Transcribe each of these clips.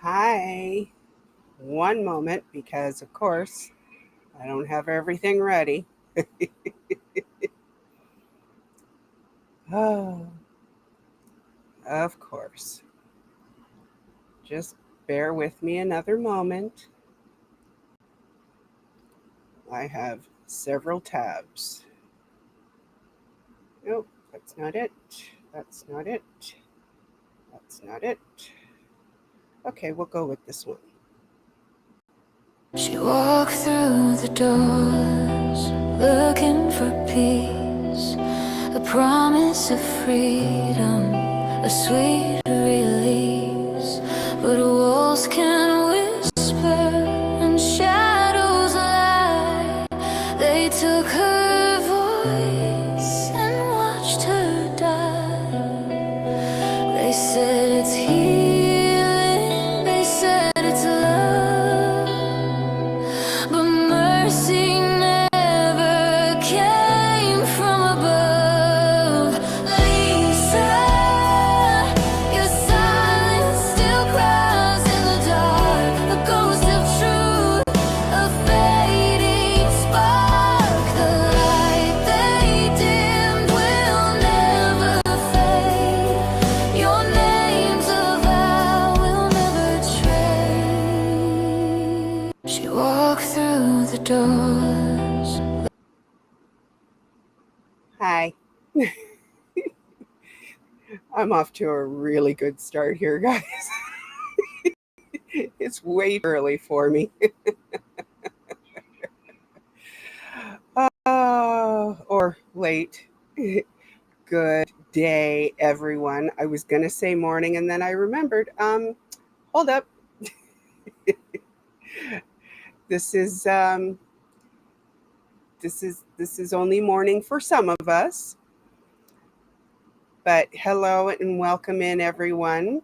Hi. One moment, because of course I don't have everything ready. Oh, of course. Just bear with me another moment. I have several tabs. Nope, that's not it. That's not it. That's not it. Okay, we'll go with this one. She walked through the doors, looking for peace, a promise of freedom, a sweet release. But walls can whisper and shadows lie. They took her voice and watched her die. They said it's healing, they said it's love, but mercy never came from above. Lisa, your silence still cries in the dark, a ghost of truth, a fading spark. The light they dimmed will never fade. Your name's a vow we'll never trade. She walked through the doors. Hi. I'm off to a really good start here, guys. It's way too early for me. Or late. Good day, everyone. I was gonna say morning, and then I remembered. Hold up. This is only morning for some of us. But hello and welcome in, everyone.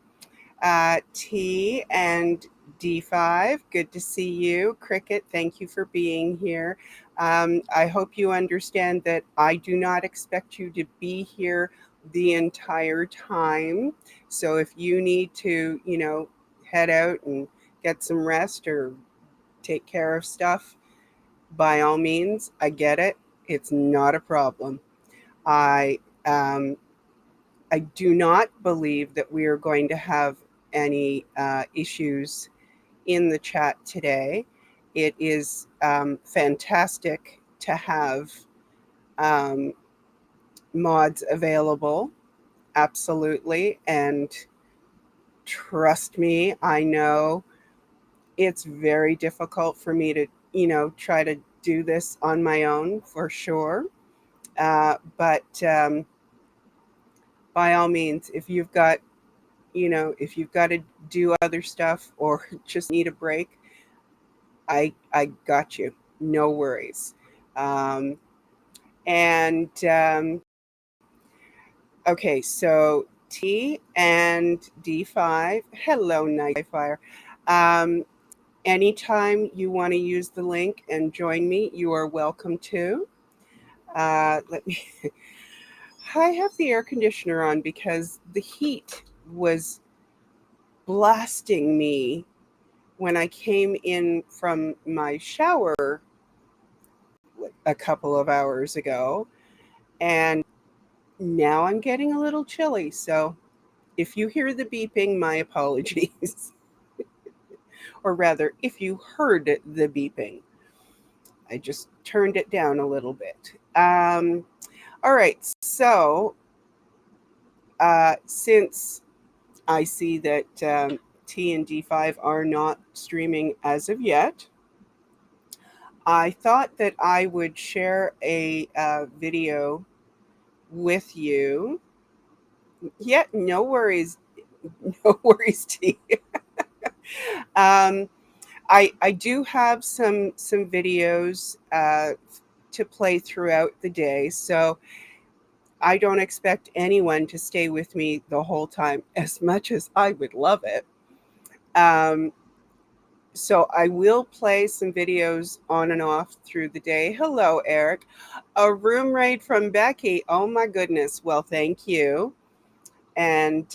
T and D5, good to see you. Cricket, thank you for being here. I hope you understand that I do not expect you to be here the entire time. So if you need to, head out and get some rest or take care of stuff, by all means, I get it. It's not a problem. I um, I do not believe that we are going to have any issues in the chat today. It is fantastic to have um, mods available, absolutely. And trust me, I know it's very difficult for me to, try to do this on my own for sure. But by all means, if you've got to do other stuff or just need a break, I got you. No worries. Um, and okay, so T and D5. Hello, Night Fire. Um, Anytime you want to use the link and join me, you are welcome to. Let me. I have the air conditioner on because the heat was blasting me when I came in from my shower a couple of hours ago, and now I'm getting a little chilly. So if you hear the beeping, my apologies. Or rather, if you heard the beeping, I just turned it down a little bit. All right, so since I see that T and D5 are not streaming as of yet, I thought that I would share a video with you. Yeah, no worries. No worries, T. um, I do have some videos to play throughout the day, so I don't expect anyone to stay with me the whole time, as much as I would love it. Um, so I will play some videos on and off through the day. Hello, Eric. A room raid from Becky. Oh my goodness. Well, thank you. And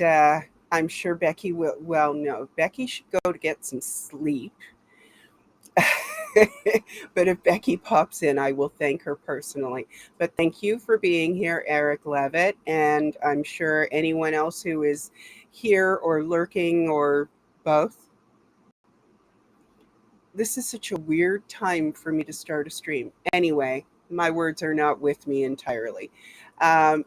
I'm sure Becky will. Well, no, Becky should go to get some sleep. But if Becky pops in, I will thank her personally. But thank you for being here, Eric Levitt. And I'm sure anyone else who is here or lurking or both. This is such a weird time for me to start a stream. Anyway, my words are not with me entirely. Um,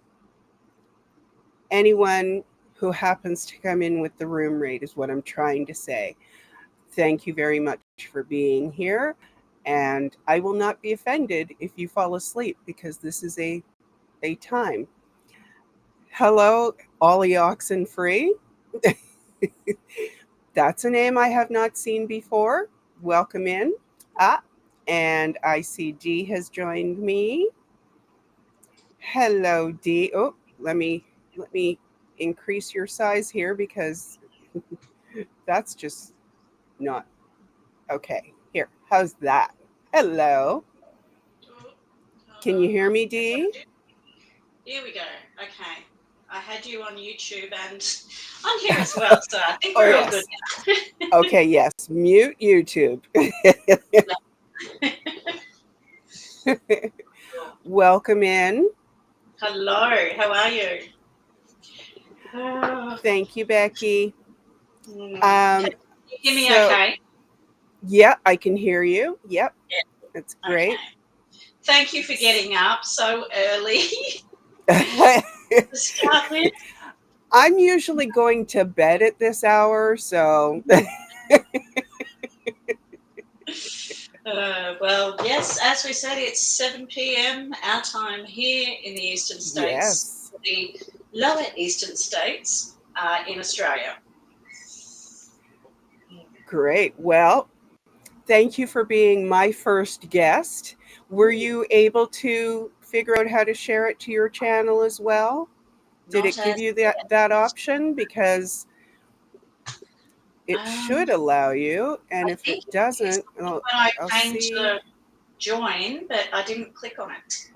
Anyone who happens to come in with the room rate is what I'm trying to say. Thank you very much for being here. And I will not be offended if you fall asleep because this is a time. Hello, Ollie Oxenfree. That's a name I have not seen before. Welcome in. Ah, and I see Dee has joined me. Hello, Dee. Oh, let me increase your size here because that's just not okay. Here, how's that? Hello. Hold Can on. you hear me, Dee? Here we go. Okay. I had you on YouTube and I'm here as well, so I think Oh, we're all good yes. now. Okay, yes. Mute YouTube. Welcome in. Hello, how are you? Oh, Thank you, Becky. can you hear me So, okay? yeah, I can hear you. Yep, that's Yeah. Okay. great. Thank you for getting up so early to start with. I'm usually going to bed at this hour, so Well, yes, as we said, it's 7 p.m. our time here in the eastern states, yes. the lower eastern states in Australia. Great. Well, thank you for being my first guest. Were you able to figure out how to share it to your channel as well? Did Not it give as you that option? Because it should allow you, and I if think it it is doesn't, when I I'll came see. to join, but I didn't click on it.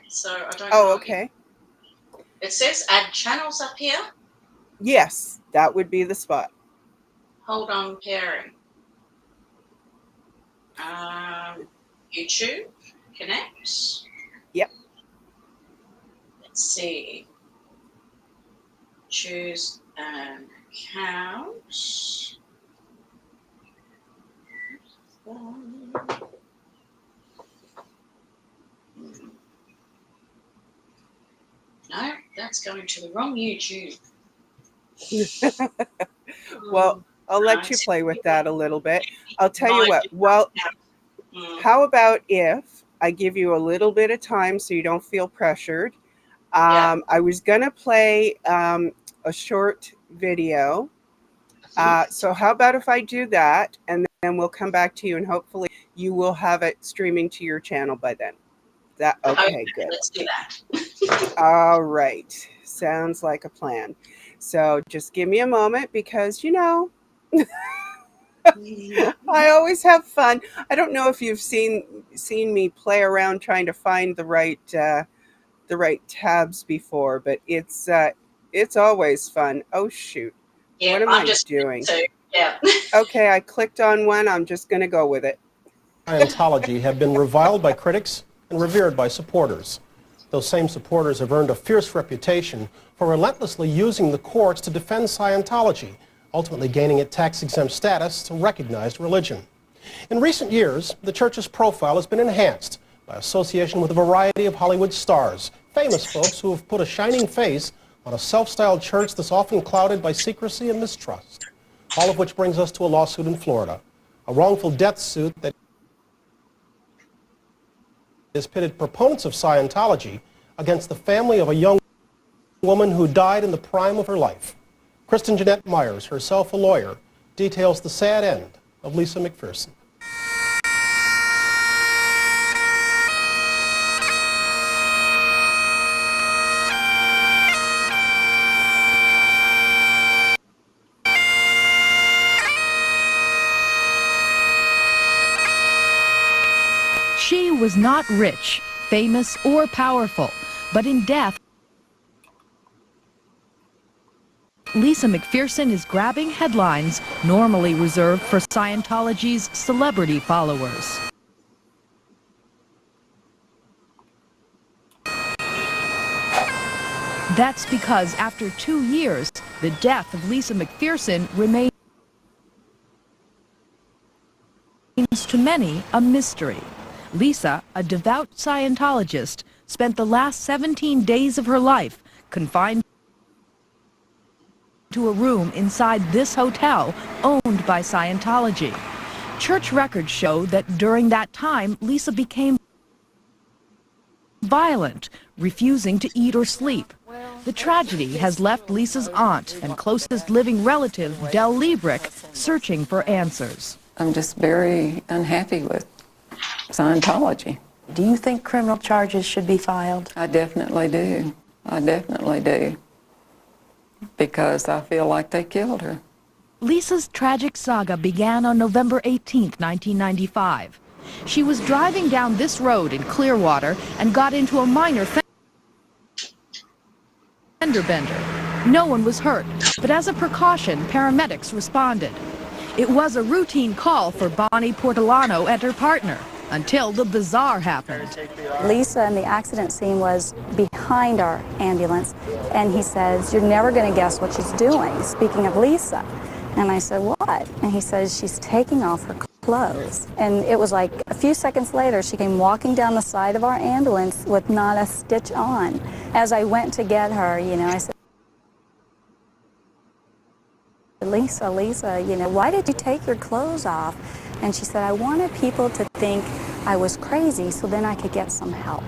So I don't Oh, know. okay. It says add channels up here. Yes, that would be the spot. Hold on, pairing. YouTube, connect. Yep. Let's see. Choose an account. No, that's going to the wrong YouTube. Well, I'll No, let you it's play with that a little bit. I'll tell you my what. Well, account. how about if I give you a little bit of time so you don't feel pressured? Yeah. I was gonna play a short video. So how about if I do that, and then we'll come back to you, and hopefully you will have it streaming to your channel by then. That Okay, okay? Good. let's do that. All right. Sounds like a plan. So just give me a moment because I always have fun. I don't know if you've seen me play around trying to find the right tabs before, but it's always fun. Oh shoot. Yeah, What am I'm I just doing? so yeah. Okay, I clicked on one. I'm just going to go with it. Scientology have been reviled by critics and revered by supporters. Those same supporters have earned a fierce reputation for relentlessly using the courts to defend Scientology, ultimately gaining it tax-exempt status as a recognized religion. In recent years, the church's profile has been enhanced by association with a variety of Hollywood stars, famous folks who have put a shining face on a self-styled church that's often clouded by secrecy and mistrust. All of which brings us to a lawsuit in Florida, a wrongful death suit that has pitted proponents of Scientology against the family of a young woman who died in the prime of her life. Kristen Jeanette Myers, herself a lawyer, details the sad end of Lisa McPherson. She was not rich, famous, or powerful, but in death, Lisa McPherson is grabbing headlines normally reserved for Scientology's celebrity followers. That's because after 2 years, the death of Lisa McPherson remains to many a mystery. Lisa, a devout Scientologist, spent the last 17 days of her life confined to a room inside this hotel owned by Scientology. Church records show that during that time, Lisa became violent, refusing to eat or sleep. The tragedy has left Lisa's aunt and closest living relative, Del Liebrick, searching for answers. I'm just very unhappy with Scientology. Do you think criminal charges should be filed? I definitely do. I definitely do. Because I feel like they killed her. Lisa's tragic saga began on November 18, 1995. She was driving down this road in Clearwater and got into a minor fender bender. No one was hurt, but as a precaution, paramedics responded. It was a routine call for Bonnie Portolano and her partner until the bizarre happened. Lisa in the accident scene was behind our ambulance, and he says, "You're never going to guess what she's doing," speaking of Lisa. And I said, "What?" And he says, "She's taking off her clothes." And it was like a few seconds later, she came walking down the side of our ambulance with not a stitch on. As I went to get her, I said, Lisa, why did you take your clothes off? And she said, "I wanted people to think I was crazy so then I could get some help."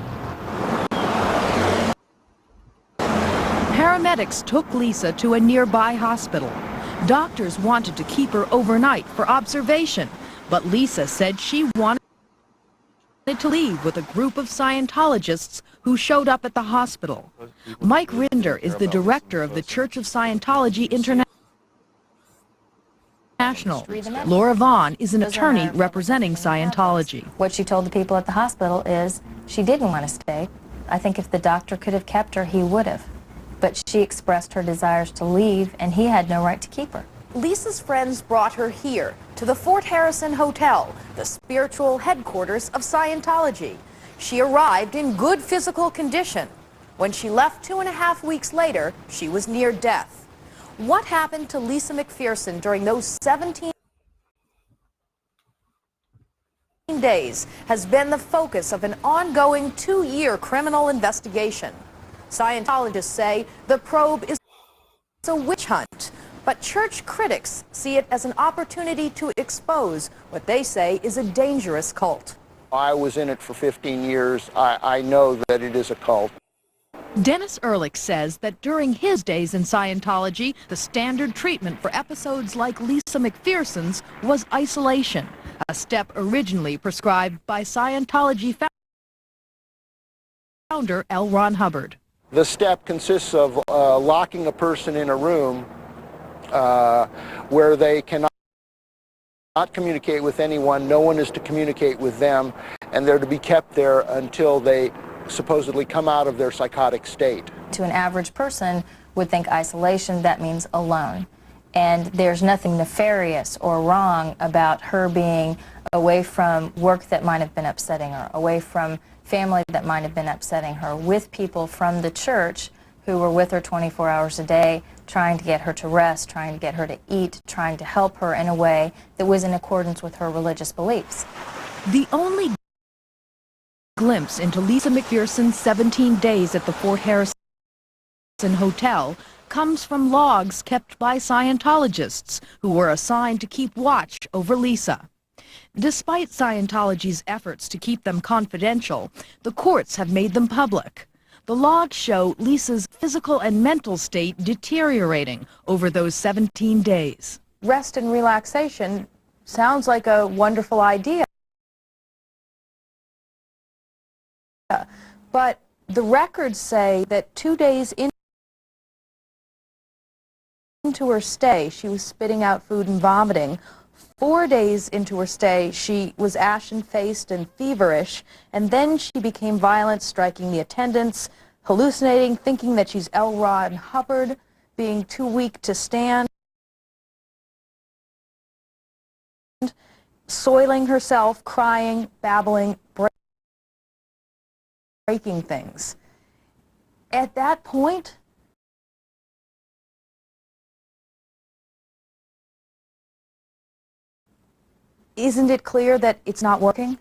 Paramedics took Lisa to a nearby hospital. Doctors wanted to keep her overnight for observation, but Lisa said she wanted to leave with a group of Scientologists who showed up at the hospital. Mike Rinder is the director of the Church of Scientology International. Laura Vaughn is an attorney representing Scientology. What she told the people at the hospital is she didn't want to stay. I think if the doctor could have kept her, he would have. But she expressed her desires to leave, and he had no right to keep her. Lisa's friends brought her here to the Fort Harrison Hotel, the spiritual headquarters of Scientology. She arrived in good physical condition. When she left 2.5 weeks later, she was near death. What happened to Lisa McPherson during those 17 days has been the focus of an ongoing 2-year criminal investigation. Scientologists say the probe is a witch hunt, but church critics see it as an opportunity to expose what they say is a dangerous cult. I was in it for 15 years. I know that it is a cult. Dennis Ehrlich says that during his days in Scientology, the standard treatment for episodes like Lisa McPherson's was isolation, a step originally prescribed by Scientology founder L. Ron Hubbard. The step consists of locking a person in a room where they cannot communicate with anyone, no one is to communicate with them, and they're to be kept there until they supposedly come out of their psychotic state. To an average person would think isolation, that means alone. And there's nothing nefarious or wrong about her being away from work that might have been upsetting her, away from family that might have been upsetting her, with people from the church who were with her 24 hours a day, trying to get her to rest, trying to get her to eat, trying to help her in a way that was in accordance with her religious beliefs. The only glimpse into Lisa McPherson's 17 days at the Fort Harrison Hotel comes from logs kept by Scientologists who were assigned to keep watch over Lisa. Despite Scientology's efforts to keep them confidential, the courts have made them public. The logs show Lisa's physical and mental state deteriorating over those 17 days. Rest and relaxation sounds like a wonderful idea. But the records say that 2 days into her stay, she was spitting out food and vomiting. 4 days into her stay, she was ashen-faced and feverish, and then she became violent, striking the attendants, hallucinating, thinking that she's L. Ron Hubbard. being too weak to stand, soiling herself, crying, babbling, breaking things. At that point, isn't it clear that it's not working?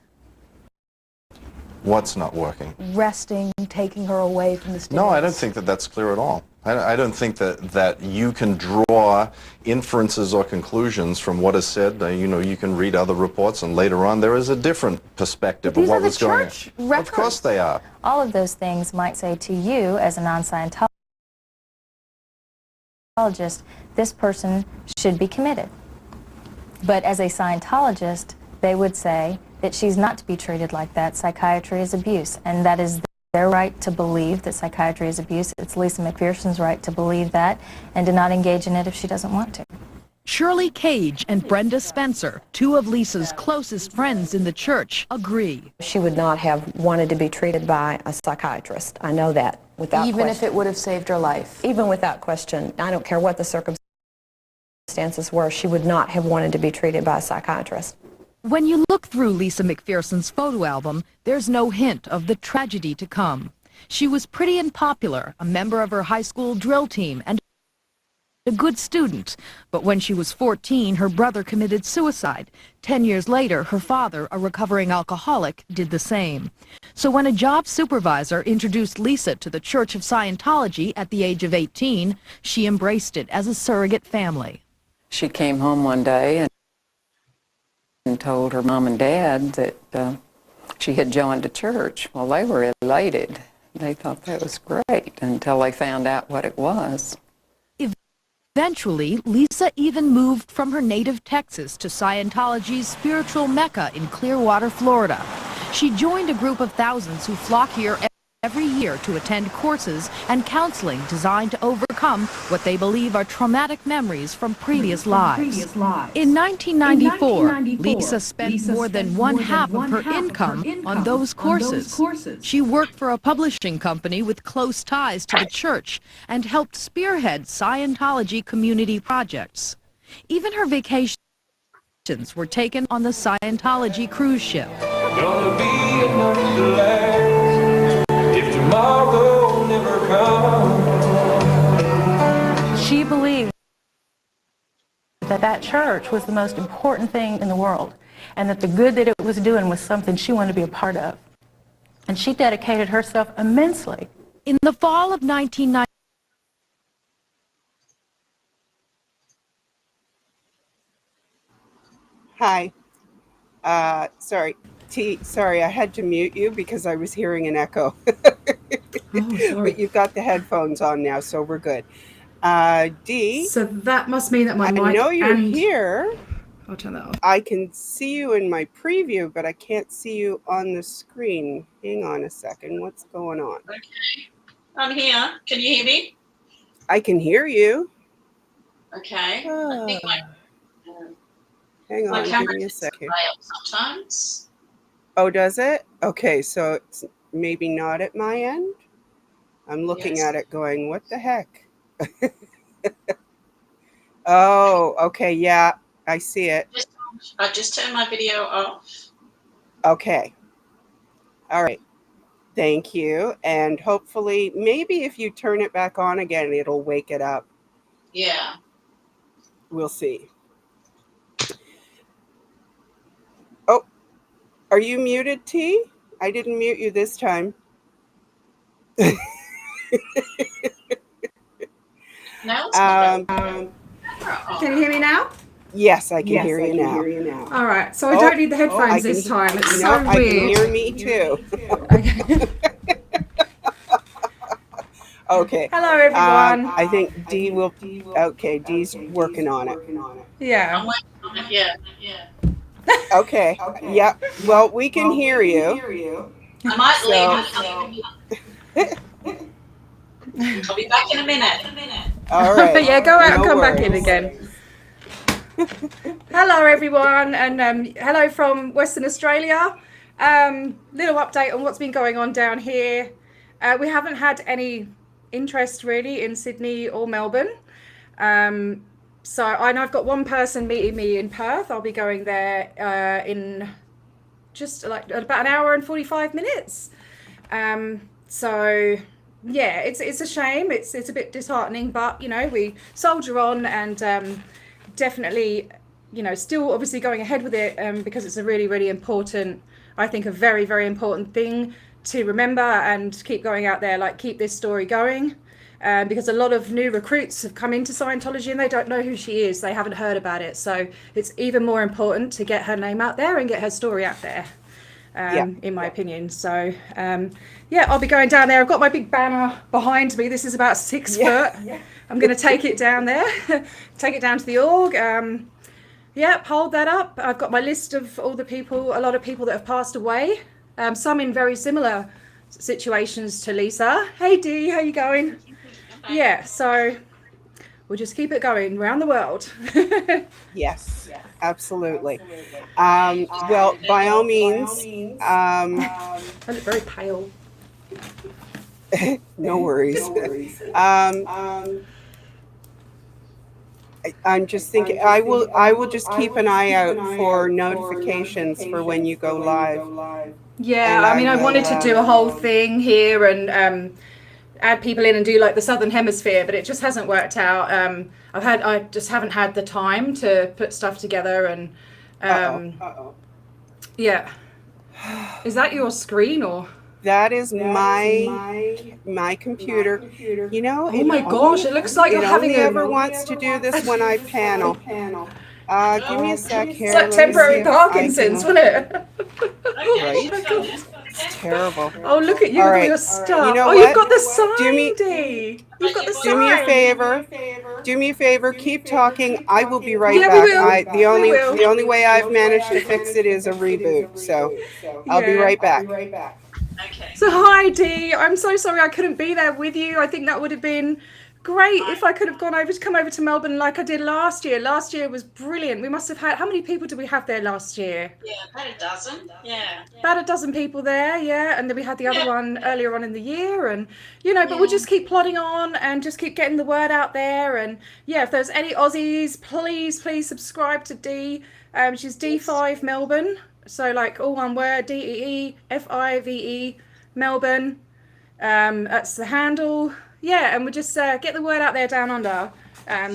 What's not working? Resting, taking her away from the stimulus. No, I don't think that that's clear at all. I don't think that you can draw inferences or conclusions from what is said. You know, you can read other reports, and later on there is a different perspective of what was going on. Of course they are. All of those things might say to you, as a non-Scientologist, this person should be committed. But as a Scientologist, they would say that she's not to be treated like that. Psychiatry is abuse, and that is their right to believe that psychiatry is abuse. It's Lisa McPherson's right to believe that and to not engage in it if she doesn't want to. Shirley Cage and Brenda Spencer, two of Lisa's closest friends in the church, agree. She would not have wanted to be treated by a psychiatrist. I know that without question. Even if it would have saved her life? Even without question. I don't care what the circumstances were, she would not have wanted to be treated by a psychiatrist. When you look through Lisa McPherson's photo album, there's no hint of the tragedy to come. She was pretty and popular, a member of her high school drill team, and a good student. But when she was 14, her brother committed suicide. 10 years later, her father, a recovering alcoholic, did the same. So when a job supervisor introduced Lisa to the Church of Scientology at the age of 18, she embraced it as a surrogate family. She came home one day and told her mom and dad that she had joined the church. Well, they were elated. They thought that was great until they found out what it was. Eventually, Lisa even moved from her native Texas to Scientology's spiritual mecca in Clearwater, Florida. She joined a group of thousands who flock here every year to attend courses and counseling designed to overcome what they believe are traumatic memories from previous lives. In 1994, Lisa spent more than one half of her income on those courses. She worked for a publishing company with close ties to the church and helped spearhead Scientology community projects. Even her vacations were taken on the Scientology cruise ship. She believed that that church was the most important thing in the world, and that the good that it was doing was something she wanted to be a part of. And she dedicated herself immensely. In the fall of 1990, Hi. Sorry, I had to mute you because I was hearing an echo. But you've got the headphones on now, so we're good. Dee. So that must mean that my mic. I know you're here. I'll turn that off. I can see you in my preview, but I can't see you on the screen. Hang on a second. What's going on? Okay. I'm here. Can you hear me? I can hear you. Okay. I think hang on, give me a second. Sometimes. Oh, does it? Okay, so it's maybe not at my end. I'm looking at it going, what the heck? Oh, okay, yeah, I see it. I just turned my video off. Okay. All right. Thank you. And hopefully, maybe if you turn it back on again, it'll wake it up. Yeah. We'll see. Oh, are you muted, T? I didn't mute you this time. No, can you hear me now? Yes, I can hear you now. All right, so I don't need the headphones this time. It's so weird. I can hear me too. Okay. Hello, everyone. I think Dee will. Okay, Dee's working on it. Yeah. I'm working on it. Yeah. Okay. Yeah. Well, we can hear you. I might leave. I'll be back in a minute. All right. Yeah, go out and come back in again. Hello, everyone, and hello from Western Australia. Little update on what's been going on down here. We haven't had any interest really in Sydney or Melbourne. So I've got one person meeting me in Perth. I'll be going there in just like about an hour and 45 minutes. So yeah, it's a shame. It's a bit disheartening, but you know, we soldier on and definitely, you know, still obviously going ahead with it because it's a really, really important, I think a very, very important thing to remember and keep going out there, like keep this story going. Because a lot of new recruits have come into Scientology and they don't know who she is. They haven't heard about it. So it's even more important to get her name out there and get her story out there, in my opinion. So, yeah, I'll be going down there. I've got my big banner behind me. This is about 6 foot. I'm going to take it down there, take it down to the org. Yep, hold that up. I've got my list of all the people, a lot of people that have passed away, some in very similar situations to Lisa. Hey Dee, how you going? Yeah, so we'll just keep it going around the world. Yes, absolutely. Well, by all means, I look very pale. no worries. I'm just thinking I will just keep an eye out for notifications for when you go live. Yeah, I mean, I wanted to do a whole thing here and add people in and do like the Southern Hemisphere, but it just hasn't worked out. I just haven't had the time to put stuff together and yeah. Is that your screen or? That is my computer. You know, oh my gosh, it looks like you're having only ever wants to do this when I panel. Give me a sec here. It's like temporary Parkinson's, wasn't it? Right? It's terrible. Oh, look at you with your stuff. You know what? You've got the sign, You've got the sign. Do me a favor. Do me a favor. Keep talking. I will be right back. We will. The only way I've managed to fix it is a reboot. So I'll be right back. Okay. So hi Dee, I'm so sorry I couldn't be there with you. I think that would have been great if I could have come over to Melbourne like I did last year. Last year was brilliant. We must have had, how many people did we have there last year? Yeah, about a dozen. Yeah. About a dozen people there, yeah. And then we had the other one earlier on in the year, and you know, but we'll just keep plodding on and just keep getting the word out there. And yeah, if there's any Aussies, please subscribe to Dee. She's D5 Melbourne. So like all one word, DEEFIVE Melbourne. That's the handle. Yeah, and we'll just get the word out there down under,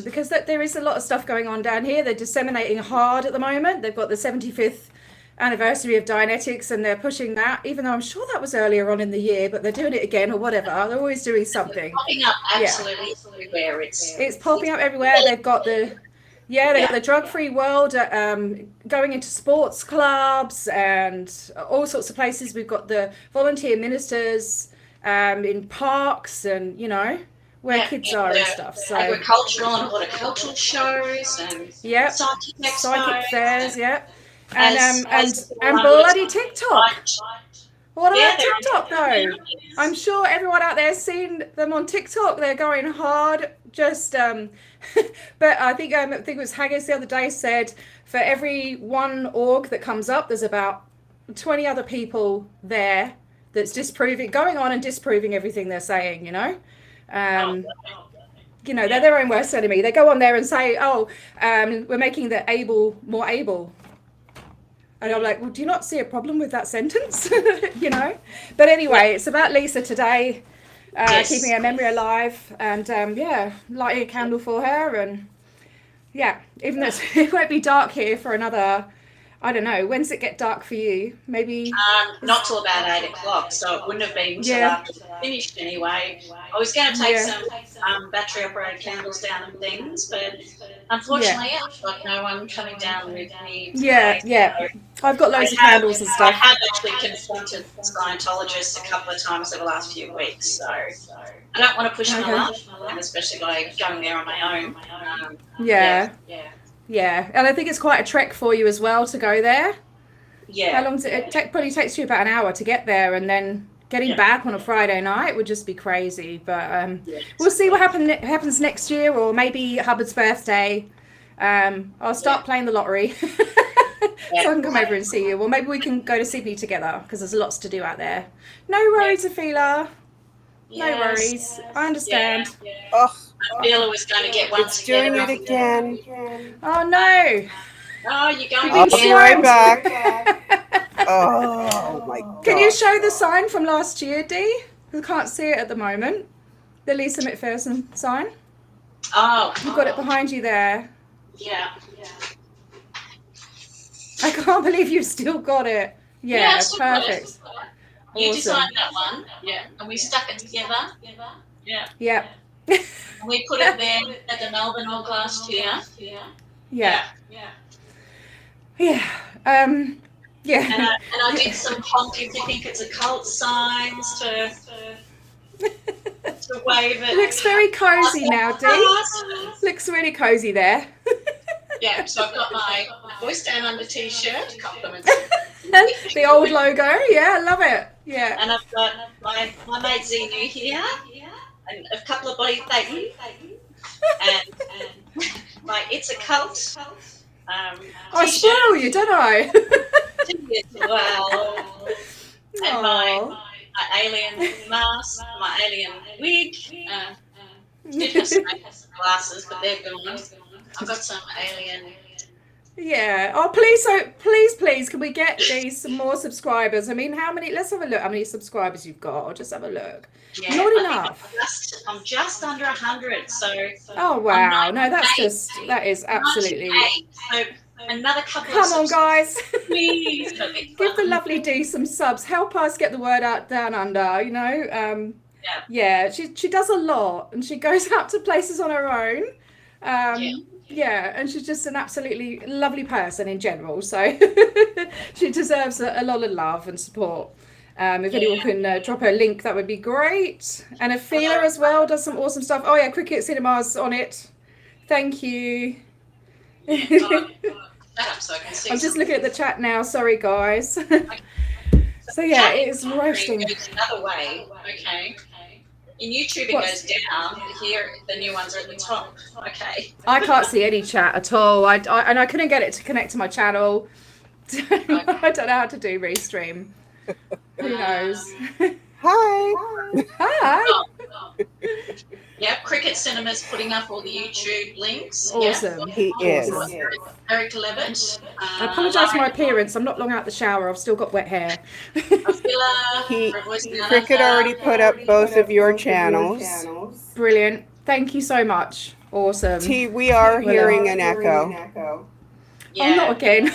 because there is a lot of stuff going on down here. They're disseminating hard at the moment. They've got the 75th anniversary of Dianetics and they're pushing that, even though I'm sure that was earlier on in the year, but they're doing it again or whatever. They're always doing something. It's popping up absolutely everywhere. It's popping up everywhere. They've got the got the drug-free world going into sports clubs and all sorts of places. We've got the volunteer ministers in parks and, you know, where kids are and stuff. So agricultural and horticultural shows and psychic fairs, and bloody TikTok. What about TikTok though? I'm sure everyone out there has seen them on TikTok. They're going hard. Just, but I think it was Haggis the other day said for every one org that comes up, there's about 20 other people there that's going on and disproving everything they're saying. You know, you know, they're their own worst enemy. They go on there and say, we're making the able more able. And I'm like, well, do you not see a problem with that sentence? You know? But anyway, it's about Lisa today, keeping her memory alive and, lighting a candle for her. And, yeah, even though it won't be dark here for another, I don't know, when's it get dark for you? Maybe? Not till about 8 o'clock, so it wouldn't have been until after we finished anyway. I was going to take some battery-operated candles down and things, but unfortunately I've got no one coming down with me today. I've got loads of candles and stuff. I have actually confronted Scientologists a couple of times over the last few weeks, so I don't want to push my luck, especially by going there on my own. Yeah, and I think it's quite a trek for you as well to go there. Yeah. How long does it probably takes you about an hour to get there, and then getting back on a Friday night would just be crazy. But we'll see what happens next year, or maybe Hubbard's birthday. I'll start playing the lottery. So I can come over and see you. Or maybe we can go to Sydney together, because there's lots to do out there. No worries, Afila. No worries. I understand. Oh, Bella was going to get one it's doing together. it again. Oh no. Oh, you're going I'll to be right back. Oh my God. Can you show the sign from last year, Dee? We can't see it at the moment. The Lisa McPherson sign. Oh. You've got it behind you there. Yeah. I can't believe you've still got it. Yeah, perfect. You Awesome. designed that one. Yeah. And we stuck it together. Yeah. Yep. And we put it there at the Melbourne All last year. Yeah. Yeah. Yeah. Yeah. And I did some honk if you think it's a cult signs to wave it. Looks very cozy now, Dee. Looks really cozy there. Yeah, so I've got my voice down under t-shirt, compliments. The old logo, yeah, I love it. Yeah. And I've got my mate Zenu here, and a couple of body Clayton, and my It's a Cult. I spoil you, don't I? Well, and my alien mask, my alien wig. Did have some glasses, but they're gone. I've got some alien. Yeah. Oh, please, can we get these some more subscribers? I mean, how many? Let's have a look. How many subscribers you've got? I'll just have a look. Yeah, Not enough. I'm just under 100. So. Oh wow! No, that is absolutely. So another couple. Come on, guys. Please. Give the lovely Dee some subs. Help us get the word out down under. You know. Yeah. She does a lot, and she goes out to places on her own. Yeah, and she's just an absolutely lovely person in general, so she deserves a lot of love and support. If anyone can drop her link, that would be great. And Afila as well does some awesome stuff. Oh yeah, Cricket Cinema's on it. Thank you. I'm just looking at the chat now. Sorry, guys. So yeah, it is roasting. Another way, okay. In YouTube it goes down. Here the new ones are at the top. Okay. I can't see any chat at all. And I couldn't get it to connect to my channel. I don't know how to do restream. Who knows? Hi. Hi. Yep, Cricket Cinema's putting up all the YouTube links. Awesome. Yeah. He is. Eric Levitt. I apologise for my appearance. I'm not long out the shower. I've still got wet hair. Cricket already put up both of your channels. Brilliant. Thank you so much. Awesome. T, we are hearing an echo. Oh, not again.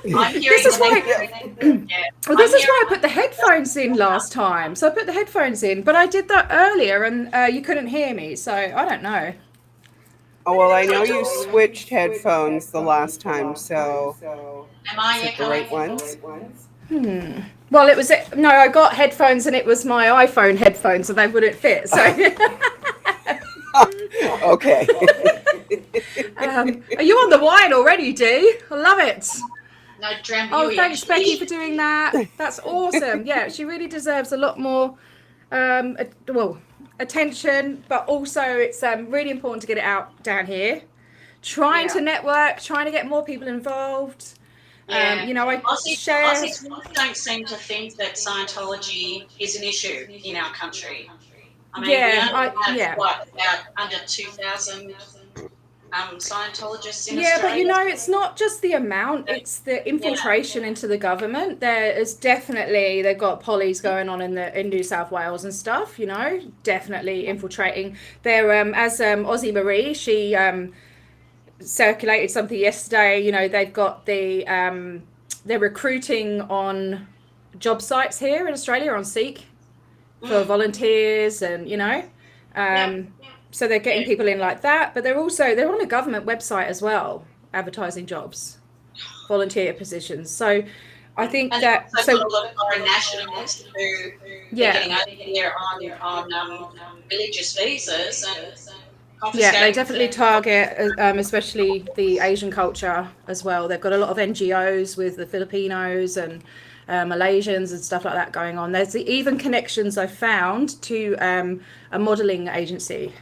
This is why I put the headphones in last time. So I put the headphones in, but I did that earlier and you couldn't hear me. So I don't know. Oh, well, I know you switched headphones the last time, so am I is it the right ones? Well, it was no. I got headphones and it was my iPhone headphones, and they wouldn't fit. So. Okay. Are you on the wine already, Dee? I love it. No, Drambuie, oh, thanks, Becky, for doing that. That's awesome. Yeah, she really deserves a lot more, attention, but also it's really important to get it out down here. Trying to network, trying to get more people involved. You know, Aussies don't seem to think that Scientology is an issue in our country. I mean, about under 2,000 Scientologists in Australia. But you know, it's not just the amount, it's the infiltration into the government. There is definitely, they've got pollies going on in New South Wales and stuff, you know, definitely infiltrating. They're, as Aussie Marie, she circulated something yesterday, you know, they've got the, they're recruiting on job sites here in Australia on Seek for volunteers and, you know, so they're getting people in like that, but they're on a government website as well, advertising jobs, volunteer positions. So I think that a lot of foreign nationals who are getting over here on religious visas and they definitely target, especially the Asian culture as well. They've got a lot of NGOs with the Filipinos and Malaysians and stuff like that going on. There's even connections I found to a modelling agency,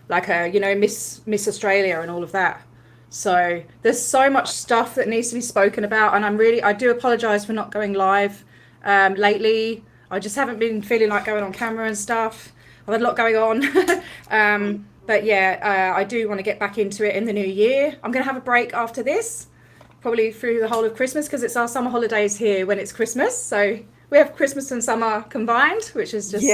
like Miss Australia and all of that. So there's so much stuff that needs to be spoken about, and I do apologise for not going live lately. I just haven't been feeling like going on camera and stuff. I've had a lot going on. But yeah, I do want to get back into it in the new year. I'm going to have a break after this, probably through the whole of Christmas, because it's our summer holidays here when it's Christmas. So we have Christmas and summer combined, which is just,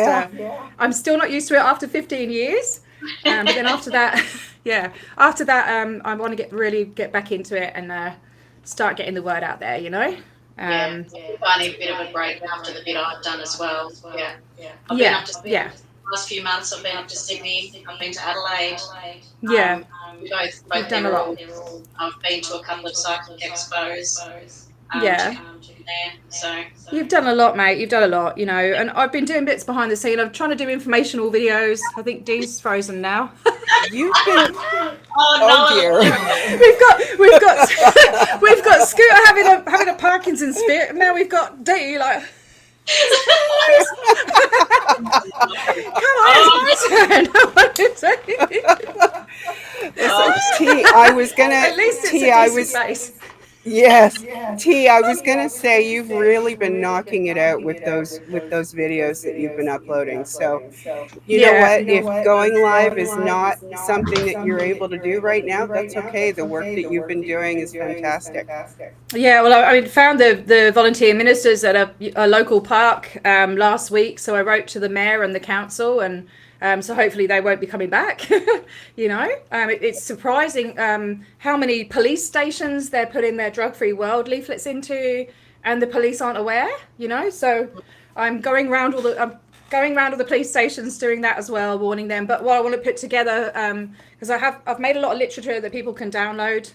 I'm still not used to it after 15 years. But then after that, I want to really get back into it and start getting the word out there, you know? I need a bit of a break after the bit I've done as well. I've been up to the last few months. I've been up to Sydney. I've been to Adelaide. Both done a lot. I've been to a couple of cycling expos. So you've done a lot, mate. You've done a lot, you know. And I've been doing bits behind the scene. I'm trying to do informational videos. I think Dee's frozen now. You've been. Oh dear. we've got Scooter having a Parkinson's fit, and now we've got Dee like. Come on, it's my turn. T, I was gonna. At least it's T, a I decent was. face. Yes, T, I was gonna say you've really been knocking it out with those videos that you've been uploading. So, you know what? If going live is not something that you're able to do right now, that's okay. The work that you've been doing is fantastic. Yeah, well, I found the volunteer ministers at a local park last week. So I wrote to the mayor and the council, and so hopefully they won't be coming back. You know, it's surprising how many police stations they're putting their drug-free world leaflets into, and the police aren't aware. You know, so I'm going around all the police stations doing that as well, warning them. But what I want to put together, because I've made a lot of literature that people can download.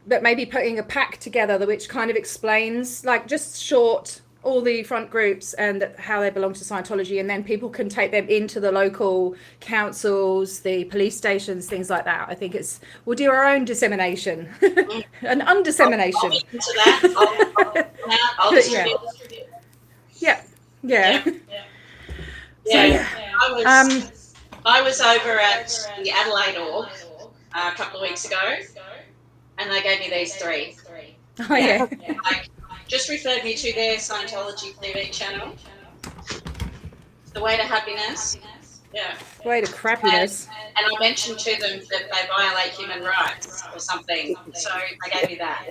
But maybe putting a pack together which kind of explains, like, just short, all the front groups and how they belong to Scientology, and then people can take them into the local councils, the police stations, things like that. I think we'll do our own dissemination, an undissemination. I'll distribute. Yeah. I was over at the Adelaide org a couple of weeks ago, and they gave me these three. Oh yeah. Just referred me to their Scientology TV channel. The Way to Happiness. Yeah. Way to crappiness. And I mentioned to them that they violate human rights or something, so they gave me that.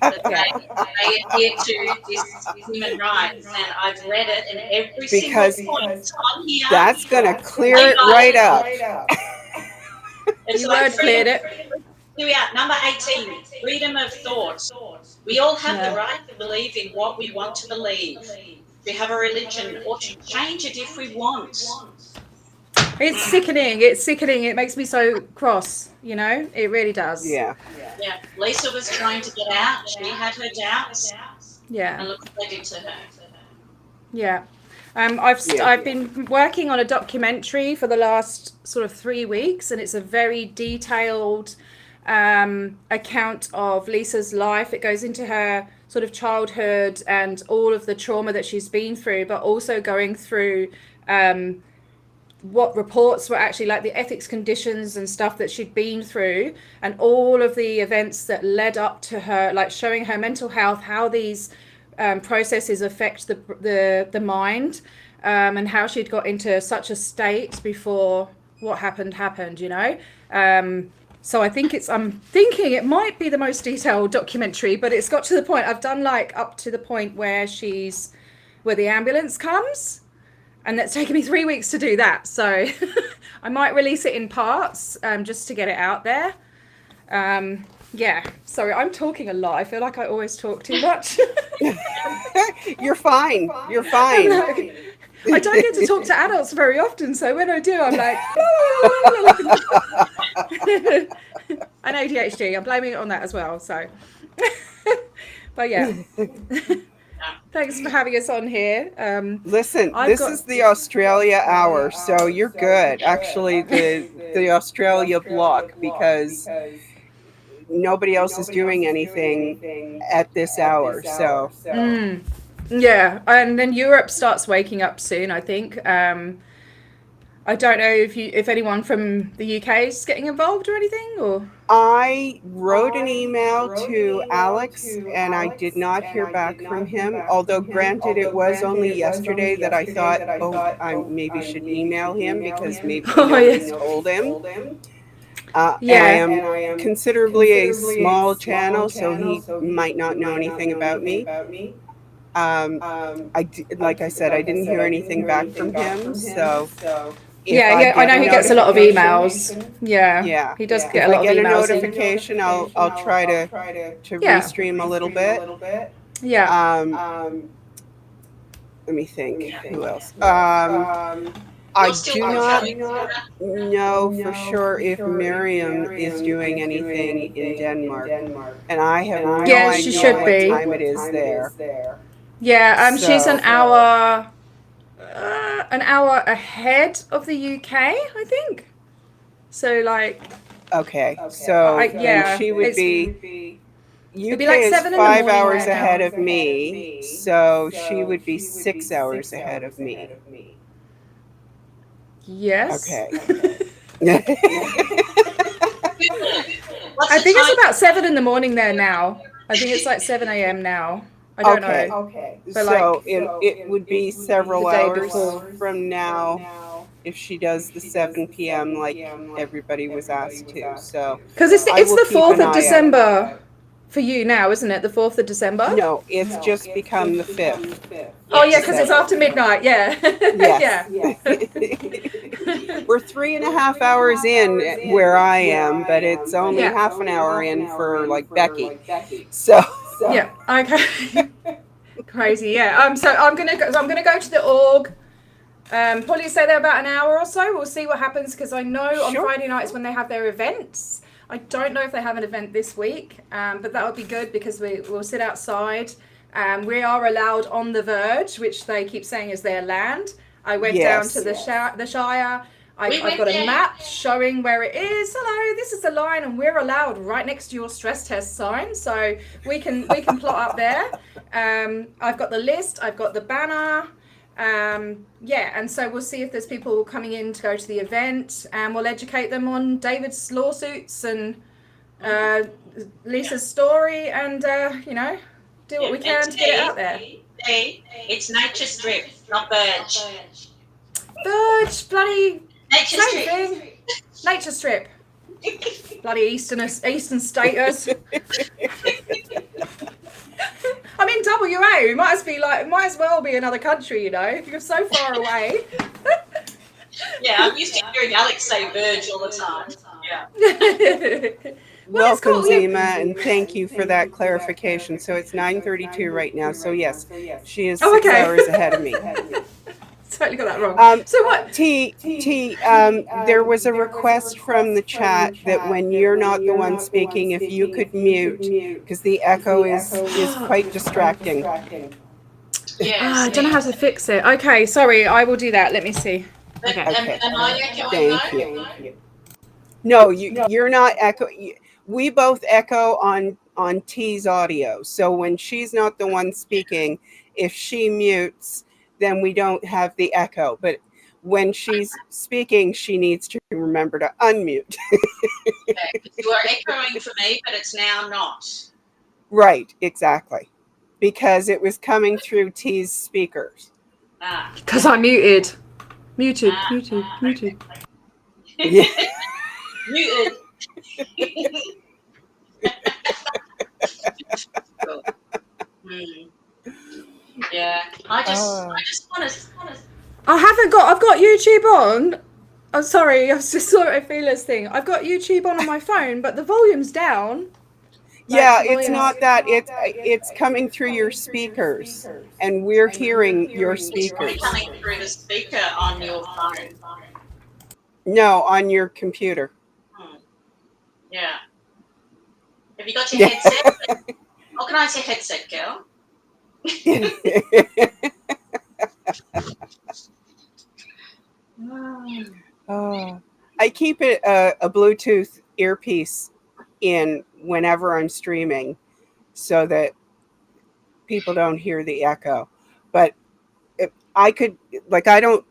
But they adhere to this human rights, and I've read it in every single point on here. That's going to clear it right up. It's You like cleared it. Here we are, number 18, freedom of thought. We all have the right to believe in what we want to believe. We have a religion, or to change it if we want. It's sickening. It's sickening. It makes me so cross, you know? It really does. Yeah. Lisa was trying to get out. She had her doubts. Yeah. And look what they did to her. Yeah. I've been working on a documentary for the last sort of 3 weeks, and it's a very detailed account of Lisa's life. It goes into her sort of childhood and all of the trauma that she's been through, but also going through what reports were actually like, the ethics conditions and stuff that she'd been through, and all of the events that led up to her, like showing her mental health, how these processes affect the mind, and how she'd got into such a state before what happened, you know. So I'm thinking it might be the most detailed documentary, but it's got to the point, I've done like up to the point where the ambulance comes, and that's taken me 3 weeks to do that. So I might release it in parts, just to get it out there. Yeah, sorry, I'm talking a lot. I feel like I always talk too much. You're fine. I don't get to talk to adults very often, so when I do, I'm like, and ADHD. I'm blaming it on that as well. So, but yeah, thanks for having us on here. Listen, this is the Australia hour, so you're good. Actually, the Australia block, because nobody else is doing anything at this hour. So. Yeah, and then Europe starts waking up soon, I think. I don't know if anyone from the UK is getting involved or anything, or I wrote an email to Alex and I did not hear back from him. Although, granted, it was only yesterday that I thought, oh, I maybe should email him because maybe nobody's told him. And I am considerably a small channel, so he might not know anything about me. Like I said, I didn't hear anything back from him, so if I I get know a he gets a lot of emails. yeah, He does if get a I lot of get a emails. notification, I'll try to restream a little bit. Yeah. Let me think. Who else? You're I still do not not showing Sarah? know for sure if Miriam is doing anything in Denmark, and I have no Yeah, she idea should what be. time it is there. Yeah, she's So, an hour ahead of the UK, I think. So like, okay, so then yeah, she would be. it'd be UK like is 7 in the 5 morning hours there ahead now. of me, so she would be 6 hours ahead of me. Yes. Okay. I think it's about 7 in the morning there now. I think it's like 7 a.m. now. I don't know. But So like, it would be several the day hours before. from now if she does the 7 p.m. like everybody was asked to. So because I it's will the keep 4th an of eye out. December for you now, isn't it? The 4th of December? No, it's just become the 5th. Oh yeah, because it's after midnight. Yeah. Yes. Yeah. We're 3.5 hours in where I am, but it's only half an hour in for like Becky. So Yeah. Okay. Crazy. Yeah. So I'm gonna go to the org. Probably stay there about an hour or so. We'll see what happens because I know on Friday nights when they have their events. I don't know if they have an event this week, but that would be good because we'll sit outside. We are allowed on the verge, which they keep saying is their land. I went down to the Shire. I've got a map showing where it is. Hello, this is the line, and we're allowed right next to your stress test sign, so we can plot up there. I've got the list. I've got the banner. Yeah, and so we'll see if there's people coming in to go to the event, and we'll educate them on David's lawsuits and Lisa's story, and do what we can to get it out there. It's nature strip, not Burge. Burge, bloody nature same strip. thing. Nature strip. Bloody Eastern staters. I mean, WA. Might as well be another country, you know. You're so far away. Yeah, I'm used to hearing Alex say Burge all the time. Yeah. welcome, Zima, and thank you for that clarification. So it's 9:32 right now. So yes, she is 6 hours ahead of me. Totally got that wrong. So what? There was a request from the chat that when you're not the one speaking, if you could mute, because the echo is quite distracting. I don't know how to fix it. Okay, sorry, I will do that. Let me see. Okay. Am I echoing? Thank you. No, you're not echo. We both echo on T's audio. So when she's not the one speaking, if she mutes, then we don't have the echo. But when she's speaking, she needs to remember to unmute. Okay, you are echoing for me, but it's now not. Right, exactly. Because it was coming through T's speakers. Because I muted. Muted. Yeah. Muted. Cool. Yeah, I just want to. I've got YouTube on. I'm sorry, I just saw a feelers thing. I've got YouTube on my phone, but the volume's down. Yeah, it's not that. It's coming through your speakers, and we're hearing your speakers. It's coming through the speaker on your phone. No, on your computer. Yeah. Have you got your headset? Organise your headset, girl. I keep it a Bluetooth earpiece in whenever I'm streaming so that people don't hear the echo. But I could, like, I don't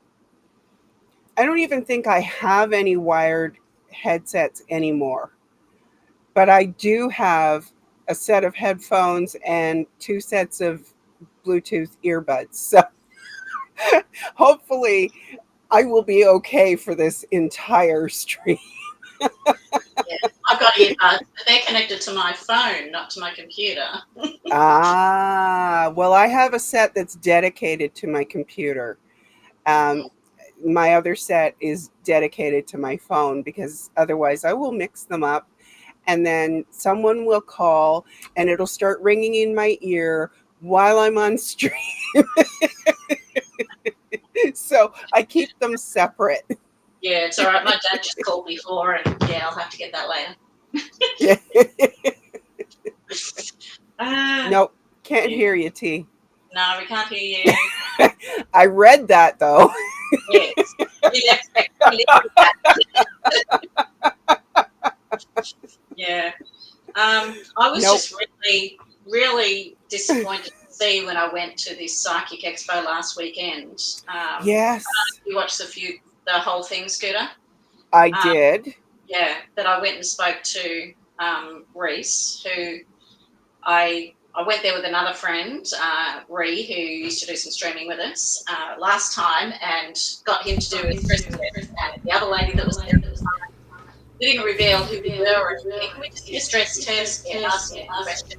even think I have any wired headsets anymore. but I do have a set of headphones and 2 sets of Bluetooth earbuds. So hopefully I will be okay for this entire stream. Yeah, I've got earbuds, but they're connected to my phone, not to my computer. Well, I have a set that's dedicated to my computer. Um, my other set is dedicated to my phone because otherwise I will mix them up and then someone will call and it'll start ringing in my ear while I'm on stream. So I keep them separate. Yeah, it's all right. My dad just called before, and yeah, I'll have to get that later. Yeah. Uh, Nope, can't hear you, T. No, we can't hear you. I read that though. Yes. We left that. Yeah. I was just really, really disappointed to see when I went to this psychic expo last weekend. Yes. You watched the whole thing, Scooter? I did. Yeah, that I went and spoke to Reese, who I went there with another friend, Ree, who used to do some streaming with us last time, and got him to do a stress test. And the other lady that was there at the time, we didn't reveal who we were or anything. We just did a stress test and asked him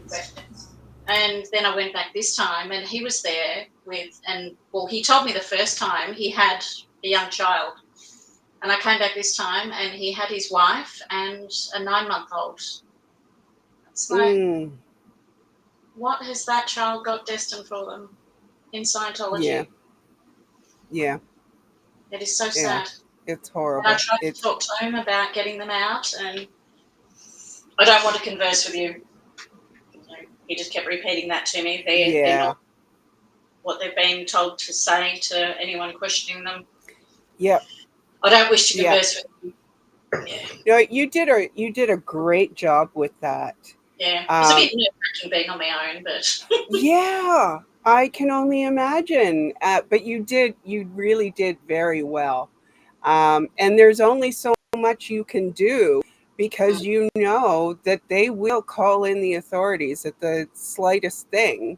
questions. And then I went back this time, and he was there he told me the first time he had a young child. And I came back this time, and he had his wife and a 9-month-old. It's like, what has that child got destined for them in Scientology? Yeah. Yeah. It is so sad. It's horrible. And I tried to talk to him about getting them out, and I don't want to converse with you. He just kept repeating that to me. They're not what they've been told to say to anyone questioning them. Yep. I don't wish to converse with you. Yeah. No, you did a great job with that. Yeah. It's a bit nerve-wracking being on my own, but yeah, I can only imagine. But you really did very well. And there's only so much you can do because you know that they will call in the authorities at the slightest thing.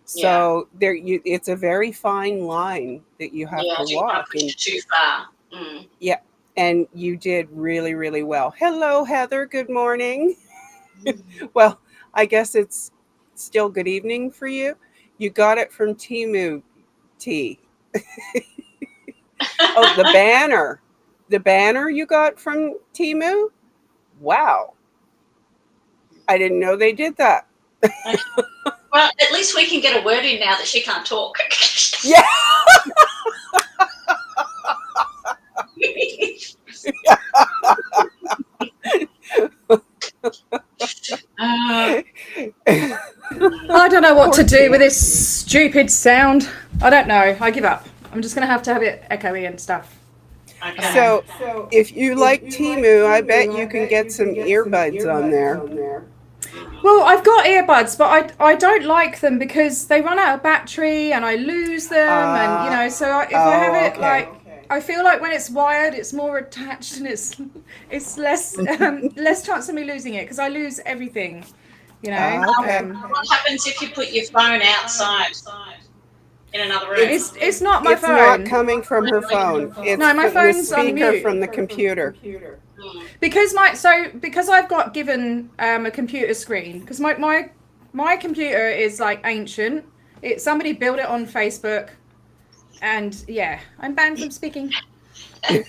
So it's a very fine line that you have to walk. Yeah, push it too far. Yeah, and you did really, really well. Hello, Heather. Good morning. Well, I guess it's still good evening for you. You got it from Timu T. Oh, the banner. The banner you got from Timu? Wow. I didn't know they did that. Okay. Well, at least we can get a word in now that she can't talk. Yeah. I don't know what to do with this stupid sound. I don't know. I give up. I'm just going to have it echoey and stuff. Okay. So if you like Timu, I bet you can get some earbuds on there. Well, I've got earbuds, but I don't like them because they run out of battery and I lose them, and so if I have it I feel like when it's wired, it's more attached and it's less less chance of me losing it because I lose everything, What happens if you put your phone outside in another room? It's not my phone. It's not coming from her phone. It's my phone's the on speaker mute. from the computer. Because I've got given a computer screen because my computer is like ancient. Somebody built it on Facebook, and I'm banned from speaking. And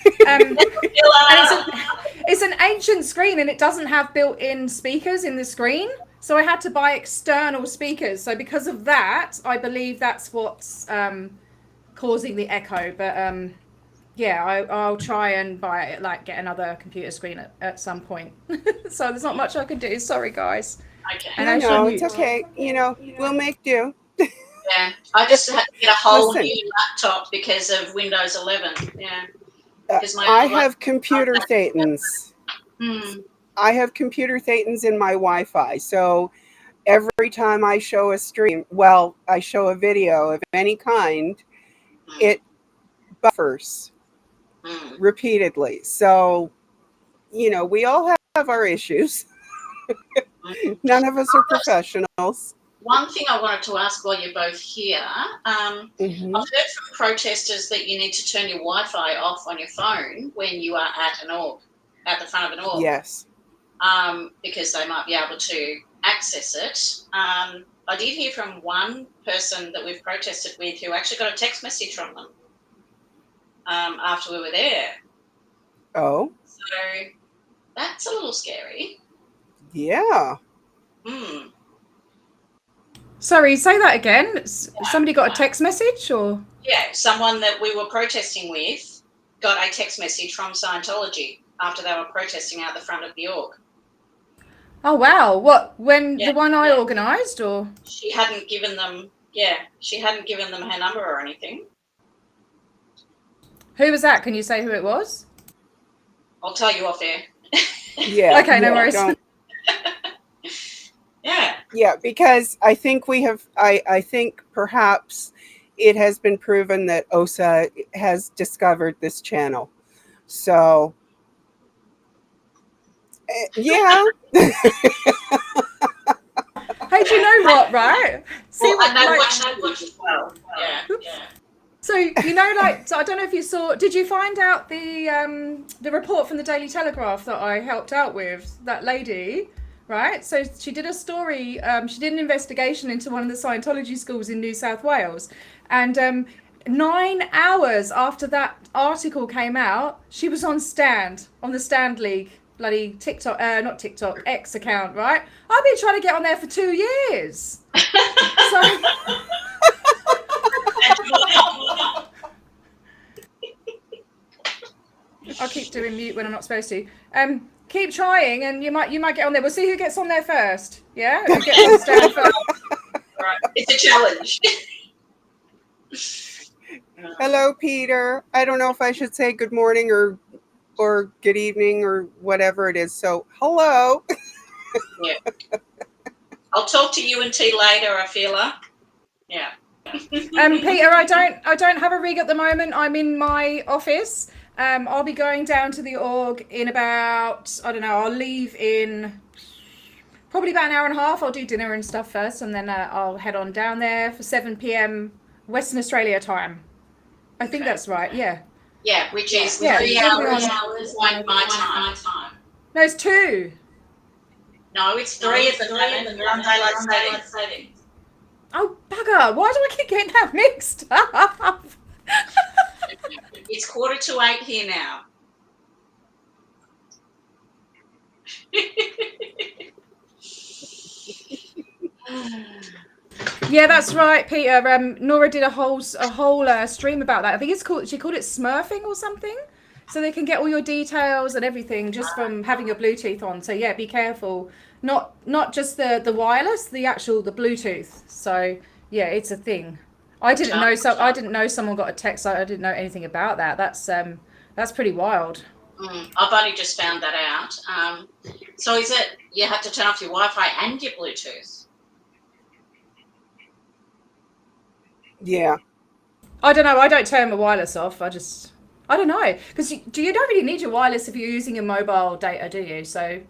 it's an ancient screen and it doesn't have built-in speakers in the screen, so I had to buy external speakers. So because of that, I believe that's what's causing the echo. But I'll try and get another computer screen at some point. So there's not much I can do. Sorry, guys. Okay. And no, it's okay. We'll make do. Yeah, I just had to get a whole new laptop because of Windows 11. Yeah. I have computer thetans. I have computer thetans in my Wi-Fi. So every time I show a stream, I show a video of any kind, it buffers repeatedly. So, we all have our issues. None of us are professionals. One thing I wanted to ask while you're both here, I've heard from protesters that you need to turn your Wi-Fi off on your phone when you are at an org, at the front of an org. Yes. Because they might be able to access it. I did hear from one person that we've protested with who actually got a text message from them after we were there. Oh. So that's a little scary. Yeah. Sorry, say that again. Somebody got a text message, or? Yeah, someone that we were protesting with got a text message from Scientology after they were protesting out the front of the org. Oh wow! What? When the one I organised, or? She hadn't given them. Yeah, she hadn't given them her number or anything. Who was that? Can you say who it was? I'll tell you off air. Yeah. Okay, no worries. Yeah. Yeah, because I think we have. I think perhaps it has been proven that OSA has discovered this channel. So. Yeah. Hey, do you know what? Right? See, well, and they watch as well. Yeah. So you know, like, so I don't know if you saw. Did you find out the report from the Daily Telegraph that I helped out with? That lady, right? So she did a story. She did an investigation into one of the Scientology schools in New South Wales, and 9 hours after that article came out, she was on the Stand League. Bloody TikTok, not TikTok, X account, right? I've been trying to get on there for 2 years. So I'll keep doing mute when I'm not supposed to. Keep trying, and you might get on there. We'll see who gets on there first. Yeah, who gets on Stand first. Right, it's a challenge. Hello, Peter. I don't know if I should say good morning or good evening or whatever it is. So, hello. Yeah. I'll talk to you and T later, I feel her. Yeah. Peter, I don't have a rig at the moment. I'm in my office. I'll be going down to the org in about, I don't know, I'll leave in probably about an hour and a half. I'll do dinner and stuff first, and then I'll head on down there for 7 p.m. Western Australia time. I think that's right, yeah. Yeah, which is 3 hours my time. No, it's 2. No, it's 3 at the moment. We're on daylight saving. Oh, bugger. Why do I keep getting that mixed up? It's 7:45 here now. Yeah, that's right, Peter. Nora did a whole stream about that. I think she called it smurfing or something. So they can get all your details and everything just from having your Bluetooth on. So yeah, be careful. Not just the wireless, the Bluetooth. So yeah, it's a thing. I didn't know someone got a text. I didn't know anything about that. That's pretty wild. I've only just found that out. So is it you have to turn off your Wi-Fi and your Bluetooth? Yeah. I don't know. I don't turn my wireless off. I don't know. Because you don't really need your wireless if you're using your mobile data, do you? So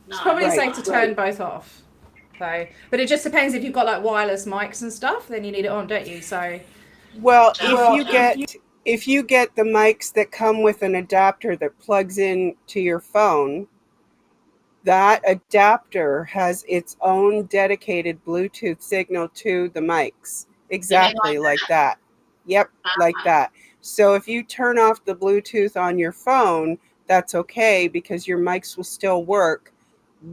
it's probably safe to turn both off. So, but it just depends if you've got like wireless mics and stuff, then you need it on, don't you? So, well, if you get the mics that come with an adapter that plugs in to your phone, that adapter has its own dedicated Bluetooth signal to the mics. Exactly like that. Yep, like that. So if you turn off the Bluetooth on your phone, that's okay because your mics will still work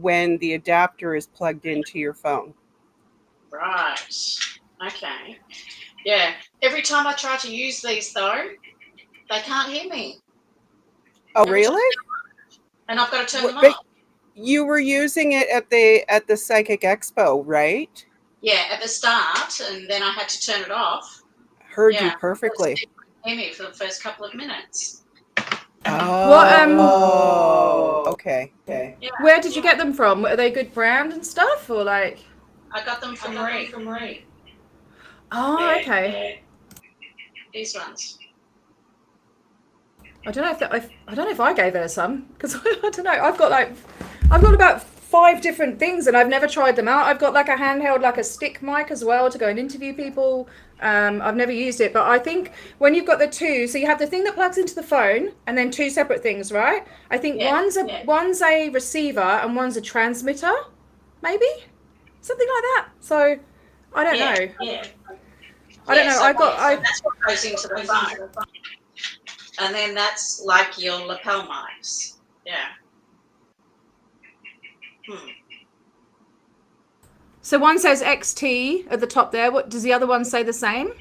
when the adapter is plugged into your phone. Right. Okay. Yeah. Every time I try to use these, though, they can't hear me. Oh, really? And I've got to turn them off. You were using it at the Psychic Expo, right? Yeah, at the start, and then I had to turn it off. Heard you perfectly. Hear me for the first couple of minutes. Okay. Yeah. Where did you get them from? Are they good brand and stuff, or like? I got them from Marie. Oh, okay. These ones. I don't know if I gave her some because I don't know. I've got about 5 different things, and I've never tried them out. I've got like a handheld, like a stick mic as well to go and interview people. I've never used it, but I think when you've got the two, so you have the thing that plugs into the phone, and then 2 separate things, right? I think one's a receiver and one's a transmitter, maybe something like that. So I don't know. Yeah. I don't know. So that's what goes into the phone, and then that's like your lapel mics. Yeah. So one says XT at the top there. What does the other one say? The same?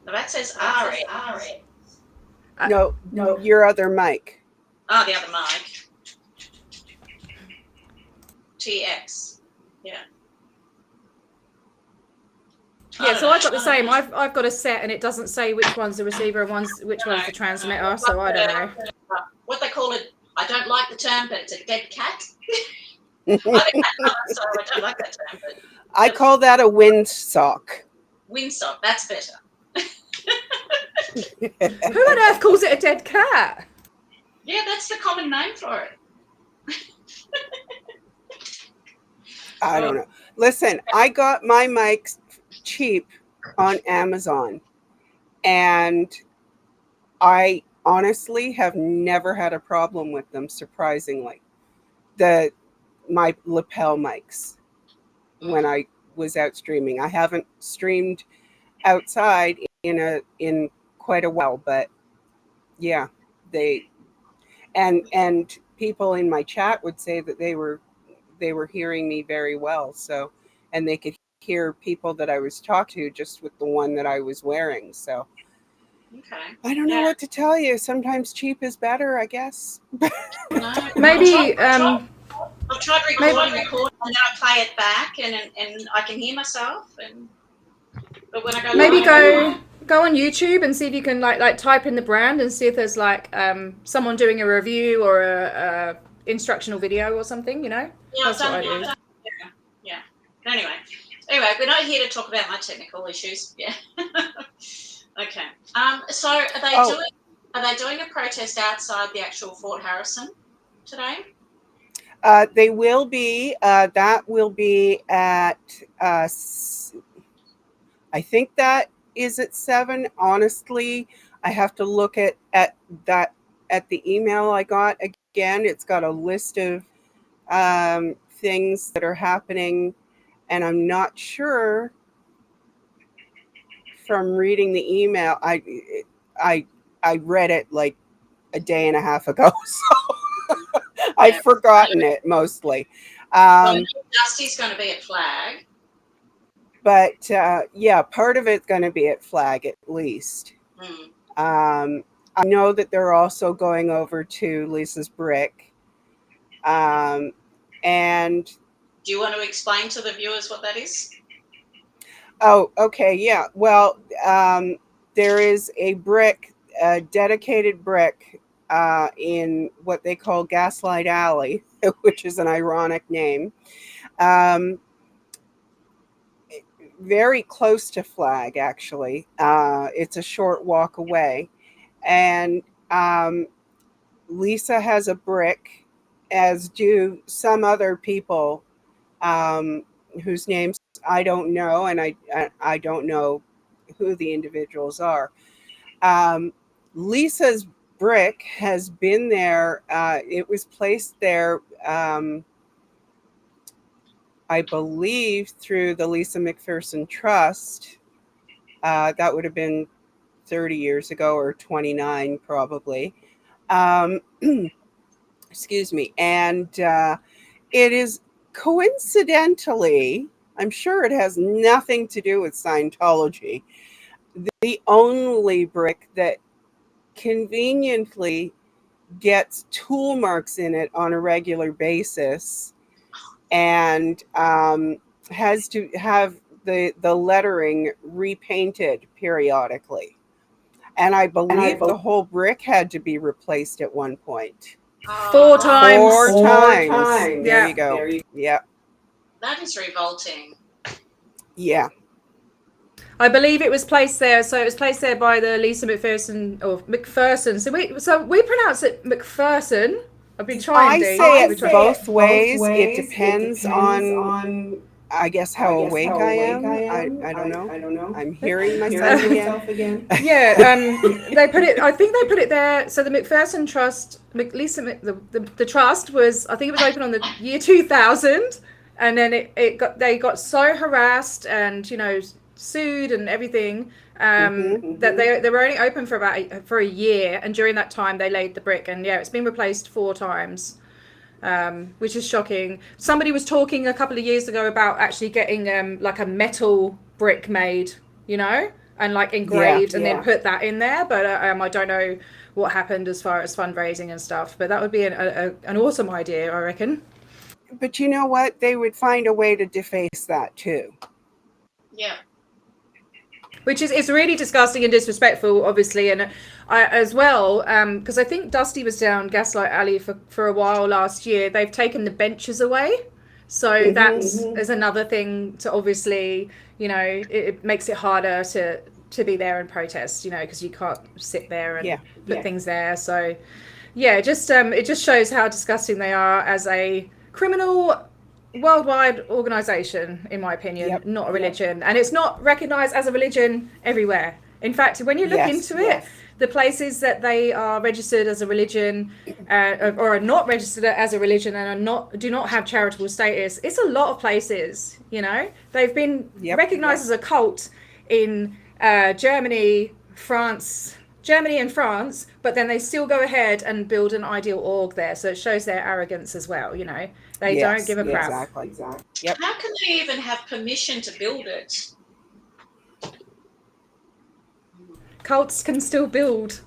No, that says RX. No, your other mic. Oh, the other mic. TX. Yeah. Yeah, so I've got the same. I've got a set, and it doesn't say which one's the receiver and which one's the transmitter. So I don't know. What they call it, I don't like the term, but it's a dead cat. I think so I don't like that term. But I call that a windsock. Windsock, that's better. Who on earth calls it a dead cat? Yeah, that's the common name for it. I don't know. Listen, I got my mics cheap on Amazon, and I honestly have never had a problem with them, surprisingly. My lapel mics when I was out streaming. I haven't streamed outside in quite a while, but yeah, and people in my chat would say that they were hearing me very well. So, and they could hear people that I was talking to just with the one that I was wearing. So okay. I don't know what to tell you. Sometimes cheap is better, I guess. Maybe I've tried recording and then I play it back and I can hear myself. But when I go maybe live, go on YouTube and see if you can like type in the brand and see if there's like someone doing a review or a instructional video or something. You know, that's what I do. Yeah. Anyway, we're not here to talk about my technical issues. Yeah. Okay. So are they doing a protest outside the actual Fort Harrison today? They will be. That will be at. I think that is at 7. Honestly, I have to look at that at the email I got. Again, it's got a list of things that are happening, and I'm not sure from reading the email. I read it like a day and a half ago, so I've forgotten it mostly. Dusty's going to be at Flag. But yeah, part of it's going to be at Flag at least. I know that they're also going over to Lisa's Brick. And do you want to explain to the viewers what that is? Oh, okay, yeah. Well, there is a brick, a dedicated brick in what they call Gaslight Alley, which is an ironic name. Very close to Flag, actually. It's a short walk away. And Lisa has a brick, as do some other people whose names I don't know, and I don't know who the individuals are. Lisa's brick has been there. It was placed there, I believe, through the Lisa McPherson Trust. That would have been 30 years ago, or 29 probably. Excuse me. And it is coincidentally, I'm sure it has nothing to do with Scientology, the only brick that conveniently gets tool marks in it on a regular basis, and has to have the lettering repainted periodically. And I believe the whole brick had to be replaced at one point. 4 times. 4 times. There you go. Yeah. That is revolting. Yeah. I believe it was placed there. So it was placed there by the Lisa McPherson or McPherson. So we pronounce it McPherson. I've been trying. I say it both ways. It depends on, I guess, how awake I am. I don't know. I'm hearing myself again. Yeah, they put it. I think they put it there. So the McPherson Trust, the trust was. I think it was opened on the year 2000, and then they got so harassed and sued and everything that they were only open for for a year, and during that time they laid the brick, and it's been replaced 4 times. Which is shocking. Somebody was talking a couple of years ago about actually getting like a metal brick made, and like engraved and then put that in there. But I don't know what happened as far as fundraising and stuff. But that would be an awesome idea, I reckon. But you know what? They would find a way to deface that too. Yeah. Which is really disgusting and disrespectful, obviously, and as well, because I think Dusty was down Gaslight Alley for a while last year. They've taken the benches away, so there's another thing to obviously, it makes it harder to be there and protest, because you can't sit there and put things there. So, it just shows how disgusting they are as a criminal worldwide organization, in my opinion, not a religion, and it's not recognized as a religion everywhere. In fact, when you look into it, the places that they are registered as a religion or are not registered as a religion and do not have charitable status, it's a lot of places. They've been recognized as a cult in Germany and France, but then they still go ahead and build an ideal org there. So it shows their arrogance as well. They don't give a crap. Exactly. Yep. How can they even have permission to build it? Cults can still build.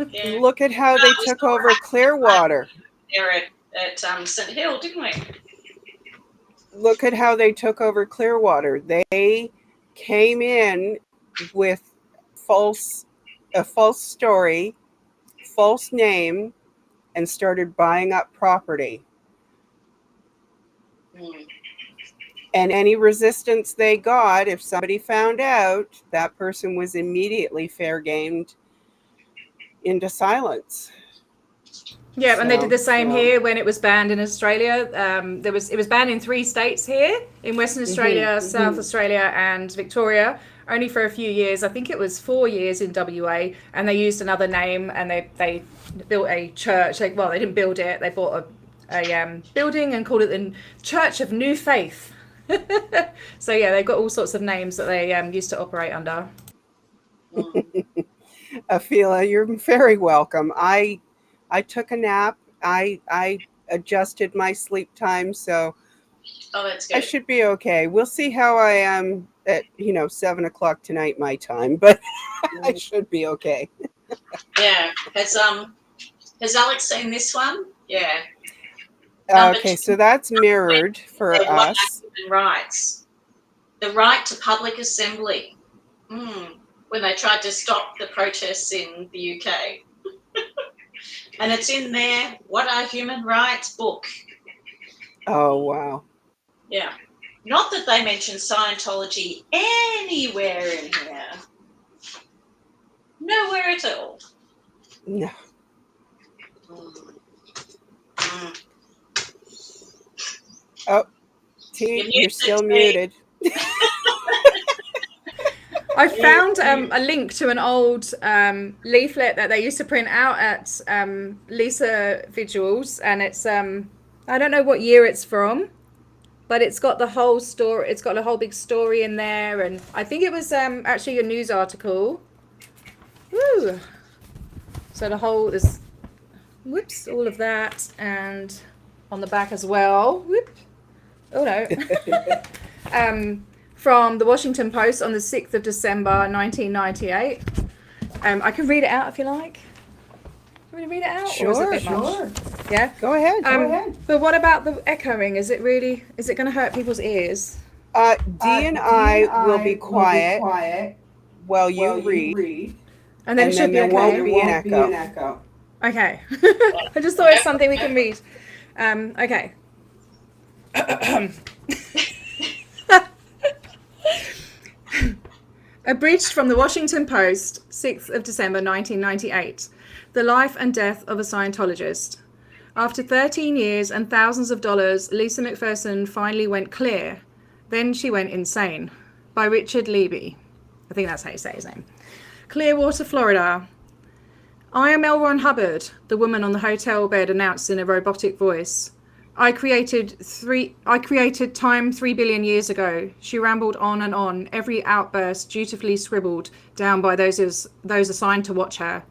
Yeah. Look at how they took over Clearwater. There at St. Hill, didn't we? Look at how they took over Clearwater. They came in with a false story, false name, and started buying up property. And any resistance they got, if somebody found out, that person was immediately fair gamed into silence. Yeah, and they did the same here when it was banned in Australia. It was banned in 3 states here, in Western Australia, South Australia, and Victoria, only for a few years. I think it was 4 years in WA, and they used another name, and they built a church. They didn't build it. They bought a building and called it the Church of New Faith. So they've got all sorts of names that they used to operate under. Afila, you're very welcome. I took a nap. I adjusted my sleep time, so that's good. I should be okay. We'll see how I am at 7 o'clock tonight my time, but I should be okay. Yeah. Has Alex seen this one? Yeah. Okay, so that's mirrored for us. Human rights. The right to public assembly. When they tried to stop the protests in the UK. And it's in their What Are Human Rights book. Oh, wow. Yeah. Not that they mention Scientology anywhere in here. Nowhere at all. No. Oh, T, you're still muted. I found a link to an old leaflet that they used to print out at Lisa Vigils, and it's I don't know what year it's from, but it's got the whole story. It's got a whole big story in there, and I think it was actually a news article. Woo! So the whole is, all of that, and on the back as well. Whoop. Oh no. From the Washington Post on the 6th of December, 1998. I can read it out if you like. Can we read it out? Sure. Yeah? Go ahead. But what about the echoing? Is it going to hurt people's ears? D and I will be quiet while you read. And then it should be there okay. won't be an echo. Okay. I just thought it's something we can read. Okay. Abridged from the Washington Post, 6th of December 1998. The Life and Death of a Scientologist. After 13 years and thousands of dollars, Lisa McPherson finally went clear. Then she went insane. By Richard Levy. I think that's how you say his name. Clearwater, Florida. I am L. Ron Hubbard, the woman on the hotel bed announced in a robotic voice. I created time 3 billion years ago. She rambled on, every outburst dutifully scribbled down by those assigned to watch her.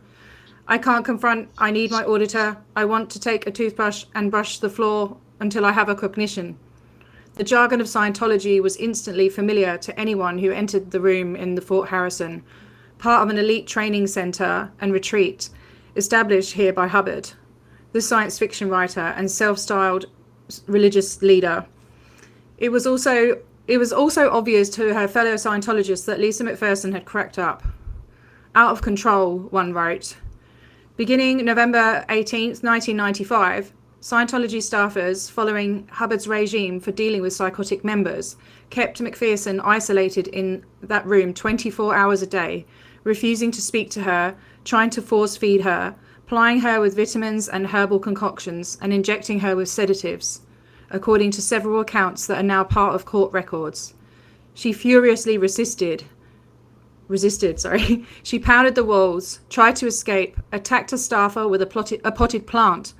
I can't confront, I need my auditor. I want to take a toothbrush and brush the floor until I have a cognition. The jargon of Scientology was instantly familiar to anyone who entered the room in the Fort Harrison, part of an elite training center and retreat established here by Hubbard, the science fiction writer and self-styled religious leader. It was also obvious to her fellow Scientologists that Lisa McPherson had cracked up. Out of control, one wrote. Beginning November 18th, 1995, Scientology staffers, following Hubbard's regime for dealing with psychotic members, kept McPherson isolated in that room 24 hours a day, refusing to speak to her, trying to force feed her, plying her with vitamins and herbal concoctions, and injecting her with sedatives, according to several accounts that are now part of court records. She furiously resisted. She pounded the walls, tried to escape, attacked a staffer with a potted plant.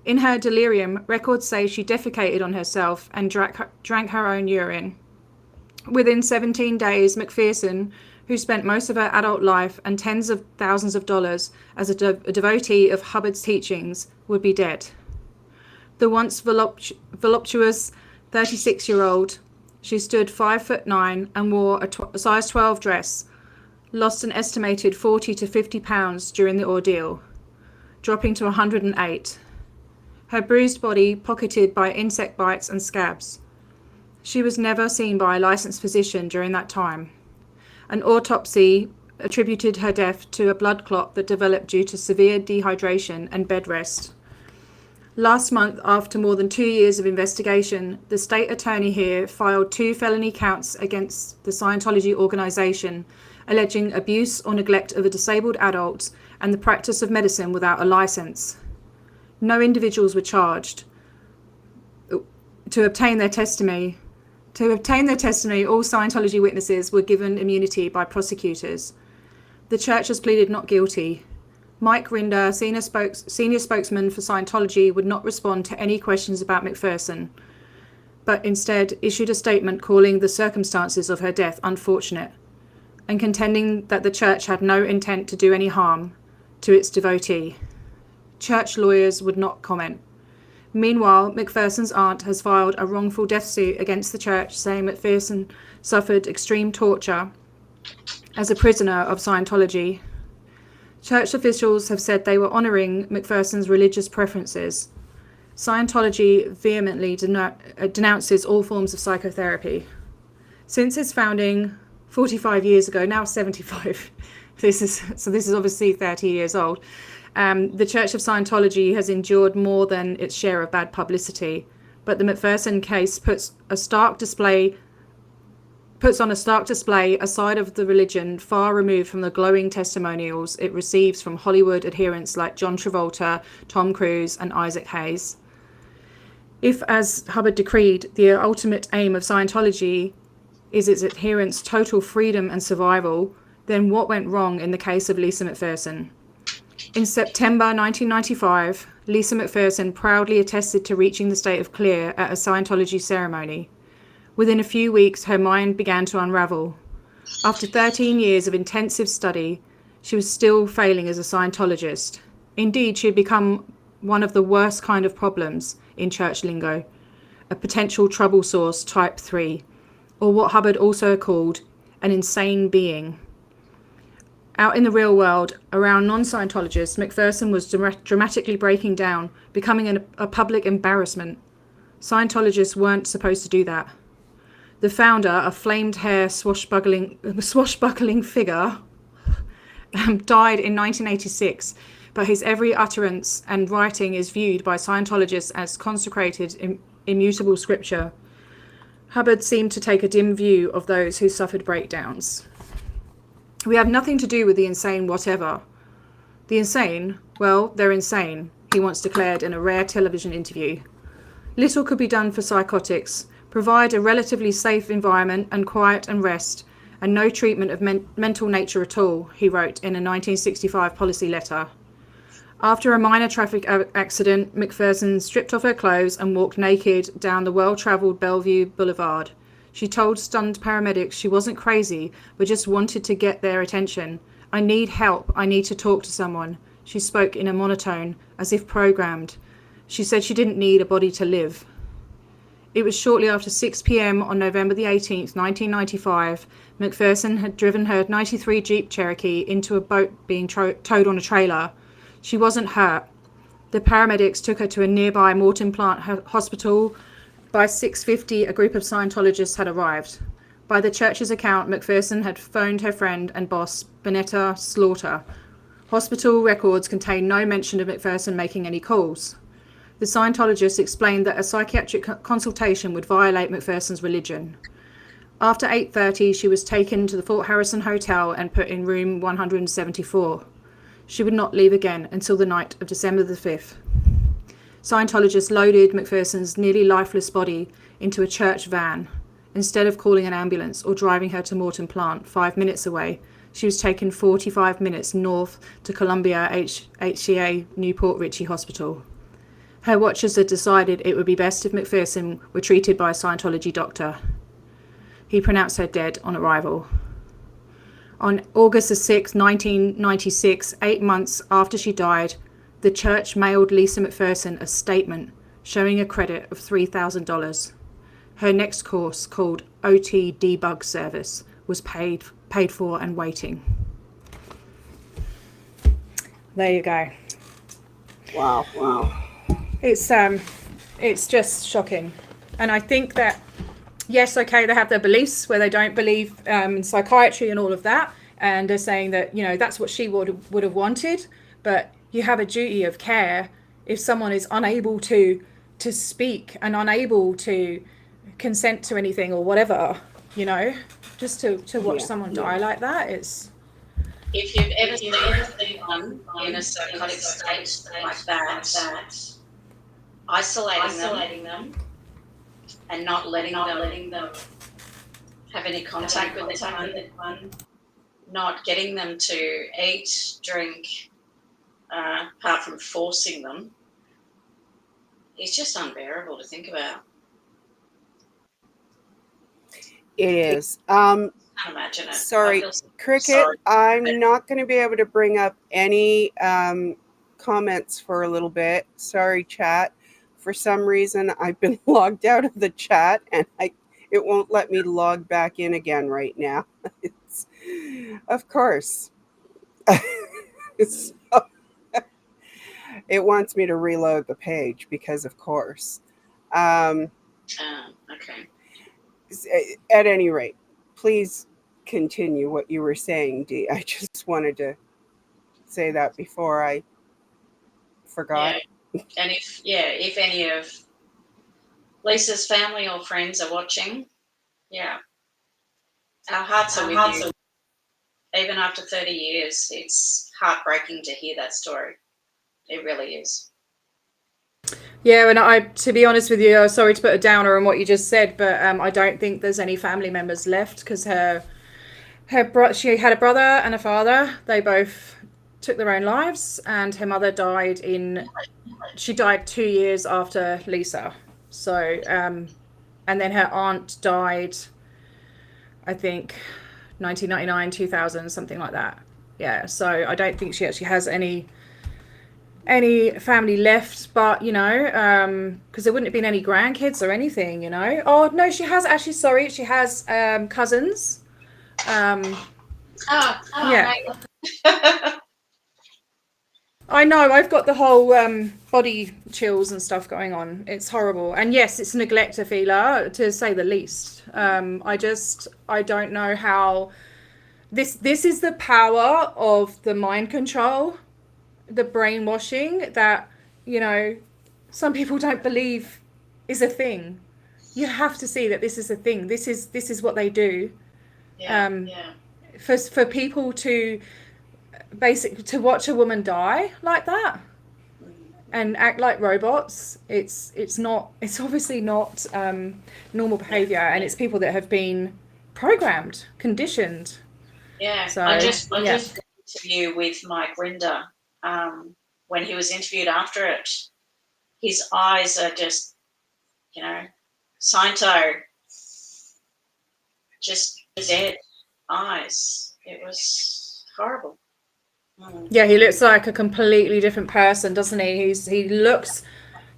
In her delirium, records say she defecated on herself and drank her own urine. Within 17 days, McPherson, who spent most of her adult life and tens of thousands of dollars as a devotee of Hubbard's teachings, would be dead. The once voluptuous 36-year-old, she stood 5'9" and wore a size 12 dress, lost an estimated 40 to 50 pounds during the ordeal, dropping to 108. Her bruised body pocketed by insect bites and scabs. She was never seen by a licensed physician during that time. An autopsy attributed her death to a blood clot that developed due to severe dehydration and bed rest. Last month, after more than 2 years of investigation, the state attorney here filed 2 felony counts against the Scientology organization, alleging abuse or neglect of a disabled adult and the practice of medicine without a license. No individuals were charged. To obtain their testimony, all Scientology witnesses were given immunity by prosecutors. The church has pleaded not guilty. Mike Rinder, senior spokesman for Scientology, would not respond to any questions about McPherson, but instead issued a statement calling the circumstances of her death unfortunate and contending that the church had no intent to do any harm to its devotee. Church lawyers would not comment. Meanwhile, McPherson's aunt has filed a wrongful death suit against the church, saying McPherson suffered extreme torture as a prisoner of Scientology. Church officials have said they were honouring McPherson's religious preferences. Scientology vehemently denounces all forms of psychotherapy. Since its founding 45 years ago, now 75, this is obviously 30 years old, the Church of Scientology has endured more than its share of bad publicity, but the McPherson case puts on a stark display a side of the religion far removed from the glowing testimonials it receives from Hollywood adherents like John Travolta, Tom Cruise, and Isaac Hayes. If, as Hubbard decreed, the ultimate aim of Scientology is its adherents' total freedom and survival, then what went wrong in the case of Lisa McPherson? In September 1995, Lisa McPherson proudly attested to reaching the state of clear at a Scientology ceremony. Within a few weeks, her mind began to unravel. After 13 years of intensive study, she was still failing as a Scientologist. Indeed, she had become one of the worst kind of problems in church lingo, a potential trouble source type 3, or what Hubbard also called an insane being. Out in the real world, around non-Scientologists, McPherson was dramatically breaking down, becoming a public embarrassment. Scientologists weren't supposed to do that. The founder, a flamed hair swashbuckling figure, died in 1986, but his every utterance and writing is viewed by Scientologists as consecrated, immutable scripture. Hubbard seemed to take a dim view of those who suffered breakdowns. We have nothing to do with the insane whatever. The insane, well, they're insane, he once declared in a rare television interview. Little could be done for psychotics. Provide a relatively safe environment and quiet and rest, and no treatment of mental nature at all, he wrote in a 1965 policy letter. After a minor traffic accident, McPherson stripped off her clothes and walked naked down the well-travelled Bellevue Boulevard. She told stunned paramedics she wasn't crazy, but just wanted to get their attention. I need help. I need to talk to someone. She spoke in a monotone, as if programmed. She said she didn't need a body to live. It was shortly after 6 p.m. on November the 18th, 1995. McPherson had driven her 93 Jeep Cherokee into a boat being towed on a trailer. She wasn't hurt. The paramedics took her to a nearby Morton Plant hospital. By 6:50, a group of Scientologists had arrived. By the church's account, McPherson had phoned her friend and boss, Bonetta Slaughter. Hospital records contain no mention of McPherson making any calls. The Scientologists explained that a psychiatric consultation would violate McPherson's religion. After 8:30, she was taken to the Fort Harrison Hotel and put in room 174. She would not leave again until the night of December the 5th. Scientologists loaded McPherson's nearly lifeless body into a church van. Instead of calling an ambulance or driving her to Morton Plant, 5 minutes away, she was taken 45 minutes north to Columbia HCA Newport Richey Hospital. Her watchers had decided it would be best if McPherson were treated by a Scientology doctor. He pronounced her dead on arrival. On August 6, 1996, 8 months after she died, the church mailed Lisa McPherson a statement showing a credit of $3,000. Her next course, called OT Debug Service, was paid for and waiting. There you go. Wow. It's just shocking. And I think that, yes, okay, they have their beliefs where they don't believe in psychiatry and all of that, and they're saying that, you know, that's what she would have wanted, but you have a duty of care if someone is unable to speak and unable to consent to anything or whatever, you know, just to watch someone die like that. It's... If you've ever seen anyone in a psychotic state like that, isolating them and not letting them have any contact with anyone, not getting them to eat, drink, apart from forcing them, it's just unbearable to think about. It is. I can't imagine it. Sorry, Cricket, I'm not going to be able to bring up any comments for a little bit. Sorry, chat. For some reason, I've been logged out of the chat, and it won't let me log back in again right now. Of course. It wants me to reload the page because, of course. Okay. At any rate, please continue what you were saying, Dee. I just wanted to say that before I forgot. Yeah. And if any of Lisa's family or friends are watching, our hearts are with you. Even after 30 years, it's heartbreaking to hear that story. It really is. Yeah, and to be honest with you, sorry to put a downer on what you just said, but I don't think there's any family members left, because she had a brother and a father. They both took their own lives, and her mother died 2 years after Lisa. So, and then her aunt died, I think, 1999, 2000, something like that. Yeah, so I don't think she actually has any family left, but, you know, because there wouldn't have been any grandkids or anything, you know. Oh, no, she has actually, sorry, she has cousins. Yeah. I know, I've got the whole body chills and stuff going on. It's horrible. And yes, it's neglect, Afila, to say the least. I don't know how... This is the power of the mind control, the brainwashing that, you know, some people don't believe is a thing. You have to see that this is a thing. This is what they do. for people to basically to watch a woman die like that and act like robots, it's obviously not normal behavior, and it's people that have been programmed, conditioned. Yeah, So I just did an interview with Mike Rinder. When he was interviewed after it, his eyes are just, you know, Sciento, just dead eyes. It was horrible. Yeah, he looks like a completely different person, doesn't he? He looks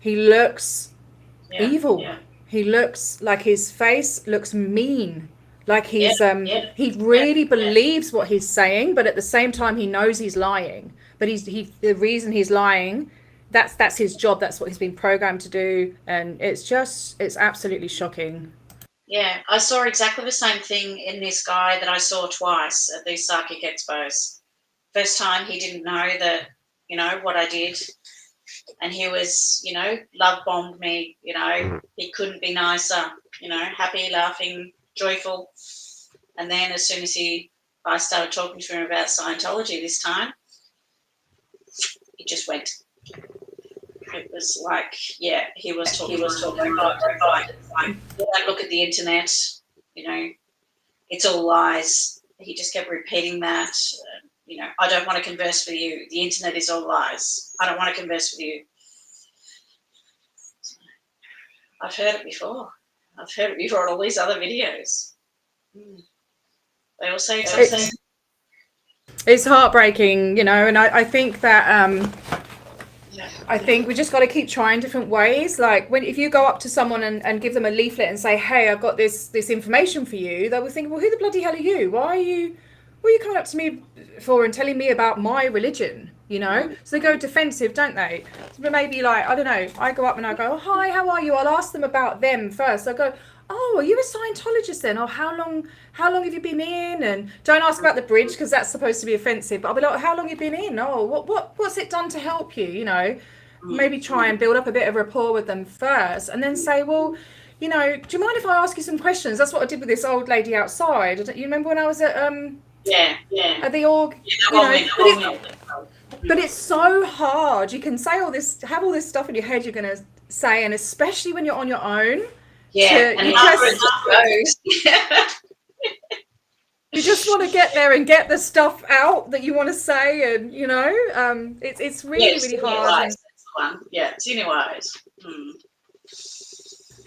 evil. Yeah. He looks like his face looks mean. Like he's he really believes what he's saying, but at the same time he knows he's lying. But the reason he's lying, that's his job. That's what he's been programmed to do, and it's absolutely shocking. Yeah, I saw exactly the same thing in this guy that I saw twice at these psychic expos. First time he didn't know that, you know, what I did, and he was, you know, love bombed me, you know, he couldn't be nicer, you know, happy, laughing, joyful. And then as soon as I started talking to him about Scientology this time, he just went. It was like, yeah, he was talking about don't look at the internet, you know, it's all lies. He just kept repeating that. You know, I don't want to converse with you. The internet is all lies. I don't want to converse with you. I've heard it before. I've heard it before in all these other videos. They all say it's heartbreaking, you know, and I think that I think we just got to keep trying different ways. Like if you go up to someone and give them a leaflet and say, hey, I've got this information for you, they will think, well, who the bloody hell are you? What are you coming up to me for and telling me about my religion, you know? So they go defensive, don't they? So maybe like, I don't know, I go up and I go, oh, hi, how are you? I'll ask them about them first. I go, oh, are you a Scientologist then? Or how long have you been in? And don't ask about the bridge because that's supposed to be offensive. But I'll be like, how long have you been in? Oh, what's it done to help you? You know, maybe try and build up a bit of rapport with them first, and then say, well, you know, do you mind if I ask you some questions? That's what I did with this old lady outside. You remember when I was at at the org? But it's so hard. You can say all this, have all this stuff in your head you're going to say, and especially when you're on your own. Yeah, and you just want to get there and get the stuff out that you want to say, and you know, it's really hard. That's the one. Yeah, senior wise.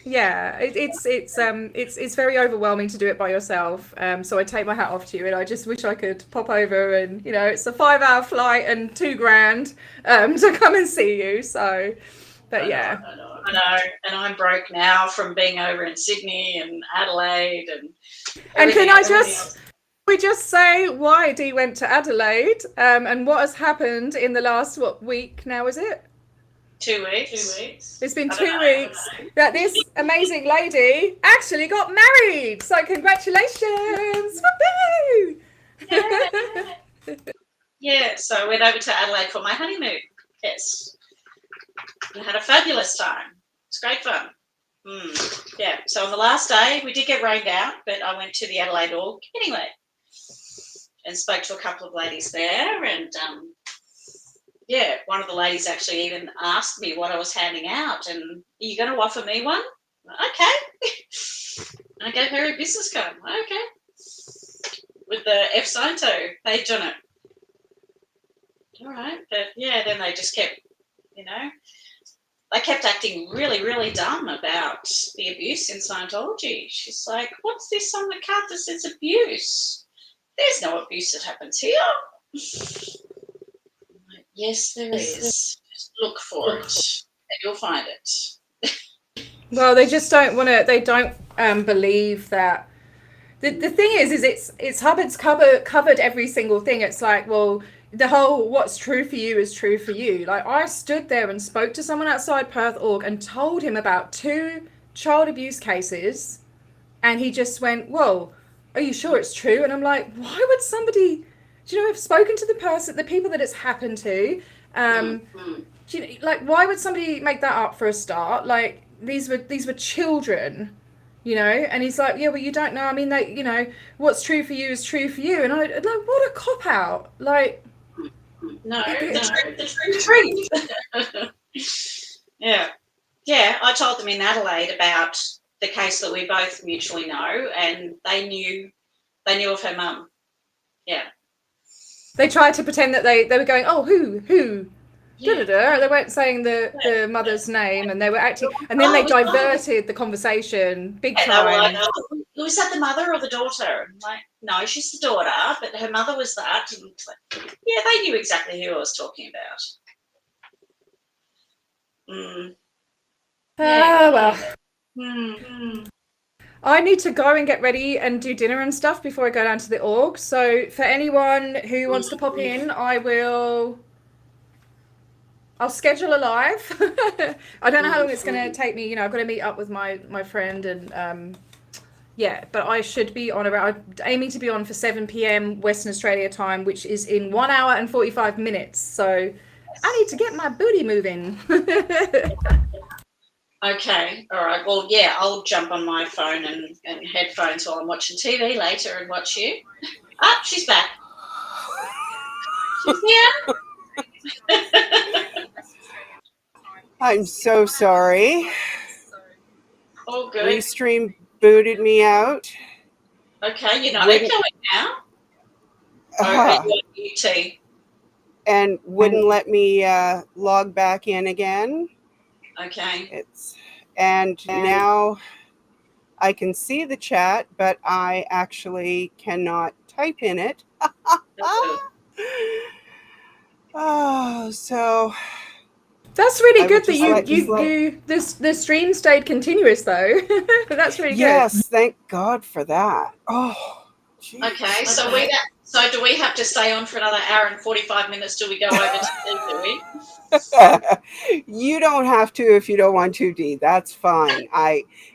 Yeah, it's very overwhelming to do it by yourself. So I take my hat off to you, and I just wish I could pop over, and you know, it's a 5-hour flight and $2,000 to come and see you. So, but yeah. I know, and I'm broke now from being over in Sydney and Adelaide and can I just say why Dee went to Adelaide and what has happened in the last week now, is it? 2 weeks. It's been 2 weeks that this amazing lady actually got married. So congratulations! Woo-hoo! Yeah, so I went over to Adelaide for my honeymoon. Yes. And had a fabulous time. It's great fun. Yeah, so on the last day, we did get rained out, but I went to the Adelaide org anyway and spoke to a couple of ladies there. And, yeah, one of the ladies actually even asked me what I was handing out. And, are you going to offer me one? Okay. I gave her a business card. Okay. With the F Sciento page on it. All right. But, yeah, then they just kept, you know, they kept acting really, really dumb about the abuse in Scientology. She's like, what's this on the card that says abuse? There's no abuse that happens here. Like, yes, there is. Just look for it and you'll find it. Well, they just don't want to, they don't believe that. The thing is it's Hubbard's covered every single thing. It's like, well, the whole what's true for you is true for you. Like, I stood there and spoke to someone outside Perth org and told him about 2 child abuse cases, and he just went, well, are you sure it's true? And I'm like, why would somebody, do you know, I've spoken to the people that it's happened to. Do you know, like, why would somebody make that up for a start? Like, these were children, you know. And he's like, yeah, well, you don't know. I mean, they, you know, what's true for you is true for you. And I like, what a cop out. Like, no, the truth. Yeah. Yeah, I told them in Adelaide about the case that we both mutually know, and they knew of her mum. Yeah. They tried to pretend that they were going, oh, who? Yeah. Da-da-da. They weren't saying the mother's name, and they were acting, and then they diverted the conversation big They were like, time. oh, was that the mother or the daughter? I'm like, no, she's the daughter, but her mother was that. And like, yeah, they knew exactly who I was talking about. Ah, well. Mm. I need to go and get ready and do dinner and stuff before I go down to the org. So for anyone who wants to pop in, I'll schedule a live. I don't know how long it's going to take me. You know, I've got to meet up with my friend and yeah, but I should be on around. I'm aiming to be on for 7 p.m. Western Australia time, which is in 1 hour and 45 minutes. So I need to get my booty moving. Okay, all right. Well, yeah, I'll jump on my phone and headphones while I'm watching TV later and watch you. Ah, she's back. She's here. I'm so sorry. All good. Restream booted me out. Okay, you're not echoing now. UT. And wouldn't let me log back in again. Okay. And now I can see the chat, but I actually cannot type in it. Oh, so that's really good that the stream stayed continuous though. That's really good. Yes, thank God for that. Oh, geez. Okay, so do we have to stay on for another hour and 45 minutes till we go over to Dee, do we? You don't have to if you don't want to, Dee. That's fine.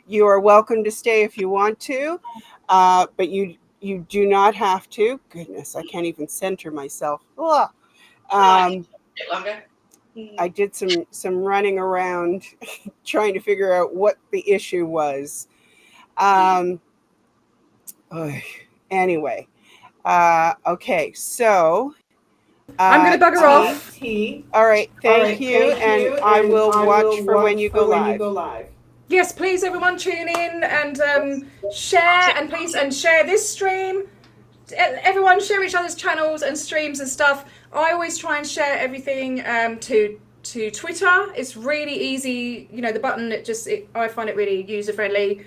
You are welcome to stay if you want to, but you do not have to. Goodness, I can't even center myself. I did some running around trying to figure out what the issue was. Anyway, okay, so I'm gonna bugger off. All right, thank you, and I will watch for when you go live. Yes, please, everyone, tune in and share, and please share this stream. Everyone, share each other's channels and streams and stuff. I always try and share everything to Twitter. It's really easy. You know, the button. I find it really user friendly.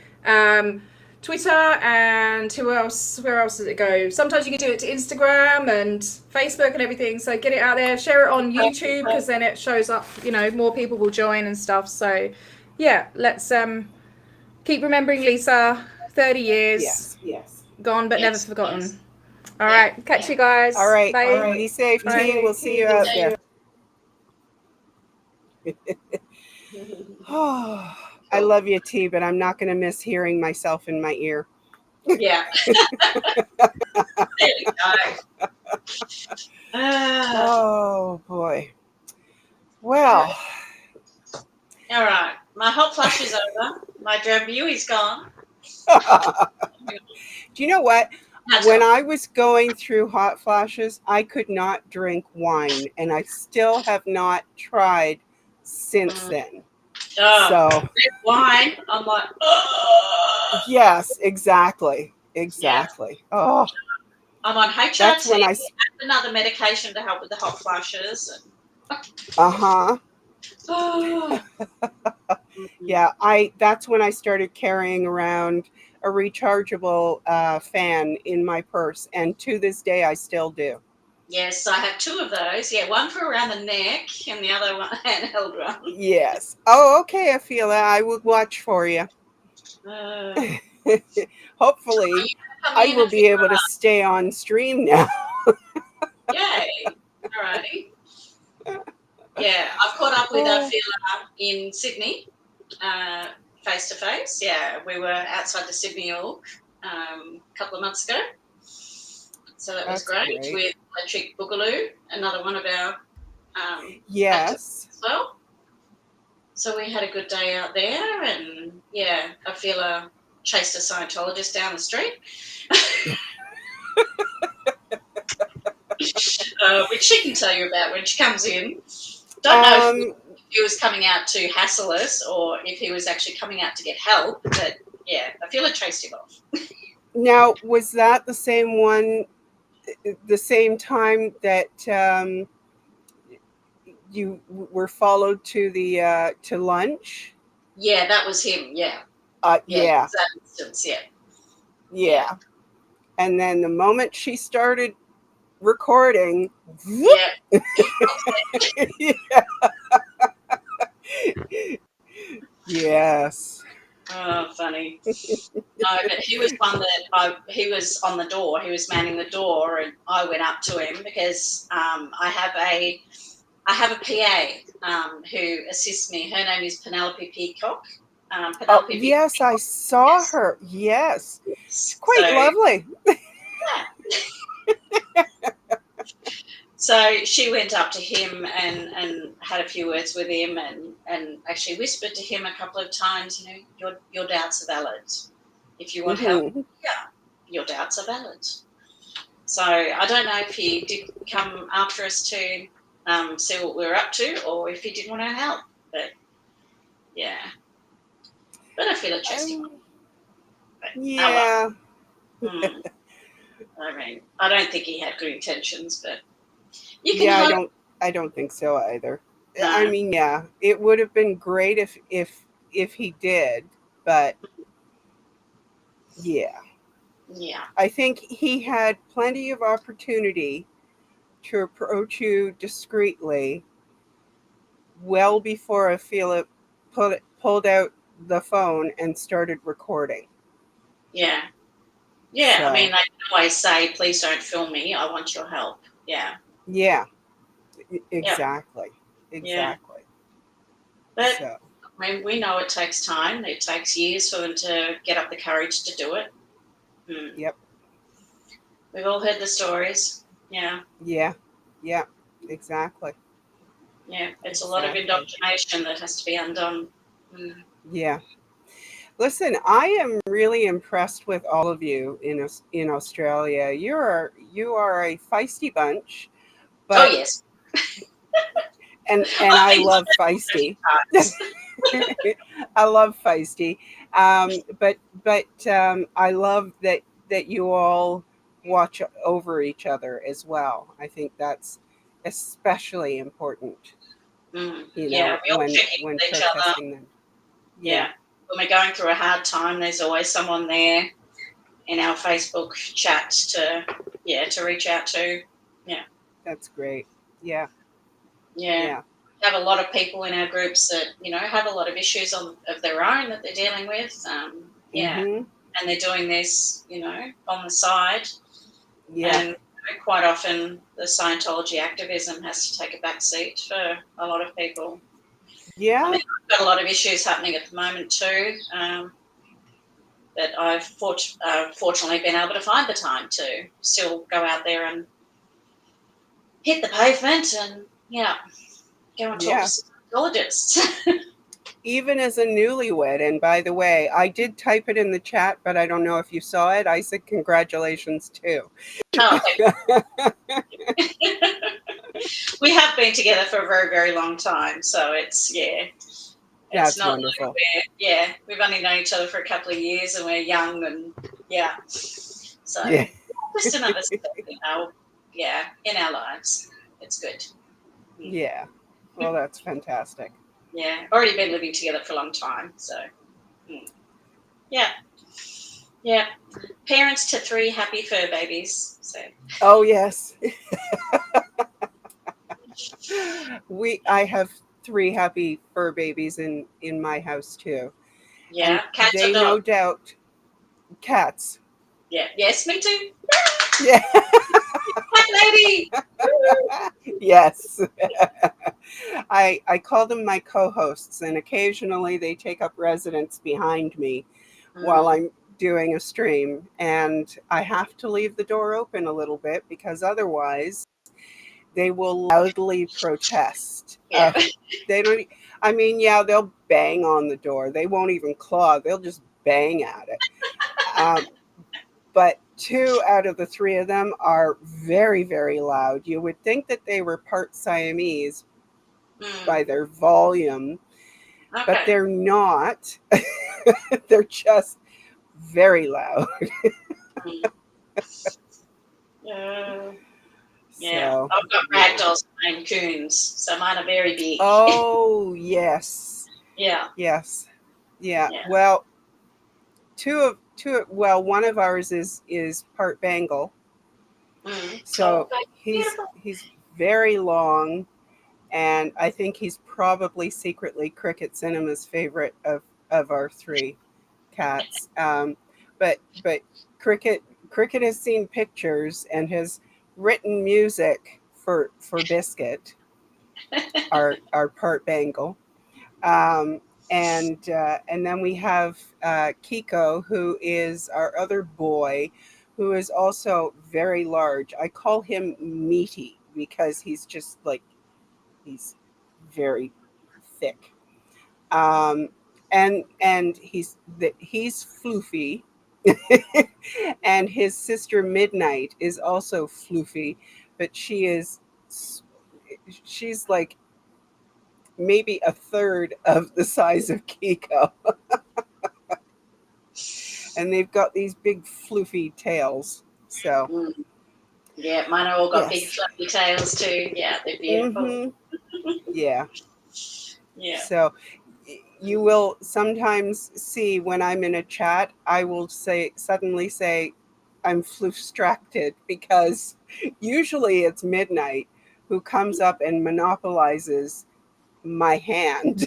Twitter, and where else does it go? Sometimes you can do it to Instagram and Facebook and everything. So get it out there. Share it on YouTube because then it shows up. You know, more people will join and stuff. So yeah, let's keep remembering Lisa. 30 years. Yes. Gone but never forgotten. All right. Catch you guys. All right. Bye. Be safe, T. We'll see you out there. Oh, I love you, T, but I'm not going to miss hearing myself in my ear. Yeah. There you go. Oh, boy. Well. All right. My hot flush is over. My Drambuie is gone. Do you know what? When I was going through hot flashes, I could not drink wine, and I still have not tried since then. So red wine, I'm like, oh. Yes, exactly. Yeah. Oh, I'm on HRT. That's when another medication to help with the hot flashes. Yeah, that's when I started carrying around a rechargeable fan in my purse, and to this day I still do. Yes, I have two of those. Yeah, one for around the neck and the other one handheld one. Yes. Oh, okay, Afila, I will watch for you. Hopefully, I will be able to stay on stream now. Yay! Alrighty. Yeah, I've caught up with Afila in Sydney, face to face. Yeah, we were outside the Sydney Org a couple of months ago. So that was great. With Electric Boogaloo, another one of our yes as well. So we had a good day out there, and yeah, Afila chased a Scientologist down the street. Which she can tell you about when she comes in. Don't know if he was coming out to hassle us or if he was actually coming out to get help, but yeah, I feel it chased him off. Now, was that the same one, the same time that you were followed to the to lunch? Yeah, that was him. Yeah. Yeah. That instance. Yeah. And then the moment she started recording, Yeah. Yes. Oh, funny. No, but he was one that he was on the door. He was manning the door, and I went up to him because I have a PA who assists me. Her name is Penelope Peacock. Oh, yes, I saw her. Yes. She's quite lovely. So she went up to him and had a few words with him and actually whispered to him a couple of times, your doubts are valid. If you want help, your doubts are valid. So I don't know if he did come after us to see what we were up to or if he didn't want our help. But yeah. But I feel it chased him. Yeah. I mean, I don't think he had good intentions, but I don't think so either. No. I mean, yeah, it would have been great if he did, but yeah. I think he had plenty of opportunity to approach you discreetly well before I feel it pulled out the phone and started recording. Yeah. So. I mean, I can always say, please don't film me. I want your help. Yeah. Yeah. Exactly. Yeah. But I mean, we know it takes time. It takes years for them to get up the courage to do it. Yep. We've all heard the stories. Yeah. Yeah. Exactly. Yeah. It's a lot of indoctrination that has to be undone. Yeah. Listen, I am really impressed with all of you in Australia. You are a feisty bunch, but yes. and I love feisty. I love feisty, but I love that you all watch over each other as well. I think that's especially important. We all check in when with each other. protesting them. Yeah. When we're going through a hard time, there's always someone there in our Facebook chat to reach out to. Yeah. That's great. Yeah. Yeah. We have a lot of people in our groups that, have a lot of issues of their own that they're dealing with. And they're doing this, on the side. Yeah. And quite often the Scientology activism has to take a back seat for a lot of people. Yeah. I mean, I've got a lot of issues happening at the moment too, that I've fortunately been able to find the time to still go out there and hit the pavement and, go and talk to Scientologists. Even as a newlywed, and by the way, I did type it in the chat, but I don't know if you saw it. I said congratulations too. Oh, we have been together for a very, very long time, so it's That's not wonderful. Like we've only known each other for a couple of years, and we're young, and so just another step, in our lives. It's good. Yeah, well, that's fantastic. Yeah, already been living together for a long time, so yeah. Parents to 3 happy fur babies. So. Oh yes. I have 3 happy fur babies in my house too. Yeah, and cats they or dogs? no doubt cats. Yeah. Yes, me too. Yeah. Cat lady. Yes. I call them my co-hosts, and occasionally they take up residence behind me while I'm doing a stream, and I have to leave the door open a little bit because otherwise they will loudly protest. They don't. I mean, they'll bang on the door. They won't even claw. They'll just bang at it. Um, but two out of the three of them are very, very loud. You would think that they were part Siamese by their volume, but Okay. they're not. They're just very loud. Yeah, So, I've got yeah. ragdolls and Maine Coons, so mine are very big. Oh, yes. Yeah, Yes. Yeah. yeah. Well, well, one of ours is part Bengal. Oh, So he's beautiful. he's very long, and I think he's probably secretly Cricket Cinema's favorite of our three cats. But Cricket has seen pictures and has written music for Biscuit, our part Bengal. Um, and then we have Kiko, who is our other boy, who is also very large. I call him meaty because he's just like he's very thick. Um, and he's floofy, and his sister Midnight is also floofy, but she's like maybe a third of the size of Kiko. And they've got these big floofy tails. So, Yeah, mine have all got big yes. fluffy tails too. Yeah, they're beautiful. Mm-hmm. Yeah. Yeah. So you will sometimes see when I'm in a chat, I will suddenly say I'm floof-stracted because usually it's Midnight who comes up and monopolizes my hand.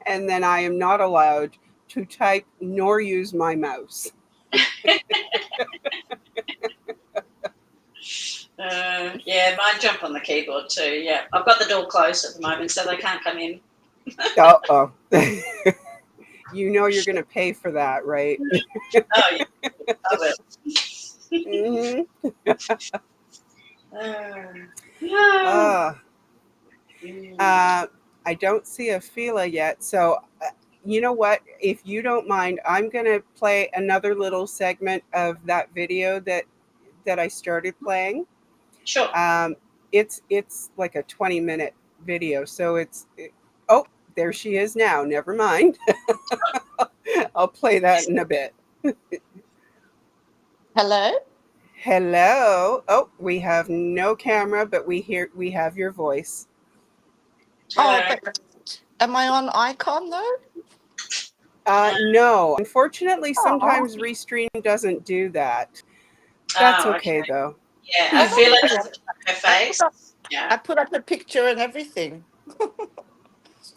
And then I am not allowed to type nor use my mouse. Yeah, mine jump on the keyboard too. Yeah, I've got the door closed at the moment, so they can't come in. Uh-oh. You know you're going to pay for that, right? Oh yeah, I will. Hmm. No. Uh, I don't see a Fila yet. So, you know what? If you don't mind, I'm going to play another little segment of that video that I started playing. Sure. It's like a 20-minute video. So oh, there she is now. Never mind. I'll play that in a bit. Hello? Hello. Oh, we have no camera, but we have your voice. Oh, Hello. but am I on icon though? No, unfortunately, Oh, sometimes Restream doesn't do that. That's Oh, okay okay. though. Yeah, I no, feel it that's doesn't show her I face. put up, Yeah. I put up a picture and everything.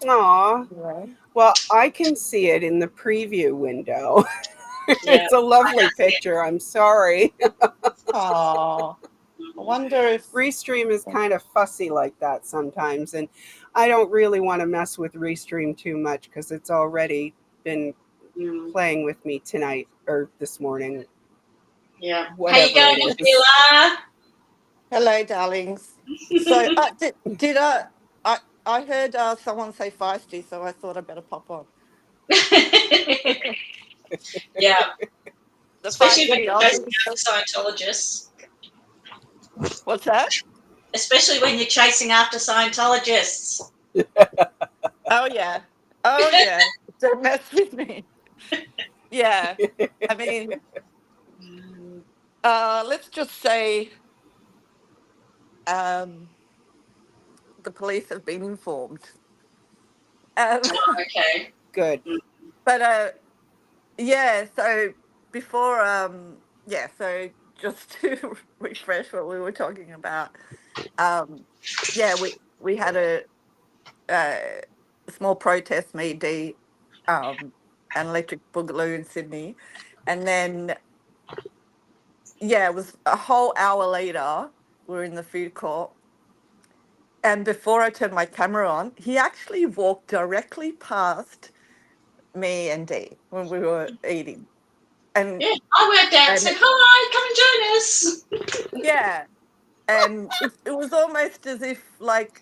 Aw. Yeah. Well, I can see it in the preview window. Yeah. It's a I lovely don't see picture. I'm sorry. Oh, I it. wonder if Restream is kind of fussy like that sometimes, and I don't really want to mess with Restream too much because it's already been Mm, playing with me tonight or this morning, yeah. How you whatever going, it is. Sheila? hello, darlings. So did I heard someone say feisty, so I thought I'd better pop on. Yeah, The especially when feisty you're chasing Aussies. after Scientologists. What's that? Especially when you're chasing after Scientologists. Oh yeah. Oh yeah. Don't mess with me. Yeah. I mean, let's just say um, the police have been informed. Um, Okay. Good. Mm, but yeah, so before, yeah, so just to refresh what we were talking about, um, yeah, we had a small protest, me, Dee, an electric boogaloo in Sydney, and then yeah, it was a whole hour later. We're in the food court. And before I turned my camera on, he actually walked directly past me and Dee when we were eating. And yeah, I went down and and said, hi, come and join us. yeah, and it was almost as if like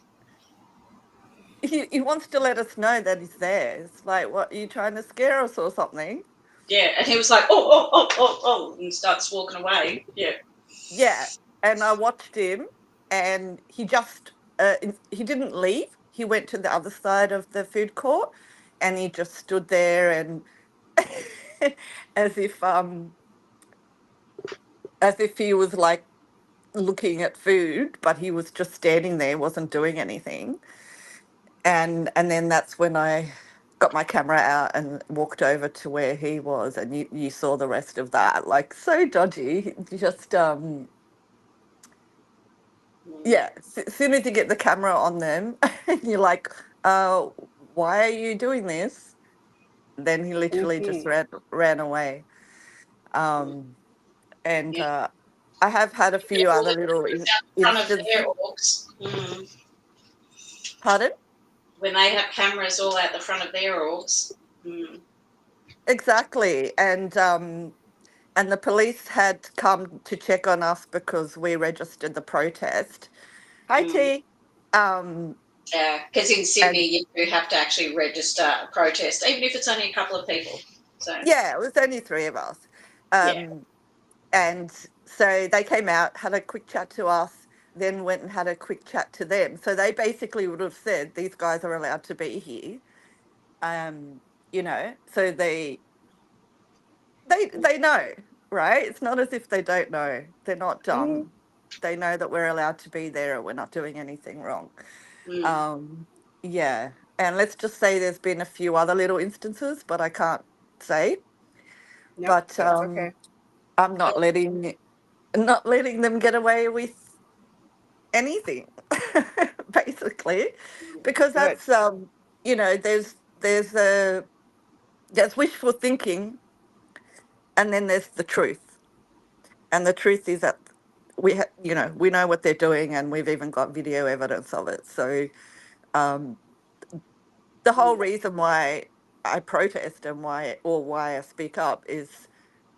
he wants to let us know that he's there. It's like, what, are you trying to scare us or something? Yeah, and he was like, oh, and starts walking away. Yeah. Yeah, and I watched him, and he didn't leave. He went to the other side of the food court, and he just stood there and as if he was like looking at food, but he was just standing there, wasn't doing anything. And then that's when I got my camera out and walked over to where he was, and you saw the rest of that. Like, so dodgy. Just yeah, as soon as you get the camera on them, and you're like, uh, why are you doing this? Then he literally just Hmm. ran away. Um, and Yeah. I have had a few All other the little cameras out the front of instances. their orgs. Pardon? When they have cameras all out the front of their orgs. Exactly. And the police had come to check on us because we registered the protest. Hi, T. Um, Yeah, because in and Sydney you have to actually register a protest, even if it's only a couple of people. So yeah, it was only three of us. yeah. Um, and so they came out, had a quick chat to us, then went and had a quick chat to them. So they basically would have said, these guys are allowed to be here. Um, so they know, right? It's not as if they don't know. They're not Hmm. dumb. They know that we're allowed to be there and we're not doing anything wrong. Mm. Um, yeah. And let's just say there's been a few other little instances, but I can't say. Nope, But that's okay. I'm not letting them get away with anything, basically, because Good. that's there's wishful thinking, and then there's the truth. And the truth is that we know what they're doing, and we've even got video evidence of it. So um, the whole reason why I protest and why I speak up is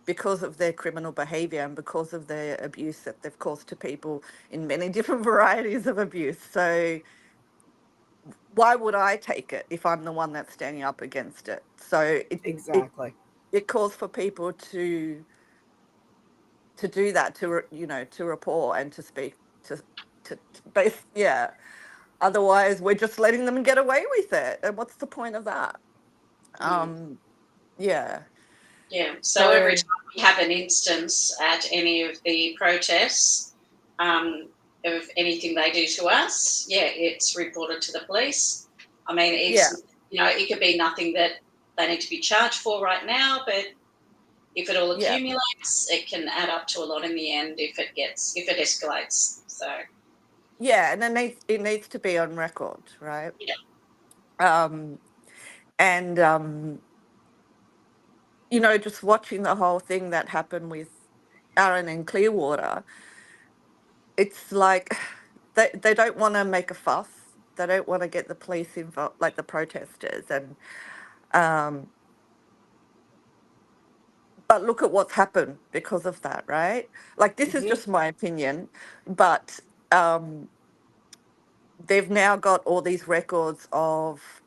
because of their criminal behavior and because of their abuse that they've caused to people in many different varieties of abuse. So why would I take it if I'm the one that's standing up against it? So it Exactly. it calls for people to do that, to report and to speak to base, yeah. Otherwise, we're just letting them get away with it, and what's the point of that? Mm. Um, yeah. Yeah. So every So time we have an instance at any of the protests of anything they do to us, yeah, it's reported to the police. I mean, yeah, it could be nothing that they need to be charged for right now, but if it all yeah, accumulates, it can add up to a lot in the end if it escalates. So yeah, and it needs to be on record, right? yeah. Um, and just watching the whole thing that happened with Aaron and Clearwater, it's like they don't want to make a fuss. They don't want to get the police involved, like the protesters, and um, but look at what's happened because of that, right? Like, this is Hmm. just my opinion, but um, they've now got all these records of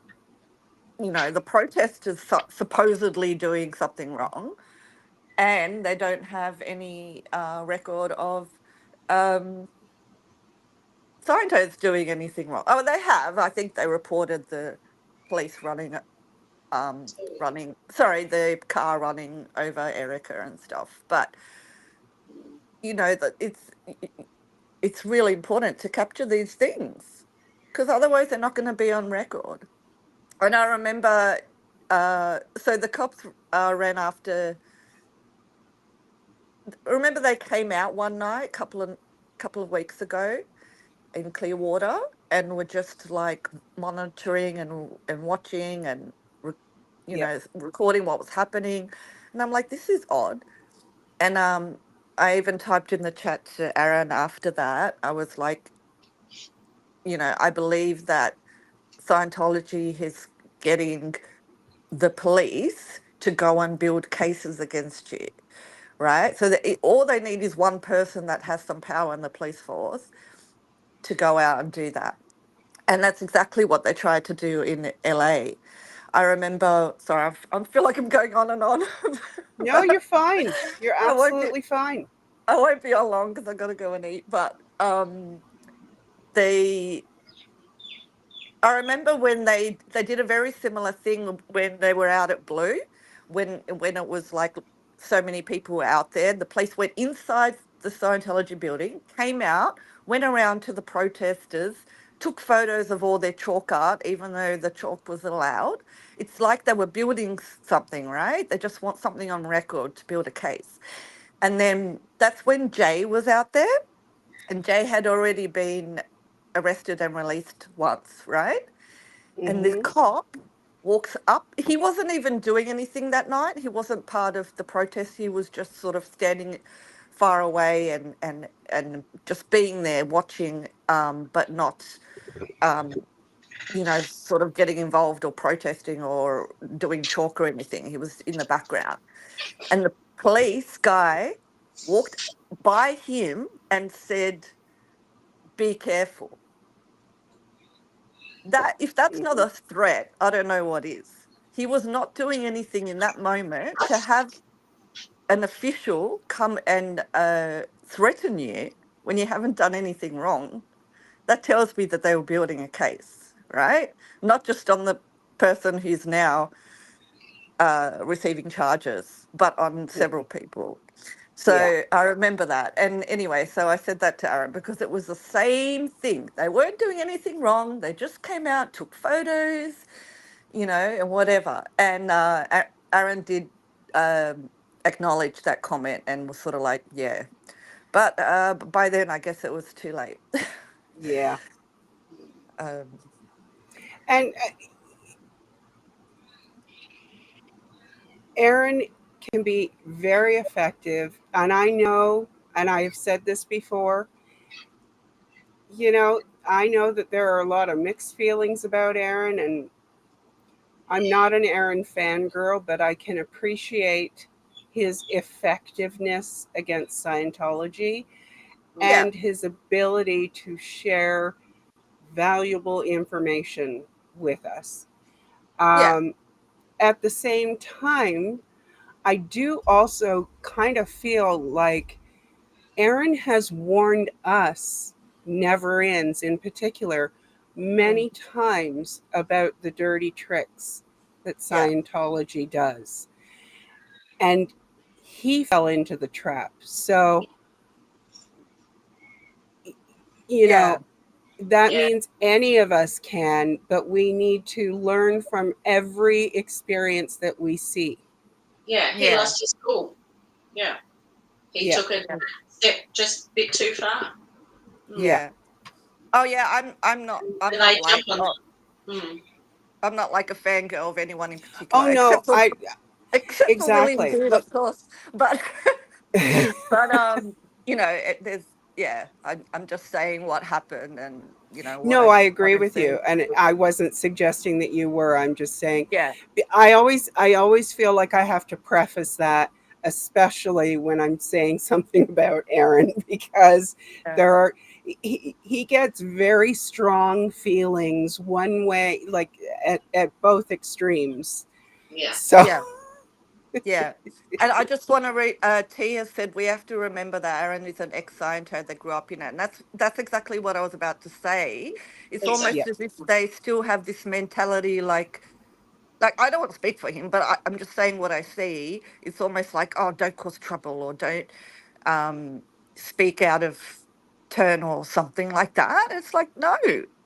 the protesters supposedly doing something wrong, and they don't have any record of um, scientists doing anything wrong. Oh, they have. I think they reported the police the car running over Erica and stuff. But that it's really important to capture these things, because otherwise they're not going to be on record. And I remember, so the cops ran after. Remember, they came out one night, couple of weeks ago, in Clearwater, and were just like monitoring and watching and Yep. recording what was happening. And I'm like, this is odd. And I even typed in the chat to Aaron after that. I was like, I believe that Scientology is getting the police to go and build cases against you, right? So that all they need is one person that has some power in the police force to go out and do that. And that's exactly what they tried to do in LA. I remember, sorry, I feel like I'm going on and on. No, you're fine. You're I won't be, absolutely fine. I won't be on long because I've got to go and eat. But they, I remember when they did a very similar thing when they were out at Blue, when it was like so many people were out there. The police went inside the Scientology building, came out, went around to the protesters, took photos of all their chalk art, even though the chalk was allowed. It's like they were building something, right? They just want something on record to build a case. And then that's when Jay was out there, and Jay had already been arrested and released once, right? And this Mm-hmm. cop walks up. He wasn't even doing anything that night. He wasn't part of the protest. He was just sort of standing far away and just being there watching, but not, sort of getting involved or protesting or doing chalk or anything. He was in the background. And the police guy walked by him and said, "Be careful." That if that's not Mm-hmm. a threat, I don't know what is. He was not doing anything in that moment to have an official come and threaten you when you haven't done anything wrong. That tells me that they were building a case, right? Not just on the person who's now receiving charges, but on several people. Yeah. So I remember that. And anyway, so I said that to Aaron because it was the same thing. They weren't doing anything wrong. They just came out, took photos, and whatever. And Aaron did acknowledge that comment and was sort of like, yeah. But by then, I guess it was too late. Yeah. um, And Aaron can be very effective. And I know, and I have said this before, I know that there are a lot of mixed feelings about Aaron, and I'm not an Aaron fangirl, but I can appreciate his effectiveness against Scientology yeah, and his ability to share valuable information with us. yeah, Um, at the same time, I do also kind of feel like Aaron has warned us, Never Ends in particular, mm, many times about the dirty tricks that yeah, Scientology does. And he fell into the trap. So, you yeah, know, that Yeah, means any of us can, but we need to learn from every experience that we see. yeah. He yeah, lost his cool. Yeah, he Yeah, took it a step just a bit too far. yeah. yeah. Oh yeah, I'm not I'm And they not jump like on oh, that. I'm not like a fangirl of anyone in Oh particular, no, I except for William exactly. Goode, Look, of course. But but there's I'm just saying what happened and what no, I what agree I with see. you, and I wasn't suggesting that you were. I'm just saying Yeah, I always feel like I have to preface that, especially when I'm saying something about Aaron, because yeah, there are he gets very strong feelings one way, like at both extremes. Yeah. So yeah. Yeah. And I just want to read, Tia said we have to remember that Aaron is an ex-scientist that grew up in it. And that's exactly what I was about to say. It's Exactly. yeah, almost as if they still have this mentality like I don't want to speak for him, but I'm just saying what I see. It's almost like, oh, don't cause trouble or don't um, speak out of turn or something like that. It's like, no,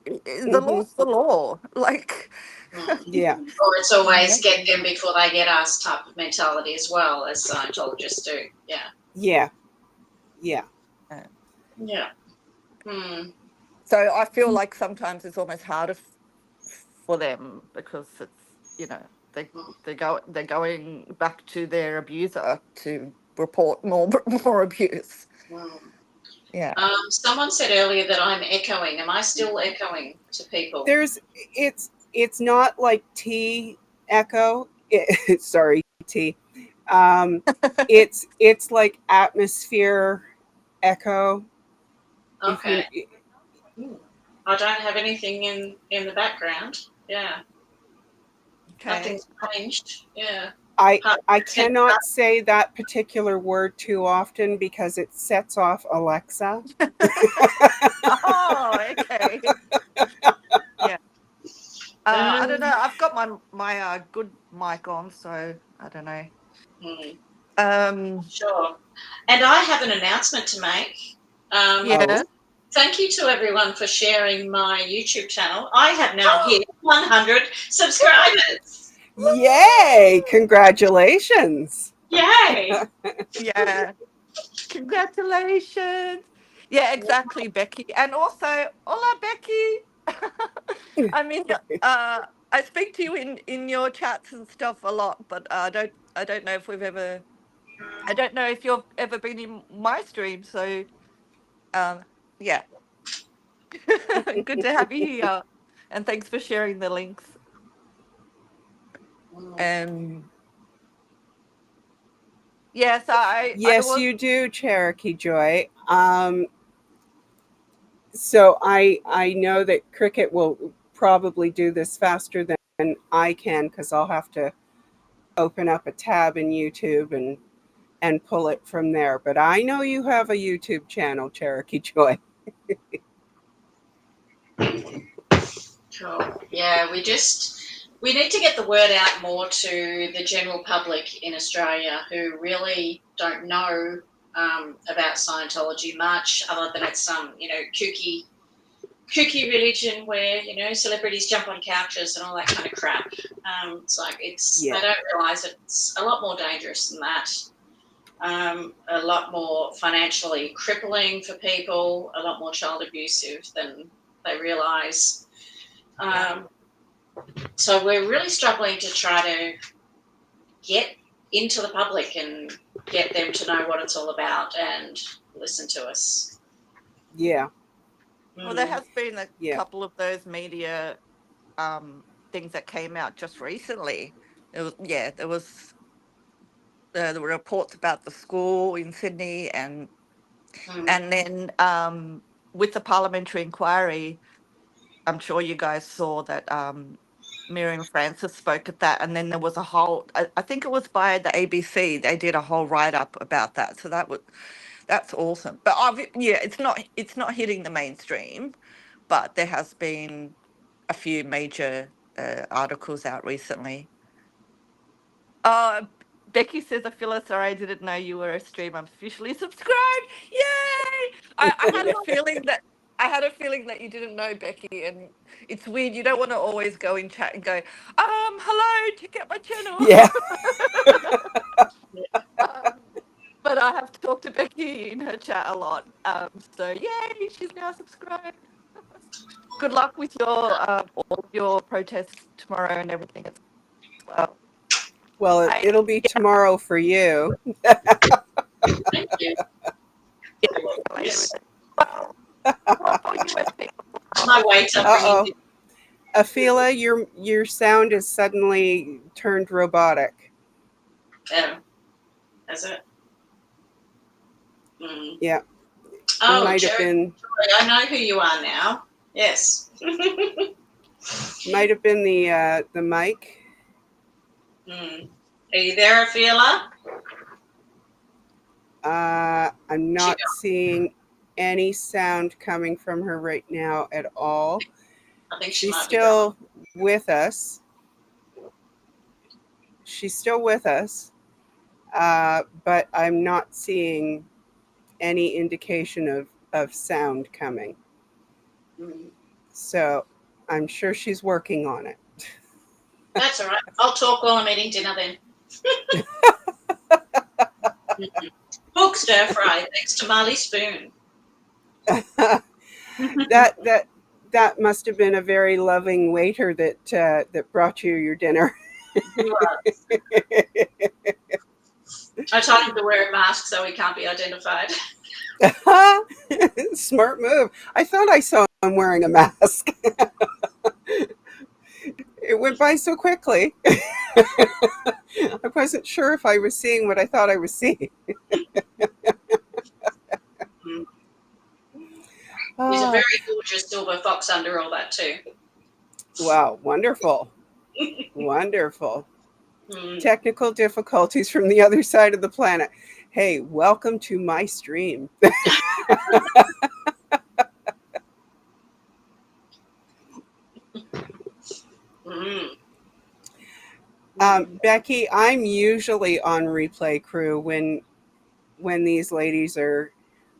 the hmm, law's the law. Like, yeah, Or it's always get them before they get us type of mentality as well, as Scientologists do. Yeah. yeah, yeah. Yeah. Hmm. so I feel like sometimes it's almost harder for them because it's they they're going back to their abuser to report more more abuse. Hmm. Yeah. Someone said earlier that I'm echoing. Am I still echoing to people? There's it's not like T echo. Sorry, T. Um, it's like atmosphere echo. If Okay. you I don't have anything in the background. Yeah. Nothing's changed. Yeah. I cannot say that particular word too often because it sets off Alexa. Oh, okay. Yeah. I don't know. I've got my good mic on, so I don't know. Sure. And I have an announcement to make. Yeah. Thank you to everyone for sharing my YouTube channel. I have now hit 100 subscribers. Yay! Congratulations. Yay! Yeah. Congratulations. Yeah, exactly, Becky. And also, hola, Becky. I mean, I speak to you in your chats and stuff a lot, but I don't know if I don't know if you've ever been in my stream. So, yeah, good to have you here, and thanks for sharing the links. Yes, I Yes, was. you do, Cherokee Joy. So I know that Cricket will probably do this faster than I can because I'll have to open up a tab in YouTube and pull it from there. But I know you have a YouTube channel, Cherokee Joy. Cool. Yeah, we need to get the word out more to the general public in Australia who really don't know about Scientology much, other than it's some kooky religion where celebrities jump on couches and all that kind of crap. It's like they don't realise it's a lot more dangerous than that. A lot more financially crippling for people, a lot more child abusive than they realise. So we're really struggling to try to get into the public and get them to know what it's all about and listen to us. Yeah. Well, there has been a couple of those media things that came out just recently. There were reports about the school in Sydney, and then with the parliamentary inquiry, I'm sure you guys saw that Miriam Francis spoke at that, and then there was a whole. I think it was by the ABC. They did a whole write up about that. So that's awesome. But it's not hitting the mainstream, but there has been a few major articles out recently. Becky says, sorry, I didn't know you were a stream. I'm officially subscribed. Yay! I had a feeling that you didn't know, Becky, and it's weird. You don't want to always go in chat and go, hello, check out my channel. Yeah. But I have talked to Becky in her chat a lot. So yay, she's now subscribed. Good luck with all of your protests tomorrow and everything as well. Well, it'll be tomorrow for you. Thank you. Yes. My weight up bringing. Afila, your sound is suddenly turned robotic. Yeah. Is it? Yeah. Oh, might Cherokee, have been. I know who you are now. Yes. Might have been the mic. Are you there, Afila? I'm not seeing any sound coming from her right now at all. I think she's still with us. She's still with us, but I'm not seeing any indication of sound coming. So I'm sure she's working on it. That's all right. I'll talk while I'm eating dinner then. Pork stir fry thanks to Marley Spoon. That must have been a very loving waiter that brought you your dinner. He was. I told him to wear a mask so he can't be identified. Smart move. I thought I saw him wearing a mask. It went by so quickly. I wasn't sure if I was seeing what I thought I was seeing. He's a very gorgeous silver fox under all that too. Wow, wonderful. Wonderful. Technical difficulties from the other side of the planet. Hey, welcome to my stream. Becky, I'm usually on replay crew when these ladies are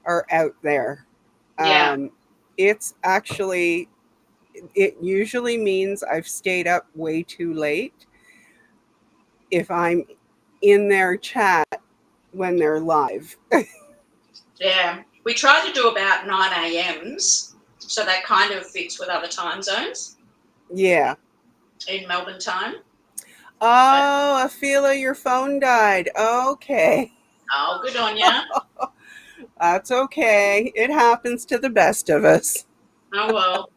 out there. Yeah. It's actually, it usually means I've stayed up way too late if I'm in their chat when they're live. Yeah. We try to do about 9 a.m.s, so that kind of fits with other time zones. Yeah. In Melbourne time. Oh, Afila, your phone died. Okay. Oh, good on ya. That's okay. It happens to the best of us. Oh, well.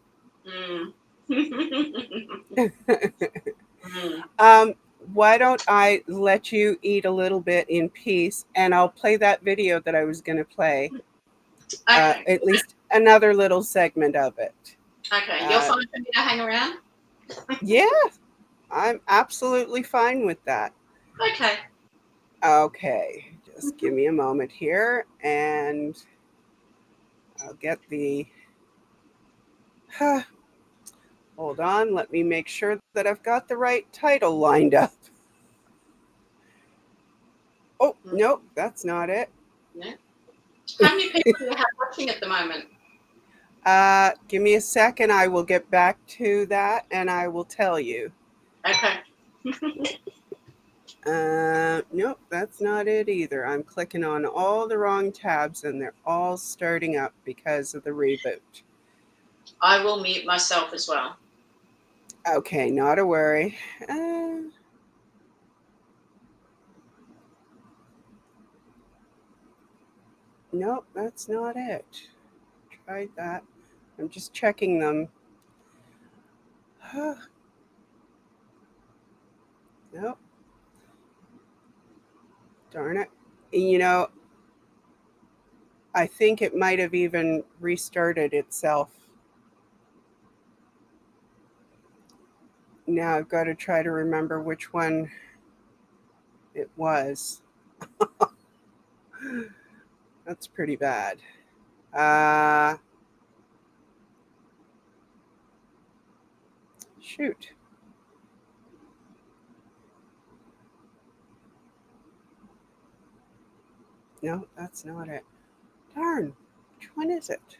Why don't I let you eat a little bit in peace, and I'll play that video that I was going to play. Okay. At least another little segment of it. Okay. You're fine for me to hang around? Yeah, I'm absolutely fine with that. Okay. Okay, just give me a moment here, and I'll get the... Hold on, let me make sure that I've got the right title lined up. Oh, nope, that's not it. Yeah. How many people do you have watching at the moment? Give me a second. I will get back to that and I will tell you. Okay. Nope, that's not it either. I'm clicking on all the wrong tabs and they're all starting up because of the reboot. I will mute myself as well. Okay, not a worry. Nope, that's not it. Tried that. I'm just checking them. Nope. Darn it. You know, I think it might have even restarted itself. Now I've got to try to remember which one it was. That's pretty bad. Shoot. No, that's not it. Darn. Which one is it?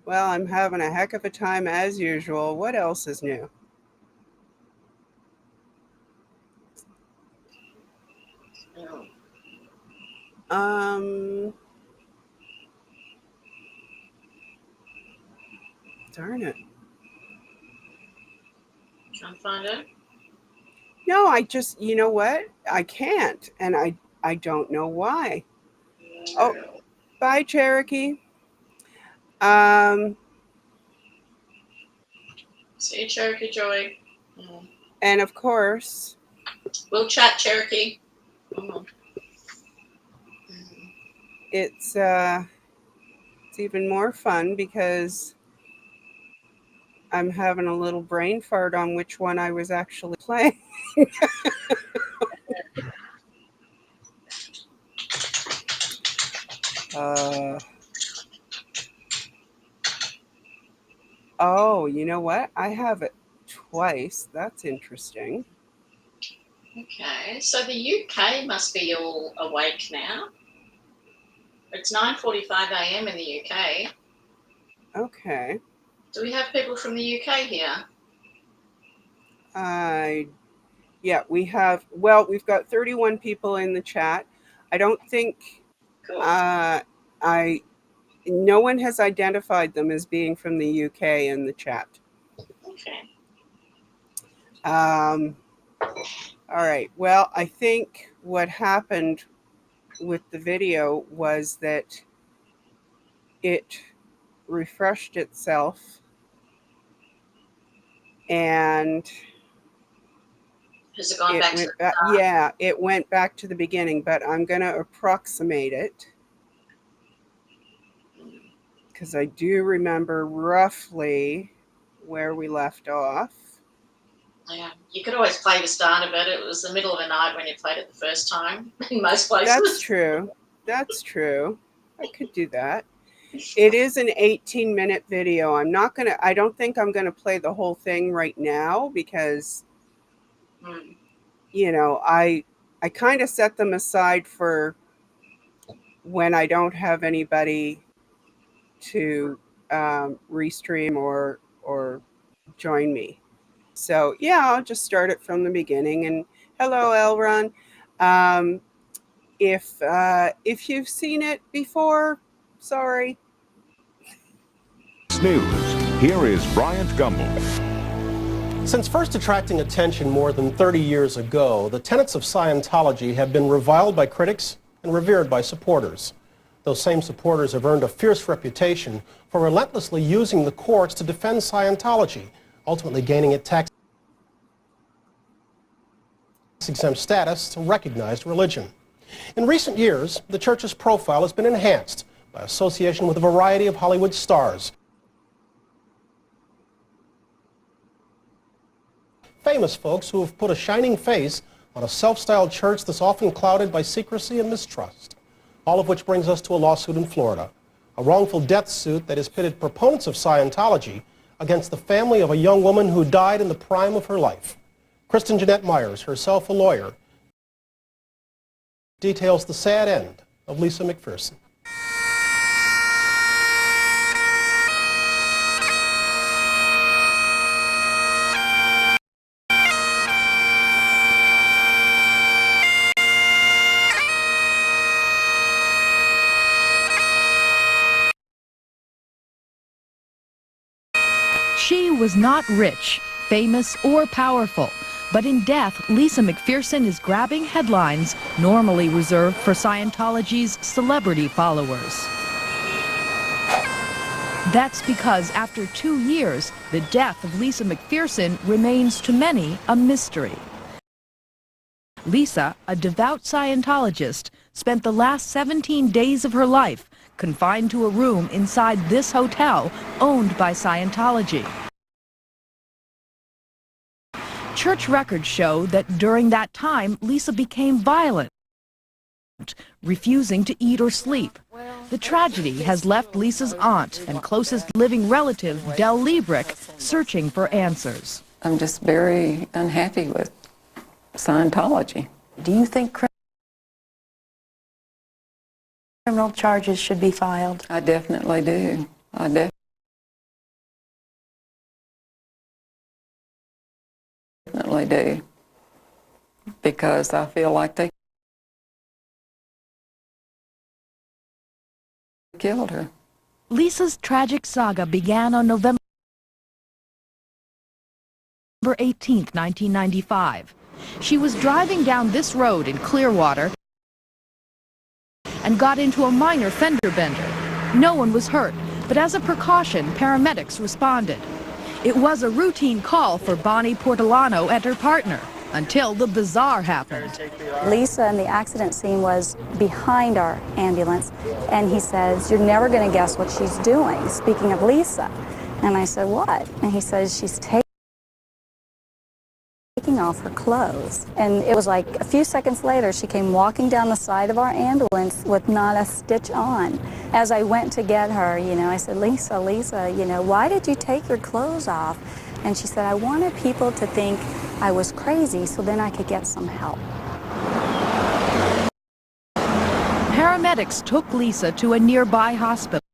Well, I'm having a heck of a time as usual. What else is new? Darn it. Can't find it. No, I just, you know what? I can't. And I don't know why. Oh, bye, Cherokee. See you, Cherokee Joy. And of course, we'll chat, Cherokee. It's even more fun because I'm having a little brain fart on which one I was actually playing. Oh, you know what? I have it twice. That's interesting. Okay, so the UK must be all awake now. It's 9:45 a.m. in the UK. Okay. Do we have people from the UK here? Yeah, we have, well, we've got 31 people in the chat. I don't think, cool. No one has identified them as being from the UK in the chat. Okay. All right. Well, I think what happened with the video was that it refreshed itself and has it gone back to the start? Yeah, it went back to the beginning, but I'm going to approximate it because I do remember roughly where we left off. Yeah, you could always play the start of it. It was the middle of the night when you played it the first time in most places. That's true. That's true. I could do that. It is an 18-minute video. I don't think I'm gonna play the whole thing right now because, you know, I kind of set them aside for when I don't have anybody to restream or join me. So yeah, I'll just start it from the beginning. And hello, Elron. If you've seen it before, sorry. News. Here is Bryant Gumbel. Since first attracting attention more than 30 years ago, the tenets of Scientology have been reviled by critics and revered by supporters. Those same supporters have earned a fierce reputation for relentlessly using the courts to defend Scientology, ultimately gaining it tax-exempt status as a recognized religion. In recent years, the church's profile has been enhanced by association with a variety of Hollywood stars. Famous folks who have put a shining face on a self-styled church that's often clouded by secrecy and mistrust. All of which brings us to a lawsuit in Florida, a wrongful death suit that has pitted proponents of Scientology against the family of a young woman who died in the prime of her life. Kristen Jeanette Myers, herself a lawyer, details the sad end of Lisa McPherson. She was not rich, famous, or powerful, but in death, Lisa McPherson is grabbing headlines normally reserved for Scientology's celebrity followers. That's because after 2 years, the death of Lisa McPherson remains to many a mystery. Lisa, a devout Scientologist, spent the last 17 days of her life confined to a room inside this hotel owned by Scientology. Church records show that during that time, Lisa became violent, refusing to eat or sleep. The tragedy has left Lisa's aunt and closest living relative, Del Liebrick, searching for answers. I'm just very unhappy with Scientology. Do you think criminal charges should be filed? I definitely do. I definitely do. Because I feel like they killed her. Lisa's tragic saga began on November 18, 1995. She was driving down this road in Clearwater and got into a minor fender bender. No one was hurt, but as a precaution, paramedics responded. It was a routine call for Bonnie Portolano and her partner until the bizarre happened. Lisa in the accident scene was behind our ambulance, and he says, "You're never going to guess what she's doing," speaking of Lisa. And I said, "What?" And he says, "She's taking off her clothes." And it was like a few seconds later, she came walking down the side of our ambulance with not a stitch on. As I went to get her, you know, I said, Lisa, you know, why did you take your clothes off?" And she said, "I wanted people to think I was crazy so then I could get some help." Paramedics took Lisa to a nearby hospital.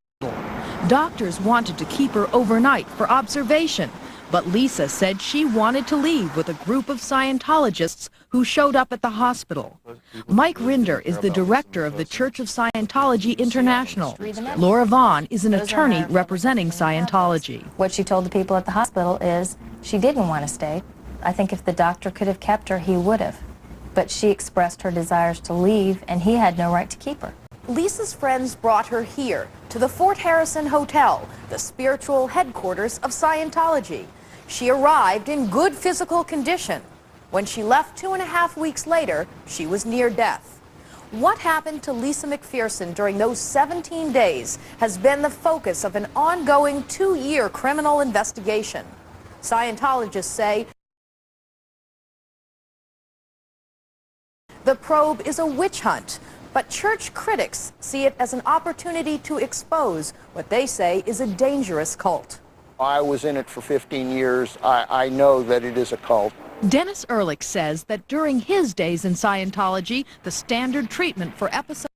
Doctors wanted to keep her overnight for observation, but Lisa said she wanted to leave with a group of Scientologists who showed up at the hospital. Mike Rinder is the director of the Church of Scientology International. Laura Vaughn is an attorney representing Scientology. What she told the people at the hospital is she didn't want to stay. I think if the doctor could have kept her, he would have. But she expressed her desires to leave, and he had no right to keep her. Lisa's friends brought her here to the Fort Harrison Hotel, the spiritual headquarters of Scientology. She arrived in good physical condition. When she left 2.5 weeks later, she was near death. What happened to Lisa McPherson during those 17 days has been the focus of an ongoing 2-year criminal investigation. Scientologists say the probe is a witch hunt, but church critics see it as an opportunity to expose what they say is a dangerous cult. I was in it for 15 years. I know that it is a cult. Dennis Ehrlich says that during his days in Scientology, the standard treatment for episodes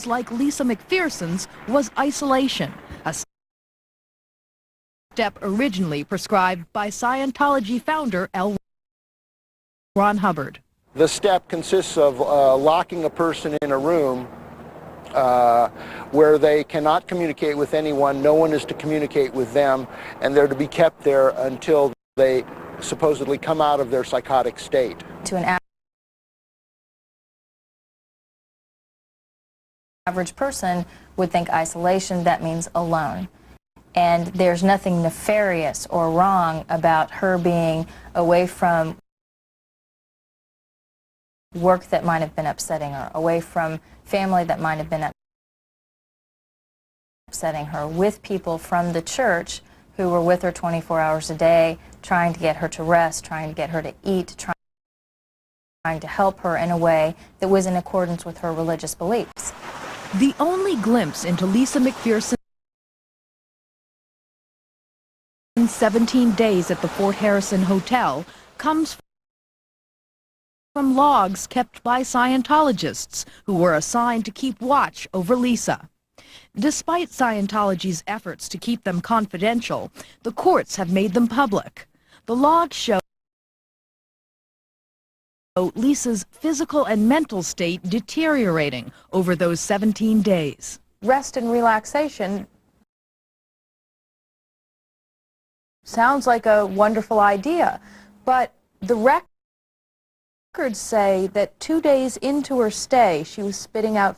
like Lisa McPherson's was isolation, a step originally prescribed by Scientology founder L. Ron Hubbard. The step consists of locking a person in a room where they cannot communicate with anyone, no one is to communicate with them, and they're to be kept there until they supposedly come out of their psychotic state. To an average person would think isolation, that means alone. And there's nothing nefarious or wrong about her being away from work that might have been upsetting her, away from family that might have been upsetting her, with people from the church who were with her 24 hours a day, trying to get her to rest, trying to get her to eat, trying to help her in a way that was in accordance with her religious beliefs. The only glimpse into Lisa McPherson's 17 days at the Fort Harrison Hotel comes from logs kept by Scientologists who were assigned to keep watch over Lisa. Despite Scientology's efforts to keep them confidential, the courts have made them public. The logs show Lisa's physical and mental state deteriorating over those 17 days. Rest and relaxation sounds like a wonderful idea, but the records say that 2 days into her stay, she was spitting out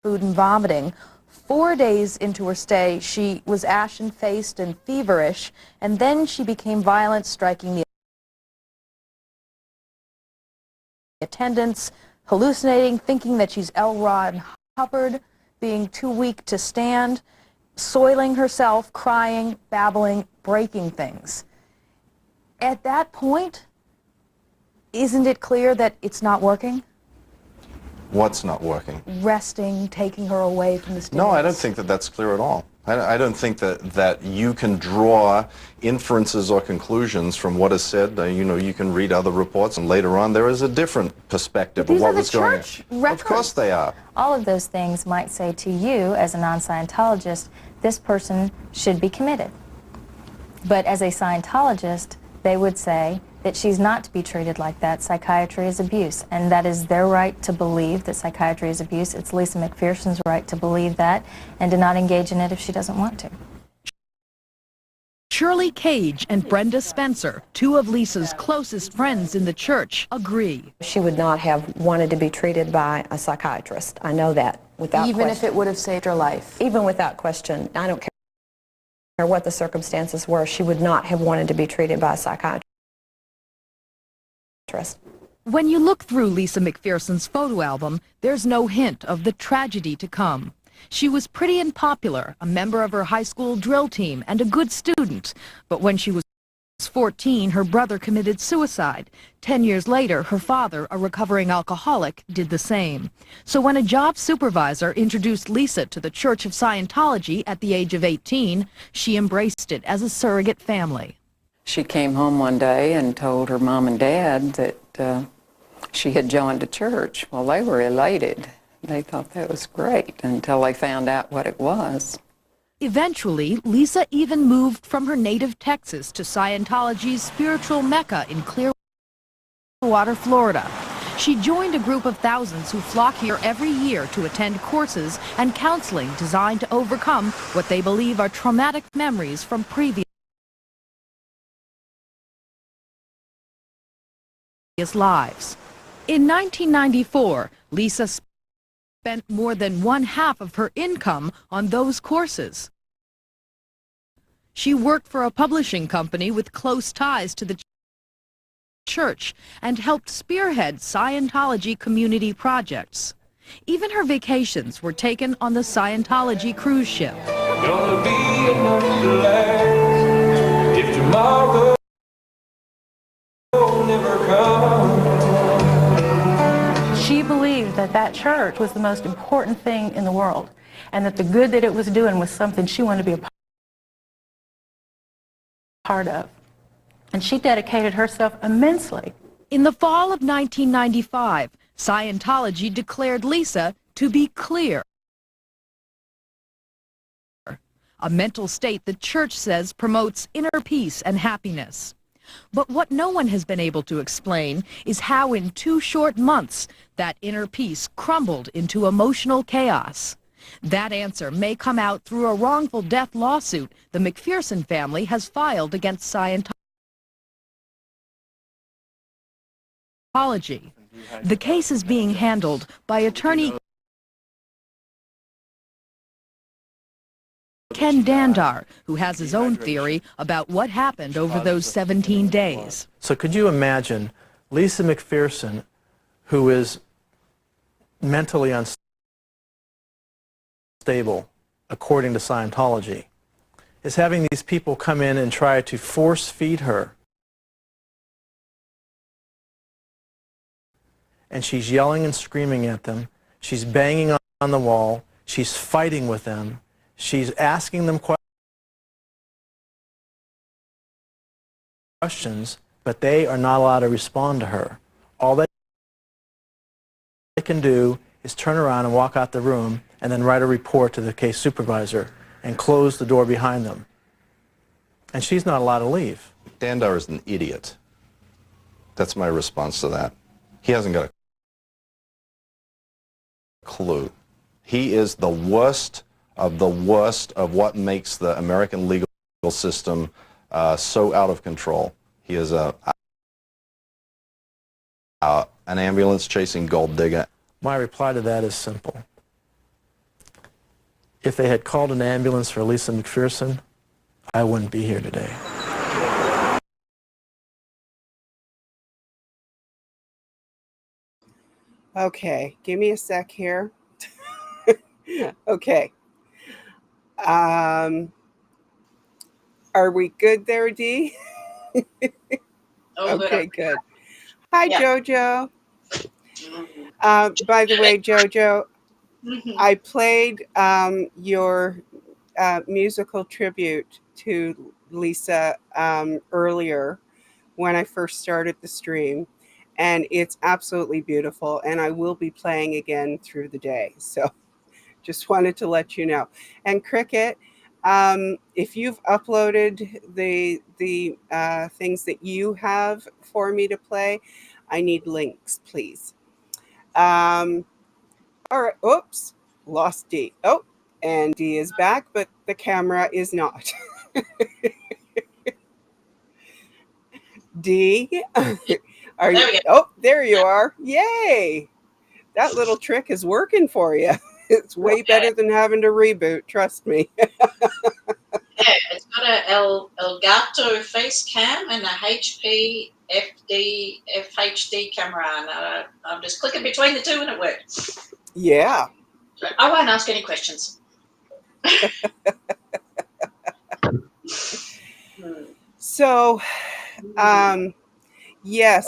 food and vomiting. 4 days into her stay, she was ashen-faced and feverish, and then she became violent, striking the attendants, hallucinating, thinking that she's L. Ron Hubbard, being too weak to stand, soiling herself, crying, babbling, breaking things. At that point, isn't it clear that it's not working? What's not working? Resting, taking her away from the stimulus. No, I don't think that that's clear at all. I don't think that you can draw inferences or conclusions from what is said. You can read other reports, and later on there is a different perspective of what was going on. Of course they are. All of those things might say to you, as a non-Scientologist, this person should be committed. But as a Scientologist, they would say that she's not to be treated like that. Psychiatry is abuse, and that is their right to believe that psychiatry is abuse. It's Lisa McPherson's right to believe that and to not engage in it if she doesn't want to. Shirley Cage and Brenda Spencer, two of Lisa's closest friends in the church, agree. She would not have wanted to be treated by a psychiatrist. I know that without question. Even if it would have saved her life? Even without question. I don't care what the circumstances were, she would not have wanted to be treated by a psychiatrist. When you look through Lisa McPherson's photo album, there's no hint of the tragedy to come. She was pretty and popular, a member of her high school drill team and a good student. But when she was 14, her brother committed suicide. 10 years later, her father, a recovering alcoholic, did the same. So when a job supervisor introduced Lisa to the Church of Scientology at the age of 18, she embraced it as a surrogate family. She came home one day and told her mom and dad that she had joined a church. Well, they were elated. They thought that was great until they found out what it was. Eventually, Lisa even moved from her native Texas to Scientology's spiritual mecca in Clearwater, Florida. She joined a group of thousands who flock here every year to attend courses and counseling designed to overcome what they believe are traumatic memories from previous lives. In 1994, Lisa spent more than 1/2 of her income on those courses. She worked for a publishing company with close ties to the church and helped spearhead Scientology community projects. Even her vacations were taken on the Scientology cruise ship. Gonna be enough to last if tomorrow never comes. She believed that that church was the most important thing in the world, and that the good that it was doing was something she wanted to be a part of. And she dedicated herself immensely. In the fall of 1995, Scientology declared Lisa to be clear. A mental state the church says promotes inner peace and happiness. But what no one has been able to explain is how in 2 short months that inner peace crumbled into emotional chaos. That answer may come out through a wrongful death lawsuit the McPherson family has filed against Scientology. The case is being handled by attorney Ken Dandar, who has his own theory about what happened over those 17 days. So could you imagine Lisa McPherson, who is mentally unstable, according to Scientology, is having these people come in and try to force feed her. And she's yelling and screaming at them. She's banging on the wall. She's fighting with them. She's asking them questions, but they are not allowed to respond to her. All they can do is turn around and walk out the room and then write a report to the case supervisor and close the door behind them. And she's not allowed to leave. Dandar is an idiot. That's my response to that. He hasn't got a clue. He is the worst of what makes the American legal system so out of control. He is an ambulance chasing gold digger. My reply to that is simple. If they had called an ambulance for Lisa McPherson, I wouldn't be here today. Okay, give me a sec here. Okay. Are we good there, Dee? Okay, good. Hi, Jojo. By the way, Jojo, I played your musical tribute to Lisa earlier when I first started the stream, and it's absolutely beautiful, and I will be playing again through the day. So just wanted to let you know. And Cricket, if you've uploaded the things that you have for me to play, I need links, please. All right. Oops, lost D. Oh, and D is back, but the camera is not. D, are you? Oh, there you are. Yay! That little trick is working for you. It's way better than having to reboot. Trust me. Yeah, it's got a Elgato face cam and a HP FHD camera, and I'm just clicking between the two and it works. Yeah. I won't ask any questions. So, yes,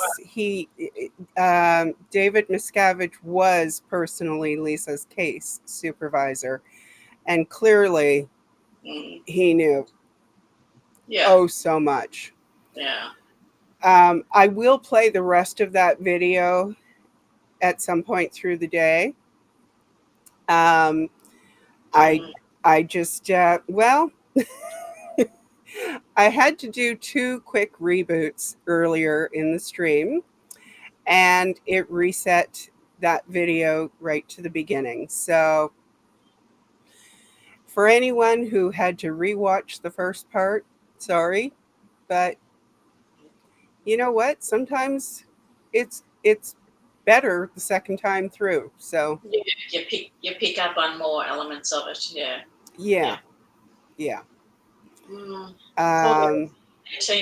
David Miscavige was personally Lisa's case supervisor, and clearly he knew so much. Yeah. I will play the rest of that video at some point through the day. I just, well, I had to do 2 quick reboots earlier in the stream, and it reset that video right to the beginning. So for anyone who had to rewatch the first part, sorry, but you know what? Sometimes it's better the second time through. So you pick up on more elements of it. Yeah. 18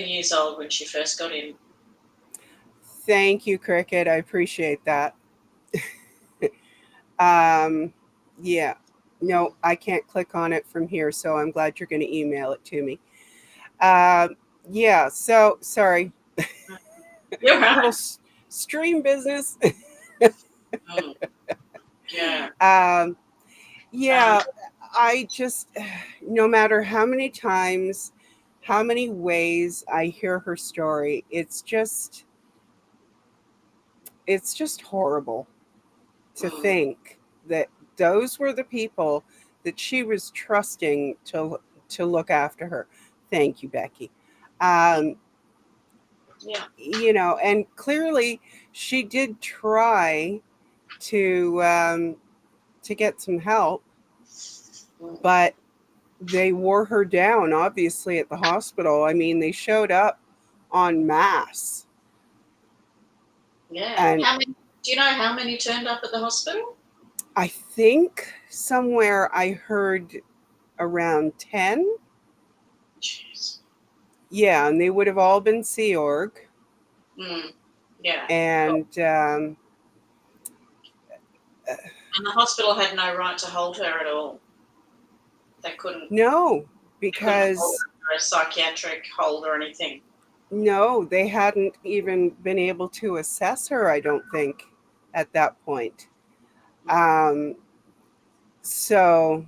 years old when she first got in. Thank you, Cricket. I appreciate that. Yeah. No, I can't click on it from here, so I'm glad you're going to email it to me. Yeah, so sorry. You're right. Little stream business. Yeah. Yeah, I just, no matter how many times, how many ways I hear her story, it's just horrible to think that those were the people that she was trusting to look after her. Thank you, Becky. Yeah. You know, and clearly she did try to get some help, but they wore her down obviously at the hospital. I mean, they showed up en masse. Yeah. And How many? Do you know how many turned up at the hospital? I think somewhere I heard around 10. Jeez. Yeah, and they would have all been Sea Org. Yeah. And And the hospital had no right to hold her at all. They couldn't. no, They couldn't hold because her for a psychiatric hold or anything. no, they hadn't even been able to assess her, I don't think, at that point. So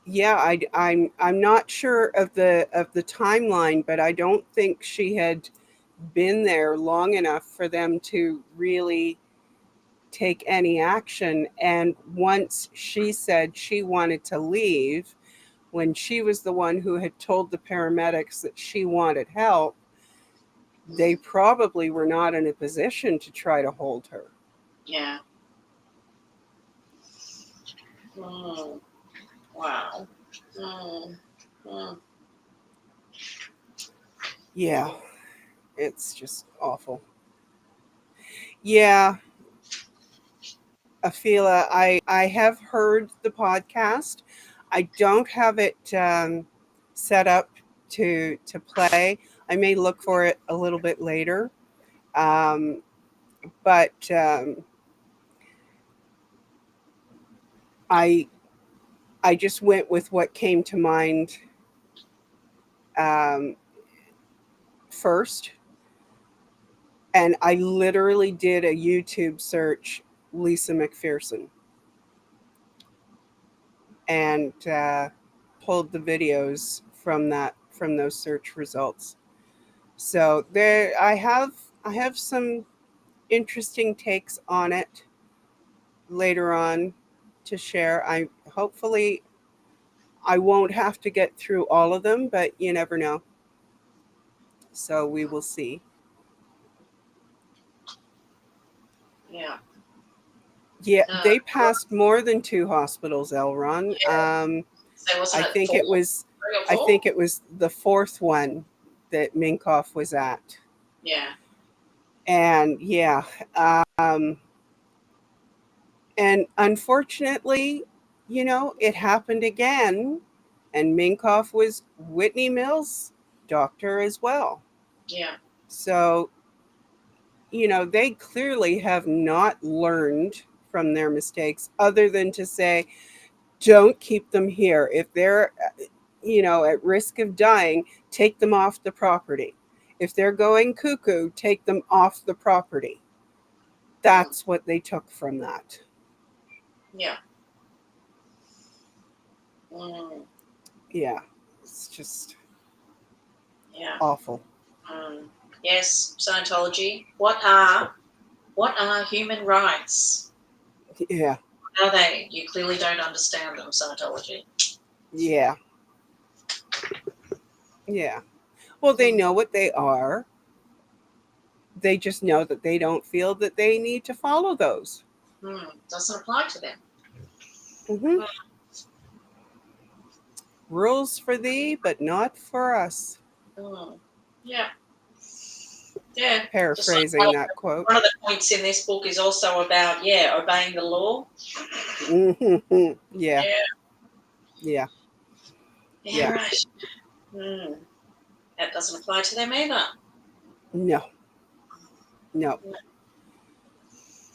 yeah, I'm not sure of the timeline, but I don't think she had been there long enough for them to really take any action. And once she said she wanted to leave, when she was the one who had told the paramedics that she wanted help, they probably were not in a position to try to hold her. Yeah. Wow. Yeah, it's just awful. Yeah, Afila, I have heard the podcast. I don't have it set up to play. I may look for it a little bit later, but I I just went with what came to mind um, first, and I literally did a YouTube search, Lisa McPherson, and pulled the videos from those search results. So there, I have some interesting takes on it later on to share. I hopefully I won't have to get through all of them, but you never know. So we will see. Yeah. Yeah, they passed more than 2 hospitals, Elron. So wasn't I it think four? it was 3 or I 4? think it was the 4th one that Minkoff was at. Yeah. And yeah, um, and unfortunately, you know, it happened again, and Minkoff was Whitney Mills' doctor as well. Yeah. So, you know, they clearly have not learned from their mistakes other than to say, don't keep them here. If they're, you know, at risk of dying, take them off the property. If they're going cuckoo, take them off the property. That's what they took from that. Yeah. Yeah, it's just Yeah. awful. Yes, Scientology. What are human rights? Yeah, What are they? You clearly don't understand them, Scientology. yeah, yeah. Well, they know what they are. They just know that they don't feel that they need to follow those. Doesn't apply to them. Hmm. Rules for thee, but not for us. Yeah. Yeah. Just like Paraphrasing that quote. one of the points in this book is also about, obeying the law. Hmm. Yeah, Yeah. yeah, Yeah, yeah. right. That doesn't apply to them either. No, no,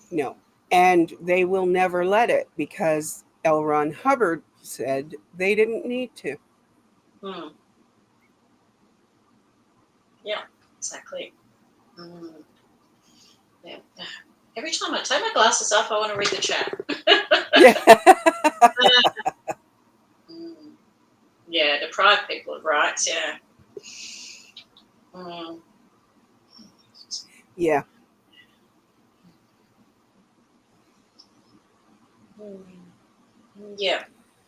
no. And they will never let it because L. Ron Hubbard said they didn't need to. Hmm. Yeah, exactly. Mm. Yeah. Every time I take my glasses off, I want to read the chat. Yeah. Yeah, deprive people of rights, yeah. Mm. Yeah. Yeah,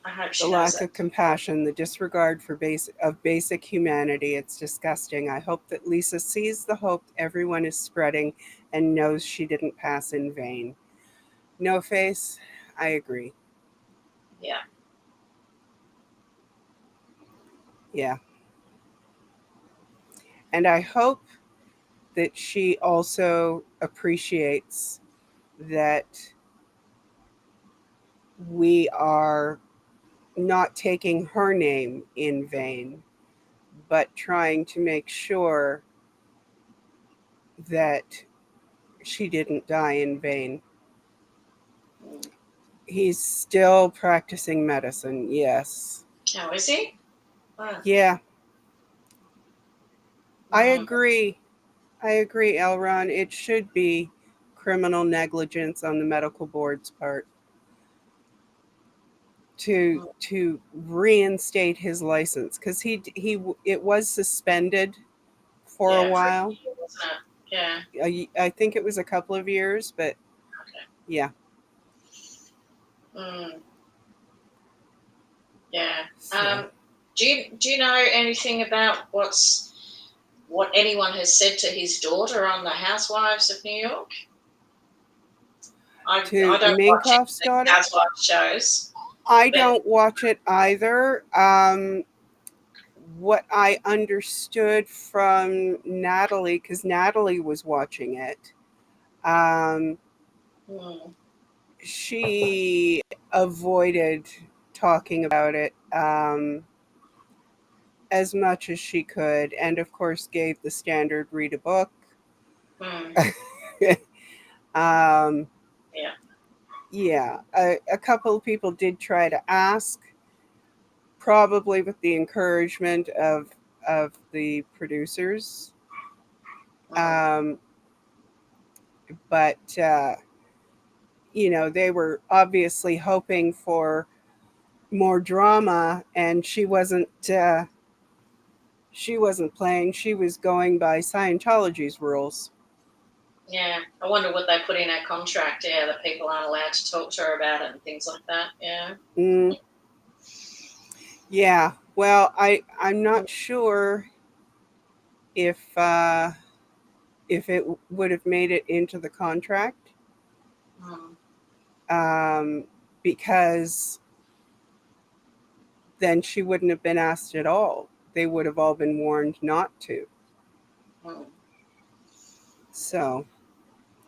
I hope The she knows lack that. of compassion, the disregard for basic humanity. It's disgusting. I hope that Lisa sees the hope everyone is spreading and knows she didn't pass in vain. No Face, I agree. Yeah. Yeah. And I hope that she also appreciates that we are not taking her name in vain, but trying to make sure that she didn't die in vain. He's still practicing medicine, yes. Oh, is he? Oh. Yeah. I agree. I agree, Elron. It should be criminal negligence on the medical board's part to reinstate his license because it was suspended for a Yeah, for a while. year, wasn't it? Yeah. I think it was a couple of years, but Okay. yeah. Yeah. So. Do you know anything about what anyone has said to his daughter on the Housewives of New York? I To don't watch Minkoff's any daughter? Housewives shows. I But don't watch it either. What I understood from Natalie, because Natalie was watching it, um, she avoided talking about it as much as she could, and of course gave the standard read a book. um, yeah. yeah, a couple of people did try to ask, probably with the encouragement of the producers. But they were obviously hoping for more drama, and she wasn't playing. She was going by Scientology's rules. Yeah. I wonder what they put in her contract, yeah, that people aren't allowed to talk to her about it and things like that. Yeah. Yeah. Well, I'm not sure if it would have made it into the contract. Because then she wouldn't have been asked at all. They would have all been warned not to. So.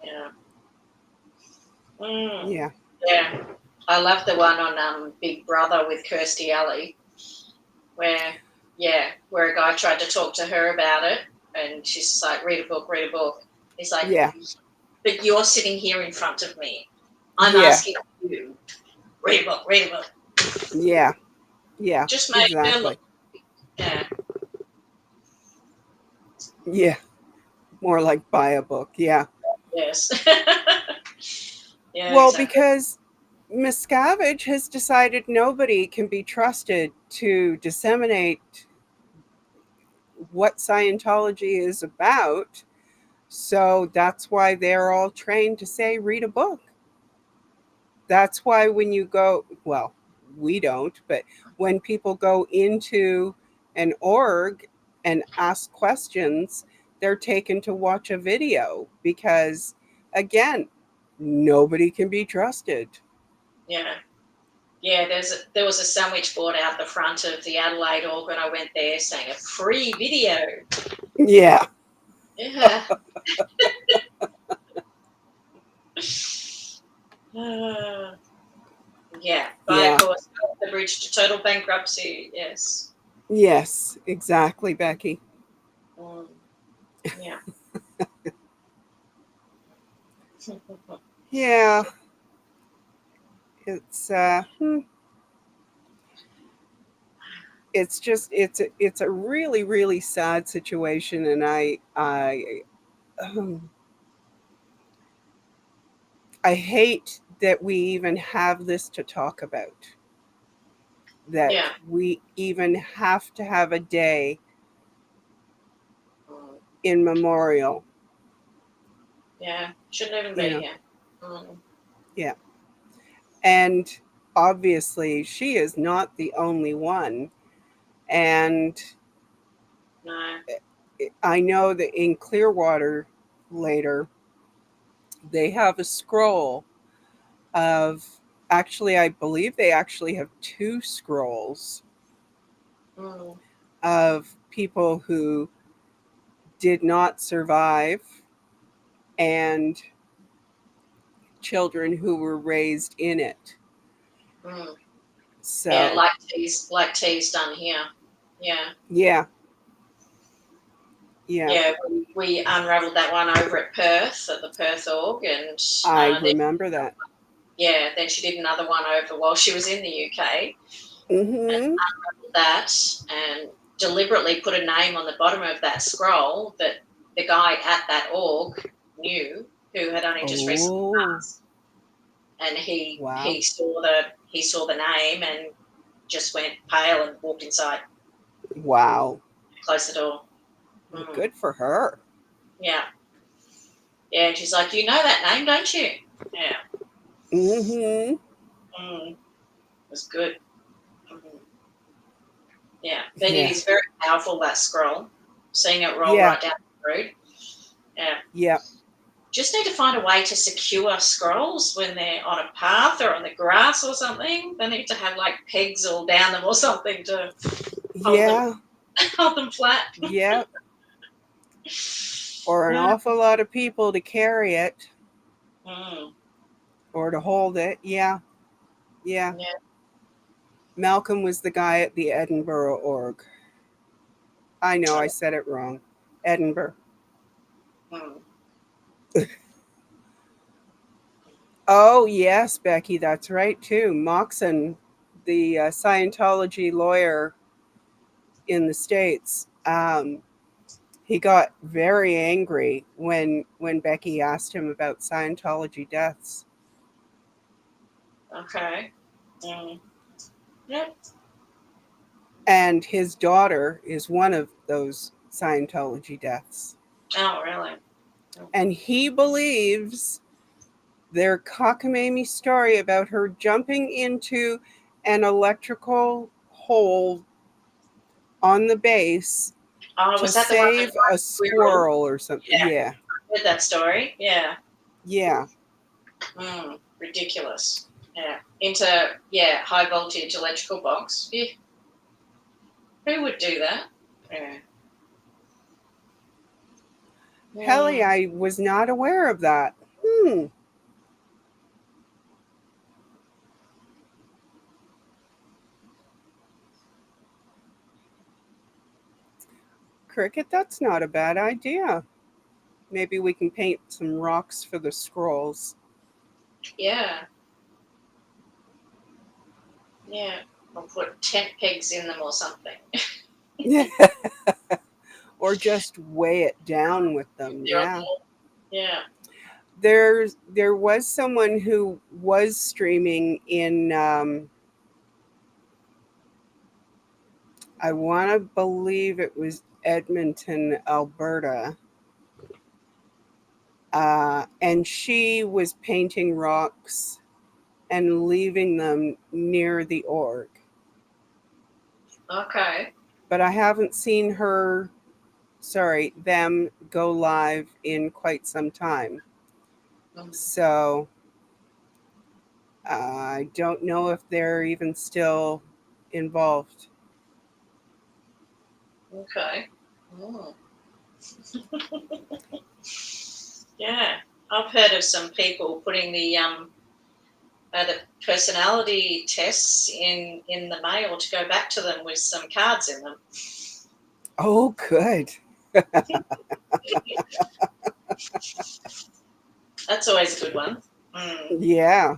Yeah. Yeah. Yeah. I love the one on Big Brother with Kirstie Alley, where a guy tried to talk to her about it, and she's just like, read a book, read a book. He's like, Yeah. but you're sitting here in front of me. I'm Yeah. asking you, read a book, read a book. Yeah. Yeah. Just made her Exactly. look. Yeah. Yeah. More like buy a book. Yeah. Yes. Yeah, Well, exactly. because Miscavige has decided nobody can be trusted to disseminate what Scientology is about. So that's why they're all trained to say, read a book. That's why when you go, well, we don't, but when people go into an org and ask questions, they're taken to watch a video because, again, nobody can be trusted. Yeah. Yeah, there was a sandwich board out the front of the Adelaide org when I went there saying a free video. Yeah. Yeah. Yeah, but Yeah. of course, the bridge to total bankruptcy, yes. Yes, exactly, Becky. Yeah. Yeah, it's it's just it's a really really sad situation, and um, I hate that we even have this to talk about. That Yeah. we even have to have a day Mm. in memorial. Yeah. Shouldn't even You be know, here. Mm. yeah, and obviously she is not the only one, and No. I know that in Clearwater later they have a scroll of, actually I believe they actually have two scrolls Mm. of people who did not survive and children who were raised in it. Mm. Yeah, So like T's done here. Yeah. yeah, yeah, Yeah, we unravelled that one over at Perth, at the Perth org, and I then, remember that. yeah, then she did another one over while she was in the UK, and Mm-hmm. unravelled that, and deliberately put a name on the bottom of that scroll that the guy at that org knew, who had only just recently Oh, passed, and wow, he saw the name and just went pale and walked inside, wow. closed the door. Well, Mm, good for her. yeah, yeah, and she's like, "You know that name, don't you?" Yeah. Mm-hmm. Mm, it was good. Mm, yeah, but it Yeah, is very powerful, that scroll. Seeing it roll yeah, right down the road. Yeah. yeah, Just need to find a way to secure scrolls when they're on a path or on the grass or something. They need to have like pegs all down them or something to hold them yeah, hold them flat. yeah. Or an Yeah. awful lot of people to carry it Mm, or to hold it. Yeah, yeah. yeah. Malcolm was the guy at the Edinburgh org. I know I said it wrong. Edinburgh. Mm, Oh, yes, Becky, that's right too. Moxon, the Scientology lawyer in the States, he got very angry when Becky asked him about Scientology deaths. okay. Mm, yep. And his daughter is one of those Scientology deaths. Oh, really? And he believes their cockamamie story about her jumping into an electrical hole on the base Oh, to was that the one that save a like squirrel? squirrel or something. Yeah, Yeah, I heard that story. Yeah. yeah, Ridiculous. Yeah. Into high voltage electrical box. Yeah. Who would do that? Yeah. Helly, Mm, I was not aware of that. Hmm. Cricket, that's not a bad idea. Maybe we can paint some rocks for the scrolls. yeah. Yeah. Or put tent pegs in them or something. Yeah. Or just weigh it down with them. They're on Yeah. the wall. Yeah. There was someone who was streaming in I want to believe it was Edmonton, Alberta. And she was painting rocks and leaving them near the org. Okay. But I haven't seen them go live in quite some time. Mm, So I don't know if they're even still involved. okay. Mm. Yeah. I've heard of some people putting the personality tests in the mail to go back to them with some cards in them. Oh, good. That's always a good one. Mm. Yeah.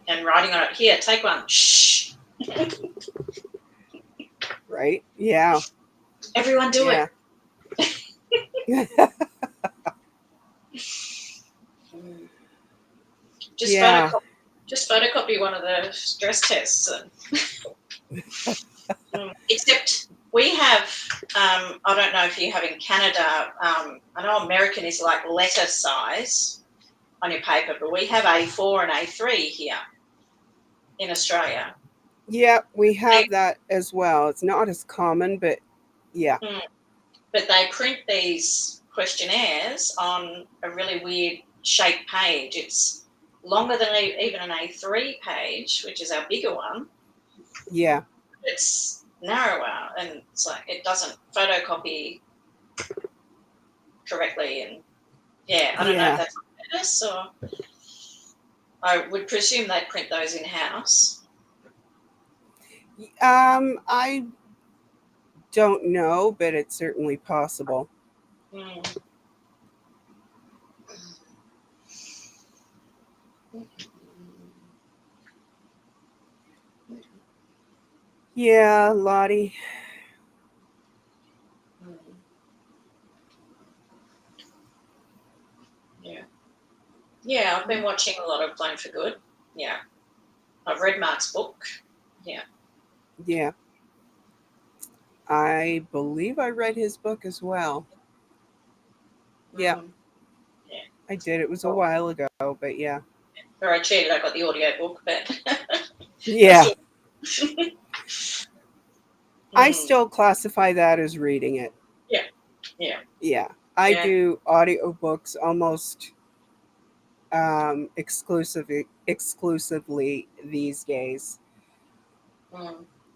And writing on it. Here, take one. Shh. Right? Yeah. Everyone do it. Just Yeah. photocopy one of the stress tests. Except we have, I don't know if you have in Canada, I know American is like letter size on your paper, but we have A4 and A3 here in Australia. Yeah, we have that as well. It's not as common, but yeah. But they print these questionnaires on a really weird shaped page. It's longer than even an A3 page, which is our bigger one. Yeah. It's narrower, and it's like it doesn't photocopy correctly. And yeah, I don't know if that's on purpose, or I would presume they'd print those in house. I don't know, but it's certainly possible. Yeah, Lottie. Yeah, I've been watching a lot of Blown for Good. Yeah. I've read Mark's book. Yeah. Yeah. I believe I read his book as well. Yeah. I did. It was a while ago, but yeah. Or I cheated, I got the audio book, but Yeah. I still classify that as reading it. Yeah. Yeah. Yeah. I do audiobooks almost exclusively these days.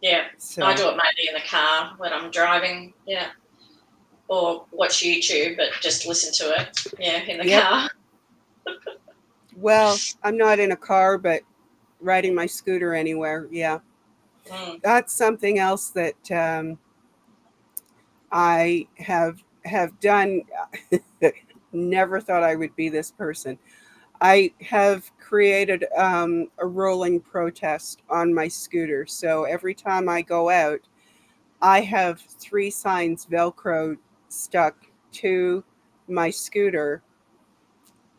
Yeah. So. I do it maybe in the car when I'm driving. Yeah. Or watch YouTube, but just listen to it. Yeah, in the car. Well, I'm not in a car, but riding my scooter anywhere. Yeah. That's something else that I have done. Never thought I would be this person. I have created a rolling protest on my scooter. So every time I go out, I have 3 signs Velcro stuck to my scooter,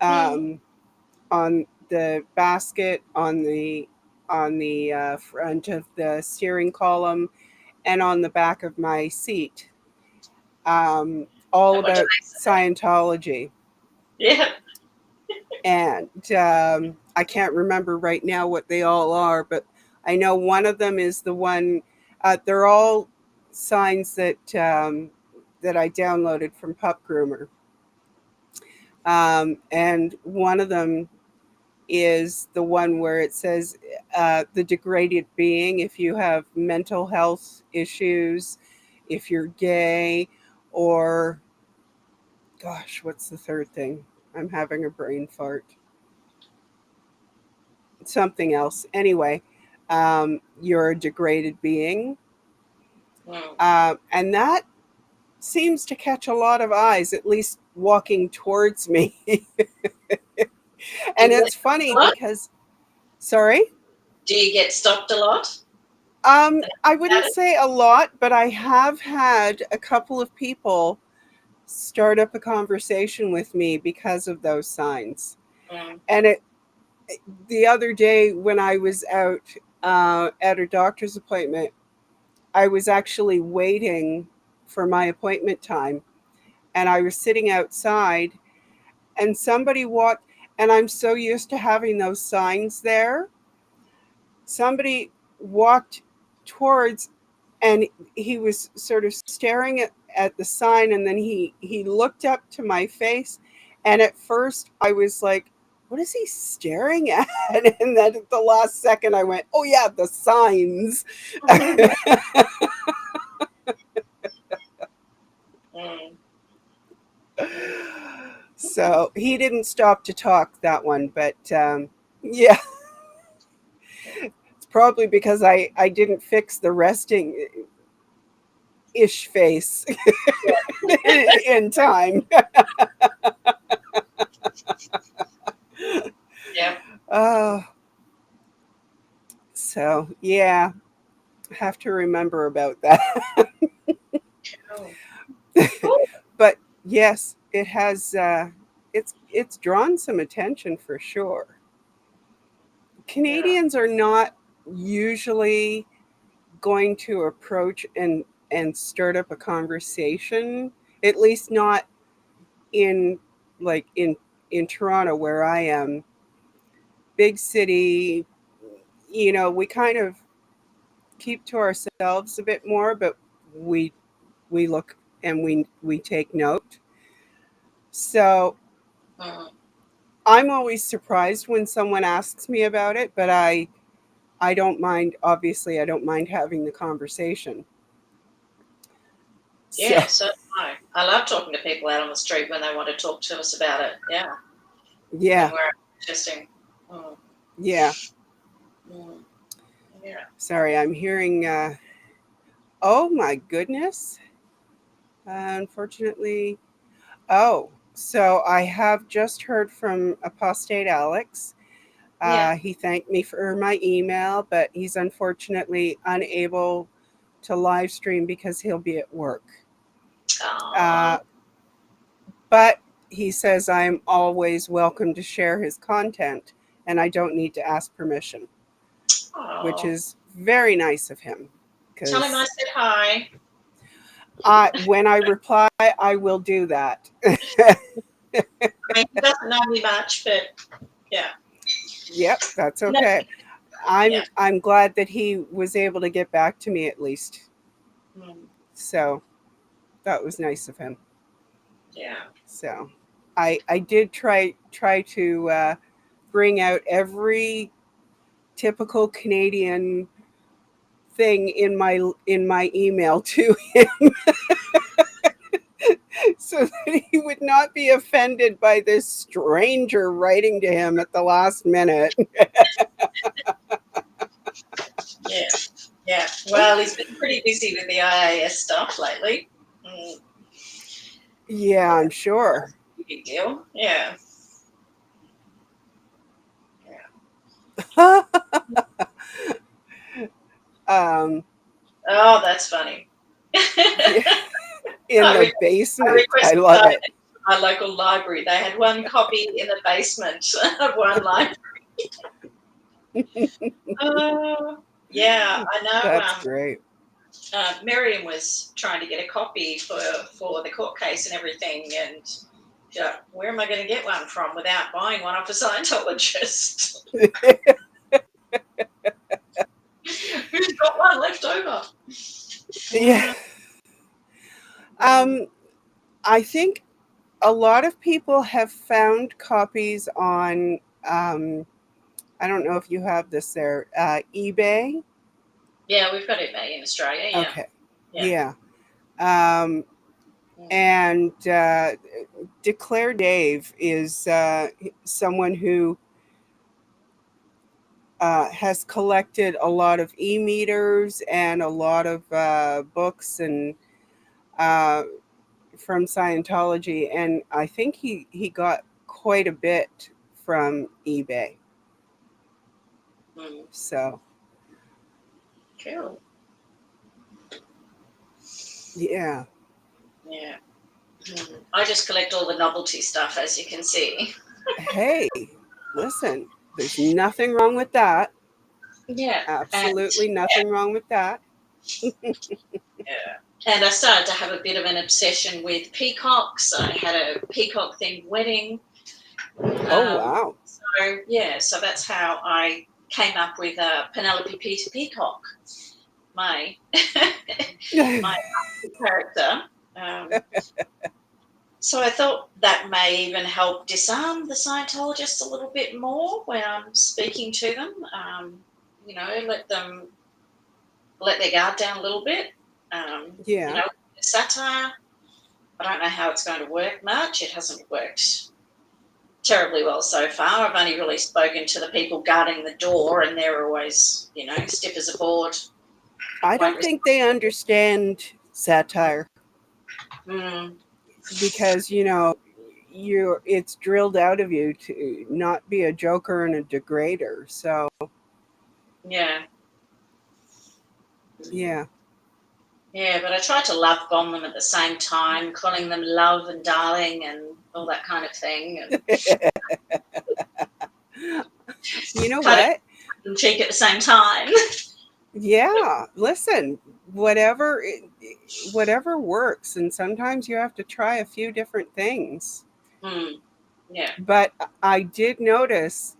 on the basket, on the front of the steering column, and on the back of my seat. All about Scientology. Yeah. And I can't remember right now what they all are, but I know one of them is the one. They're all signs that that I downloaded from Pup Groomer, and one of them is the one where it says the degraded being. If you have mental health issues, if you're gay, or gosh, what's the third thing? I'm having a brain fart. Something else. Anyway, you're a degraded being. And that seems to catch a lot of eyes, at least walking towards me. And it's funny because, sorry? Do you get stopped a lot? I wouldn't say a lot, but I have had a couple of people start up a conversation with me because of those signs. And the other day when I was out at a doctor's appointment, I was actually waiting for my appointment time, and I was sitting outside, and somebody walked, and I'm so used to having those signs there. Somebody walked towards, and he was sort of staring at the sign, and then he looked up to my face, and at first I was like, what is he staring at? And then at the last second I went, oh yeah, the signs. So he didn't stop to talk, that one, but yeah. It's probably because I didn't fix the resting ish face in time. Yeah. So yeah, have to remember about that. But yes, it has. It's drawn some attention for sure. Canadians are not usually going to approach and start up a conversation. At least not in like in Toronto where I am. Big city, we kind of keep to ourselves a bit more, but we we look and we take note. So I'm always surprised when someone asks me about it, but I don't mind. Obviously, I don't mind having the conversation. So Yeah, so do I love talking to people out on the street when they want to talk to us about it. Yeah. When yeah, we're interesting. Mm. yeah. Mm. Yeah. Sorry, I'm hearing. Oh my goodness! Unfortunately, oh. So I have just heard from Apostate Alex. Yeah. He thanked me for my email, but he's unfortunately unable to live stream because he'll be at work. Aww. Uh, but he says I'm always welcome to share his content and I don't need to ask permission, which Aww. is very nice of him. Tell him I Because said hi. when I reply, I will do that. I mean, he doesn't know me much, but yeah. Yep, that's No, okay. yeah. I'm glad that he was able to get back to me at least. Mm. So that was nice of him. Yeah. So I did try to bring out every typical Canadian thing in my email to him so that he would not be offended by this stranger writing to him at the last minute. Yeah. Yeah. Well, he's been pretty busy with the IAS stuff lately. Mm. Yeah, I'm sure. Big deal. Yeah. um, Oh, that's funny. yeah, in the I basement. I requested love that it. at my local library. They had one copy in the basement of one library. Yeah, I know. That's great. Miriam was trying to get a copy for the court case and everything, and where am I going to get one from without buying one off a Scientologist? Who's got one left over? Yeah. I think a lot of people have found copies on, I don't know if you have this there, eBay. Yeah, we've got it made in Australia. Yeah, Okay. yeah. Yeah. Um, and Declare Dave is someone who has collected a lot of e-meters and a lot of books and uh, from Scientology, and I think he got quite a bit from eBay. Mm. So Cool. yeah. Yeah. I just collect all the novelty stuff, as you can see. Hey, listen, there's nothing wrong with that. Yeah, and Absolutely nothing wrong with that. yeah. And I started to have a bit of an obsession with peacocks. I had a peacock themed wedding. Oh wow. So yeah, so that's how I came up with Penelope Peter Peacock, my my character. So I thought that may even help disarm the Scientologists a little bit more when I'm speaking to them. Let their guard down a little bit. Yeah. Satire. I don't know how it's going to work much. It hasn't worked terribly well so far. I've only really spoken to the people guarding the door, and they're always, stiff as a board. I don't think they understand satire Mm. because it's drilled out of you to not be a joker and a degrader. So Yeah. yeah. Yeah, but I tried to love bomb them at the same time, calling them love and darling and all that kind of thing. And You know kind what? of cheek at the same time. Yeah, listen, whatever whatever works, and sometimes you have to try a few different things. Yeah. But I did notice,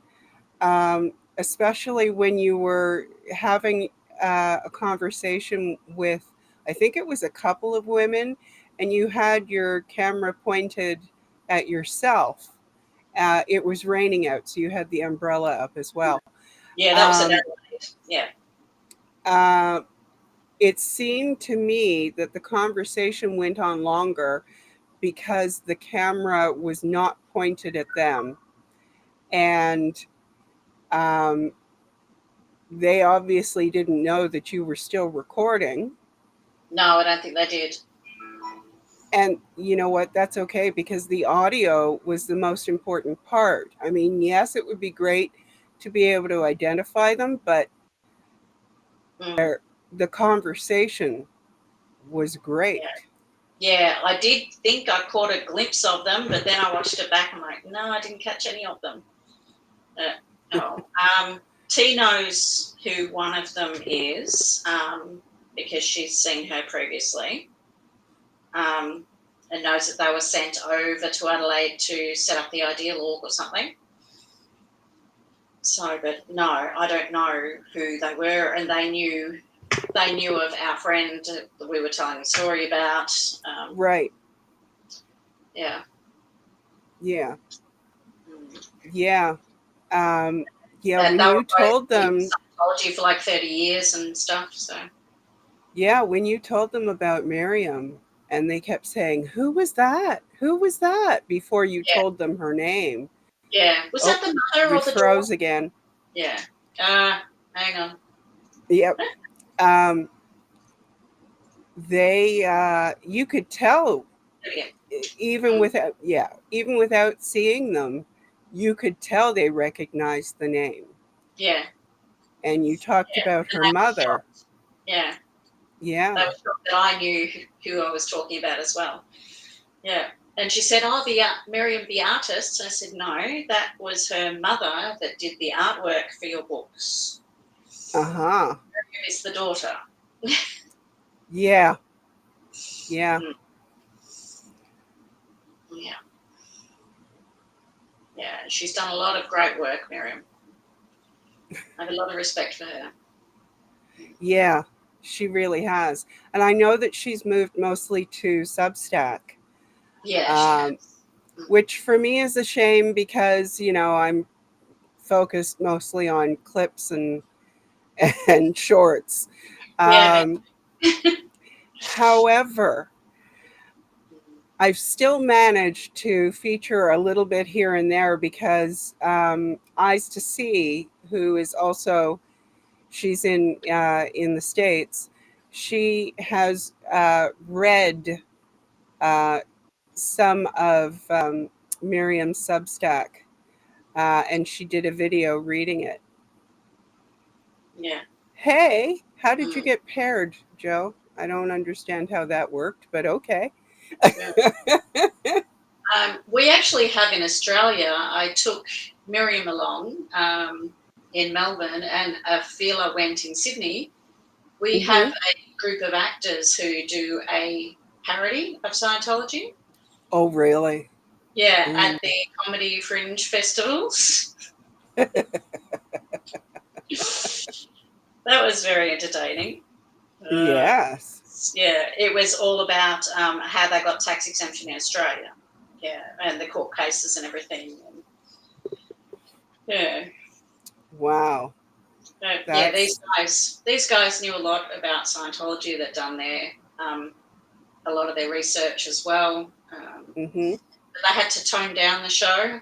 especially when you were having a conversation with, I think it was a couple of women, and you had your camera pointed at yourself. It was raining out, so you had the umbrella up as well. Yeah, that was at Adelaide. Yeah. It seemed to me that the conversation went on longer because the camera was not pointed at them. And um, they obviously didn't know that you were still recording. No, I don't think they did. And you know what? That's okay, because the audio was the most important part. I mean, yes, it would be great to be able to identify them, but the conversation was great. Yeah, I did think I caught a glimpse of them, but then I watched it back and I'm like, no, I didn't catch any of them. T knows who one of them is because she's seen her previously and knows that they were sent over to Adelaide to set up the Ideal Org or something. So, but no, I don't know who they were, and they knew of our friend that we were telling the story about. Right. Yeah. Yeah. Yeah. Yeah, That when they were you both told in them, Scientology for like 30 years and stuff. So yeah, when you told them about Miriam, and they kept saying, "Who was that? Who was that?" before you yeah, told them her name. yeah. Was Oh, that the mother we or the daughter? froze again. Yeah. Hang on. Yep. Um, you could tell, Yeah. even without, yeah, even without seeing them, you could tell they recognized the name. Yeah. And you talked about And her they were mother. shocked. Yeah. They Yeah. were shocked that I knew who I was talking about as well. Yeah. And she said, "Oh, Miriam, the artist." I said, "No, that was her mother that did the artwork for your books. Uh-huh. Miriam is the daughter." Yeah. Yeah. Yeah. Yeah. She's done a lot of great work, Miriam. I have a lot of respect for her. Yeah, she really has. And I know that she's moved mostly to Substack. Yeah, she has. Which for me is a shame because, I'm focused mostly on clips and and shorts. Yeah. However, I've still managed to feature a little bit here and there because Eyes to See, who is also, she's in the States, she has read some of Miriam's Substack, and she did a video reading it. Yeah. Hey, how did you get paired, Joe? I don't understand how that worked, but okay. We actually have in Australia, I took Miriam along in Melbourne and a feeler went in Sydney. We have a group of actors who do a parody of Scientology. Oh, really? Yeah, Ooh. at the comedy fringe festivals. That was very entertaining. Yes. Yeah, it was all about how they got tax exemption in Australia. Yeah, and the court cases and everything. Yeah. Wow. Yeah, these guys knew a lot about Scientology. They'd done a lot of their research as well. But they had to tone down the show,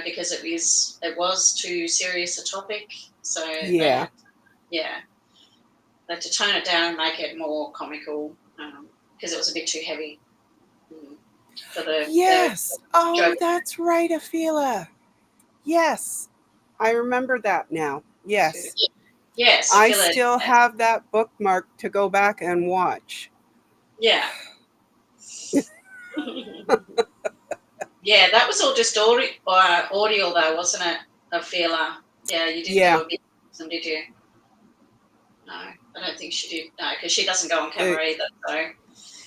because it was too serious a topic. So Yeah. They had to tone it down and make it more comical because it was a bit too heavy. for the Yes. Oh, joke. that's right, Afila. Yes. I remember that now. Yes. Yes, I Afila. still have that bookmark to go back and watch. Yeah. Yeah, that was all just audio though, wasn't it? Afila. Yeah, you didn't do Yeah. a bit, did you? No, I don't think she did. No, because she doesn't go on It, camera either. So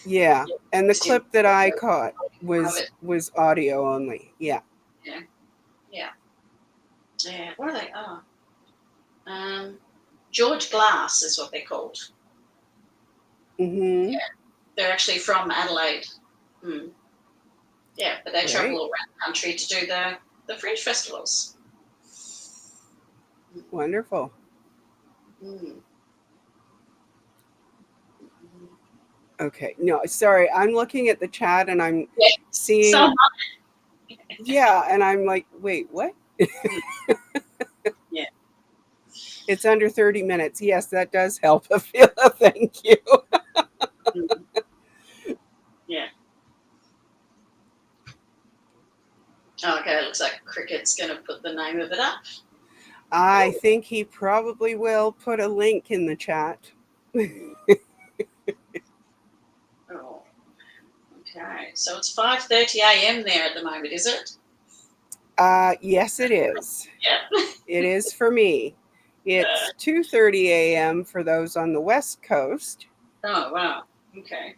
yeah. And the just did clip that I caught of it. was audio only. Yeah. Yeah, yeah, yeah. What are they? Oh, George Glass is what they're called. Mm-hmm. Yeah, they're actually from Adelaide. Yeah, but they travel Great. all around the country to do the fringe festivals. Wonderful. Mm. Okay. No, sorry. I'm looking at the chat and I'm Yeah, seeing. Yeah, and I'm like, wait, what? Yeah. It's under 30 minutes. Yes, that does help. Afila, thank you. Yeah. Okay, it looks like Cricket's going to put the name of it up. I think he probably will put a link in the chat. Oh, okay. So it's 5:30 a.m. there at the moment, is it? Yes, it is. Yeah. It is for me. It's 2:30 a.m. for those on the West Coast. Oh, wow. Okay.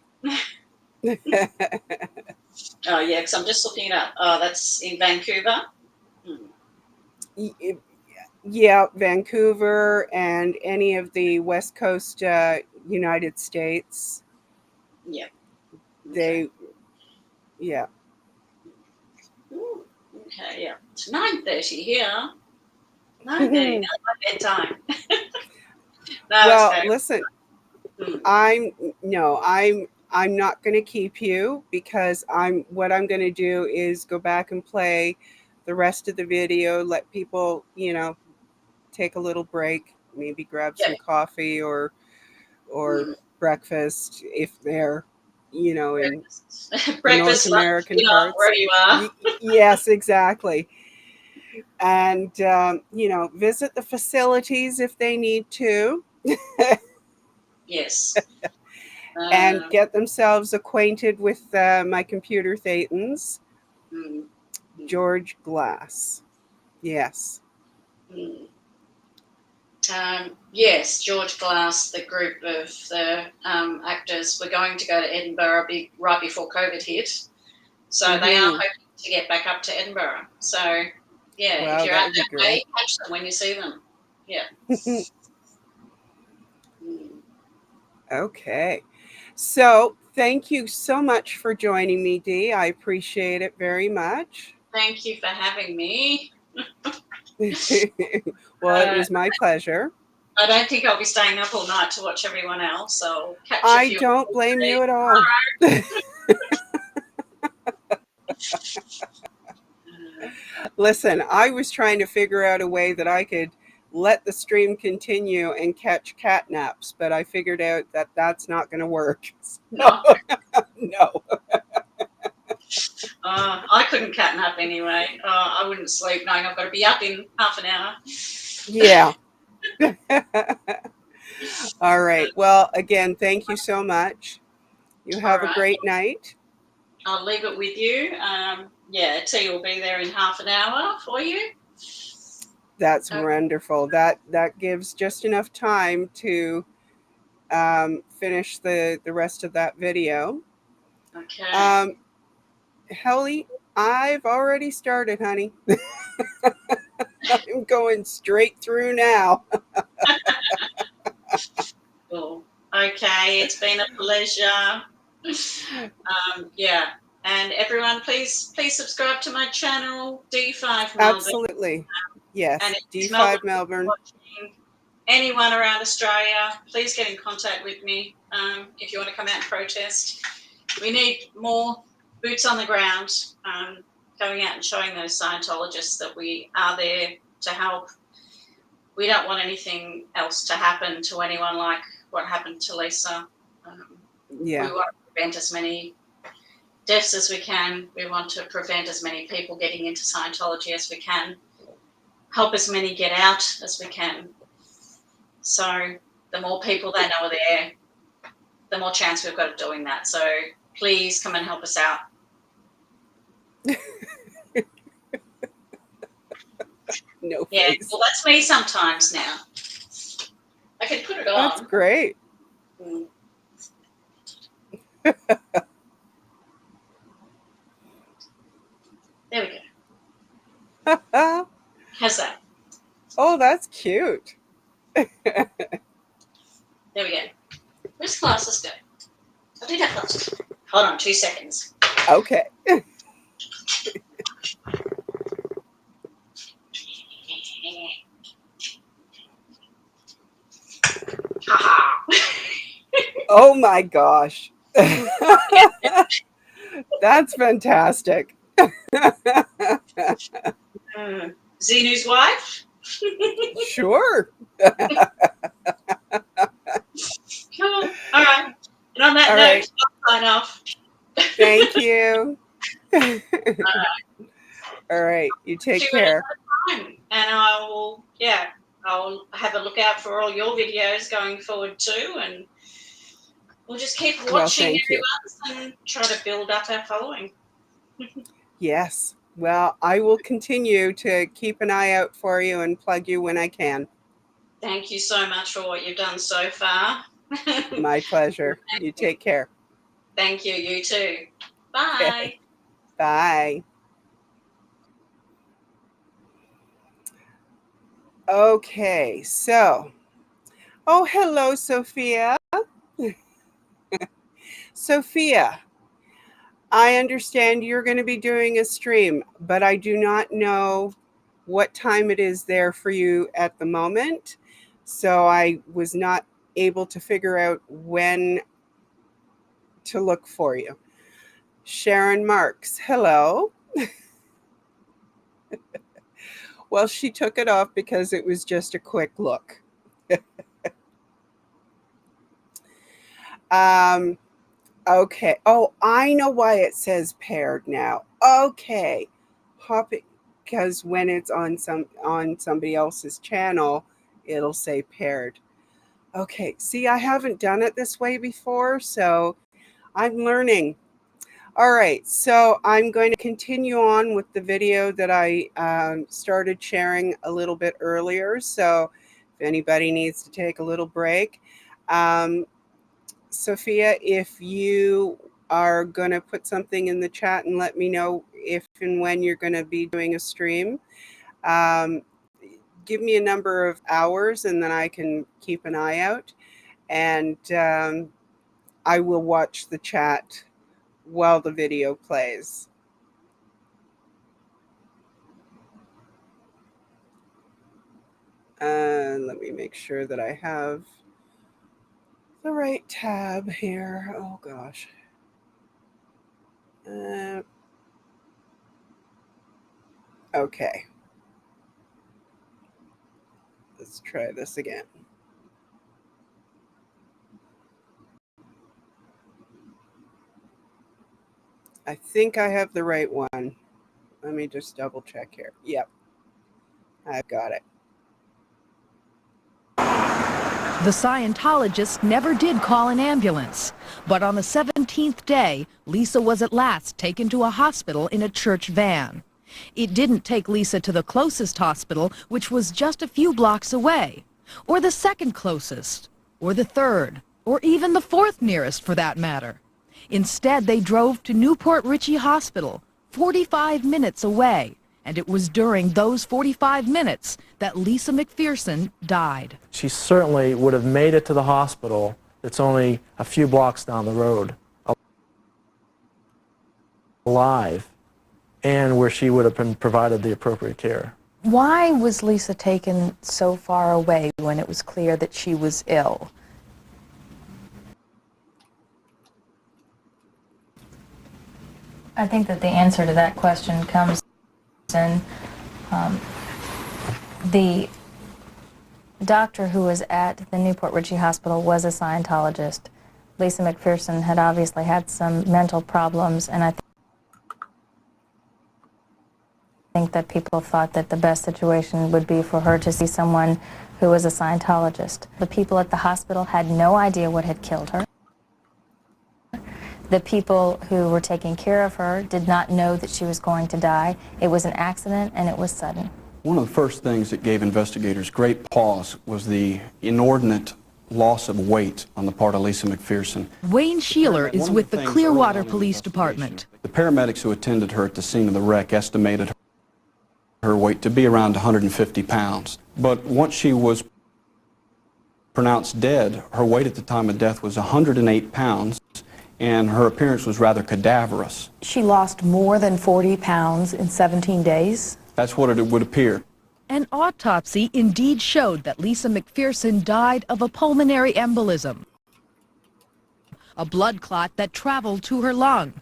Oh, yeah, because I'm just looking it up. Oh, that's in Vancouver. Yeah, Vancouver and any of the West Coast United States. Yeah. They, yeah. Ooh, okay, yeah. It's 9:30 here. 9:30, that's my bedtime. No, it's Well, okay. listen, I'm not going to keep you because what I'm going to do is go back and play the rest of the video, let people, take a little break, maybe grab some Yeah. coffee or breakfast if they're, in the North Breakfast, lunch, American dinner, parts. wherever you are. Yes, exactly. And, visit the facilities if they need to. Yes. And get themselves acquainted with my computer thetans, George Glass. Yes. Yes, George Glass, the group of the actors, were going to go to Edinburgh right before COVID hit. So they are hoping to get back up to Edinburgh. So, yeah, if Wow, you're that out would be that way, great. catch them when you see them. Yeah. Okay. So thank you so much for joining me, Dee. I appreciate it very much. Thank you for having me. Well, it was my pleasure. I don't think I'll be staying up all night to watch everyone else. So I'll catch a I few. don't blame you at all. Listen, I was trying to figure out a way that I could let the stream continue and catch cat naps, but I figured out that that's not going to work. So, No. No. I couldn't cat nap anyway. I wouldn't sleep knowing I've got to be up in half an hour. Yeah. All right. Well, again, thank you so much. You have a All right. great night. I'll leave it with you. Yeah, tea will be there in half an hour for you. That's wonderful. That gives just enough time to finish the rest of that video. Okay. Helly, I've already started, honey. I'm going straight through now. Cool. Okay, it's been a pleasure. Yeah, and everyone, please subscribe to my channel, D5 Melbourne. Absolutely. Yes, And if D5 Melbourne. Watching anyone around Australia, please get in contact with me if you want to come out and protest. We need more boots on the ground going out and showing those Scientologists that we are there to help. We don't want anything else to happen to anyone like what happened to Lisa. Yeah. We want to prevent as many deaths as we can. We want to prevent as many people getting into Scientology as we can, help as many get out as we can. So the more people that know are there, the more chance we've got of doing that. So please come and help us out. No Yeah, face. well, that's me sometimes now. I can put it on. That's great. Mm. There we go. How's that? Oh, that's cute. There we go. Where's glasses go? I did have glasses. Hold on 2 seconds. Okay. Oh my gosh. That's fantastic. Zenu's wife? Sure. Cool. All right. And on that All note, right. I'll sign off. Thank you. All right. You take care. And I'll have a look out for all your videos going forward too, and we'll just keep watching thank you. everyone's and try to build up our following. Yes. Well, I will continue to keep an eye out for you and plug you when I can. Thank you so much for what you've done so far. My pleasure. You take care. Thank you. You too. Bye. Okay. Bye. Okay, so, oh, hello, Sophia. Sophia, I understand you're going to be doing a stream, but I do not know what time it is there for you at the moment. So I was not able to figure out when to look for you. Sharon Marks, hello. Well, she took it off because it was just a quick look. Okay. Oh, I know why it says paired now. Okay. Hopping, because when it's on somebody else's channel, it'll say paired. Okay. See, I haven't done it this way before, so I'm learning. All right. So I'm going to continue on with the video that I started sharing a little bit earlier. So if anybody needs to take a little break, Sophia, if you are going to put something in the chat and let me know if and when you're going to be doing a stream, give me a number of hours and then I can keep an eye out. And I will watch the chat while the video plays. Let me make sure that I have the right tab here. Oh gosh. Okay. Let's try this again. I think I have the right one. Let me just double check here. Yep. I've got it. The Scientologist never did call an ambulance, but on the 17th day, Lisa was at last taken to a hospital in a church van. It didn't take Lisa to the closest hospital, which was just a few blocks away, or the second closest, or the third, or even the fourth nearest for that matter. Instead, they drove to Newport Richey Hospital, 45 minutes away, and it was during those 45 minutes that Lisa McPherson died. She certainly would have made it to the hospital that's only a few blocks down the road, alive, and where she would have been provided the appropriate care. Why was Lisa taken so far away when it was clear that she was ill? I think that the answer to that question comes in the doctor who was at the Newport Richey Hospital was a Scientologist. Lisa McPherson had obviously had some mental problems, and I think that people thought that the best situation would be for her to see someone who was a Scientologist. The people at the hospital had no idea what had killed her. The people who were taking care of her did not know that she was going to die. It was an accident, and it was sudden. One of the first things that gave investigators great pause was the inordinate loss of weight on the part of Lisa McPherson. Wayne Sheeler is with the Clearwater Police Department. The paramedics who attended her at the scene of the wreck estimated her weight to be around 150 pounds. But once she was pronounced dead, her weight at the time of death was 108 pounds, and her appearance was rather cadaverous. She lost more than 40 pounds in 17 days. That's what it would appear. An autopsy indeed showed that Lisa McPherson died of a pulmonary embolism, a blood clot that traveled to her lung.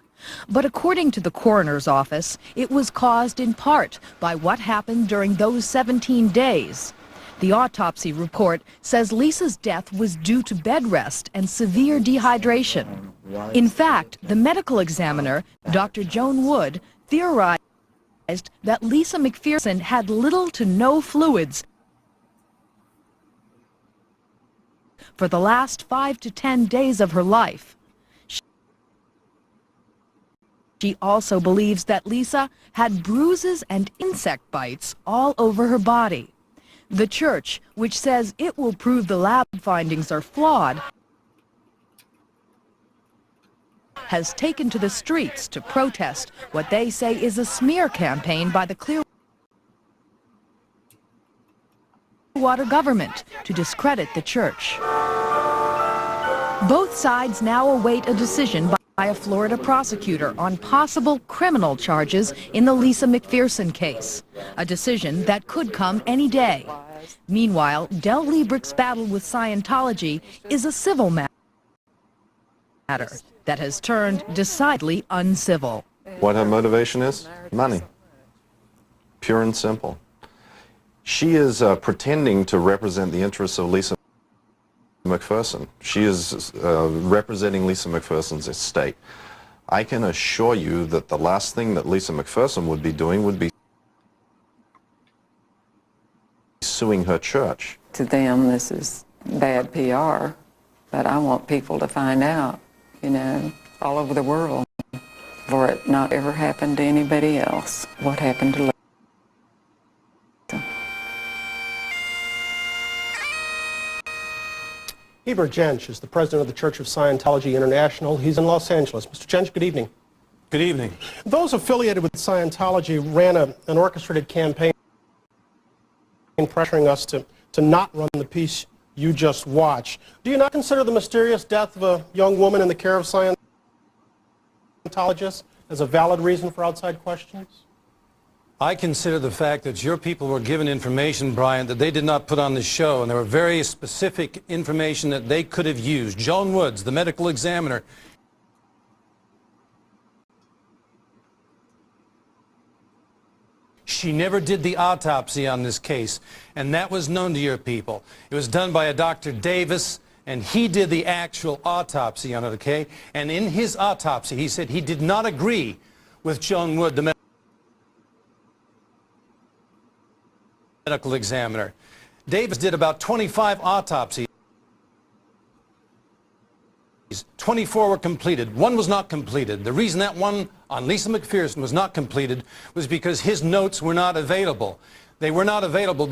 But according to the coroner's office, it was caused in part by what happened during those 17 days. The autopsy report says Lisa's death was due to bed rest and severe dehydration. In fact, the medical examiner, Dr. Joan Wood, theorized that Lisa McPherson had little to no fluids for the last 5 to 10 days of her life. She also believes that Lisa had bruises and insect bites all over her body. The church, which says it will prove the lab findings are flawed, has taken to the streets to protest what they say is a smear campaign by the Clearwater government to discredit the church. Both sides now await a decision by a Florida prosecutor on possible criminal charges in the Lisa McPherson case, a decision that could come any day. Meanwhile, Del Liebrick's battle with Scientology is a civil matter that has turned decidedly uncivil. What her motivation is? Money. Pure and simple. She is pretending to represent the interests of Lisa McPherson. She is representing Lisa McPherson's estate. I can assure you that the last thing that Lisa McPherson would be doing would be suing her church. To them, this is bad PR, but I want people to find out, you know, all over the world, for it not ever happened to anybody else. What happened to Lisa? Heber Jensch is the president of the Church of Scientology International. He's in Los Angeles. Mr. Jensch, good evening. Good evening. Those affiliated with Scientology ran an orchestrated campaign pressuring us to not run the piece you just watched. Do you not consider the mysterious death of a young woman in the care of Scientologists as a valid reason for outside questions? I consider the fact that your people were given information, Brian, that they did not put on the show, and there were very specific information that they could have used. Joan Woods, the medical examiner, she never did the autopsy on this case, and that was known to your people. It was done by a Dr. Davis, and he did the actual autopsy on it, okay? And in his autopsy, he said he did not agree with Joan Wood, the medical examiner. Davis did about 25 autopsies. 24 were completed. One was not completed. The reason that one on Lisa McPherson was not completed was because his notes were not available. They were not available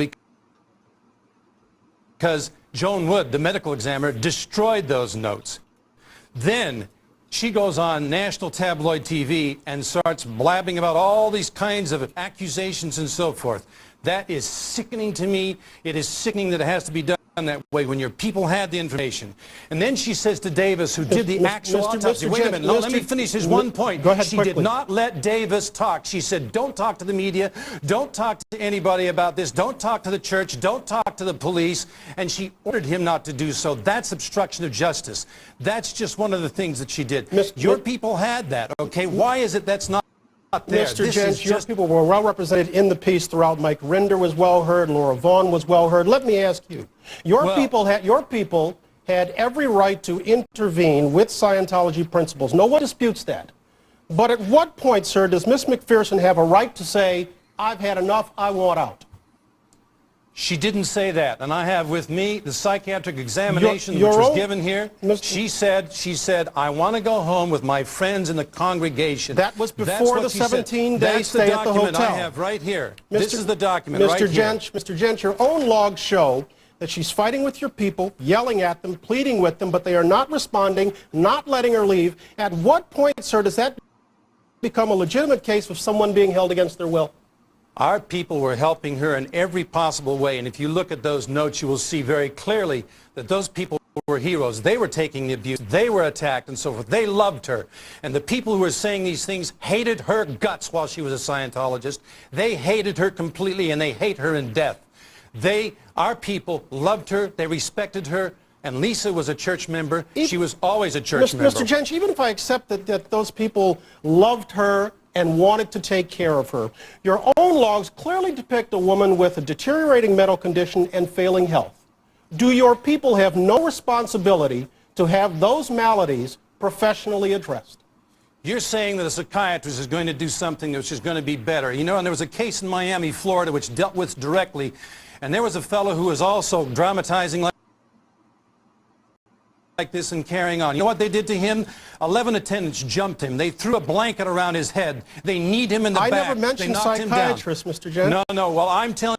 because Joan Wood, the medical examiner, destroyed those notes. Then she goes on national tabloid TV and starts blabbing about all these kinds of accusations and so forth. That is sickening to me. It is sickening that it has to be done that way when your people had the information. And then she says to Davis, who did the actual autopsy, wait a minute, no, let me finish his one point. Go ahead, she quickly. did not let Davis talk. She said, don't talk to the media, don't talk to anybody about this, don't talk to the church, don't talk to the police, and she ordered him not to do so. That's obstruction of justice. That's just one of the things that she did. Your people had that, okay? Why is it that's not there? Mr. Jensch, your people were well represented in the piece throughout. Mike Rinder was well heard. Laura Vaughn was well heard. Let me ask you, your people had every right to intervene with Scientology principles. No one disputes that. But at what point, sir, does Ms. McPherson have a right to say, I've had enough, I want out? She didn't say that, and I have with me the psychiatric examination which was given here. She said, I want to go home with my friends in the congregation. That was before the 17-day stay at the hotel. That's the document I have right here. This is the document right here. Mr. Jentsch, your own logs show that she's fighting with your people, yelling at them, pleading with them, but they are not responding, not letting her leave. At what point, sir, does that become a legitimate case of someone being held against their will? Our people were helping her in every possible way, and if you look at those notes, you will see very clearly that those people were heroes. They were taking the abuse. They were attacked and so forth. They loved her. And the people who were saying these things hated her guts while she was a Scientologist. They hated her completely, and they hate her in death. Our people loved her. They respected her. And Lisa was a church member. She was always a church member. Mr. Jentsch, even if I accept that those people loved her and wanted to take care of her, your own logs clearly depict a woman with a deteriorating mental condition and failing health. Do your people have no responsibility to have those maladies professionally addressed? You're saying that a psychiatrist is going to do something which is going to be better. You know, and there was a case in Miami, Florida, which dealt with directly, and there was a fellow who was also dramatizing like this and carrying on. You know what they did to him? 11 attendants jumped him. They threw a blanket around his head. They kneed him in the back. I never mentioned psychiatrists, Mr. Jentsch. No. Well, I'm telling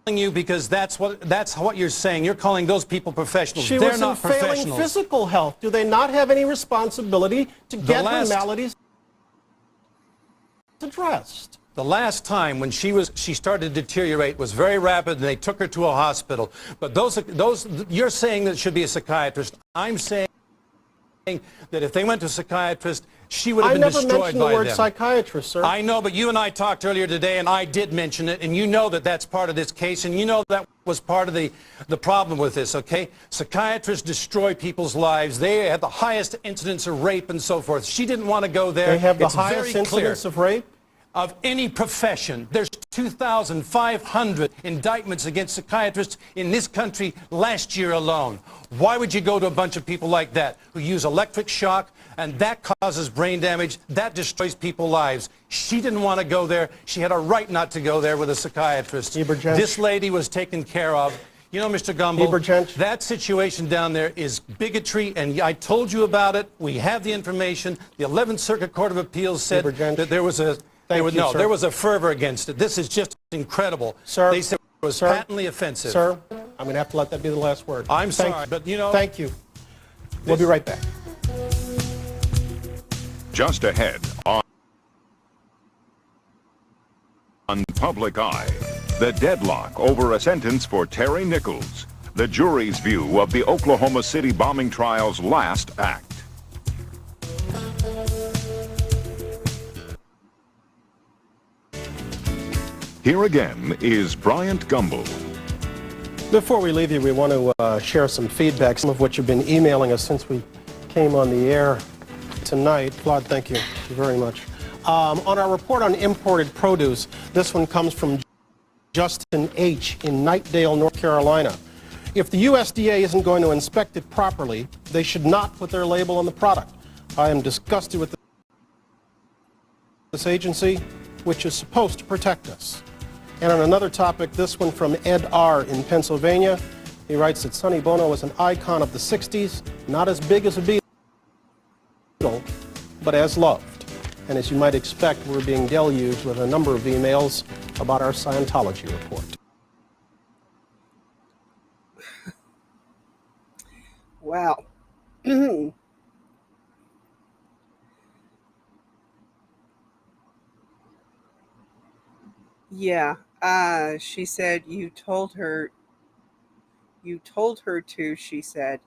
you because that's what you're saying. You're calling those people professionals. They're not professionals. She was in failing physical health. Do they not have any responsibility to get her maladies addressed? The last time when she started to deteriorate was very rapid, and they took her to a hospital. But you're saying that it should be a psychiatrist. I'm saying that if they went to a psychiatrist, she would have been destroyed by them. I never mentioned the word psychiatrist, sir. I know, but you and I talked earlier today, and I did mention it, and you know that that's part of this case, and you know that was part of the problem with this, okay? Psychiatrists destroy people's lives. They have the highest incidence of rape and so forth. She didn't want to go there. They have the highest incidence of rape? Of any profession. There's 2,500 indictments against psychiatrists in this country last year alone. Why would you go to a bunch of people like that who use electric shock, and that causes brain damage, that destroys people's lives? She didn't want to go there. She had a right not to go there with a psychiatrist. This lady was taken care of. You know, Mr. Gumbel, that situation down there is bigotry, and I told you about it. We have the information. The 11th Circuit Court of Appeals said that there was a there was a fervor against it. This is just incredible. Sir, they said it was patently offensive. Sir, I'm going to have to let that be the last word. I'm sorry, but you know. Thank you. We'll be right back. Just ahead on Public Eye, the deadlock over a sentence for Terry Nichols, the jury's view of the Oklahoma City bombing trial's last act. Here again is Bryant Gumbel. Before we leave you, we want to share some feedback, some of what you've been emailing us since we came on the air tonight. Claude, thank you very much. On our report on imported produce, this one comes from Justin H. in Knightdale, North Carolina. If the USDA isn't going to inspect it properly, they should not put their label on the product. I am disgusted with this agency, which is supposed to protect us. And on another topic, this one from Ed R. in Pennsylvania. He writes that Sonny Bono was an icon of the 60s, not as big as a Beatle, but as loved. And as you might expect, we're being deluged with a number of emails about our Scientology report. Wow. Yeah. She said you told her to, she said.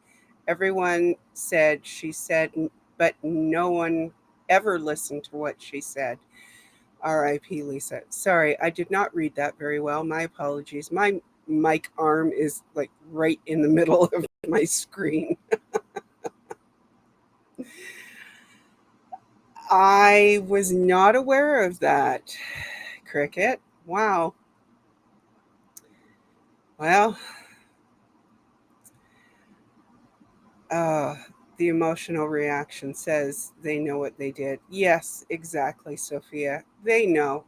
Everyone said she said, but no one ever listened to what she said. R.I.P. Lisa. Sorry, I did not read that very well. My apologies. My mic arm is like right in the middle of my screen. I was not aware of that, Cricket. Wow. Well, Uh, the emotional reaction says they know what they did. Yes, exactly, Sophia. They know.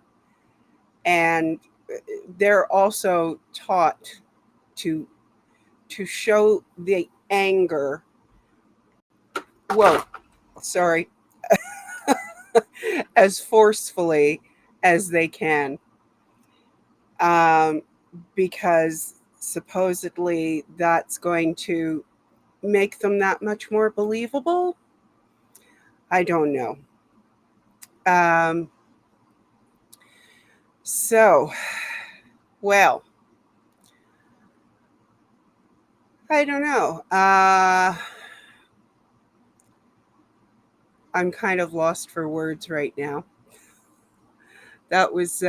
And they're also taught to show the anger. Whoa, sorry. As forcefully as they can. Um, because supposedly that's going to make them that much more believable. I don't know. Um, so, well, I don't know. I'm kind of lost for words right now. That was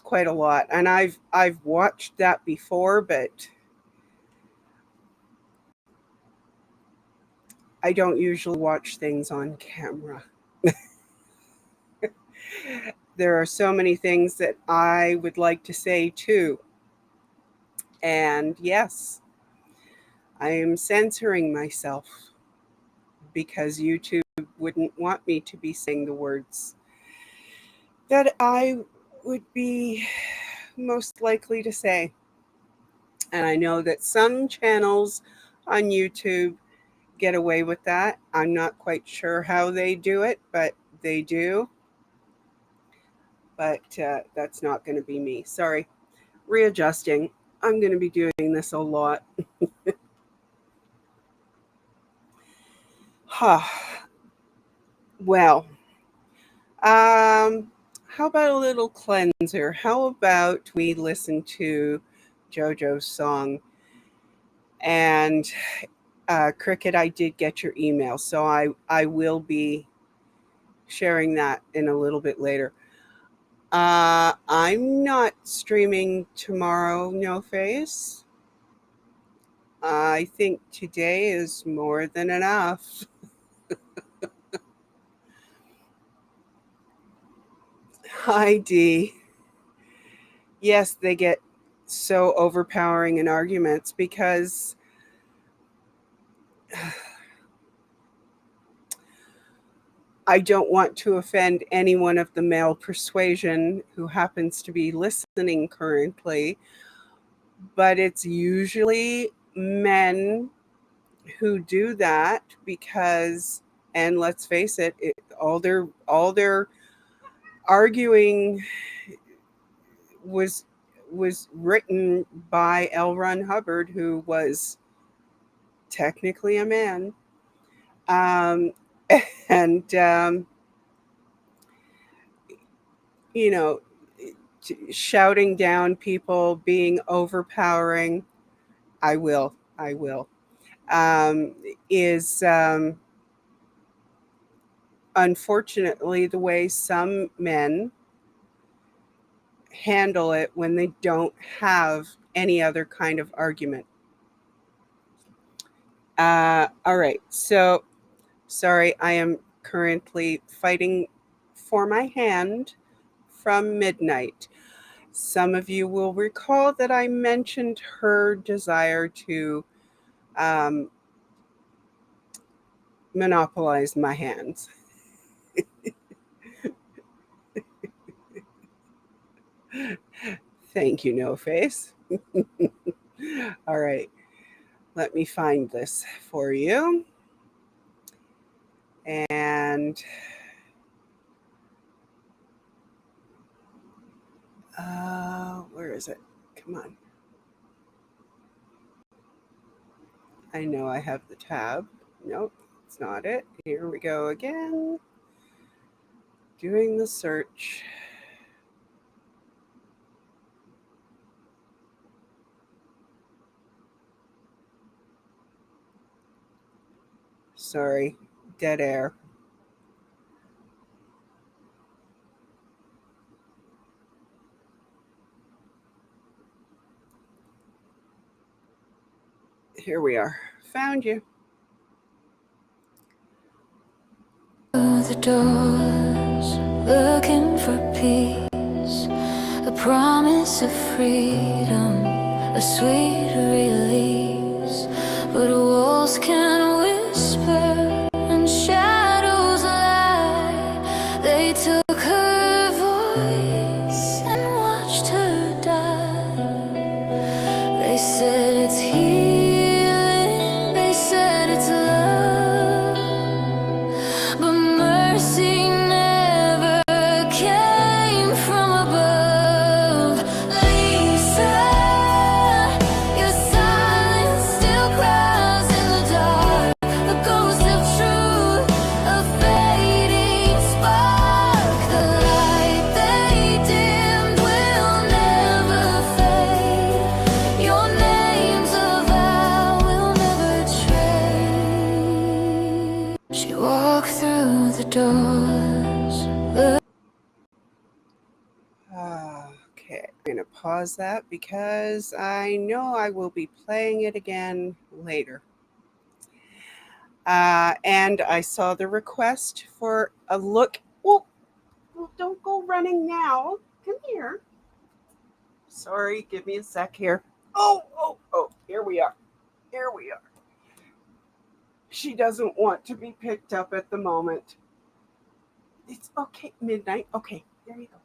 quite a lot, and I've watched that before, but I don't usually watch things on camera. There are so many things that I would like to say too. And yes, I am censoring myself because YouTube wouldn't want me to be saying the words that I would be most likely to say. And I know that some channels on YouTube get away with that. I'm not quite sure how they do it, but they do. But that's not going to be me. Sorry. Readjusting. I'm going to be doing this a lot. Well, how about a little cleanser? How about we listen to JoJo's song? And Cricket, I did get your email, so I will be sharing that in a little bit later. I'm not streaming tomorrow, no face. I think today is more than enough. Hi, Dee. Yes, they get so overpowering in arguments because I don't want to offend anyone of the male persuasion who happens to be listening currently, but it's usually men who do that because, and let's face it, all their arguing was written by L. Ron Hubbard, who was technically a man. Um, and you know, shouting down people, being overpowering. I will. Um, is unfortunately the way some men handle it when they don't have any other kind of argument. All right. So, sorry, I am currently fighting for my hand from midnight. Some of you will recall that I mentioned her desire to um, monopolize my hands. Thank you, No Face. All right, let me find this for you. And where is it? Come on. I know I have the tab. Nope, it's not it. Here we go again. Doing the search. Sorry, dead air. Here we are. Found you. The doors, looking for peace, a promise of freedom, a sweet release. but walls can whisper and shadows lie. They took her voice and watched her die. They said it's healing, they said it's love, but mercy never came from above. Lisa, your silence still cries in the dark, the ghost of truth, a fading spark. The light they dimmed will never fade. Your name's a vow we'll never trade. She walked through the doors. Okay, I'm going to pause that because I know I will be playing it again later. And I saw the request for a look. Well, don't go running now. Come here. Sorry, give me a sec here. Oh, here we are. Here we are. She doesn't want to be picked up at the moment. It's okay, midnight. Okay, there you go.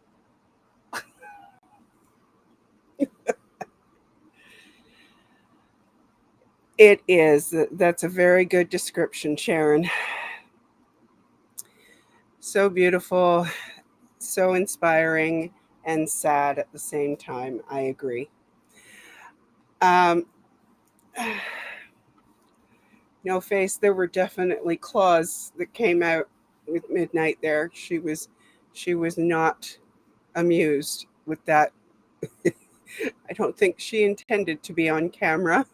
It is. That's a very good description, Sharon. So beautiful, so inspiring, and sad at the same time. I agree. No face, there were definitely claws that came out with Midnight there. She was not amused with that. I don't think she intended to be on camera.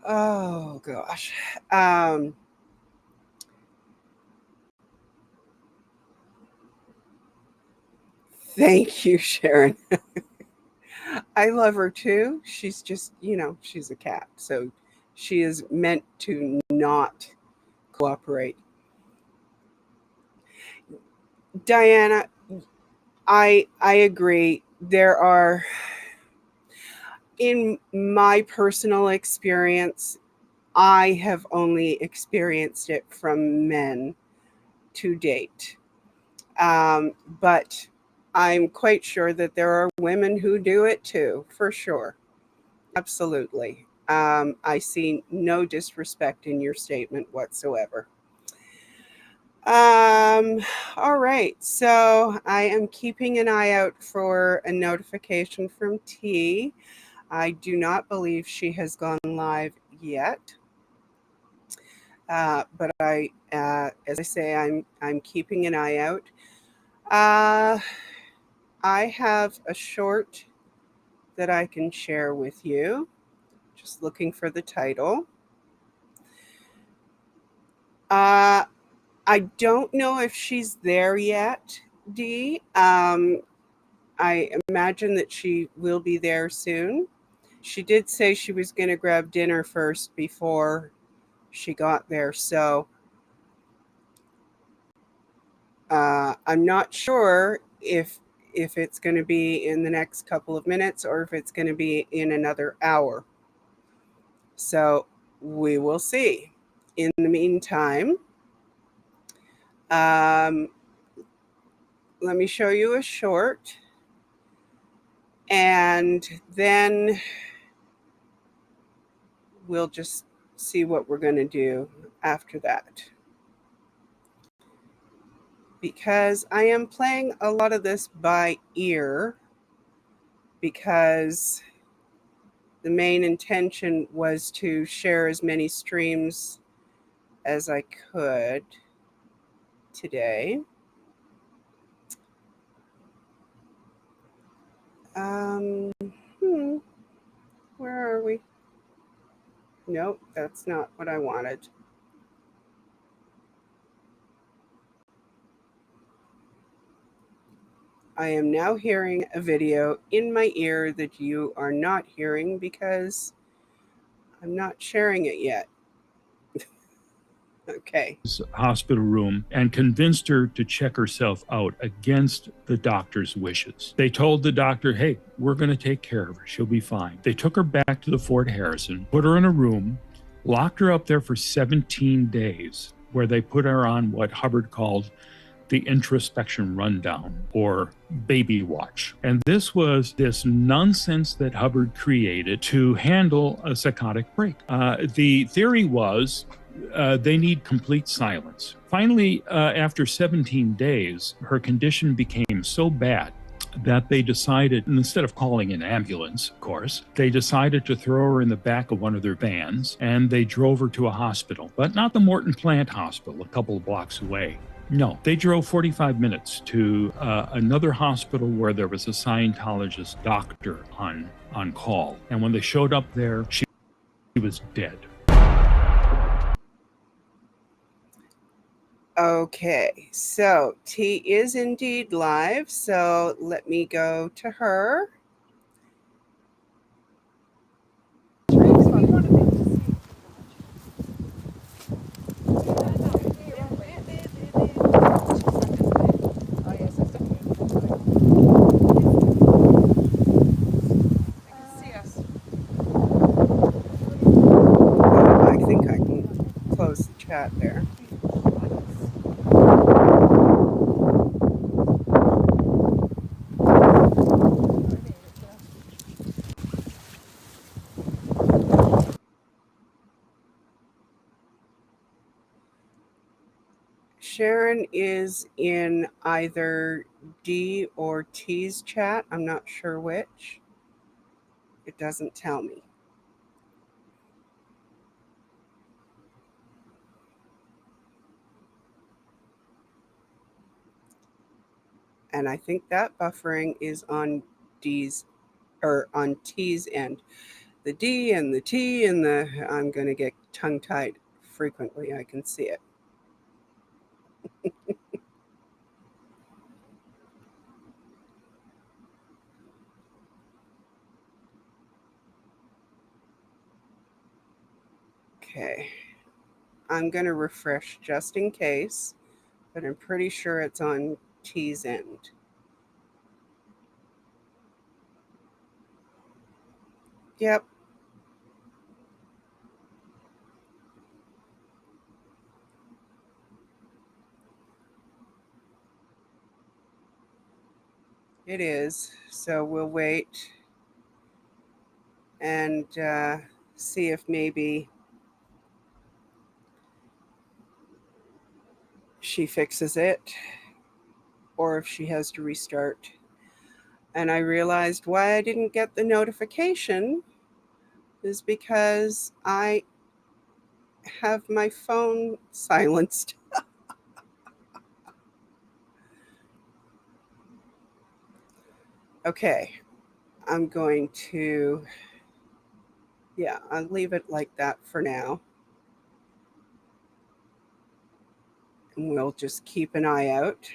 Oh gosh. Thank you, Sharon. I love her too. She's just, she's a cat. So she is meant to not cooperate. Diana, I agree. There are, in my personal experience, I have only experienced it from men to date. But I'm quite sure that there are women who do it too, for sure. Absolutely. I see no disrespect in your statement whatsoever. All right. So I am keeping an eye out for a notification from T. I do not believe she has gone live yet. But as I say, I'm keeping an eye out. I have a short that I can share with you. Just looking for the title. I don't know if she's there yet, Dee. I imagine that she will be there soon. She did say she was going to grab dinner first before she got there. So I'm not sure if it's going to be in the next couple of minutes or if it's going to be in another hour. So we will see. In the meantime, let me show you a short, and then we'll just see what we're going to do after that. Because I am playing a lot of this by ear, because the main intention was to share as many streams as I could today. Where are we? Nope, that's not what I wanted. I am now hearing a video in my ear that you are not hearing because I'm not sharing it yet. Okay. Hospital room and convinced her to check herself out against the doctor's wishes. They told the doctor, hey, we're going to take care of her. She'll be fine. They took her back to the Fort Harrison, put her in a room, locked her up there for 17 days, where they put her on what Hubbard called the introspection rundown, or baby watch. And this was this nonsense that Hubbard created to handle a psychotic break. The theory was they need complete silence. Finally, after 17 days, her condition became so bad that they decided, instead of calling an ambulance, of course, they decided to throw her in the back of one of their vans, and they drove her to a hospital, but not the Morton Plant Hospital, a couple of blocks away. No, they drove 45 minutes to another hospital where there was a Scientologist doctor on call. And when they showed up there, she was dead. Okay, so T is indeed live, so let me go to her. I think I can close the chat there. Sharon is in either D or T's chat. I'm not sure which. It doesn't tell me. And I think that buffering is on D's or on T's end. The D and the T and the, I'm going to get tongue-tied frequently. I can see it. Okay. I'm going to refresh just in case, but I'm pretty sure it's on T's end. Yep. It is. So we'll wait and see if maybe she fixes it or if she has to restart. And I realized why I didn't get the notification is because I have my phone silenced. Okay, I'm going to, yeah, I'll leave it like that for now. And we'll just keep an eye out.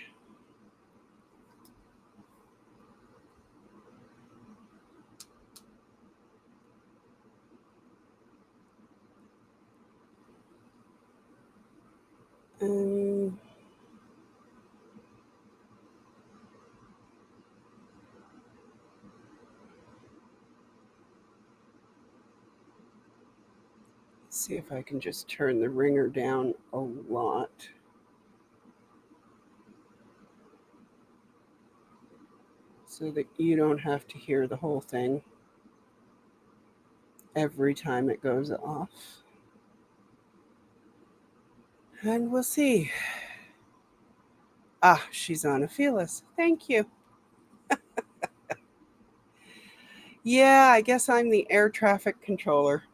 See if I can just turn the ringer down a lot. So that you don't have to hear the whole thing every time it goes off. And we'll see. Ah, she's on Aphelis. Thank you. Yeah, I guess I'm the air traffic controller.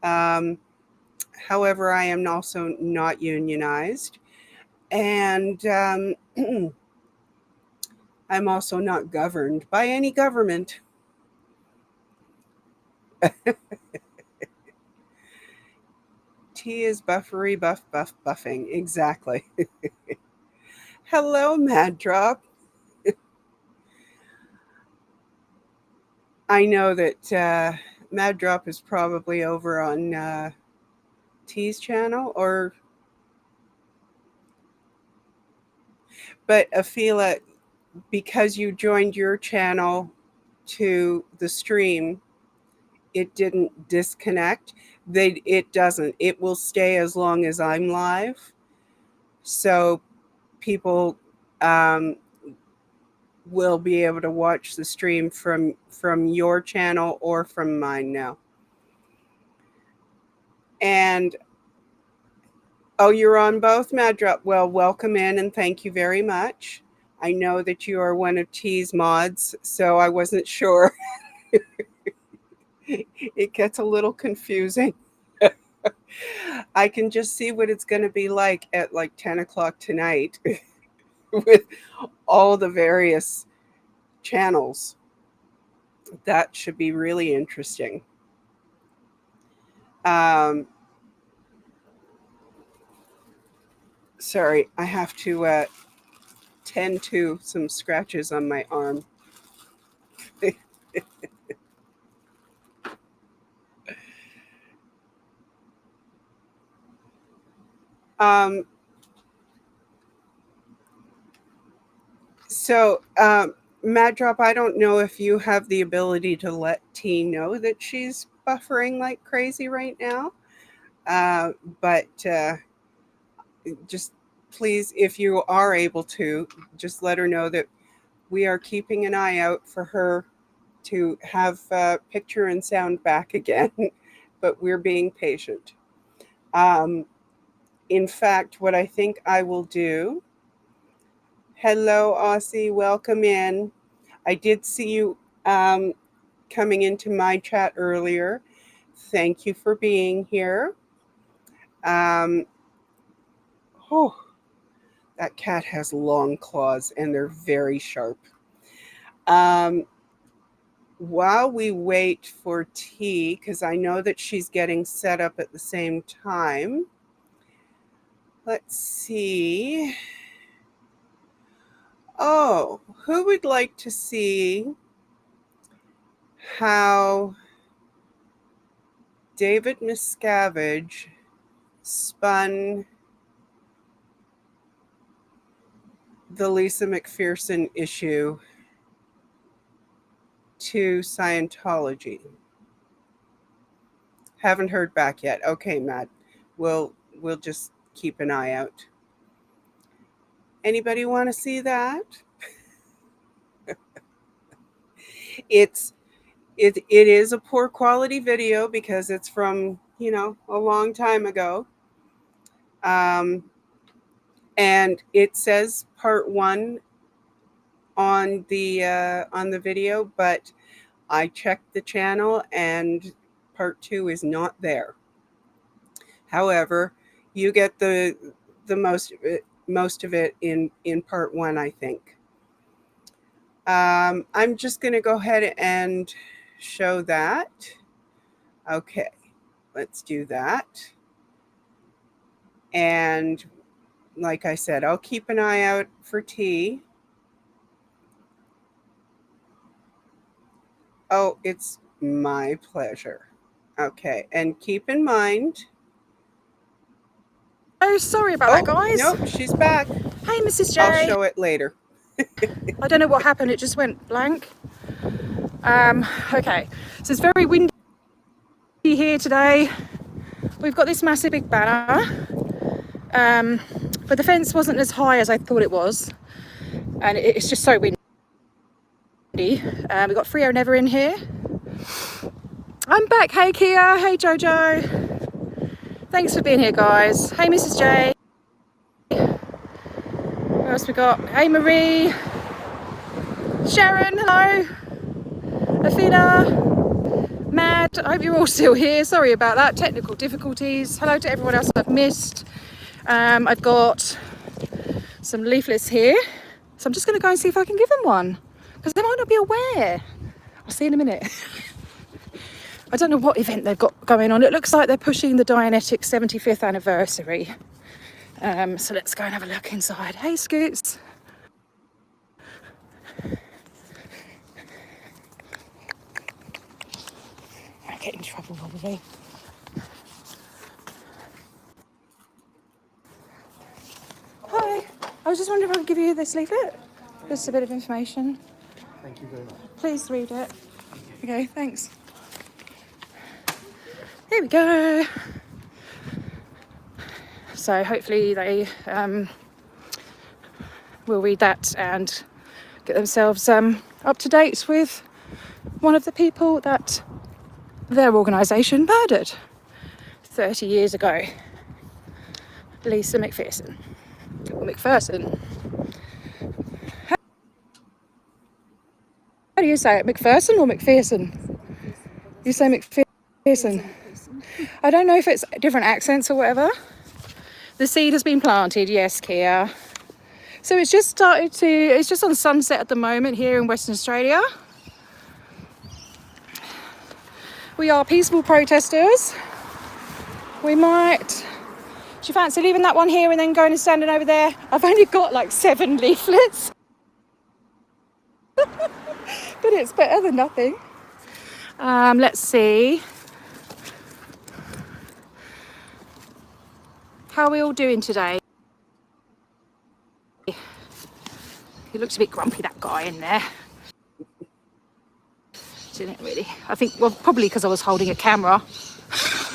However, I am also not unionized. And I'm also not governed by any government. T is buffery, buffing. Exactly. Hello, Mad Drop. I know that Mad Drop is probably over on T's channel, or But Afila, because you joined your channel to the stream, it didn't disconnect. It doesn't. It will stay as long as I'm live. So people will be able to watch the stream from your channel or from mine now. And oh, you're on both, Mad Drop. Well, welcome in and thank you very much. I know that you are one of T's mods, so I wasn't sure. It gets a little confusing. I can just see what it's going to be like at like 10 o'clock tonight with all the various channels. That should be really interesting. Sorry, I have to tend to some scratches on my arm. So, Mad Drop, I don't know if you have the ability to let T know that she's buffering like crazy right now. But just please, if you are able to, just let her know that we are keeping an eye out for her to have picture and sound back again, but we're being patient. In fact, what I think I will do, hello, Aussie, welcome in. I did see you coming into my chat earlier. Thank you for being here. Oh, that cat has long claws and they're very sharp. While we wait for T, because I know that she's getting set up at the same time, let's see. Oh, who would like to see how David Miscavige spun the Lisa McPherson issue to Scientology? Haven't heard back yet. Okay, Matt. We'll just keep an eye out. Anybody want to see that? It is a poor quality video because it's from, a long time ago. And it says part 1 on the video, but I checked the channel and part 2 is not there. However, you get the most of it in part 1, I think. I'm just going to go ahead and show that. Okay, let's do that. And like I said, I'll keep an eye out for T. Oh, it's my pleasure. Okay, and keep in mind. Oh, sorry about that, guys. Nope, she's back. Hey, Mrs. J. I'll show it later. I don't know what happened. It just went blank. Okay, so it's very windy here today. We've got this massive big banner, but the fence wasn't as high as I thought it was, and it's just so windy. We've got Frio Never in here. I'm back. Hey, Kia. Hey, Jojo. Thanks for being here, guys. Hey, Mrs. J. What else we got? Hey, Marie. Sharon, hello. Afina. Mad, I hope you're all still here. Sorry about that, technical difficulties. Hello to everyone else I've missed. I've got some leaflets here, so I'm just going to go and see if I can give them one, because they might not be aware. I'll see in a minute. I don't know what event they've got going on. It looks like they're pushing the Dianetics 75th anniversary. So let's go and have a look inside. Hey, Scoots. I get in trouble probably. Hi. I was just wondering if I could give you this leaflet. Just a bit of information. Thank you very much. Please read it. Okay, thanks. Here we go. So hopefully they will read that and get themselves up to date with one of the people that their organisation murdered 30 years ago. Lisa McPherson. Or McPherson. How do you say it? McPherson or McPherson? You say McPherson. I don't know if it's different accents or whatever. The seed has been planted, yes, Kia. So it's just on sunset at the moment here in Western Australia. We are peaceful protesters. We might... Do you fancy leaving that one here and then going and standing over there? I've only got like 7 leaflets. But it's better than nothing. Let's see. How are we all doing today? He looks a bit grumpy, that guy in there. Didn't it really? I think, well, probably because I was holding a camera.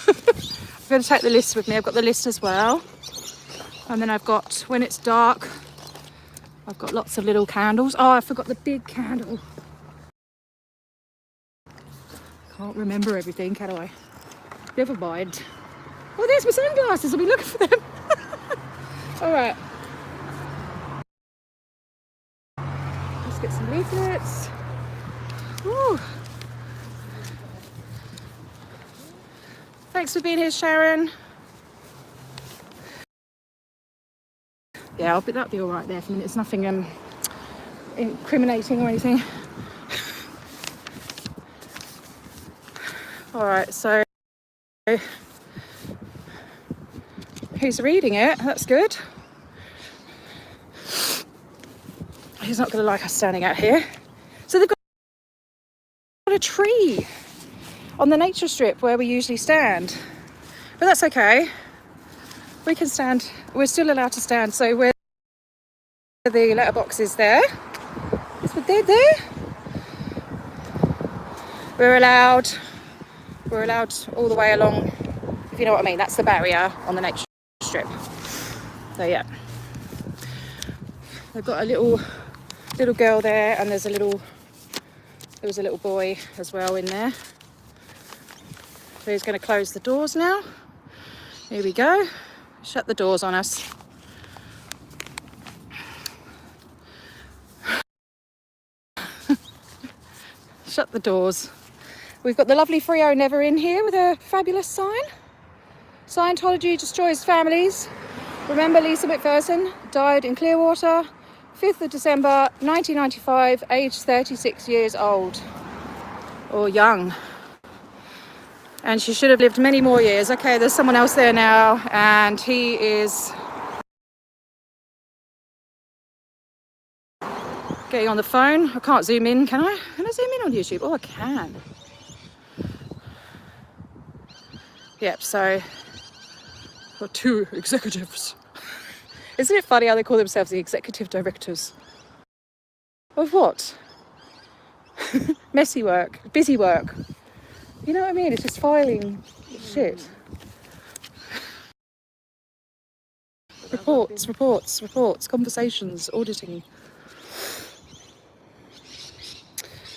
I'm going to take the list with me. I've got the list as well. And then I've got, when it's dark, I've got lots of little candles. Oh, I forgot the big candle. Can't remember everything, can I? Never mind. Oh, there's my sunglasses. I'll be looking for them. All right. Let's get some leaflets. Woo. Thanks for being here, Sharon. Yeah, that'll be all right there for a minute. It's nothing incriminating or anything. All right, so who's reading it? That's good. He's not going to like us standing out here. So they've got a tree on the nature strip where we usually stand. But that's okay. We can stand. We're still allowed to stand. So where the letterbox is there. They're there. We're allowed all the way along, if you know what I mean. That's the barrier on the nature strip. So yeah. They've got a little girl there, and there was a little boy as well in there. So he's going to close the doors now. Here we go. Shut the doors on us. Shut the doors. We've got the lovely Frio Never in here with a fabulous sign. Scientology destroys families. Remember Lisa McPherson died in Clearwater, 5th of December 1995, aged 36 years old. Or young. And she should have lived many more years. Okay, there's someone else there now, and he is getting on the phone. I can't zoom in, can I? Can I zoom in on YouTube? Oh, I can. Yep, so got 2 executives. Isn't it funny how they call themselves the executive directors? Of what? Messy work, busy work. You know what I mean? It's just filing shit. Reports, conversations, auditing.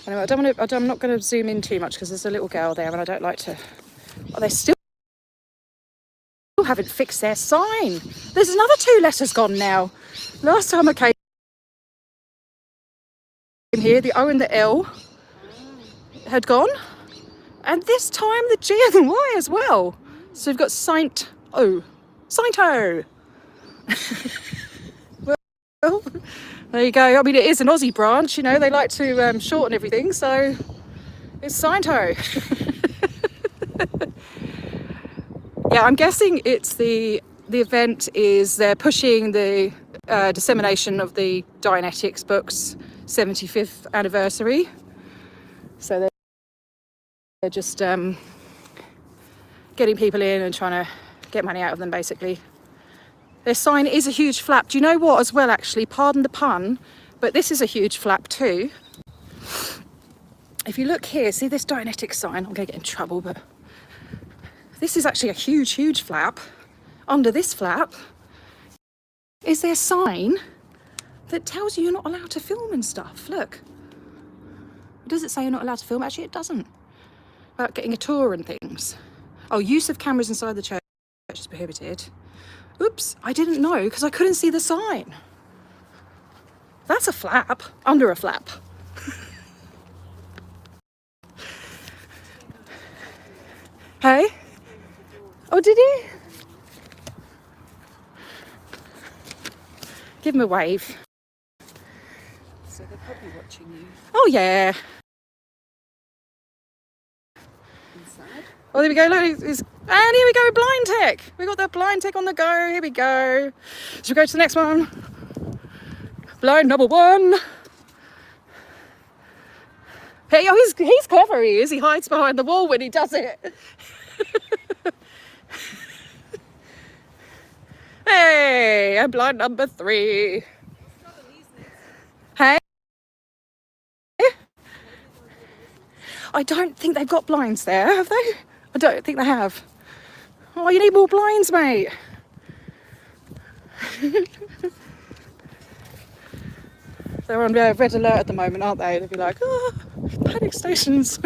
Anyway, I'm not going to zoom in too much because there's a little girl there and I don't like to... Oh, they still haven't fixed their sign. There's another 2 letters gone now. Last time I came here, the O and the L had gone. And this time the G and the Y as well. So we've got Saint-O. Well, there you go. I mean, it is an Aussie branch, you know, they like to shorten everything, so it's Saint-O. Yeah, I'm guessing it's the event is they're pushing the dissemination of the Dianetics books 75th anniversary. So they're just getting people in and trying to get money out of them, basically. Their sign is a huge flap. Do you know what as well, actually? Pardon the pun, but this is a huge flap too. If you look here, see this Dianetic sign? I'm going to get in trouble, but this is actually a huge, huge flap. Under this flap is their sign that tells you you're not allowed to film and stuff. Look. Does it say you're not allowed to film? Actually, it doesn't. About getting a tour and things. Oh, use of cameras inside the church is prohibited. Oops, I didn't know because I couldn't see the sign. That's a flap, under a flap. Hey? Oh, did he? Give him a wave. So they're probably watching you. Oh, yeah. Inside. Oh, there we go. Look, and here we go, blind tech. We got that blind tech on the go. Here we go. Should we go to the next one? Blind number 1. Hey, oh, he's clever. He is. He hides behind the wall when he does it. Hey, I'm blind number 3. Hey. I don't think they've got blinds there, have they? I don't think they have. Oh, you need more blinds, mate. They're on red alert at the moment, aren't they? They'll be like, oh, panic stations.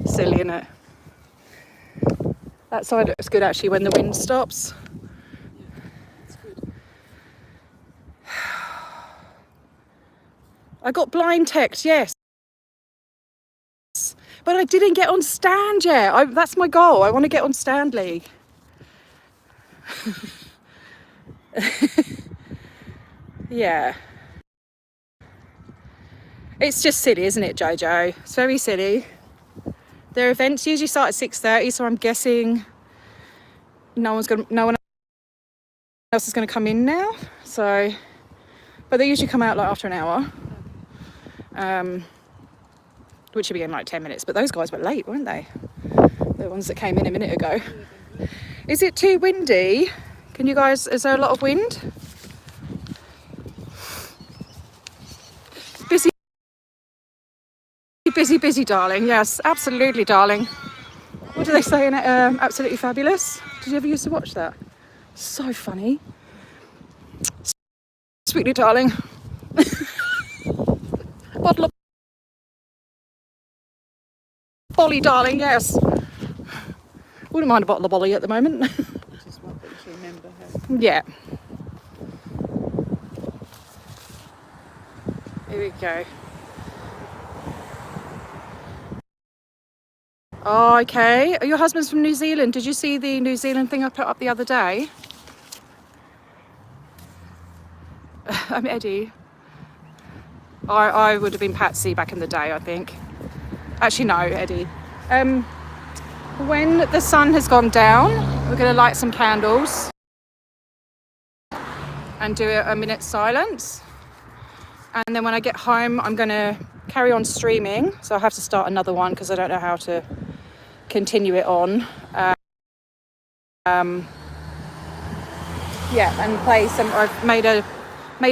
Silly, innit? That side looks good, actually, when the wind stops. I got blind text, yes. But I didn't get on stand yet. That's my goal. I want to get on Stanley. Yeah. It's just silly, isn't it, Jojo? It's very silly. Their events usually start at 6:30, so I'm guessing no one else is going to come in now. So, but they usually come out like after an hour. Which should be in like 10 minutes, but those guys were late, weren't they? The ones that came in a minute ago. Is it too windy? Can you guys, is there a lot of wind? Busy, darling. Yes, absolutely, darling. What do they say in it? Absolutely fabulous. Did you ever used to watch that? So funny. Sweetly, darling. Bottle of Bolly, darling, yes. Wouldn't mind a bottle of Bolly at the moment. Just want them to remember her. Yeah. Here we go. Oh, okay. Your husband's from New Zealand. Did you see the New Zealand thing I put up the other day? I'm Eddie. I would have been Patsy back in the day, I think. Actually, no, Eddie. When the sun has gone down, we're going to light some candles and do a minute's silence. And then when I get home, I'm going to carry on streaming. So I have to start another one because I don't know how to continue it on. Yeah, and play some. I've made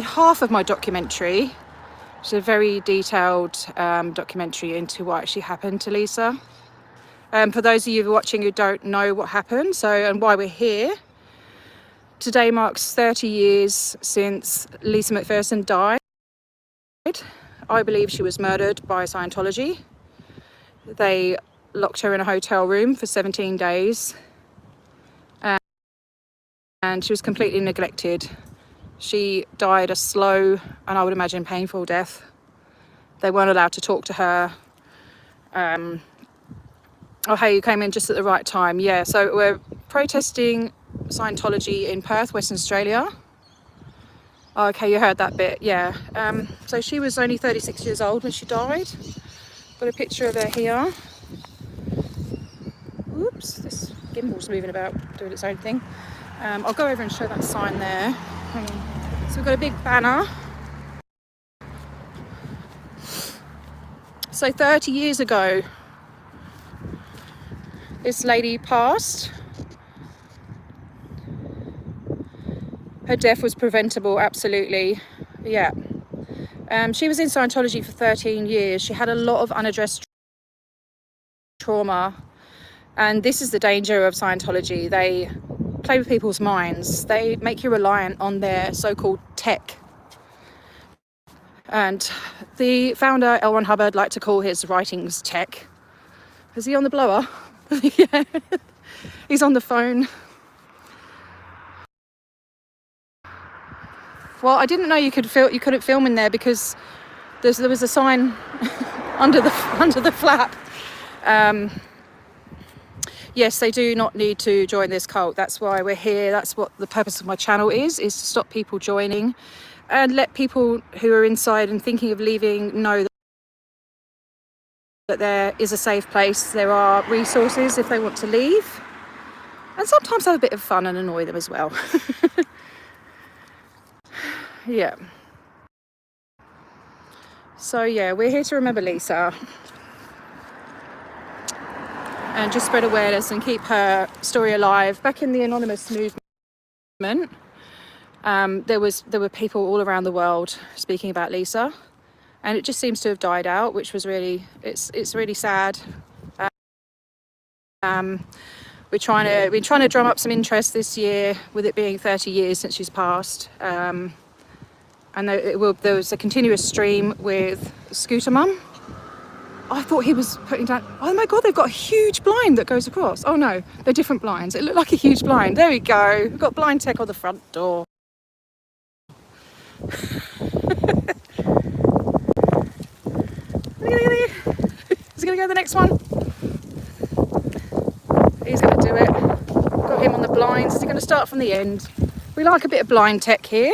half of my documentary. It's a very detailed documentary into what actually happened to Lisa. For those of you watching who don't know what happened, and why we're here, today marks 30 years since Lisa McPherson died. I believe she was murdered by Scientology. They locked her in a hotel room for 17 days. And she was completely neglected. She died a slow, and I would imagine painful death. They weren't allowed to talk to her. Oh, hey, you came in just at the right time. Yeah, so we're protesting Scientology in Perth, Western Australia. Oh, okay, you heard that bit, yeah. So she was only 36 years old when she died. Got a picture of her here. Oops, this gimbal's moving about, doing its own thing. I'll go over and show that sign there. Hang on. So we've got a big banner. So 30 years ago, this lady passed. Her death was preventable, absolutely. Yeah. She was in Scientology for 13 years. She had a lot of unaddressed trauma. And this is the danger of Scientology. They play with people's minds. They make you reliant on their so-called tech. And the founder, L. Ron Hubbard, liked to call his writings tech. Is he on the blower? Yeah. He's on the phone. Well, I didn't know you couldn't film in there because there was a sign under the flap. Yes, they do not need to join this cult. That's why we're here. That's what the purpose of my channel is to stop people joining and let people who are inside and thinking of leaving know that there is a safe place. There are resources if they want to leave. And sometimes have a bit of fun and annoy them as well. Yeah. So yeah, we're here to remember Lisa. And just spread awareness and keep her story alive. Back in the anonymous movement, there were people all around the world speaking about Lisa, and it just seems to have died out, which was really it's really sad. We're trying to drum up some interest this year with it being 30 years since she's passed. And there was a continuous stream with Scooter Mum. I thought he was putting down, oh my God, they've got a huge blind that goes across. Oh no, they're different blinds. It looked like a huge blind. There we go. We've got blind tech on the front door. Is he going to go to the next one? He's going to do it. Got him on the blinds. Is he going to start from the end? We like a bit of blind tech here.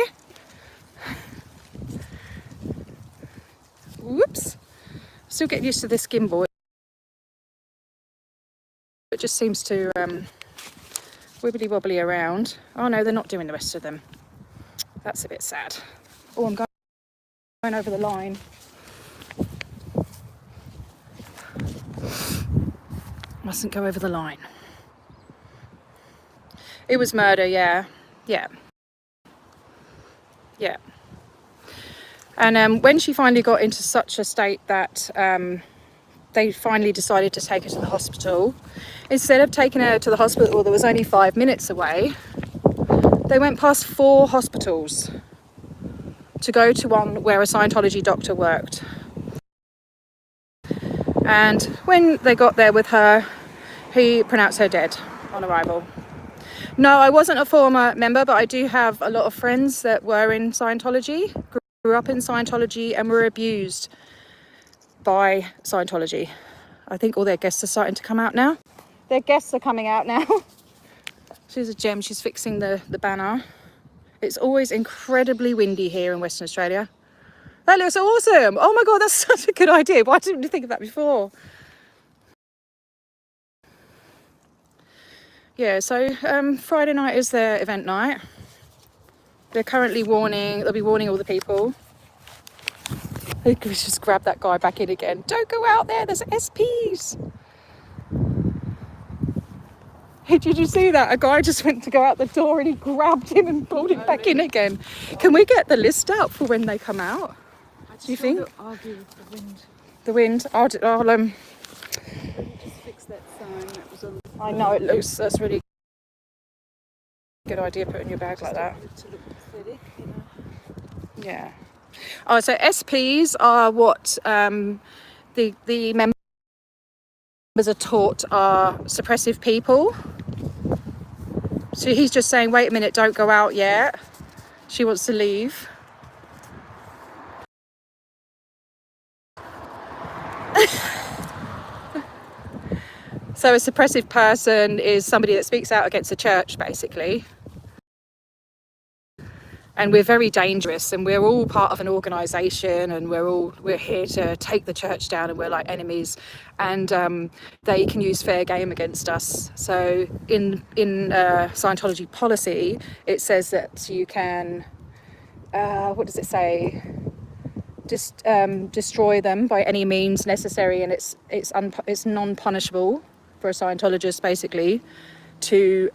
Whoops. Still getting used to this gimbal. It just seems to wibbly wobbly around. Oh no, they're not doing the rest of them. That's a bit sad. Oh, I'm going over the line. Mustn't go over the line. It was murder, yeah. Yeah. Yeah. And when she finally got into such a state that they finally decided to take her to the hospital, instead of taking her to the hospital that was only 5 minutes away, they went past 4 hospitals to go to one where a Scientology doctor worked. And when they got there with her, he pronounced her dead on arrival. No, I wasn't a former member, but I do have a lot of friends that were in Scientology, grew up in Scientology and were abused by Scientology. I think all their guests are starting to come out now. Their guests are coming out now. She's a gem. She's fixing the banner. It's always incredibly windy here in Western Australia. That looks awesome. Oh my God, that's such a good idea. Why didn't you think of that before? Yeah, so Friday night is their event night. They're currently they'll be warning all the people. We just grab that guy back in again. Don't go out there, there's SPs. Hey, did you see that? A guy just went to go out the door and he grabbed him and pulled him back in again. Can we get the list out for when they come out? Do you think? Argue with the wind. The wind? I'll just fix that sign that was on. I know it looks, that's really good idea putting your bag like that. To look pathetic, you know. Yeah. Oh, so SPs are what the members are taught are suppressive people. So he's just saying, wait a minute, don't go out yet. She wants to leave. So a suppressive person is somebody that speaks out against the church, basically. And we're very dangerous, and we're all part of an organisation, and we're here to take the church down, and we're like enemies, and they can use fair game against us. So in Scientology policy, it says that you can, what does it say? Just destroy them by any means necessary, and it's non-punishable for a Scientologist, basically, to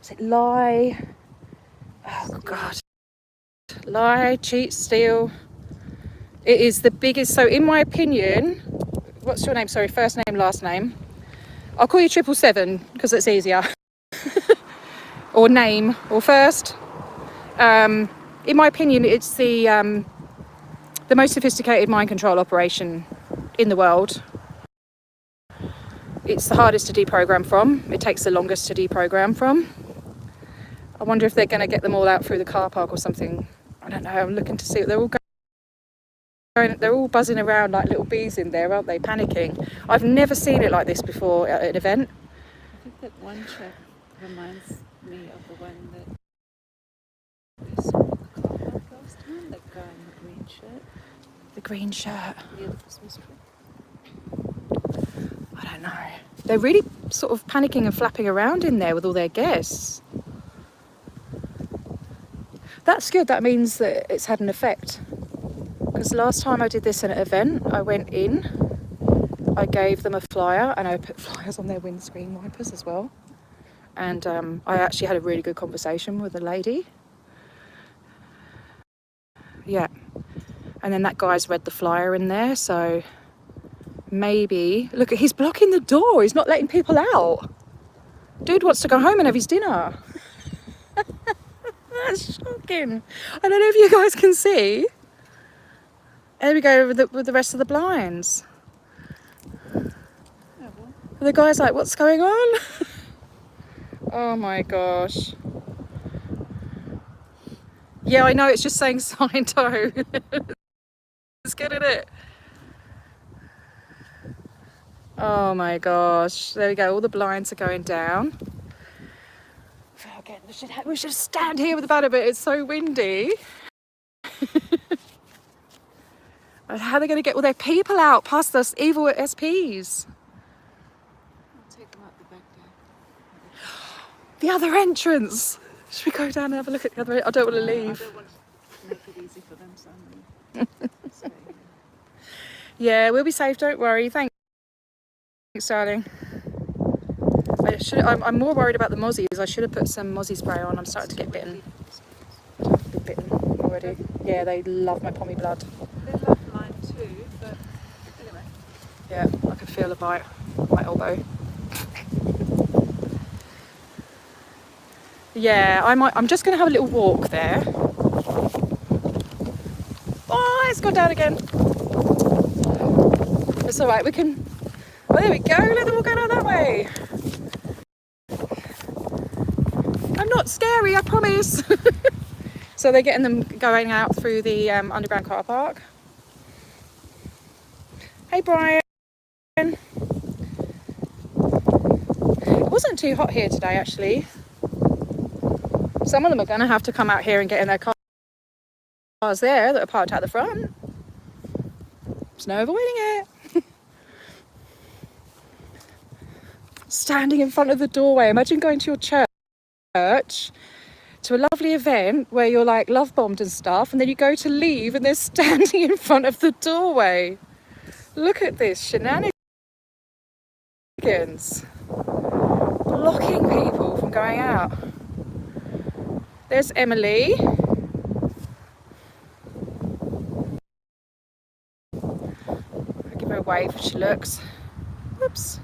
is it lie? Oh God. Lie, cheat, steal. It is the biggest. So in my opinion, what's your name? Sorry, first name, last name. I'll call you 777 because it's easier. Or name, or first. In my opinion, it's the most sophisticated mind control operation in the world. It's the hardest to deprogram from. It takes the longest to deprogram from. I wonder if they're going to get them all out through the car park or something. I don't know. I'm looking to see what they're all going. They're all buzzing around like little bees in there, aren't they? Panicking. I've never seen it like this before at an event. I think that one chap reminds me of the one that I saw in the car park last time. That guy in the green shirt. The green shirt. Near the Christmas tree. I don't know. They're really sort of panicking and flapping around in there with all their guests. That's good. That means that it's had an effect. Because last time I did this at an event, I went in, I gave them a flyer, and I put flyers on their windscreen wipers as well. And I actually had a really good conversation with a lady. Yeah. And then that guy's read the flyer in there, so maybe... Look, he's blocking the door. He's not letting people out. Dude wants to go home and have his dinner. That's shocking. I don't know if you guys can see. There we go with the rest of the blinds. The guy's like, what's going on? Oh my gosh. Yeah, I know, it's just saying Scientology. It's good, isn't it? Oh my gosh. There we go, all the blinds are going down. Again, we should stand here with the banner, but it's so windy. How are they going to get all their people out past those evil SPs? I'll take them out the back door. The other entrance. Should we go down and have a look at the other? I don't want to leave. I don't want to make it easy for them, so Yeah, we'll be safe. Don't worry. Thanks, darling. I'm more worried about the mozzies. I should have put some mozzie spray on. I'm starting to get bitten. I've been bitten already. Yeah, they love my pommy blood. they love mine too, but anyway. Yeah, I can feel a bite on my elbow. Yeah, I'm just going to have a little walk there. Oh, it's gone down again. It's all right. We can. Oh, there we go. Let them all go down that way. I'm not scary, I promise. So they're getting them going out through the underground car park. Hey, Brian. It wasn't too hot here today, actually. Some of them are going to have to come out here and get in their cars there that are parked out the front. There's no avoiding it. Standing in front of the doorway. Imagine going to your church to a lovely event where you're like love bombed and stuff, and then you go to leave and they're standing in front of the doorway. Look at this shenanigans. Blocking people from going out. There's Emily. I'll give her a wave if she looks. Whoops.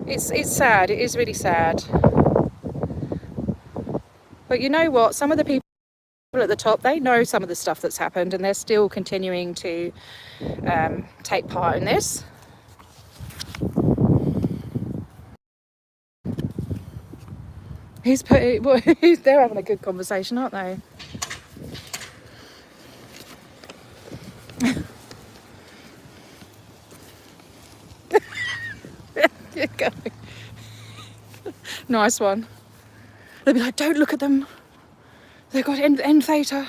It's sad. It is really sad. But you know what? Some of the people at the top, they know some of the stuff that's happened, and they're still continuing to take part in this. They're having a good conversation, aren't they? There you go. Nice one. They'll be like, don't look at them. They've got end theta.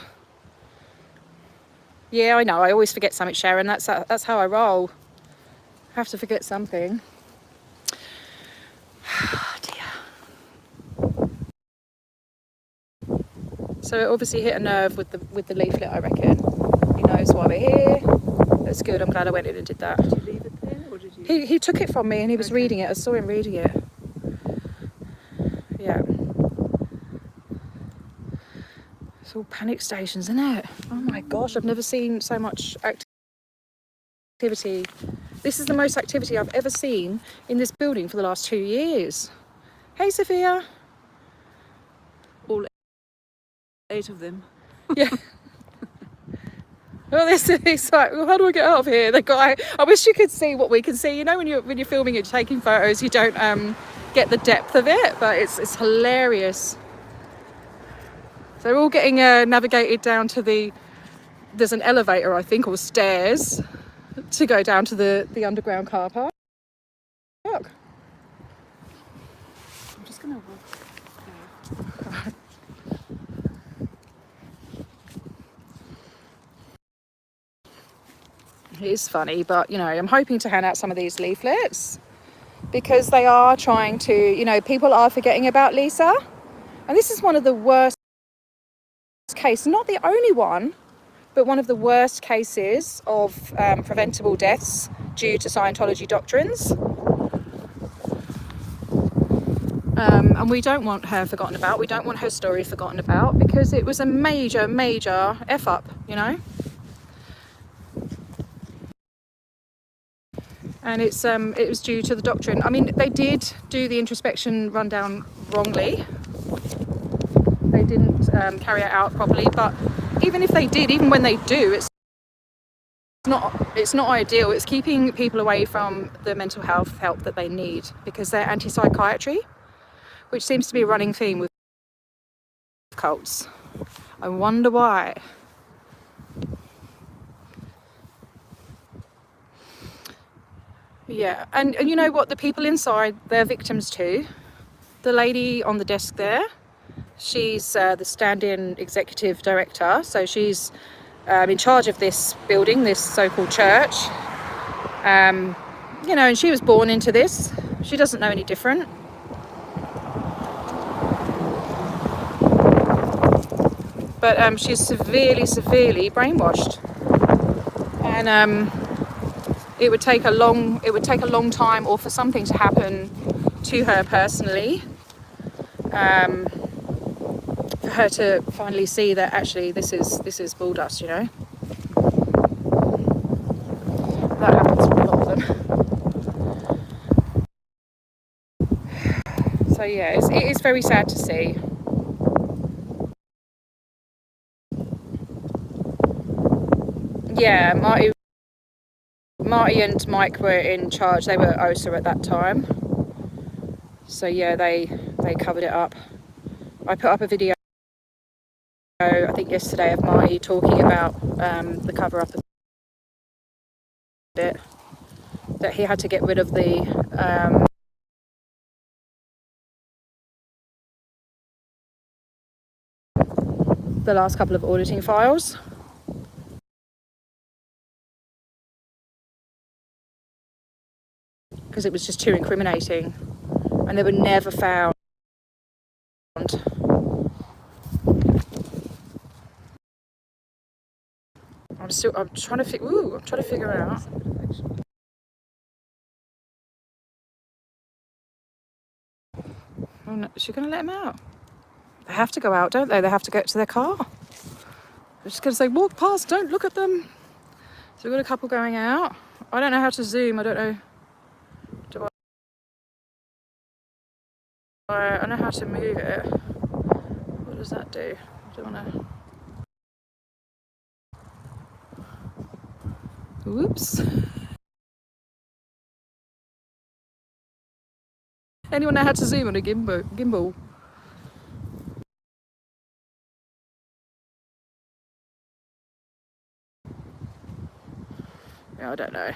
Yeah, I know. I always forget something, Sharon. That's how I roll. I have to forget something. Oh, dear. So it obviously hit a nerve with the leaflet, I reckon. He knows why we're here. That's good. I'm glad I went in and did that. Did you leave it there, or did you? He took it from me and he was reading it. I saw him reading it. Yeah. It's all panic stations, isn't it? Oh my gosh, I've never seen so much activity. This is the most activity I've ever seen in this building for the last 2 years. Hey, Sophia. All 8 of them. Yeah. Well, it's like, well, how do I get out of here? The guy, I wish you could see what we can see. You know, when you're filming and taking photos, you don't get the depth of it, but it's hilarious. So they're all getting navigated down to there's an elevator, I think, or stairs to go down to the underground car park. Look. I'm just gonna walk. It is funny, but you know, I'm hoping to hand out some of these leaflets because they are trying to, you know, people are forgetting about Lisa, and this is one of the worst cases, not the only one, but one of the worst cases of preventable deaths due to Scientology doctrines. And we don't want her forgotten about. We don't want her story forgotten about because it was a major, major F up, you know. And it was due to the doctrine. I mean, they did do the introspection rundown wrongly. They didn't carry it out properly. But even if they did, even when they do, it's not ideal. It's keeping people away from the mental health help that they need because they're anti-psychiatry, which seems to be a running theme with cults. I wonder why. Yeah, and you know what? The people inside, they're victims too. The lady on the desk there, she's the stand-in executive director, so she's in charge of this building, this so-called church. You know, and she was born into this. She doesn't know any different. But she's severely, severely brainwashed, and it would take a long time, or for something to happen to her personally, for her to finally see that actually this is bull dust, you know. That happens with a lot of them. So yeah, it is very sad to see. Yeah, Marty and Mike were in charge. They were OSA at that time. So yeah, they covered it up. I put up a video, I think yesterday, of Marty talking about the cover up a bit. That he had to get rid of the last couple of auditing files. Because it was just too incriminating, and they were never found. I'm trying to figure it out. Oh, no, is she going to let him out? They have to go out, don't they? They have to get to their car. They're just going to say, walk past, don't look at them. So we've got a couple going out. I don't know how to zoom. I don't know. I know how to move it. What does that do? I don't want to. Whoops. Anyone know how to zoom on a gimbal? Yeah, I don't know.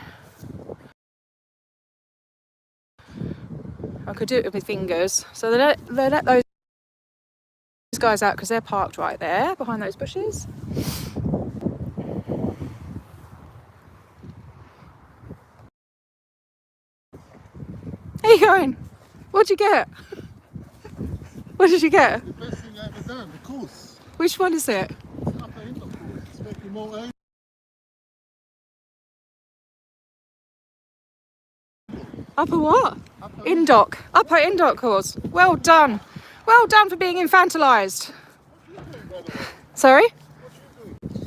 I could do it with my fingers. So they let those guys out because they're parked right there behind those bushes. Where are you going? What'd you get? What did you get? The best thing I ever done, the course. Which one is it? Upper indoor course. It's making more early. Upper what? Upper Indoc course. Well done. Well done for being infantilized. Sorry?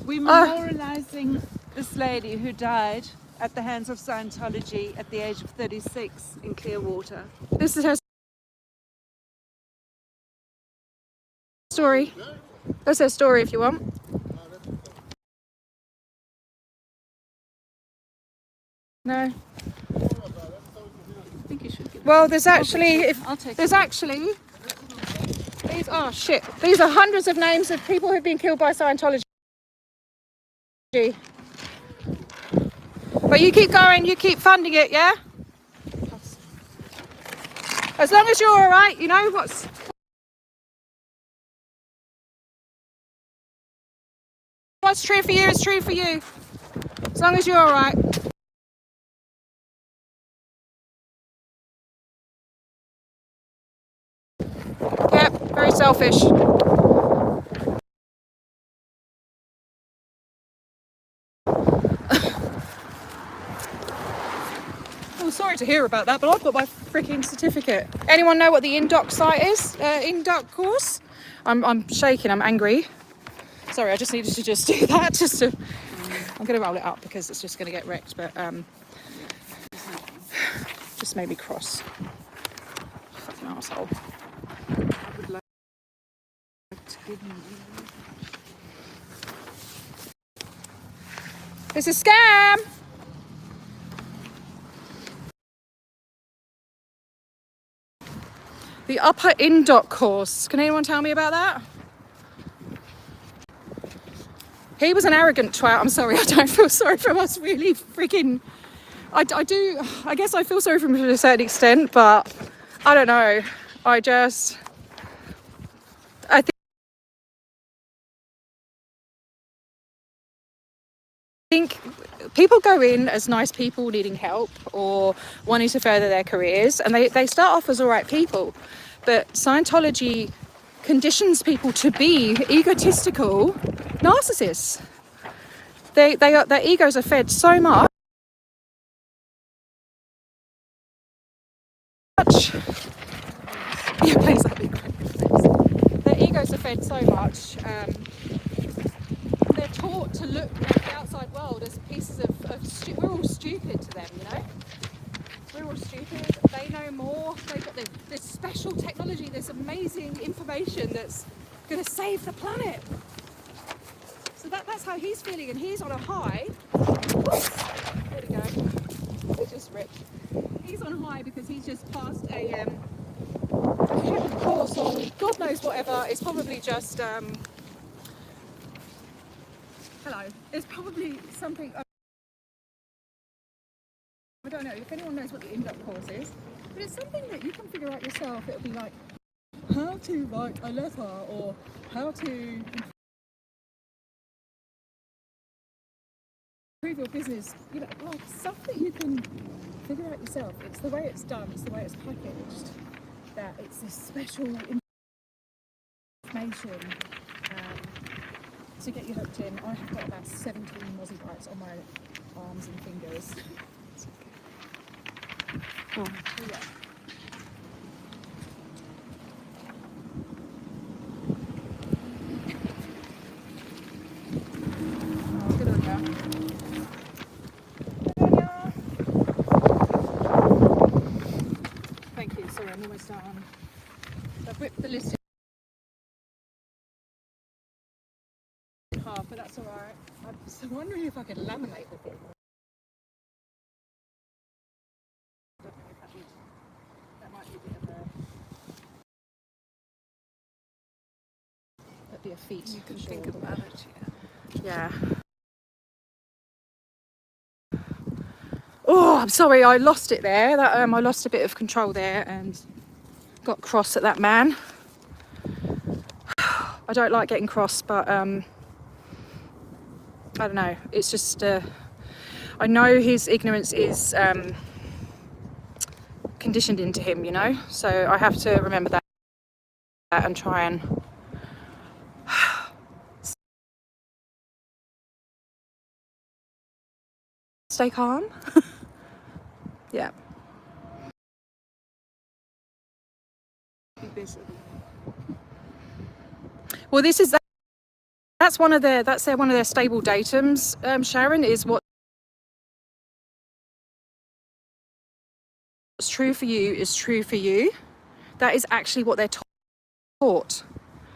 We're memorializing this lady who died at the hands of Scientology at the age of 36 in Clearwater. This is her story. That's her story if you want. No. I think you should give Well, there's actually, I'll take these, oh shit, these are hundreds of names of people who've been killed by Scientology. But you keep going, you keep funding it, yeah? As long as you're all right, you know what's true for you is true for you. As long as you're all right. Yep, very selfish. Oh, sorry to hear about that, but I've got my freaking certificate. Anyone know what the INDOC site is? INDOC course? I'm shaking, I'm angry. Sorry, I just needed to just do that. I'm going to roll it up because it's just going to get wrecked, but just made me cross. Fucking arsehole. I would like to give you. It's a scam! The upper INDOC course. Can anyone tell me about that? He was an arrogant twat. I'm sorry, I don't feel sorry for us really freaking... I do, I guess I feel sorry for him to a certain extent, but I don't know. I think people go in as nice people needing help or wanting to further their careers, and they start off as all right people, but Scientology conditions people to be egotistical narcissists. Their egos are fed so much. Yeah, please, that'd be great. Their egos are fed so much. They're taught to look at the outside world as pieces of we're all stupid to them, you know? We're all stupid. They know more. They've got this special technology, this amazing information that's going to save the planet. So that's how he's feeling, and he's on a high. There we go. It just ripped. He's on a high because he's just passed a course on God knows whatever. It's probably just hello. It's probably something. I don't know if anyone knows what the INDOC course is, but it's something that you can figure out yourself. It'll be like how to write a letter or how to improve your business. You know, like stuff that you can figure out yourself. It's the way it's done. It's the way it's packaged. That it's this special information to get you hooked in. I have got about 17 mozzie bites on my arms and fingers. Oh, yeah. Oh, good on ya. Thank you. Sorry, I'm almost done. So I've whipped the list in half, but that's all right. I'm just wondering if I could laminate the thing. That might be a bit of a... That'd be a feat. You can think about it, yeah. Oh, I'm sorry, I lost it there. That I lost a bit of control there and got cross at that man. I don't like getting cross, but I don't know. It's just I know his ignorance is conditioned into him, you know. So I have to remember that and try and stay calm. Yeah. Well, this is That's one of their stable datums, Sharon, is what's true for you is true for you. That is actually what they're taught.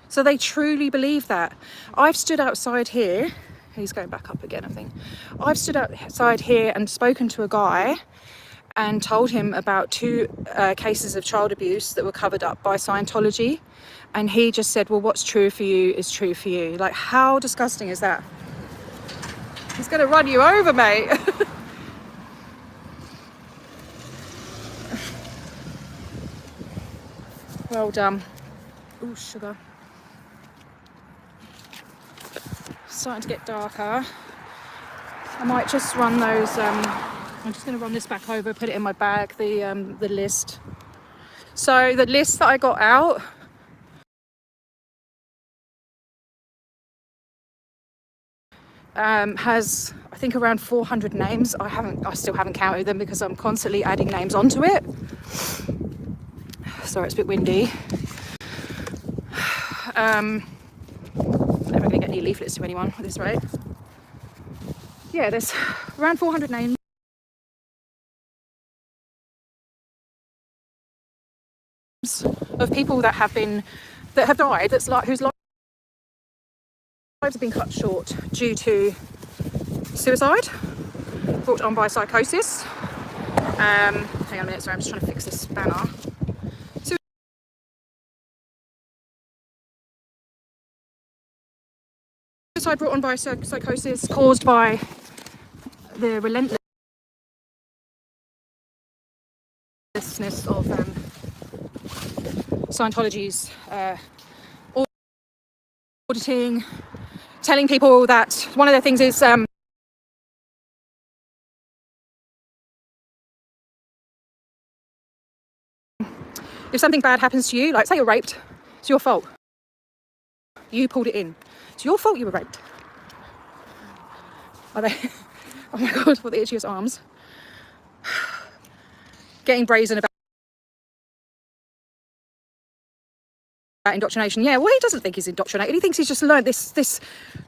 So they truly believe that. I've stood outside here. He's going back up again, I think. I've stood outside here and spoken to a guy and told him about 2 cases of child abuse that were covered up by Scientology. And he just said, well, what's true for you is true for you. Like, how disgusting is that? He's going to run you over, mate. Well done. Ooh, sugar. Starting to get darker. I might just run those, I'm just going to run this back over, put it in my bag, the list. So the list that I got out has, I think, around 400 names. I still haven't counted them because I'm constantly adding names onto it. Sorry, it's a bit windy. I'm never going to get any leaflets to anyone at this rate. Yeah, there's around 400 names of people that have died, whose lives have been cut short due to suicide brought on by psychosis. Hang on a minute, sorry, I'm just trying to fix this banner. Suicide brought on by psychosis caused by the relentlessness of Scientology's auditing, telling people that one of their things is if something bad happens to you, like say you're raped, it's your fault. You pulled it in. It's your fault you were raped. Are they? Oh my God, what the itchiest arms. Getting brazen about indoctrination. Yeah, well, he doesn't think he's indoctrinated. He thinks he's just learned this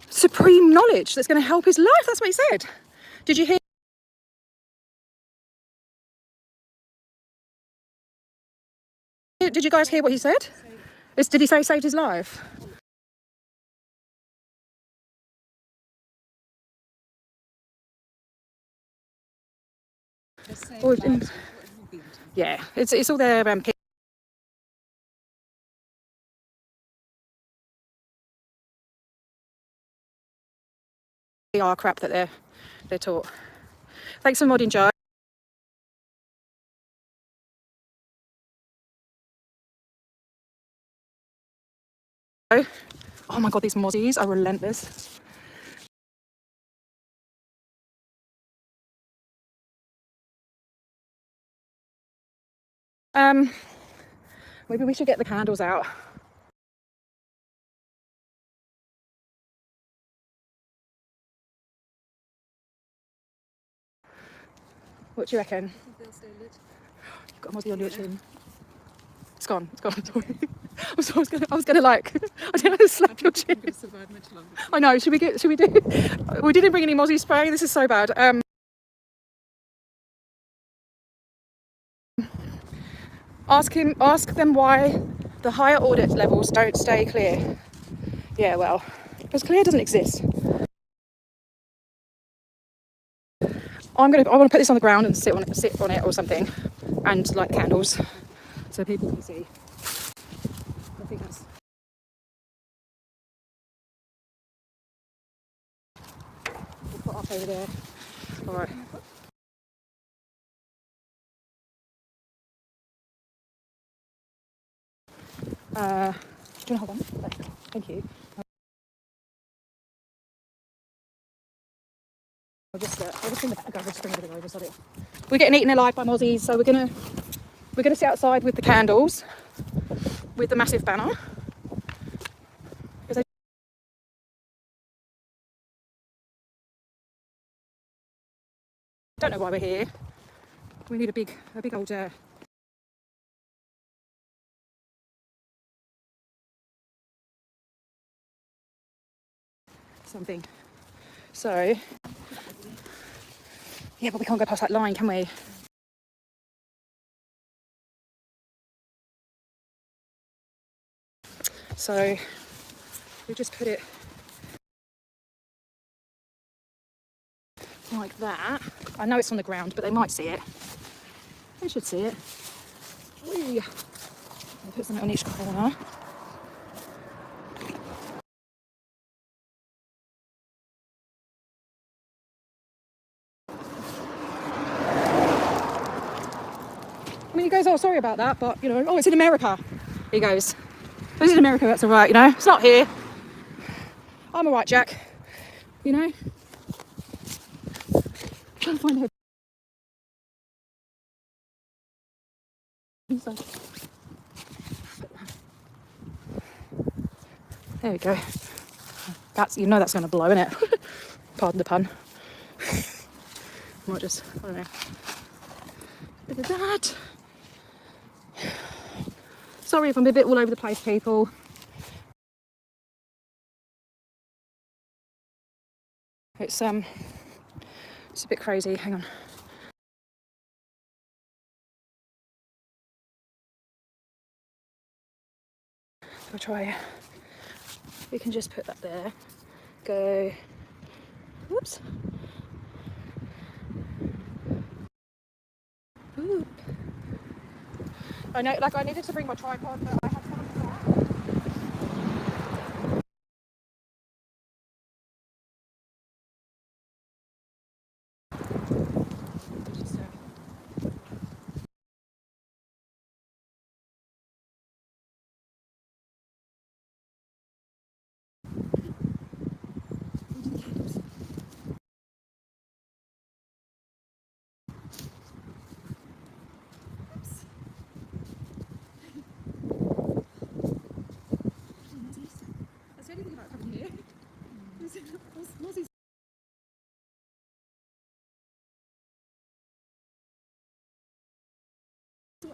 supreme knowledge that's going to help his life. That's what he said. Did you hear? Did you guys hear what he said? Did he say saved his life? Yeah, it's all their PR crap that they're taught. Thanks for modding, Joe. Oh my God, these mozzies are relentless. Maybe we should get the candles out. What do you reckon? You've got a mozzie on your chin. It's gone. I was gonna like, I didn't want to slap your chin. I know. Should we do? We didn't bring any mozzie spray. This is so bad. Ask them why the higher audit levels don't stay clear. Yeah, well, because clear doesn't exist. I want to put this on the ground and sit on it or something, and light candles so people can see. I think that's. We'll put up over there. All right. Do you want to hold on? Thank you. I'll just bring the back. I'll just bring it over. Sorry. We're getting eaten alive by mozzies, so we're gonna sit outside with the candles, with the massive banner. Because I don't know why we're here. We need a big old. something. So, yeah, but we can't go past that line, can we? So, we just put it like that. I know it's on the ground, but they might see it. They should see it. Whee. I'll put something on each corner. I mean, he goes, oh, sorry about that, but, you know, oh, it's in America. He goes, oh, it's in America, that's all right, you know, it's not here. I'm all right, Jack, you know. Trying to find her. There we go. That's, you know that's going to blow, isn't it? Pardon the pun. Might just, I don't know. Bit of that. Sorry if I'm a bit all over the place, people. It's a bit crazy. Hang on. I'll try. We can just put that there. Go. Whoops. Ooh. I know, like I needed to bring my tripod, but I had something.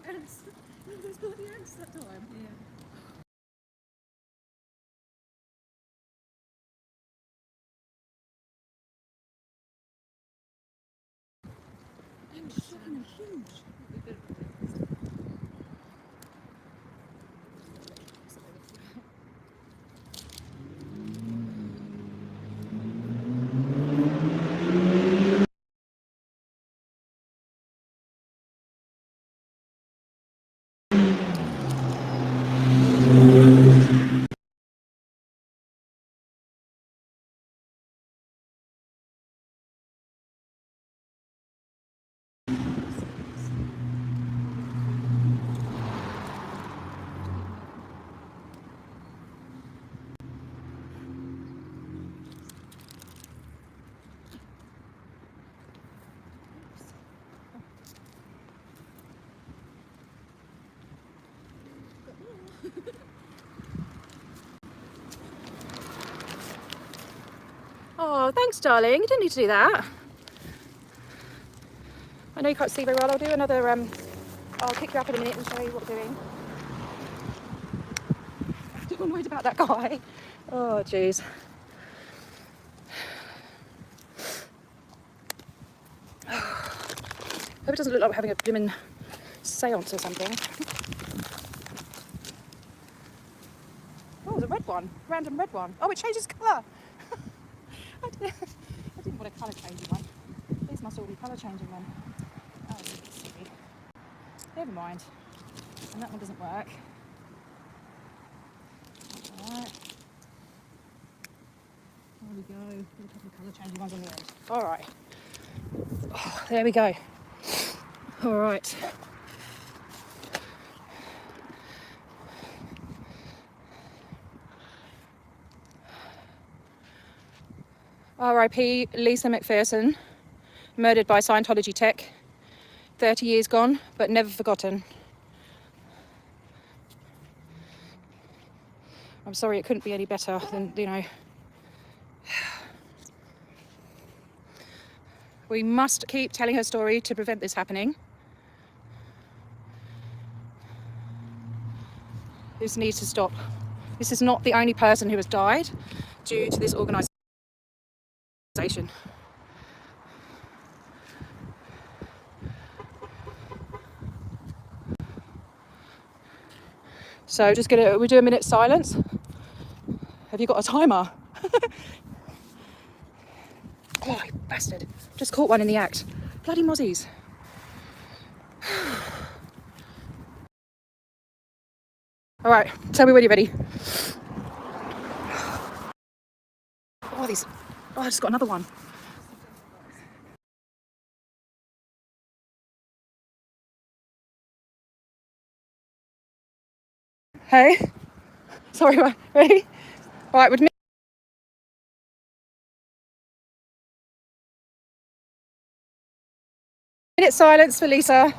Ants. Those bloody ants that time. Yeah. Ants fucking huge. Oh, thanks, darling. You didn't need to do that. I know you can't see very well. I'll do another, I'll pick you up in a minute and show you what we're doing. I'm still annoyed about that guy. Oh, jeez. Hope it doesn't look like we're having a blooming seance or something. Oh, there's a red one. Random red one. Oh, it changes colour. I didn't want a colour changing one. These must all be colour changing one. Oh, it's a bit silly. Never mind. And that one doesn't work. Alright. There we go. Got a couple of colour changing ones on the end. Alright. Oh, there we go. Alright. R.I.P. Lisa McPherson, murdered by Scientology tech. 30 years gone, but never forgotten. I'm sorry, it couldn't be any better than, you know. We must keep telling her story to prevent this happening. This needs to stop. This is not the only person who has died due to this organisation. Station. So we do a minute's silence. Have you got a timer? Oh, you bastard. Just caught one in the act. Bloody mozzies. All right, tell me when you're ready. Oh, these. Oh, I just got another one. Hey? Sorry, ready? All right, minute silence for Lisa.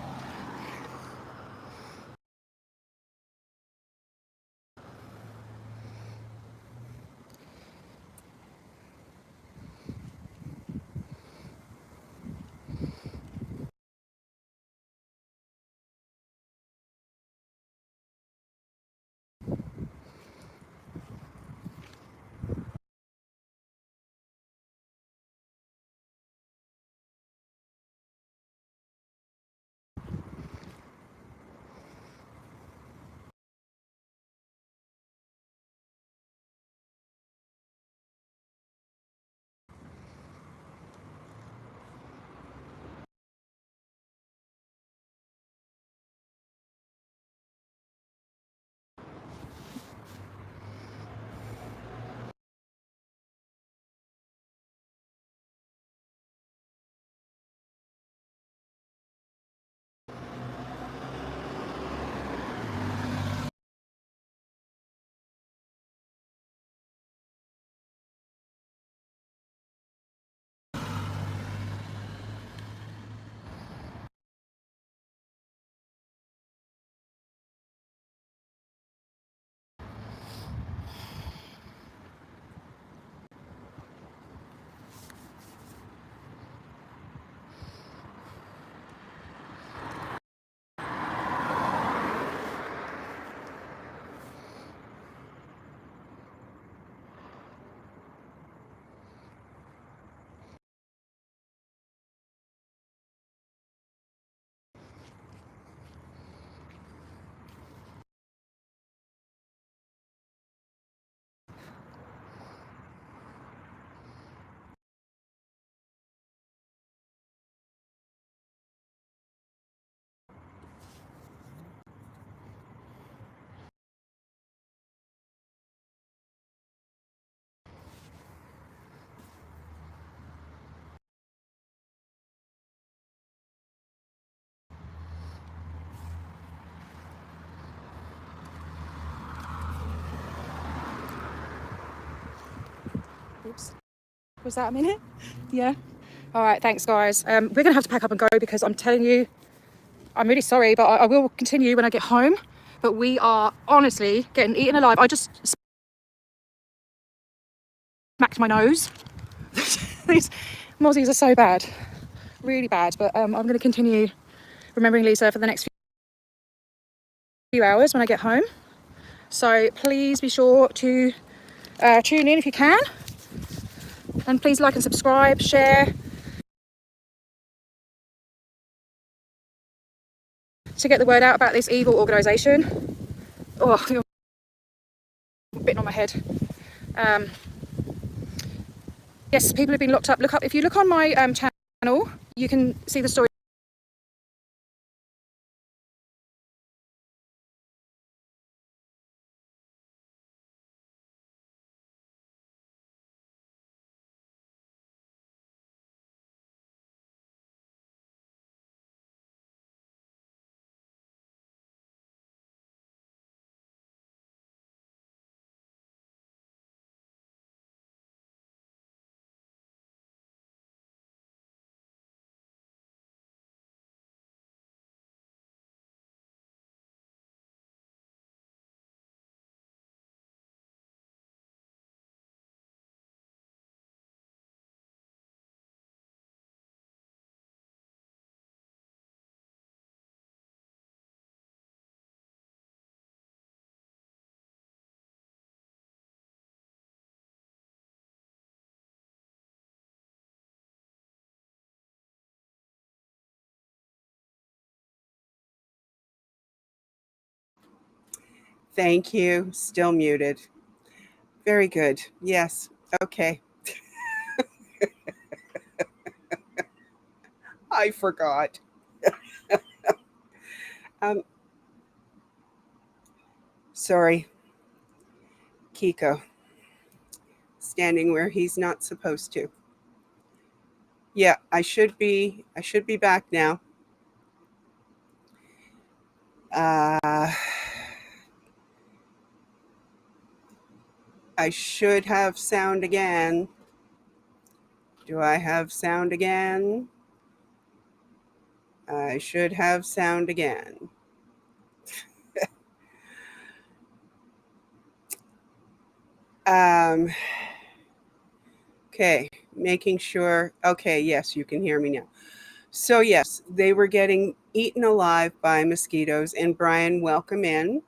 Oops. Was that a minute? Yeah. All right, thanks, guys. We're going to have to pack up and go because I'm telling you, I'm really sorry, but I will continue when I get home. But we are honestly getting eaten alive. I just smacked my nose. These mozzies are so bad. Really bad. But I'm going to continue remembering Lisa for the next few hours when I get home. So please be sure to tune in if you can. And please like and subscribe, share, to get the word out about this evil organisation. Oh, I feel bitten on my head. Yes, people have been locked up. If you look on my channel, you can see the story. Thank you. Still muted. Very good. Yes. Okay. I forgot. Sorry. Kiko. Standing where he's not supposed to. Yeah, I should be back now. I should have sound again. Do I have sound again? I should have sound again. Okay, making sure. Okay, yes, you can hear me now. So yes, they were getting eaten alive by mosquitoes. And Brian, welcome in.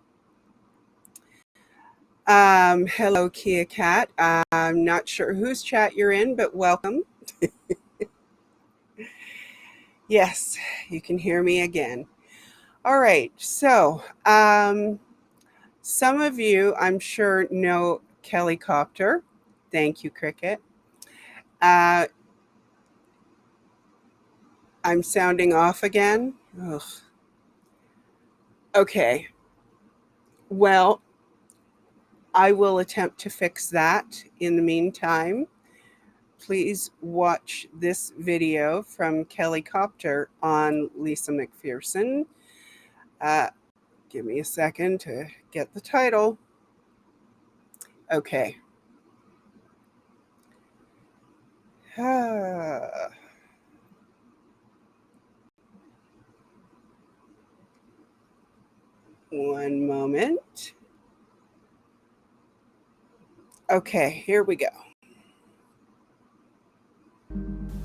Hello, Kia Cat. I'm not sure whose chat you're in, but welcome. Yes, you can hear me again. All right, so some of you, I'm sure, know Kellycopter. Thank you, Cricket. I'm sounding off again. Ugh. Okay. Well, I will attempt to fix that. In the meantime, please watch this video from Kellycopter on Lisa McPherson. Give me a second to get the title. Okay. One moment. Okay, here we go.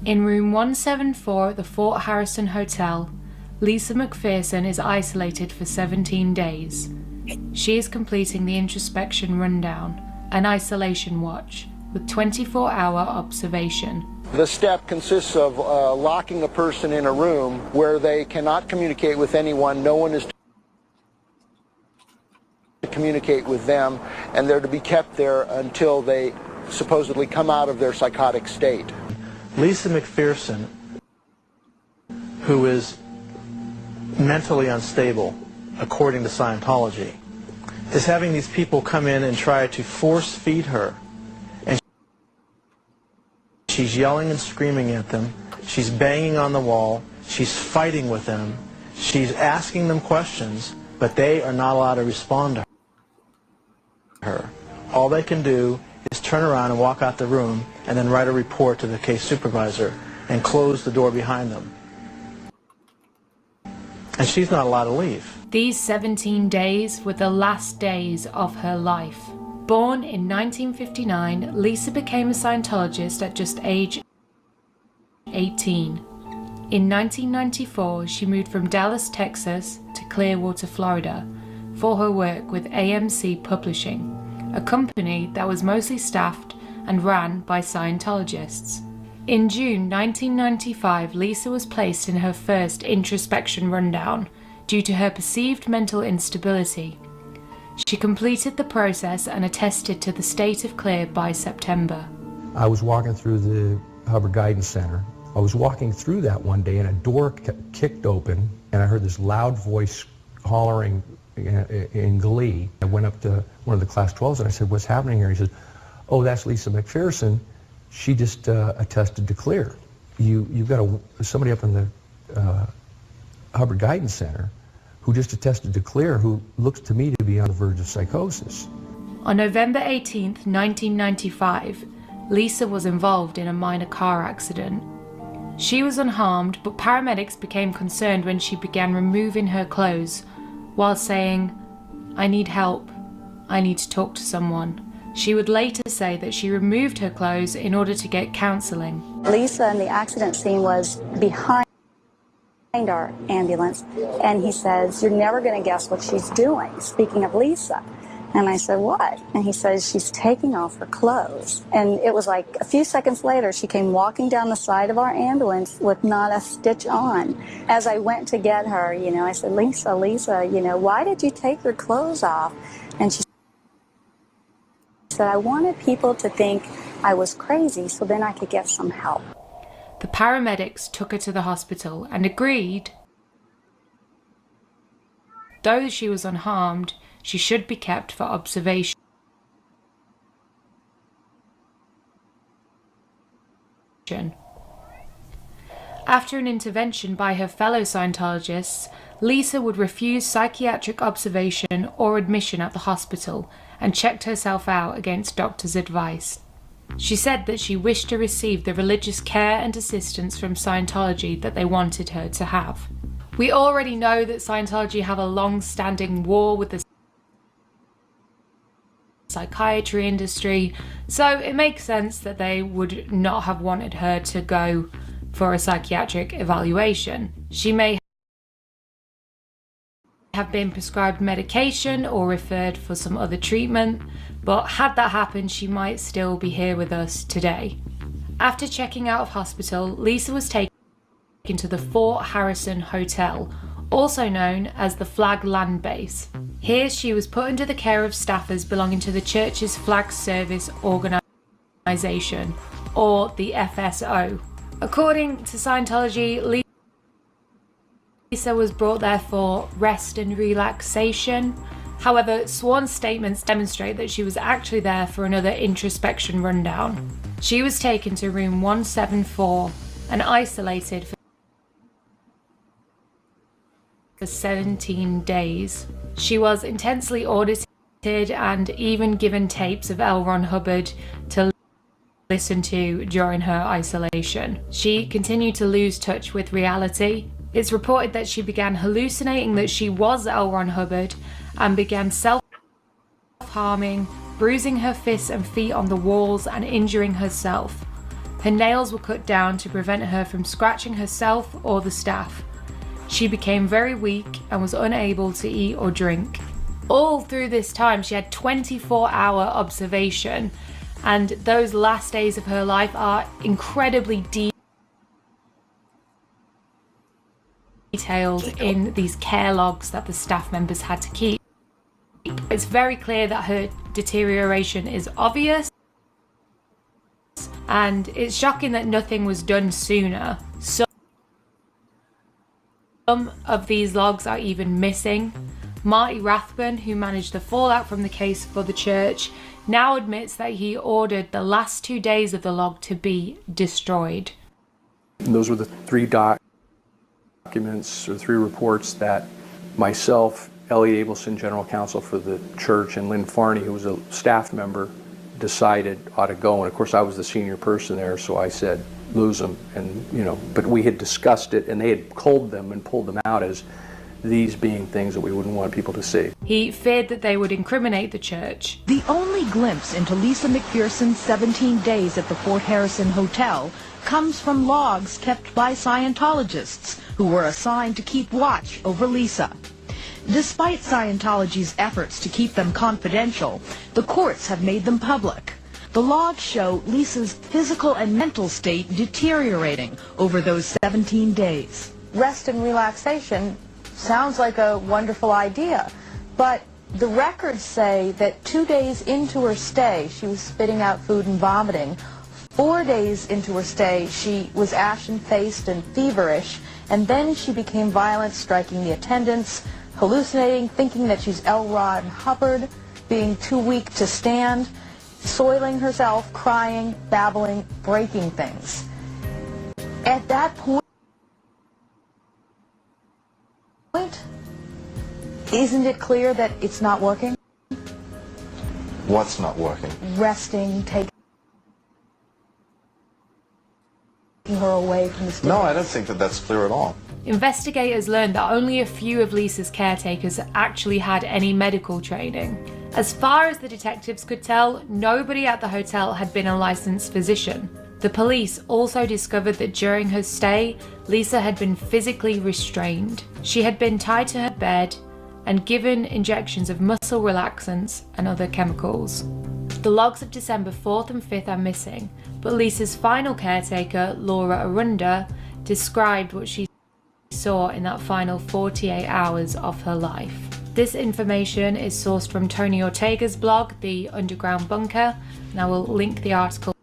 In room 174 at the Fort Harrison Hotel, Lisa McPherson is isolated for 17 days. She is completing the introspection rundown, an isolation watch, with 24-hour observation. The step consists of locking a person in a room where they cannot communicate with anyone. No one is to communicate with them, and they're to be kept there until they supposedly come out of their psychotic state. Lisa McPherson, who is mentally unstable, according to Scientology, is having these people come in and try to force feed her. And she's yelling and screaming at them. She's banging on the wall. She's fighting with them. She's asking them questions, but they are not allowed to respond to her. All they can do is turn around and walk out the room and then write a report to the case supervisor and close the door behind them. And she's not allowed to leave. These 17 days were the last days of her life. Born in 1959, Lisa became a Scientologist at just age 18. In 1994, she moved from Dallas, Texas to Clearwater, Florida for her work with AMC Publishing, a company that was mostly staffed and ran by Scientologists. In June 1995, Lisa was placed in her first introspection rundown due to her perceived mental instability. She completed the process and attested to the state of clear by September. I was walking through the Hubbard Guidance Center. I was walking through that one day and a door kicked open and I heard this loud voice hollering in glee. I went up to one of the class 12s and I said, "What's happening here?" He said, "Oh, that's Lisa McPherson. She just attested to clear. You've got somebody up in the Hubbard Guidance Center who just attested to clear, who looks to me to be on the verge of psychosis." On November 18, 1995, Lisa was involved in a minor car accident. She was unharmed, but paramedics became concerned when she began removing her clothes while saying, "I need help. I need to talk to someone." She would later say that she removed her clothes in order to get counseling. Lisa in the accident scene was behind our ambulance, and he says, "You're never going to guess what she's doing," speaking of Lisa. And I said, what? And he says, she's taking off her clothes. And it was like a few seconds later, she came walking down the side of our ambulance with not a stitch on. As I went to get her, you know, I said, Lisa, you know, why did you take your clothes off? And she said, I wanted people to think I was crazy so then I could get some help. The paramedics took her to the hospital and agreed, though she was unharmed, she should be kept for observation. After an intervention by her fellow Scientologists, Lisa would refuse psychiatric observation or admission at the hospital and checked herself out against doctors' advice. She said that she wished to receive the religious care and assistance from Scientology that they wanted her to have. We already know that Scientology have a long-standing war with the psychiatry industry, so it makes sense that they would not have wanted her to go for a psychiatric evaluation. She may have been prescribed medication or referred for some other treatment, but had that happened, she might still be here with us today. After checking out of hospital, Lisa was taken to the Fort Harrison Hotel, also known as the Flag Land Base. Here she was put under the care of staffers belonging to the church's Flag Service Organization, or the FSO. According to Scientology, Lisa was brought there for rest and relaxation. However, sworn statements demonstrate that she was actually there for another introspection rundown. She was taken to room 174 and isolated for 17 days. She was intensely audited and even given tapes of L. Ron Hubbard to listen to during her isolation. She continued to lose touch with reality. It's reported that she began hallucinating that she was L. Ron Hubbard and began self-harming, bruising her fists and feet on the walls and injuring herself. Her nails were cut down to prevent her from scratching herself or the staff. She became very weak and was unable to eat or drink. All through this time, she had 24-hour observation, and those last days of her life are incredibly detailed in these care logs that the staff members had to keep. It's very clear that her deterioration is obvious, and it's shocking that nothing was done sooner. Some of these logs are even missing. Marty Rathbun, who managed the fallout from the case for the church, now admits that he ordered the last 2 days of the log to be destroyed. Those were the three documents or three reports that myself, Elliot Abelson, general counsel for the church, and Lynn Farney, who was a staff member, decided ought to go. And of course I was the senior person there, so I said lose them. And you know, but we had discussed it and they had culled them and pulled them out as these being things that we wouldn't want people to see. He feared that they would incriminate the church. The only glimpse into Lisa McPherson's 17 days at the Fort Harrison Hotel comes from logs kept by Scientologists who were assigned to keep watch over Lisa. Despite Scientology's efforts to keep them confidential, the courts have made them public. The logs show Lisa's physical and mental state deteriorating over those 17 days. Rest and relaxation sounds like a wonderful idea, but the records say that 2 days into her stay, she was spitting out food and vomiting. 4 days into her stay, she was ashen-faced and feverish, and then she became violent, striking the attendants, hallucinating, thinking that she's L. Ron Hubbard, being too weak to stand, soiling herself, crying, babbling, breaking things. At that point, isn't it clear that it's not working? What's not working? Resting, taking her away from the stage. No, I don't think that that's clear at all. Investigators learned that only a few of Lisa's caretakers actually had any medical training. As far as the detectives could tell, nobody at the hotel had been a licensed physician. The police also discovered that during her stay, Lisa had been physically restrained. She had been tied to her bed, and given injections of muscle relaxants and other chemicals. The logs of December 4th and 5th are missing, but Lisa's final caretaker, Laura Arunda, described what she saw in that final 48 hours of her life. This information is sourced from Tony Ortega's blog, The Underground Bunker, and I will link the article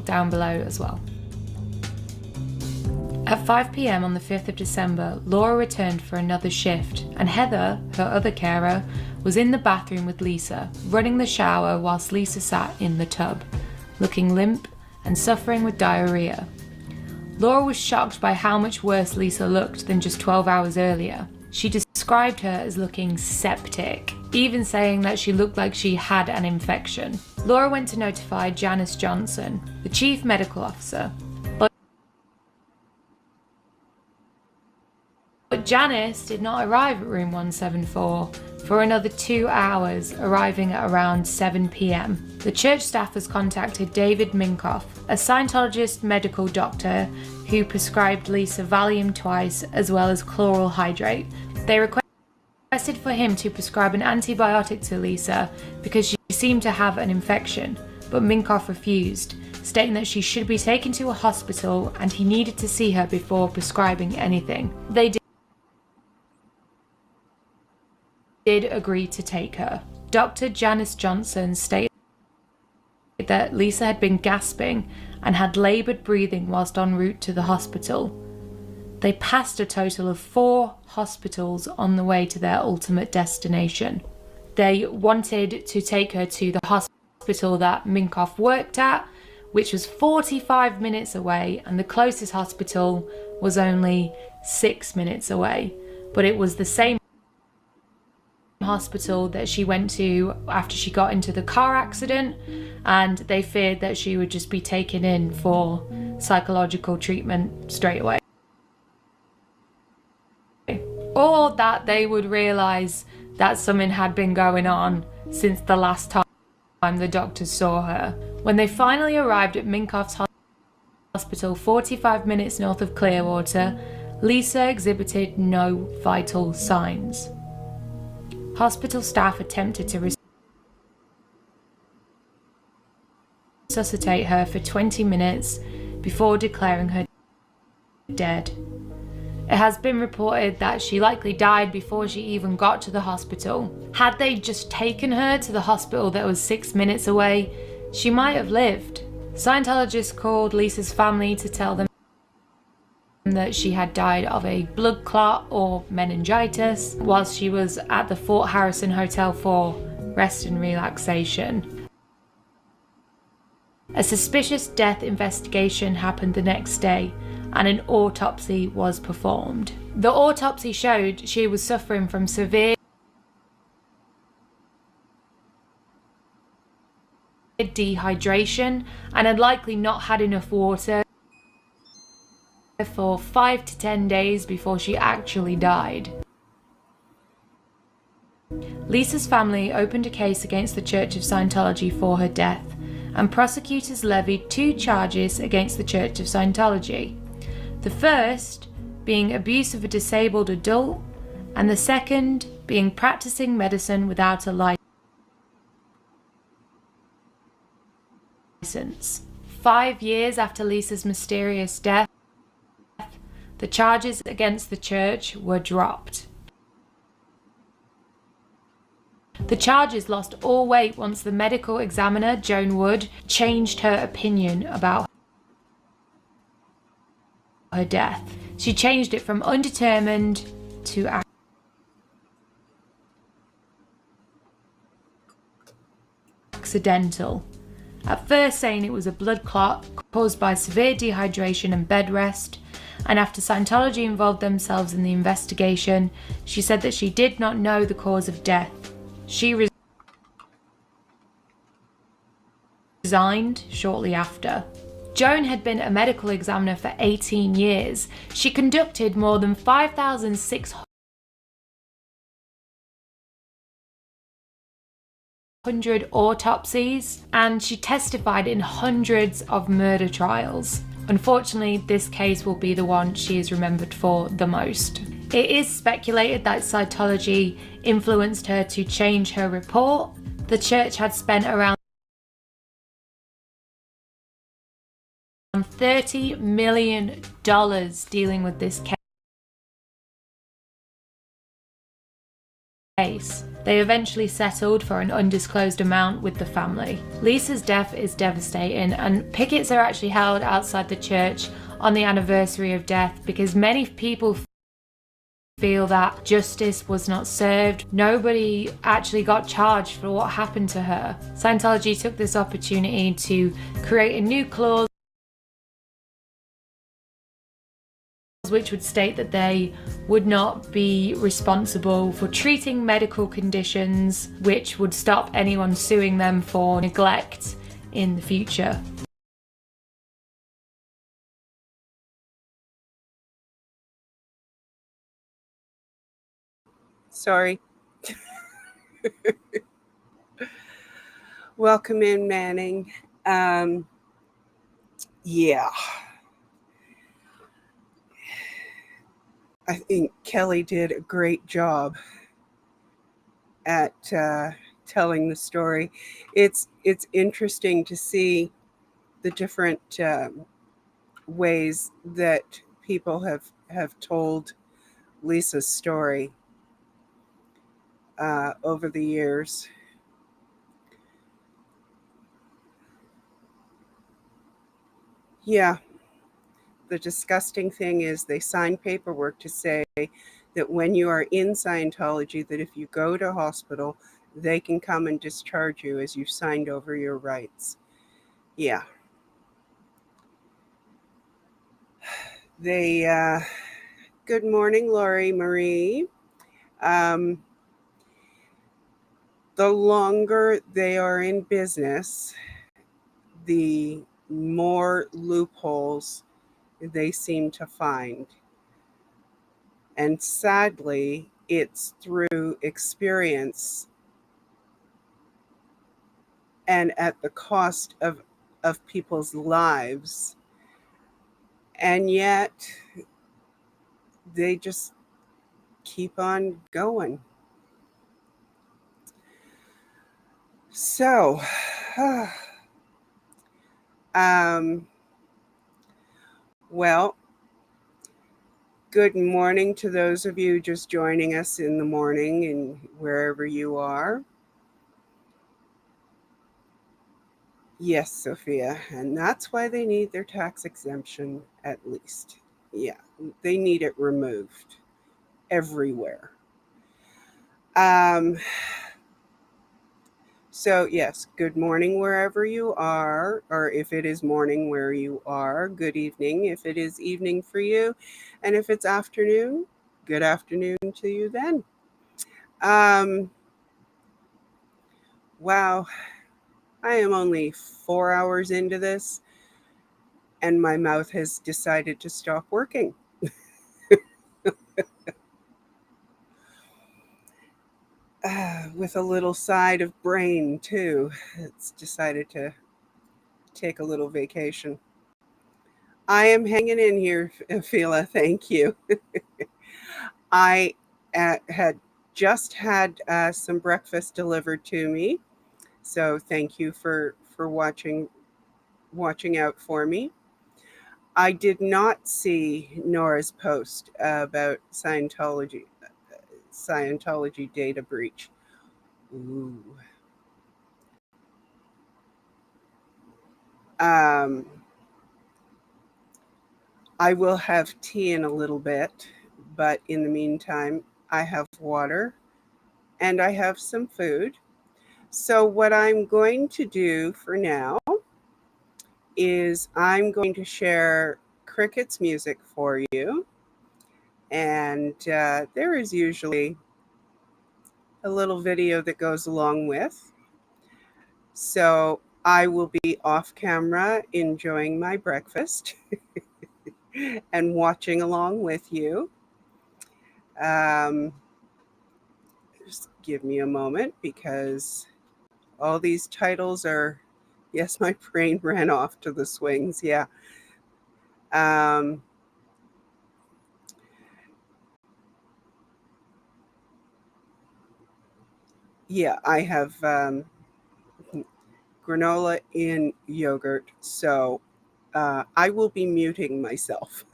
down below as well. At 5 p.m. on the 5th of December, Laura returned for another shift, and Heather, her other carer, was in the bathroom with Lisa, running the shower whilst Lisa sat in the tub, looking limp and suffering with diarrhea. Laura was shocked by how much worse Lisa looked than just 12 hours earlier. She described her as looking septic, even saying that she looked like she had an infection. Laura went to notify Janice Johnson, the chief medical officer, but Janice did not arrive at room 174 for another 2 hours, arriving at around 7 p.m. The church staff has contacted David Minkoff, a Scientologist medical doctor who prescribed Lisa Valium twice as well as chloral hydrate. They requested for him to prescribe an antibiotic to Lisa because she seemed to have an infection, but Minkoff refused, stating that she should be taken to a hospital and he needed to see her before prescribing anything. They did agree to take her. Dr. Janice Johnson stated that Lisa had been gasping and had laboured breathing whilst en route to the hospital. They passed a total of 4 hospitals on the way to their ultimate destination. They wanted to take her to the hospital that Minkoff worked at, which was 45 minutes away, and the closest hospital was only 6 minutes away. But it was the same hospital that she went to after she got into the car accident, and they feared that she would just be taken in for psychological treatment straight away, or that they would realise that something had been going on since the last time the doctors saw her. When they finally arrived at Minkoff's hospital 45 minutes north of Clearwater, Lisa exhibited no vital signs. Hospital staff attempted to resuscitate her for 20 minutes before declaring her dead. It has been reported that she likely died before she even got to the hospital. Had they just taken her to the hospital that was 6 minutes away, she might have lived. Scientologists called Lisa's family to tell them that she had died of a blood clot or meningitis whilst she was at the Fort Harrison Hotel for rest and relaxation. A suspicious death investigation happened the next day, and an autopsy was performed. The autopsy showed she was suffering from severe dehydration and had likely not had enough water for 5 to 10 days before she actually died. Lisa's family opened a case against the Church of Scientology for her death, and prosecutors levied 2 charges against the Church of Scientology. The first being abuse of a disabled adult, and the second being practicing medicine without a license. 5 years after Lisa's mysterious death, the charges against the church were dropped. The charges lost all weight once the medical examiner, Joan Wood, changed her opinion about her death. She changed it from undetermined to accidental. At first saying it was a blood clot caused by severe dehydration and bed rest, and after Scientology involved themselves in the investigation, she said that she did not know the cause of death. She resigned shortly after. Joan had been a medical examiner for 18 years. She conducted more than 5,600 autopsies, and she testified in hundreds of murder trials. Unfortunately, this case will be the one she is remembered for the most. It is speculated that Scientology influenced her to change her report. The church had spent around $30 million dealing with this case. They eventually settled for an undisclosed amount with the family. Lisa's death is devastating, and pickets are actually held outside the church on the anniversary of death because many people feel that justice was not served. Nobody actually got charged for what happened to her. Scientology took this opportunity to create a new clause which would state that they would not be responsible for treating medical conditions, which would stop anyone suing them for neglect in the future. Sorry. Welcome in, Manning. Yeah. I think Kelly did a great job at telling the story. It's interesting to see the different ways that people have told Lisa's story over the years. Yeah. The disgusting thing is they sign paperwork to say that when you are in Scientology, that if you go to hospital, they can come and discharge you as you've signed over your rights. Yeah. They, good morning, Laurie Marie. The longer they are in business, the more loopholes they seem to find. And sadly, it's through experience and at the cost of people's lives. And yet, they just keep on going. So, well, good morning to those of you just joining us in the morning and wherever you are. Yes, Sophia, and that's why they need their tax exemption at least. Yeah, they need it removed everywhere. So yes, good morning wherever you are, or if it is morning where you are, good evening if it is evening for you, and if it's afternoon, good afternoon to you then. Wow, I am only 4 hours into this, and my mouth has decided to stop working. With a little side of brain too. It's decided to take a little vacation. I am hanging in here, Fila. Thank you. I had just had some breakfast delivered to me, so thank you for watching out for me. I did not see Nora's post about Scientology data breach. Ooh. I will have tea in a little bit, but in the meantime, I have water and I have some food. So what I'm going to do for now is I'm going to share Cricket's music for you. And there is usually a little video that goes along with. So I will be off camera enjoying my breakfast and watching along with you. Just give me a moment because all these titles are, yes, my brain ran off to the swings. Yeah. Yeah, I have granola in yogurt, so I will be muting myself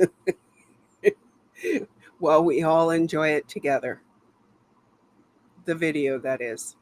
while we all enjoy it together. The video, that is.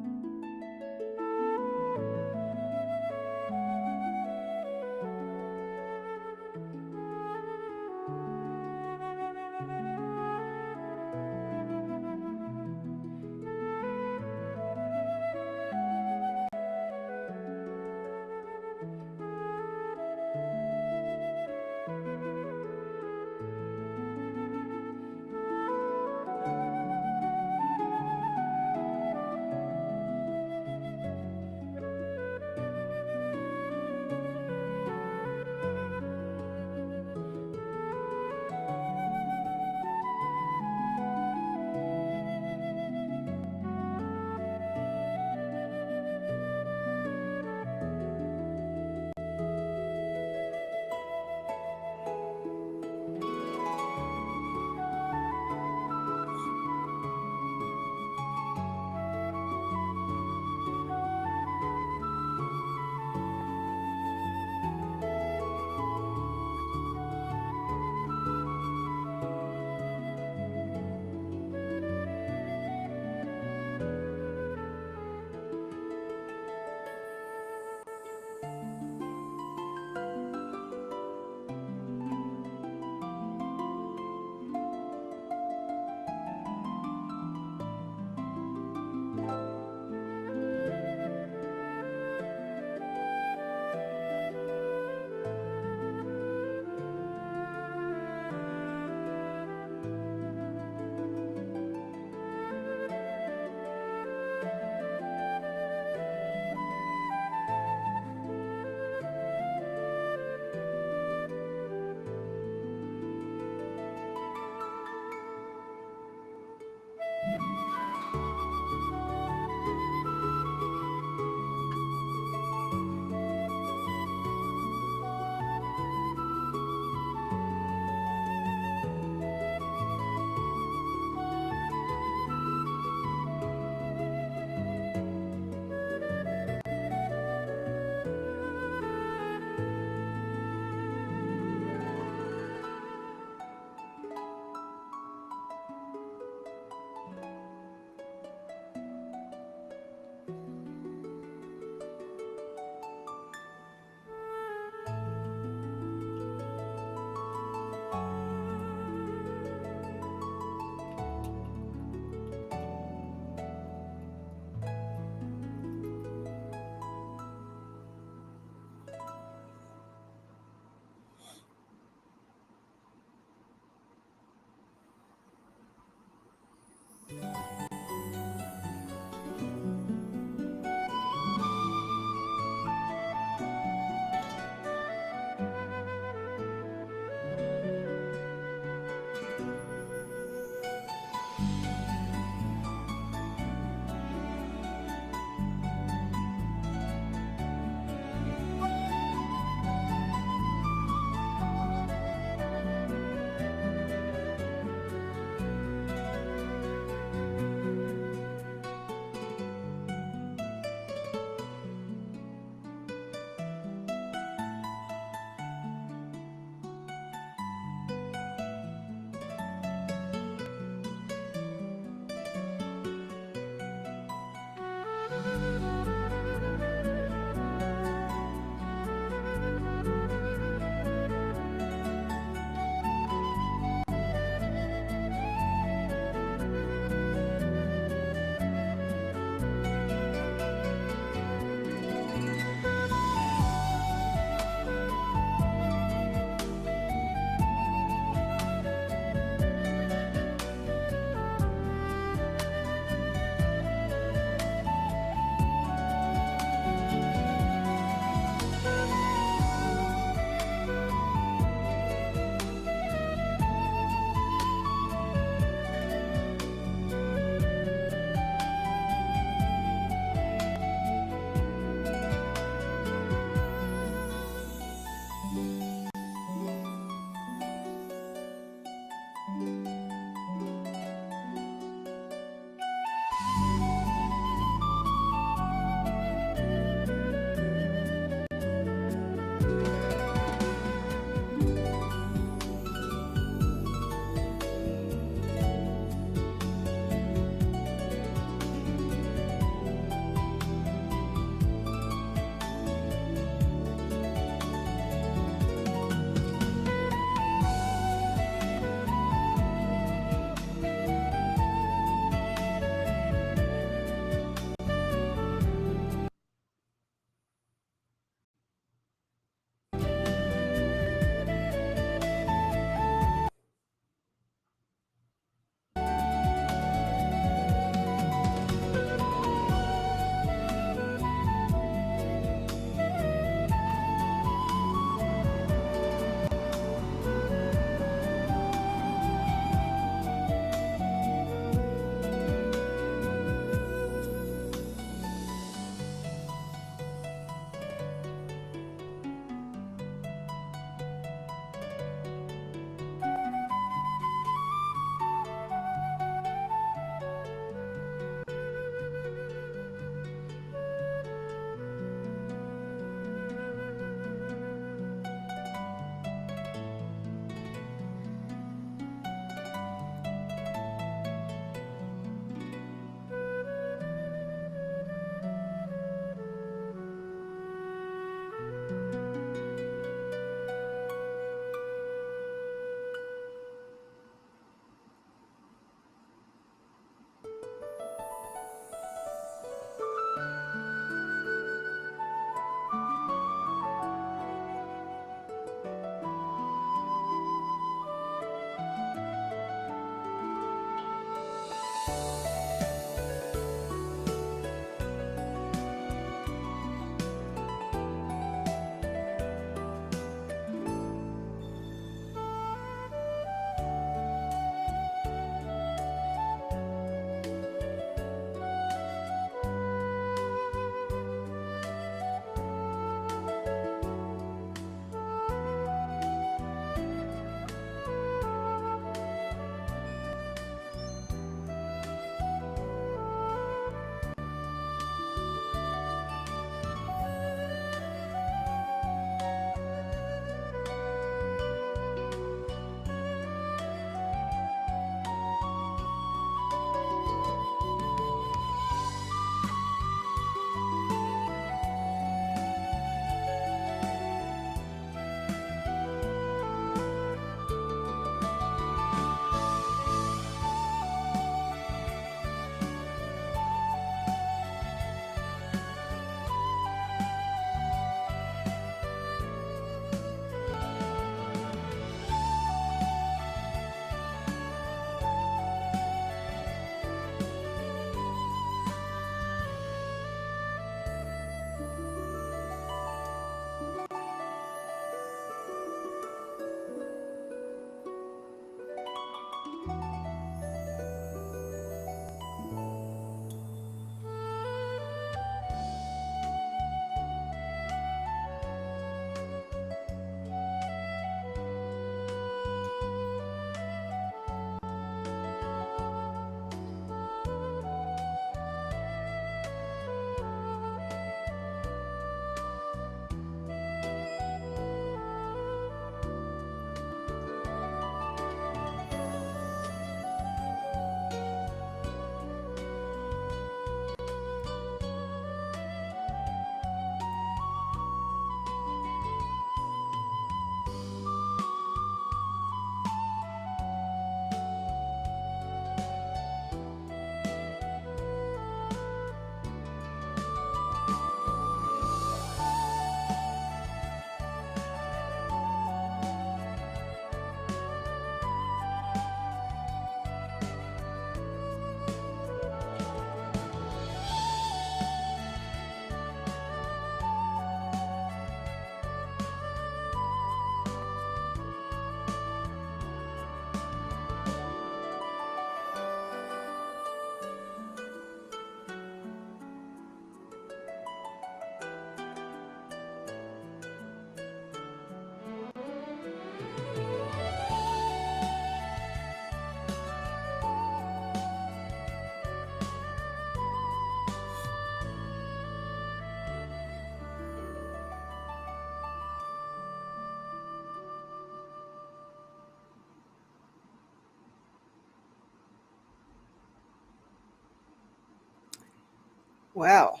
Well,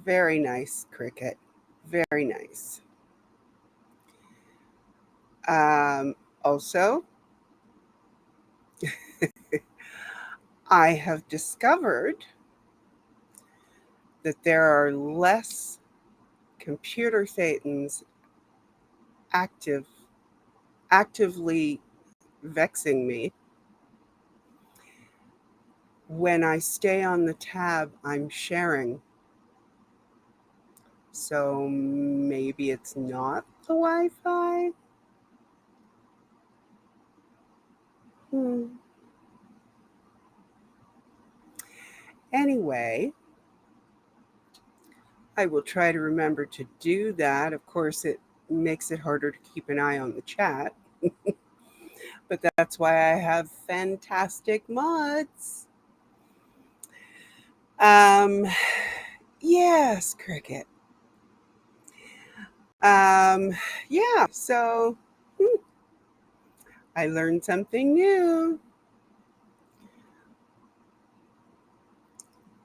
very nice, Cricket. Very nice. Also, I have discovered that there are less computer thetans actively vexing me when I stay on the tab I'm sharing. So maybe it's not the Wi-Fi? Anyway, I will try to remember to do that. Of course, it makes it harder to keep an eye on the chat. But that's why I have fantastic mods. Yes, Cricket. Yeah, so I learned something new.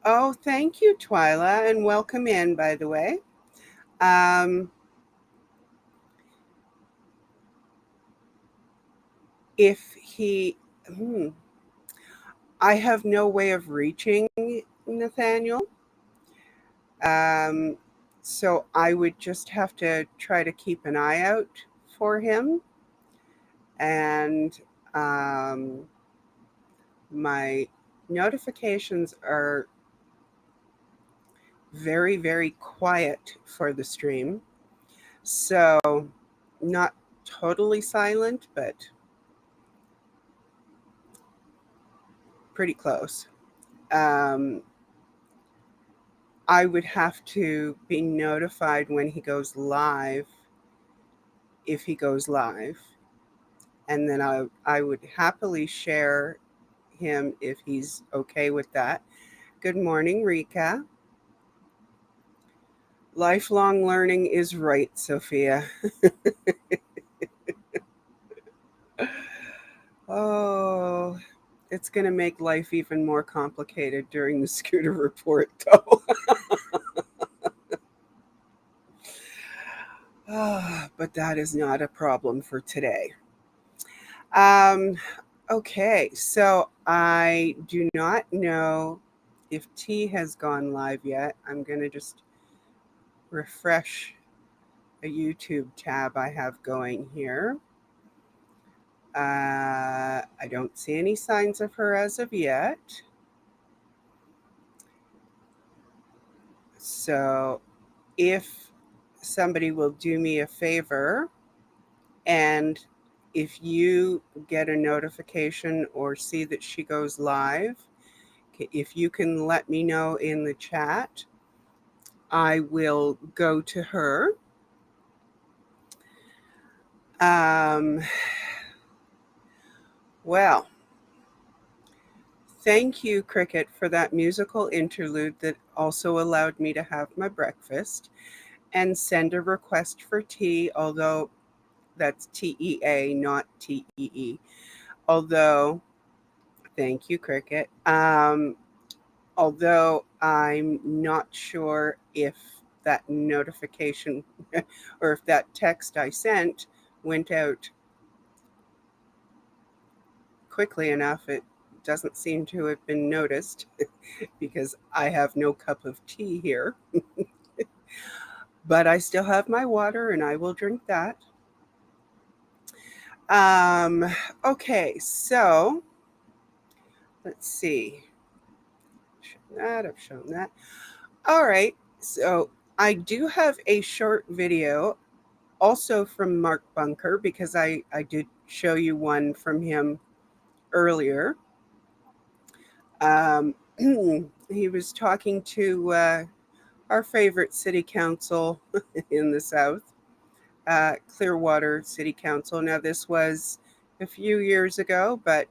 Oh, thank you, Twyla, and welcome in, by the way. If he, I have no way of reaching Nathaniel. So I would just have to try to keep an eye out for him. And my notifications are very, very quiet for the stream. So not totally silent, but pretty close. I would have to be notified when he goes live, if he goes live. And then I would happily share him if he's okay with that. Good morning, Rika. Lifelong learning is right, Sophia. Oh, it's going to make life even more complicated during the scooter report, though. But that is not a problem for today. Okay, so I do not know if T has gone live yet. I'm going to just refresh a YouTube tab I have going here. I don't see any signs of her as of yet. So if somebody will do me a favor, and if you get a notification or see that she goes live, if you can let me know in the chat, I will go to her. Well, thank you, Cricket, for that musical interlude that also allowed me to have my breakfast and send a request for tea, although that's TEA, not TEE. Although, thank you, Cricket. Although I'm not sure if that notification or if that text I sent went out quickly enough. It doesn't seem to have been noticed because I have no cup of tea here. But I still have my water and I will drink that. Okay, so let's see. I've shown that. All right, so I do have a short video also from Mark Bunker because I did show you one from him earlier. He was talking to our favorite city council in the South, Clearwater City Council. Now, this was a few years ago, but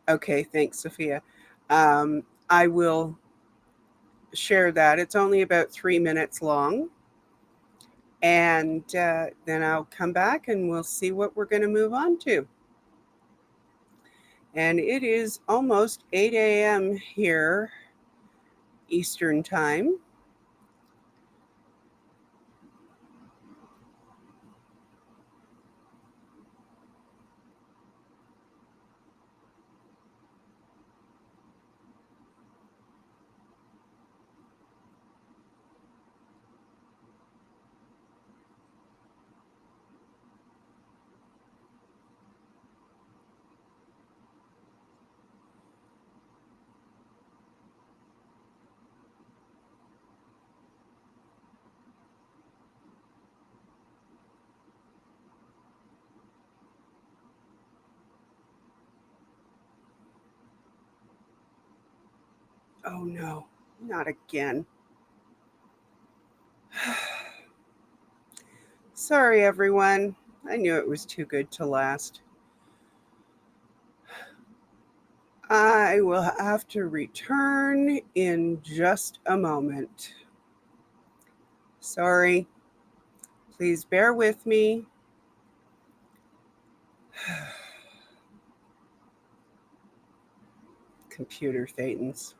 okay, thanks, Sophia. I will share that. It's only about 3 minutes long. And then I'll come back and we'll see what we're going to move on to. And it is almost 8 a.m. here, Eastern Time. Oh no, not again. Sorry, everyone. I knew it was too good to last. I will have to return in just a moment. Sorry. Please bear with me. Computer Thetans.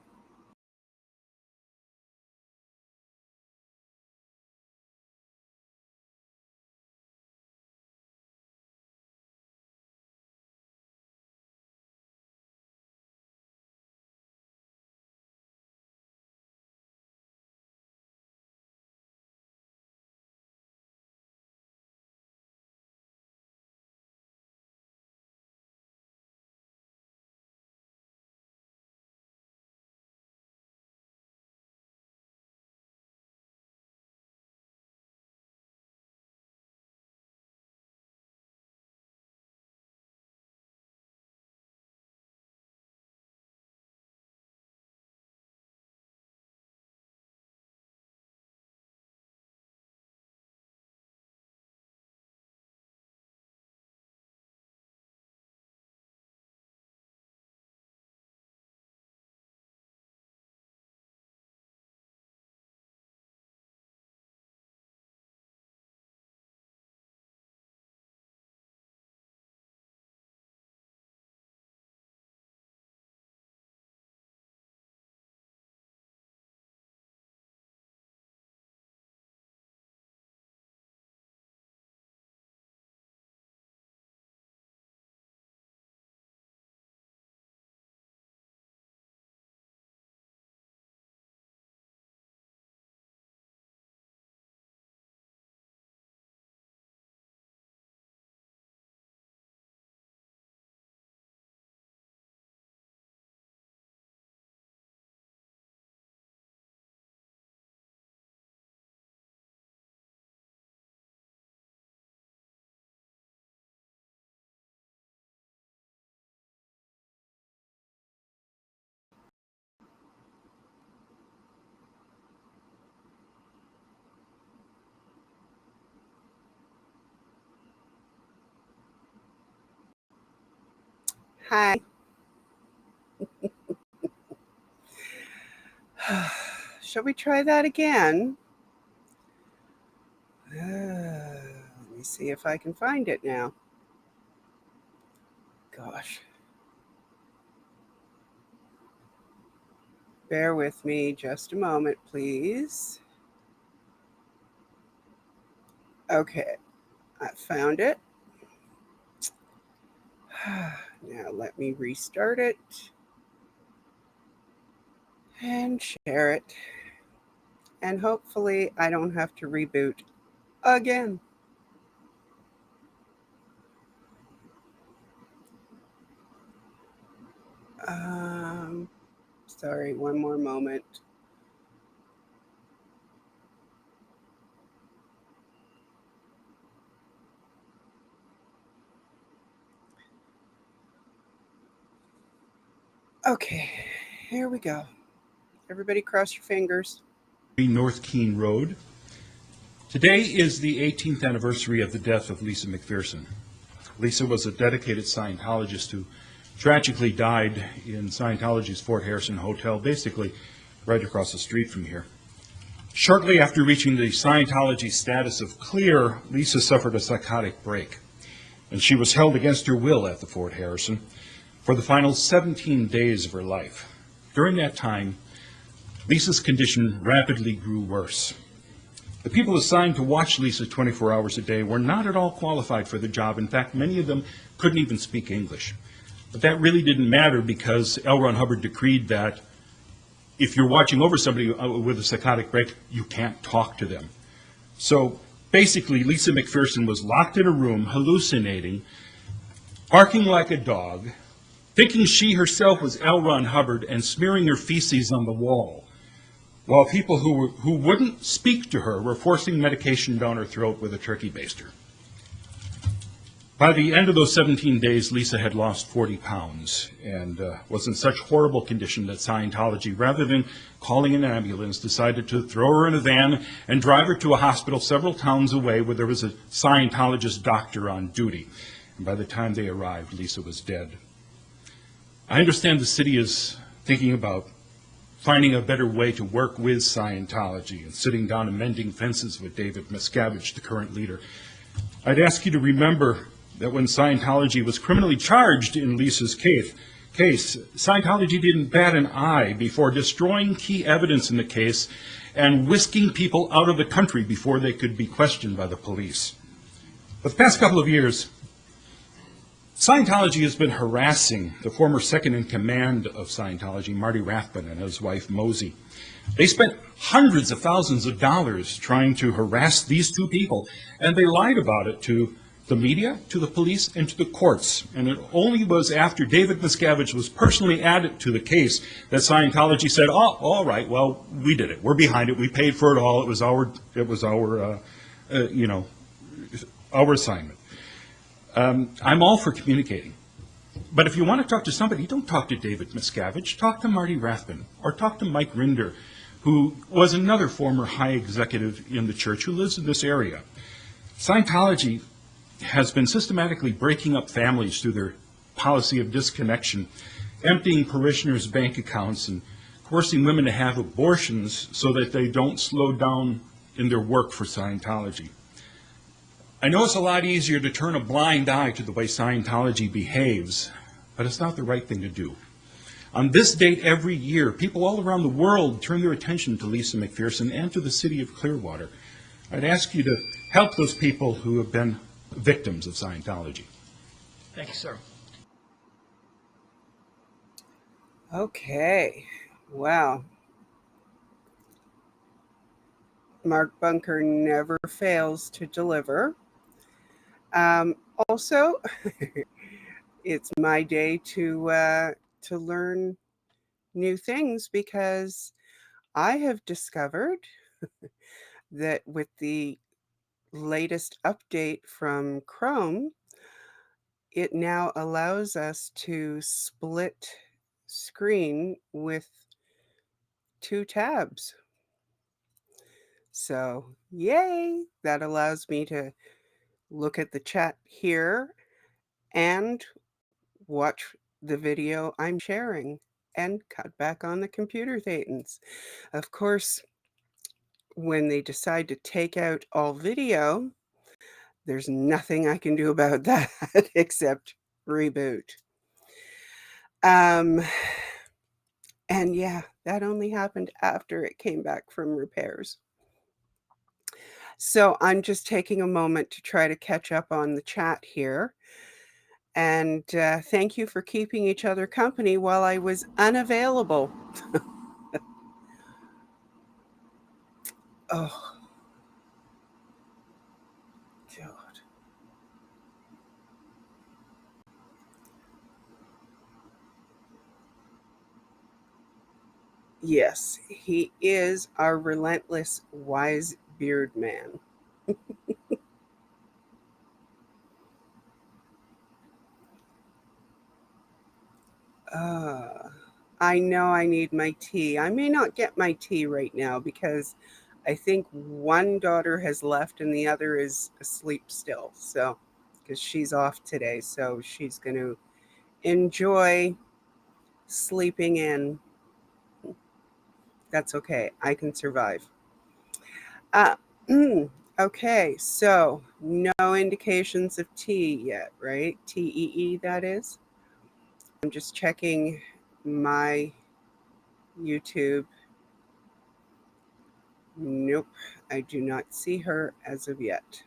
Hi. Shall we try that again? Let me see if I can find it now. Gosh. Bear with me just a moment, please. Okay, I found it. Now let me restart it and share it. And hopefully I don't have to reboot again. Sorry, one more moment. Okay, here we go. Everybody cross your fingers. North Keene Road. Today is the 18th anniversary of the death of Lisa McPherson. Lisa was a dedicated Scientologist who tragically died in Scientology's Fort Harrison Hotel, basically right across the street from here. Shortly after reaching the Scientology status of clear, Lisa suffered a psychotic break, and she was held against her will at the Fort Harrison. for the final 17 days of her life. During that time, Lisa's condition rapidly grew worse. The people assigned to watch Lisa 24 hours a day were not at all qualified for the job. In fact, many of them couldn't even speak English. But that really didn't matter because L. Ron Hubbard decreed that if you're watching over somebody with a psychotic break, you can't talk to them. So basically, Lisa McPherson was locked in a room, hallucinating, barking like a dog, thinking she herself was L. Ron Hubbard and smearing her feces on the wall, while people who wouldn't speak to her were forcing medication down her throat with a turkey baster. By the end of those 17 days, Lisa had lost 40 pounds and was in such horrible condition that Scientology, rather than calling an ambulance, decided to throw her in a van and drive her to a hospital several towns away where there was a Scientologist doctor on duty. And by the time they arrived, Lisa was dead. I understand the city is thinking about finding a better way to work with Scientology and sitting down and mending fences with David Miscavige, the current leader. I'd ask you to remember that when Scientology was criminally charged in Lisa's case, Scientology didn't bat an eye before destroying key evidence in the case and whisking people out of the country before they could be questioned by the police. For the past couple of years, Scientology has been harassing the former second-in-command of Scientology, Marty Rathbun, and his wife, Mosey. They spent hundreds of thousands of dollars trying to harass these two people, and they lied about it to the media, to the police, and to the courts. And it only was after David Miscavige was personally added to the case that Scientology said, "Oh, all right, well, we did it. We're behind it. We paid for it all. It was our assignment." I'm all for communicating. But if you want to talk to somebody, don't talk to David Miscavige. Talk to Marty Rathbun or talk to Mike Rinder, who was another former high executive in the church who lives in this area. Scientology has been systematically breaking up families through their policy of disconnection, emptying parishioners' bank accounts and forcing women to have abortions so that they don't slow down in their work for Scientology. I know it's a lot easier to turn a blind eye to the way Scientology behaves, but it's not the right thing to do. On this date every year, people all around the world turn their attention to Lisa McPherson and to the city of Clearwater. I'd ask you to help those people who have been victims of Scientology. Thank you, sir. Okay. Wow. Mark Bunker never fails to deliver. Also, it's my day to learn new things because I have discovered that with the latest update from Chrome, it now allows us to split screen with 2 tabs. So, yay! That allows me to look at the chat here and watch the video I'm sharing and cut back on the computer Thetans. Of course, when they decide to take out all video, there's nothing I can do about that except reboot. And yeah, that only happened after it came back from repairs. So I'm just taking a moment to try to catch up on the chat here. And thank you for keeping each other company while I was unavailable. Oh. God. Yes, he is our relentless wise beard man. I know I need my tea. I may not get my tea right now because I think one daughter has left and the other is asleep still. So, because she's off today, so she's going to enjoy sleeping in. That's okay. I can survive. Okay, so no indications of tea yet, right? TEE, that is. I'm just checking my YouTube. Nope, I do not see her as of yet.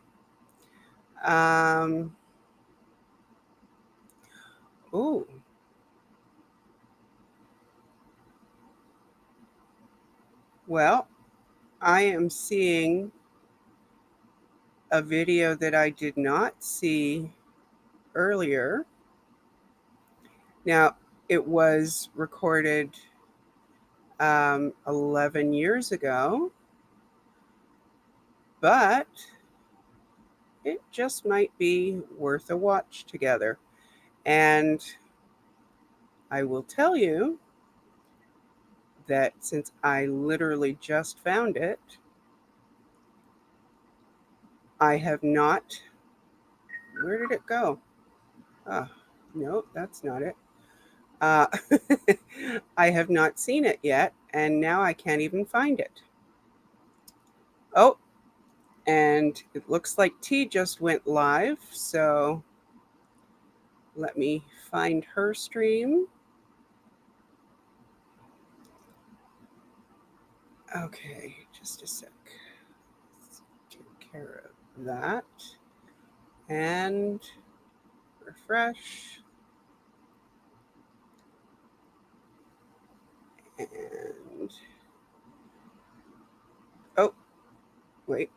Oh. Well, I am seeing a video that I did not see earlier. Now, it was recorded 11 years ago, but it just might be worth a watch together. And I will tell you that since I literally just found it, I have not. Where did it go? Oh, no, that's not it. I have not seen it yet, and now I can't even find it. Oh, and it looks like T just went live, so let me find her stream. Okay, just a sec. Let's take care of that. And refresh. And oh, wait.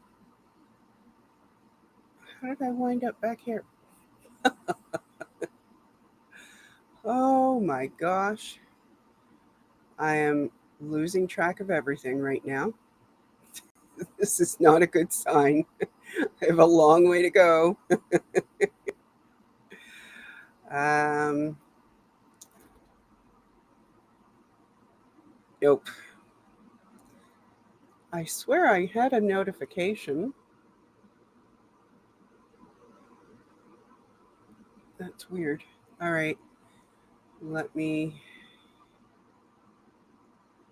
How did I wind up back here? Oh my gosh. I am losing track of everything right now. This is not a good sign. I have a long way to go. Nope. I swear I had a notification. That's weird. All right. Let me.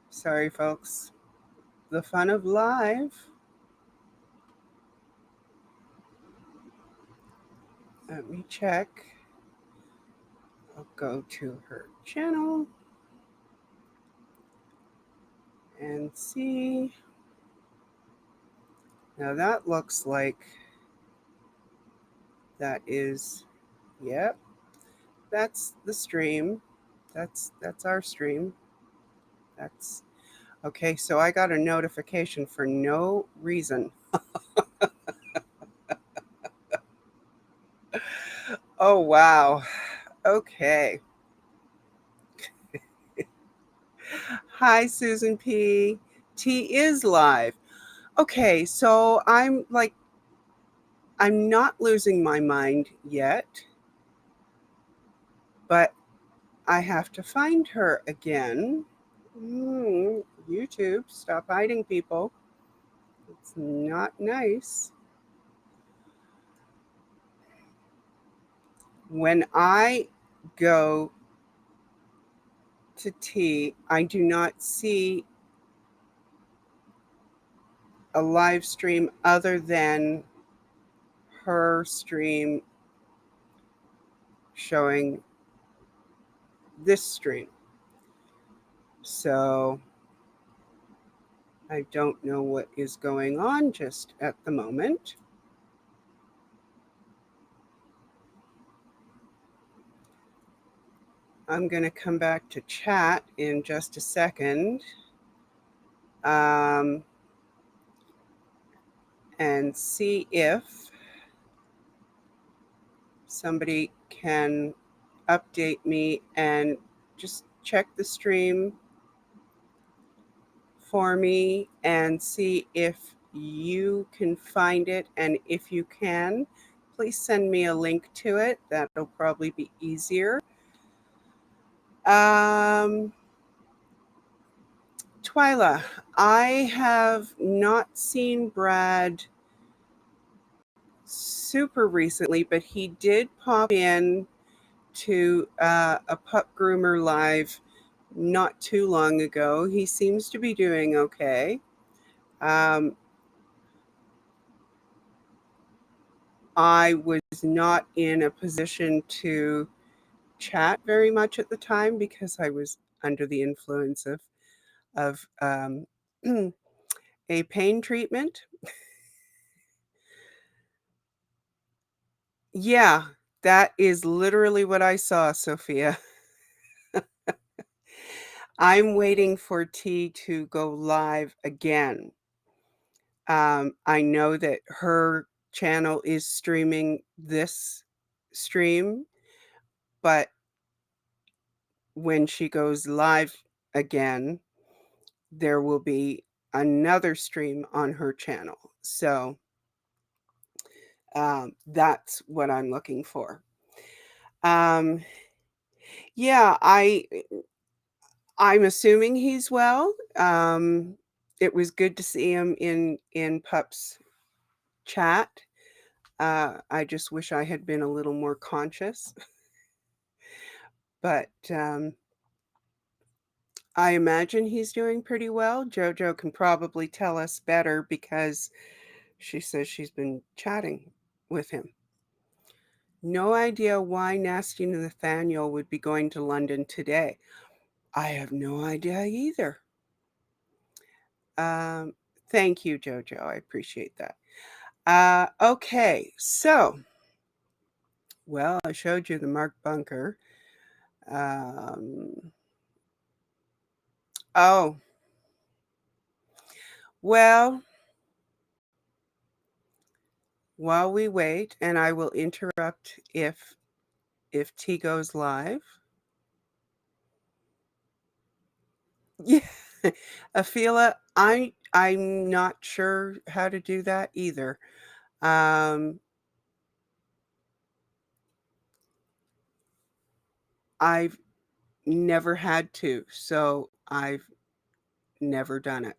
Sorry, folks. The fun of live. Let me check. I'll go to her channel and see. Now that looks like that is, yep, that's the stream. That's our stream. That's okay. So I got a notification for no reason. Oh, wow. Okay. Hi, Susan P. T is live. Okay, so I'm not losing my mind yet, but I have to find her again. YouTube, stop hiding people. It's not nice. When I go to T, I do not see a live stream other than her stream showing this stream. So I don't know what is going on just at the moment. I'm going to come back to chat in just a second. And see if somebody can update me and just check the stream for me and see if you can find it. And if you can, please send me a link to it. That'll probably be easier. Twyla, I have not seen Brad super recently, but he did pop in to a pup groomer live not too long ago. He seems to be doing okay. I was not in a position to chat very much at the time because I was under the influence of a pain treatment. Yeah, that is literally what I saw, Sophia. I'm waiting for T to go live again. I know that her channel is streaming this stream, but when she goes live again, there will be another stream on her channel. So that's what I'm looking for. Yeah, I'm assuming he's well. It was good to see him in Pup's chat. I just wish I had been a little more conscious. But I imagine he's doing pretty well. Jojo can probably tell us better because she says she's been chatting with him. No idea why Nasty Nathaniel would be going to London today. I have no idea either. Thank you, Jojo. I appreciate that. Okay, so, well, I showed you the Mark Bunker. Oh, well, while we wait, and I will interrupt if T goes live. Yeah, Afila, I'm not sure how to do that either. I've never had to, so I've never done it.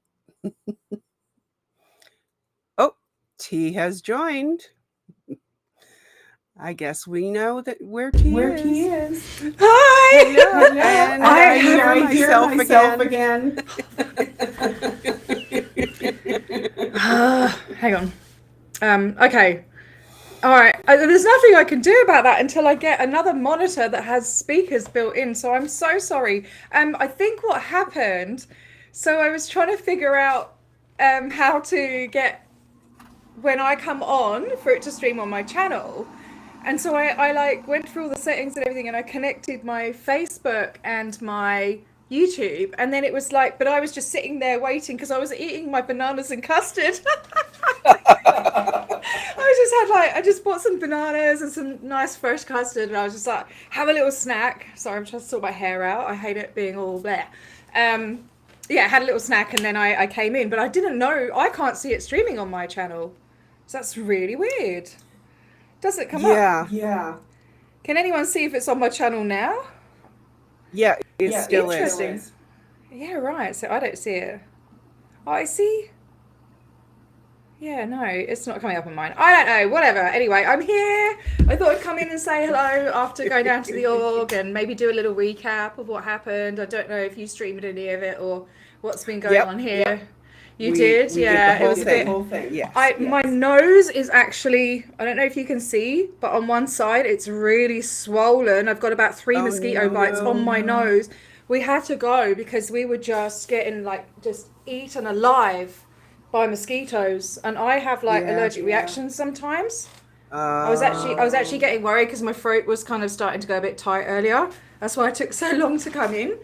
Oh, T has joined. I guess we know that where T is. Hi! Hello. Hello. And I hear myself again. Hang on. Okay. All right. There's nothing I can do about that until I get another monitor that has speakers built in. So I'm so sorry. I think what happened. So I was trying to figure out how to get when I come on for it to stream on my channel. And so I like went through all the settings and everything, and I connected my Facebook and my YouTube, and then it was like, but I was just sitting there waiting because I was eating my bananas and custard. I just bought some bananas and some nice fresh custard, and I was just like, have a little snack. Sorry, I'm trying to sort my hair out. I hate it being all there. Yeah, I had a little snack, and then I came in, but I didn't know, I can't see it streaming on my channel. So that's really weird. Does it come up? Yeah. Can anyone see if it's on my channel now? Yeah, it still Interesting. is. Yeah, right. So I don't see it. Oh, I see. Yeah, no, it's not coming up on mine. I don't know, whatever. Anyway, I'm here. I thought I'd come in and say hello after going down to the org and maybe do a little recap of what happened. I don't know if you streamed any of it or what's been going on here. Yep. You did? Yeah, it was a bit. Whole thing. Yes. My nose is actually, I don't know if you can see, but on one side it's really swollen. I've got about 3 mosquito bites on my nose. We had to go because we were just getting just eaten alive by mosquitoes, and I have allergic reactions sometimes. I was actually getting worried because my throat was kind of starting to go a bit tight earlier. That's why it took so long to come in.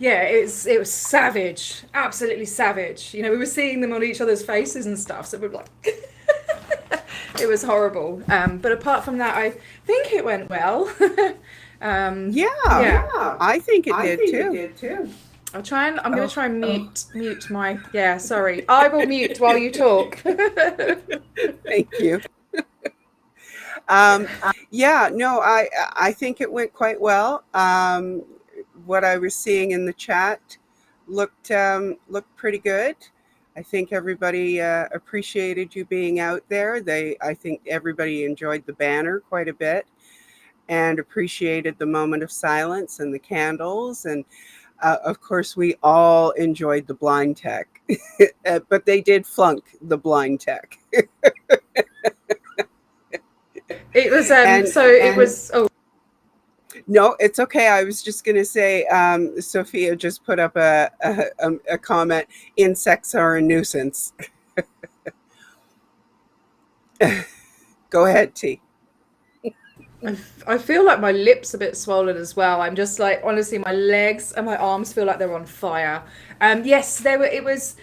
Yeah, it was savage, absolutely savage. You know, we were seeing them on each other's faces and stuff, so we were like, it was horrible. But apart from that, I think it went well. Yeah, I think it did too. I'm going to try and mute my, sorry. I will mute while you talk. Thank you. Yeah, no, I think it went quite well. What I was seeing in the chat looked pretty good. I think everybody appreciated you being out there. I think everybody enjoyed the banner quite a bit and appreciated the moment of silence and the candles. And of course, we all enjoyed the blind tech, but they did flunk the blind tech. It was No, it's okay. I was just going to say, Sophia just put up a comment, insects are a nuisance. Go ahead, T. I feel like my lips a bit swollen as well. I'm just like, honestly, my legs and my arms feel like they're on fire. Yes, it was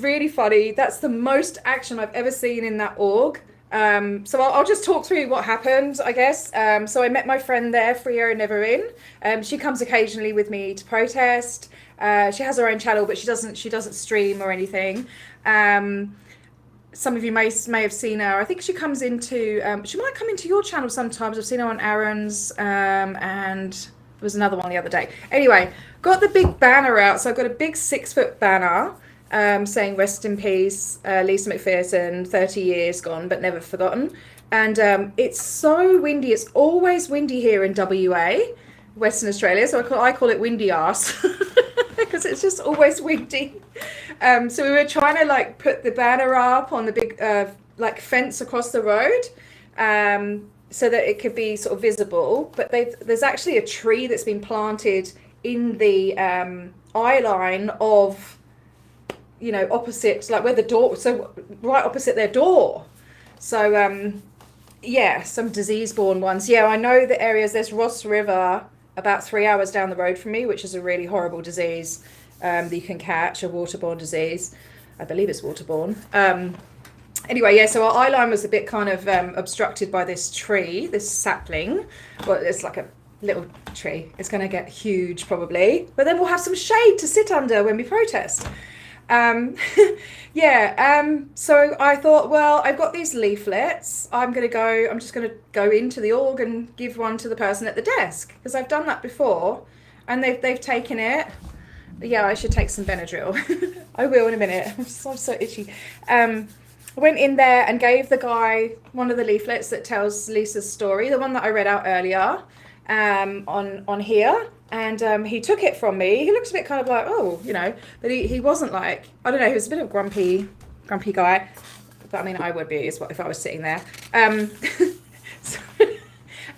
really funny. That's the most action I've ever seen in that org. So I'll just talk through what happened, I guess. So I met my friend there, Frio Neverin. She comes occasionally with me to protest. She has her own channel, but she doesn't stream or anything. Some of you may have seen her. I think she comes into she might come into your channel sometimes. I've seen her on Aaron's, and there was another one the other day. Anyway, got the big banner out. So I've got a big 6-foot banner saying rest in peace, Lisa McPherson, 30 years gone but never forgotten. And it's so windy. It's always windy here in WA, Western Australia. So I call it windy arse because it's just always windy. So we were trying to like put the banner up on the big like fence across the road, so that it could be sort of visible. But there's actually a tree that's been planted in the eye line of, you know, opposite, like where the door, so right opposite their door. So yeah, some disease-borne ones. Yeah, I know the areas. There's Ross River about 3 hours down the road from me, which is a really horrible disease that you can catch, a waterborne disease. I believe it's waterborne. Anyway, yeah, so our eye line was a bit kind of obstructed by this tree, this sapling. Well, it's like a little tree. It's going to get huge probably, but then we'll have some shade to sit under when we protest. So I thought, well, I've got these leaflets. I'm just going to go into the org and give one to the person at the desk, because I've done that before and they've taken it. Yeah, I should take some Benadryl. I will in a minute. I'm so itchy. I went in there and gave the guy one of the leaflets that tells Lisa's story, the one that I read out earlier, on here. And he took it from me. He looks a bit kind of like, oh, you know, but he wasn't like, I don't know, he was a bit of a grumpy guy. But I mean, I would be if I was sitting there. And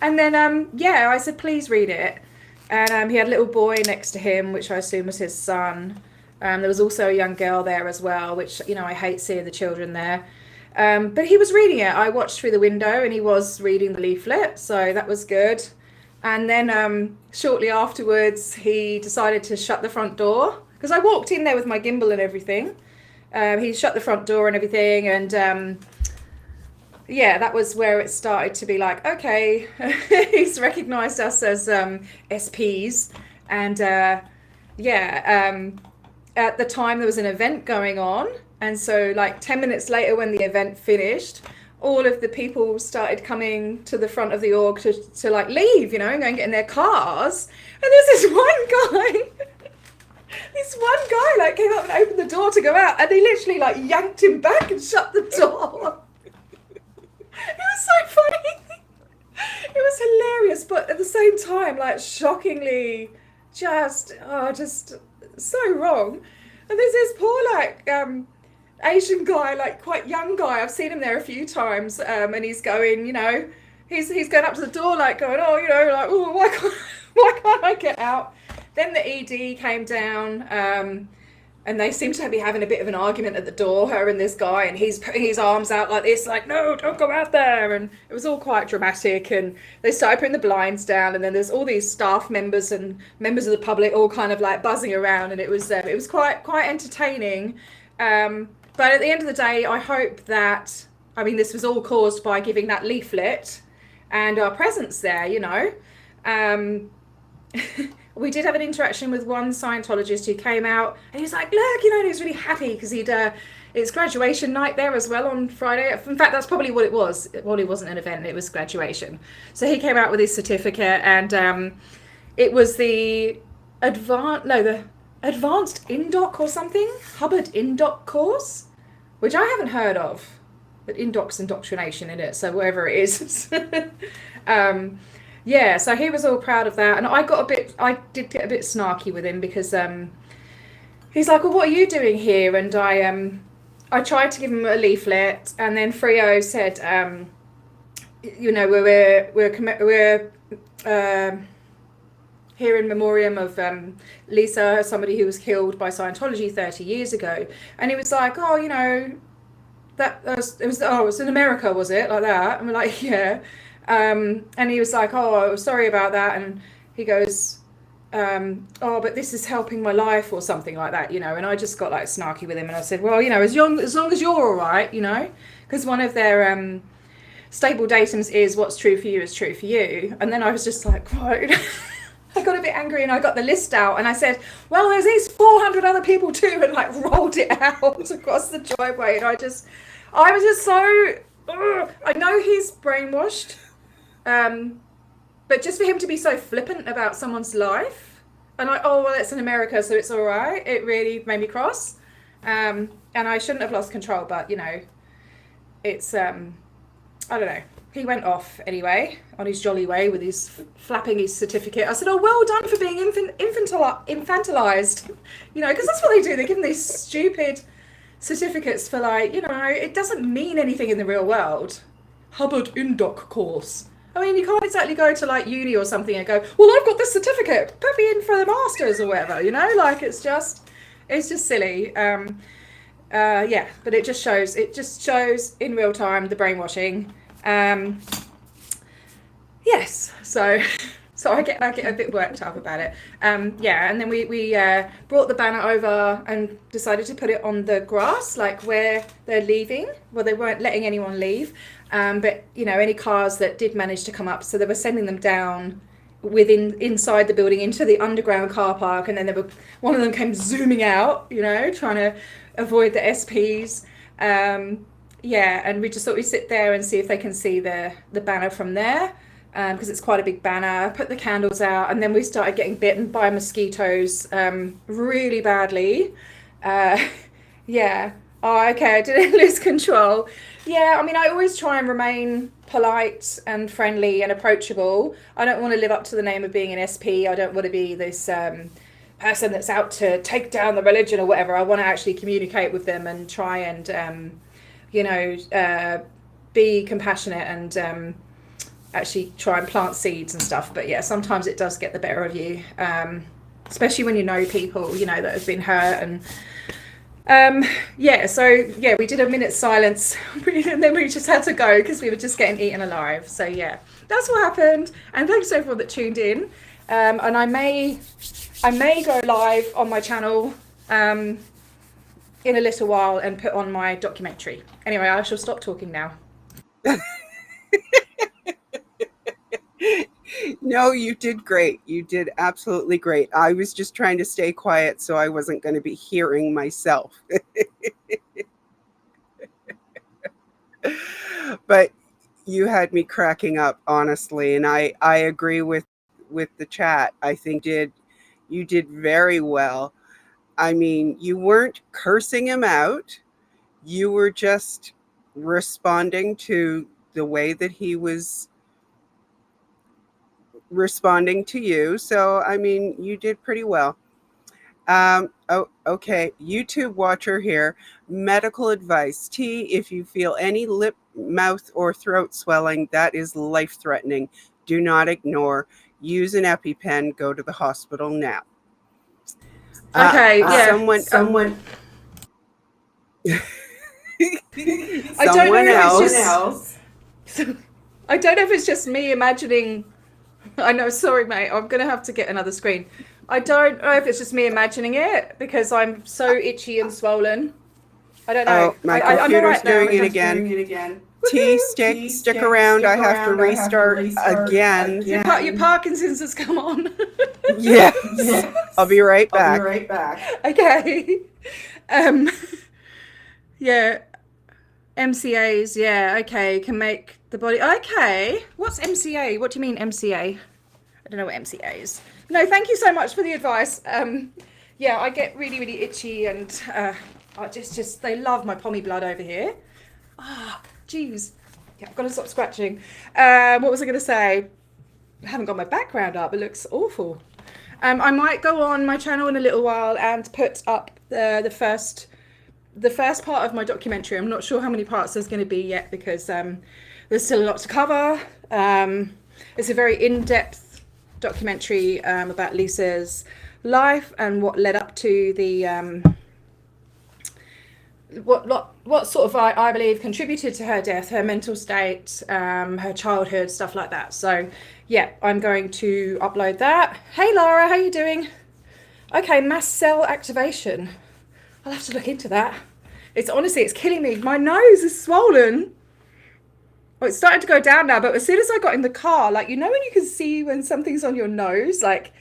then, I said, please read it. And he had a little boy next to him, which I assume was his son. There was also a young girl there as well, which, you know, I hate seeing the children there. But he was reading it. I watched through the window and he was reading the leaflet. So that was good. And then shortly afterwards, he decided to shut the front door, because I walked in there with my gimbal and everything. He shut the front door and everything. And that was where it started to be like, okay, he's recognized us as SPs. And at the time there was an event going on. And so like 10 minutes later, when the event finished, all of the people started coming to the front of the org to like leave, you know, and go and get in their cars. And there's this one guy like came up and opened the door to go out, and he literally like yanked him back and shut the door. It was so funny. It was hilarious, but at the same time, like shockingly just so wrong. And there's this poor like Asian guy, like quite young guy. I've seen him there a few times, and he's going, you know, he's going up to the door, like going, oh, you know, like, oh, why can't I get out? Then the ED came down, and they seem to be having a bit of an argument at the door, her and this guy, and he's putting his arms out like this, like, no, don't go out there. And it was all quite dramatic, and they started putting the blinds down, and then there's all these staff members and members of the public all kind of like buzzing around, and it was quite entertaining. But at the end of the day, I hope that, I mean, this was all caused by giving that leaflet and our presence there, you know. We did have an interaction with one Scientologist who came out, and he was like, look, you know, and he was really happy because it's graduation night there as well on Friday. In fact, that's probably what it was. Well, it wasn't an event, it was graduation. So he came out with his certificate, and it was the Advanced Indoc or something, Hubbard Indoc course, which I haven't heard of, but Indoc's indoctrination in it, so wherever it is. So he was all proud of that, and I did get a bit snarky with him because he's like, well, what are you doing here? And I tried to give him a leaflet, and then Frio said, you know, we're here in memoriam of Lisa, somebody who was killed by Scientology 30 years ago. And he was like, oh, you know, it was in America, was it? Like that? And we're like, yeah. And he was like, oh, sorry about that. And he goes, oh, but this is helping my life or something like that, you know. And I just got like snarky with him and I said, well, you know, as long as you're all right, you know, because one of their staple datums is what's true for you is true for you. And then I was just like, right. I got a bit angry and I got the list out and I said, well, there's these 400 other people too, and like rolled it out across the driveway. And I was just so, I know he's brainwashed, but just for him to be so flippant about someone's life, and oh, well, it's in America, so it's all right. It really made me cross. And I shouldn't have lost control, but you know, it's, I don't know. He went off anyway, on his jolly way with his flapping his certificate. I said, oh, well done for being infantilized. You know, because that's what they do. They give them these stupid certificates for like, you know, it doesn't mean anything in the real world. Hubbard Indoc course. I mean, you can't exactly go to like uni or something and go, well, I've got this certificate. Put me in for the masters or whatever, you know? Like, it's just silly. Yeah, but it just shows in real time the brainwashing. Yes, so I get a bit worked up about it. Yeah, and then we brought the banner over and decided to put it on the grass, like where they're leaving. Well, they weren't letting anyone leave, but you know, any cars that did manage to come up, so they were sending them down inside the building into the underground car park, and then one of them came zooming out, you know, trying to avoid the SPs. Yeah, and we just thought we'd sit there and see if they can see the banner from there, because it's quite a big banner. Put the candles out, and then we started getting bitten by mosquitoes really badly. Yeah. Oh, okay, I didn't lose control. Yeah, I mean, I always try and remain polite and friendly and approachable. I don't want to live up to the name of being an SP. I don't want to be this person that's out to take down the religion or whatever. I want to actually communicate with them and try and you know, be compassionate and actually try and plant seeds and stuff. But yeah, sometimes it does get the better of you, especially when you know people, you know, that have been hurt. And yeah, so yeah, we did a minute's silence and then we just had to go because we were just getting eaten alive. So yeah, that's what happened. And thanks to everyone that tuned in. And I may go live on my channel in a little while and put on my documentary. Anyway, I shall stop talking now. No, you did great. You did absolutely great. I was just trying to stay quiet so I wasn't going to be hearing myself. But you had me cracking up, honestly, and I agree with the chat. I think you did very well. I mean, you weren't cursing him out. You were just responding to the way that he was responding to you. So, I mean, you did pretty well. Oh, okay. YouTube watcher here. Medical advice. T, if you feel any lip, mouth, or throat swelling, that is life-threatening. Do not ignore. Use an EpiPen. Go to the hospital now. Okay, yeah. Someone I don't know if it's just me imagining. I know, sorry, mate. I'm going to have to get another screen. I don't know if it's just me imagining it because I'm so itchy and swollen. I don't know. Oh, my computer's doing it again. T, stick around. I have to restart again. Your Parkinson's has come on. Yes. I'll be right back. Okay. Yeah. MCAs, yeah, okay, can make the body. Okay. What's MCA? What do you mean MCA? I don't know what MCA is. No, thank you so much for the advice. Yeah, I get really, really itchy and I just they love my pommy blood over here. Ah, jeez. Yeah, I've got to stop scratching. What was I going to say? I haven't got my background up. It looks awful. I might go on my channel in a little while and put up the first part of my documentary. I'm not sure how many parts there's going to be yet because there's still a lot to cover. It's a very in-depth documentary about Lisa's life and what led up to the what sort of I believe contributed to her death, her mental state, her childhood, stuff like that. So yeah, I'm going to upload that. Hey Lara, how you doing? Okay, mass cell activation. I'll have to look into that. It's honestly, it's killing me. My nose is swollen. Well, it's starting to go down now, but as soon as I got in the car, like, you know when you can see when something's on your nose, like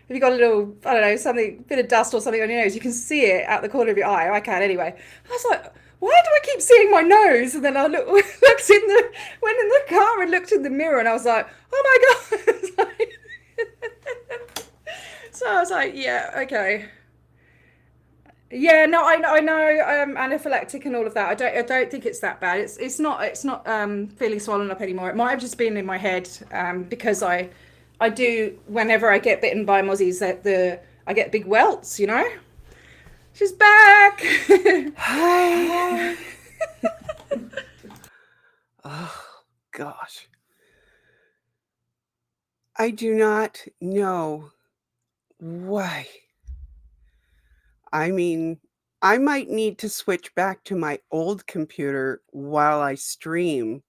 if you got a little, I don't know, something, bit of dust or something on your nose, you can see it out the corner of your eye. I can anyway. I was like, why do I keep seeing my nose? And then I went in the car and looked in the mirror, and I was like, oh my god. So I was like, yeah, okay. Yeah, no, I know, anaphylactic and all of that. I don't think it's that bad. It's not feeling swollen up anymore. It might have just been in my head, because I do, whenever I get bitten by mozzies, I get big welts, you know. She's back. Hi. Oh gosh, I do not know why. I mean, I might need to switch back to my old computer while I stream,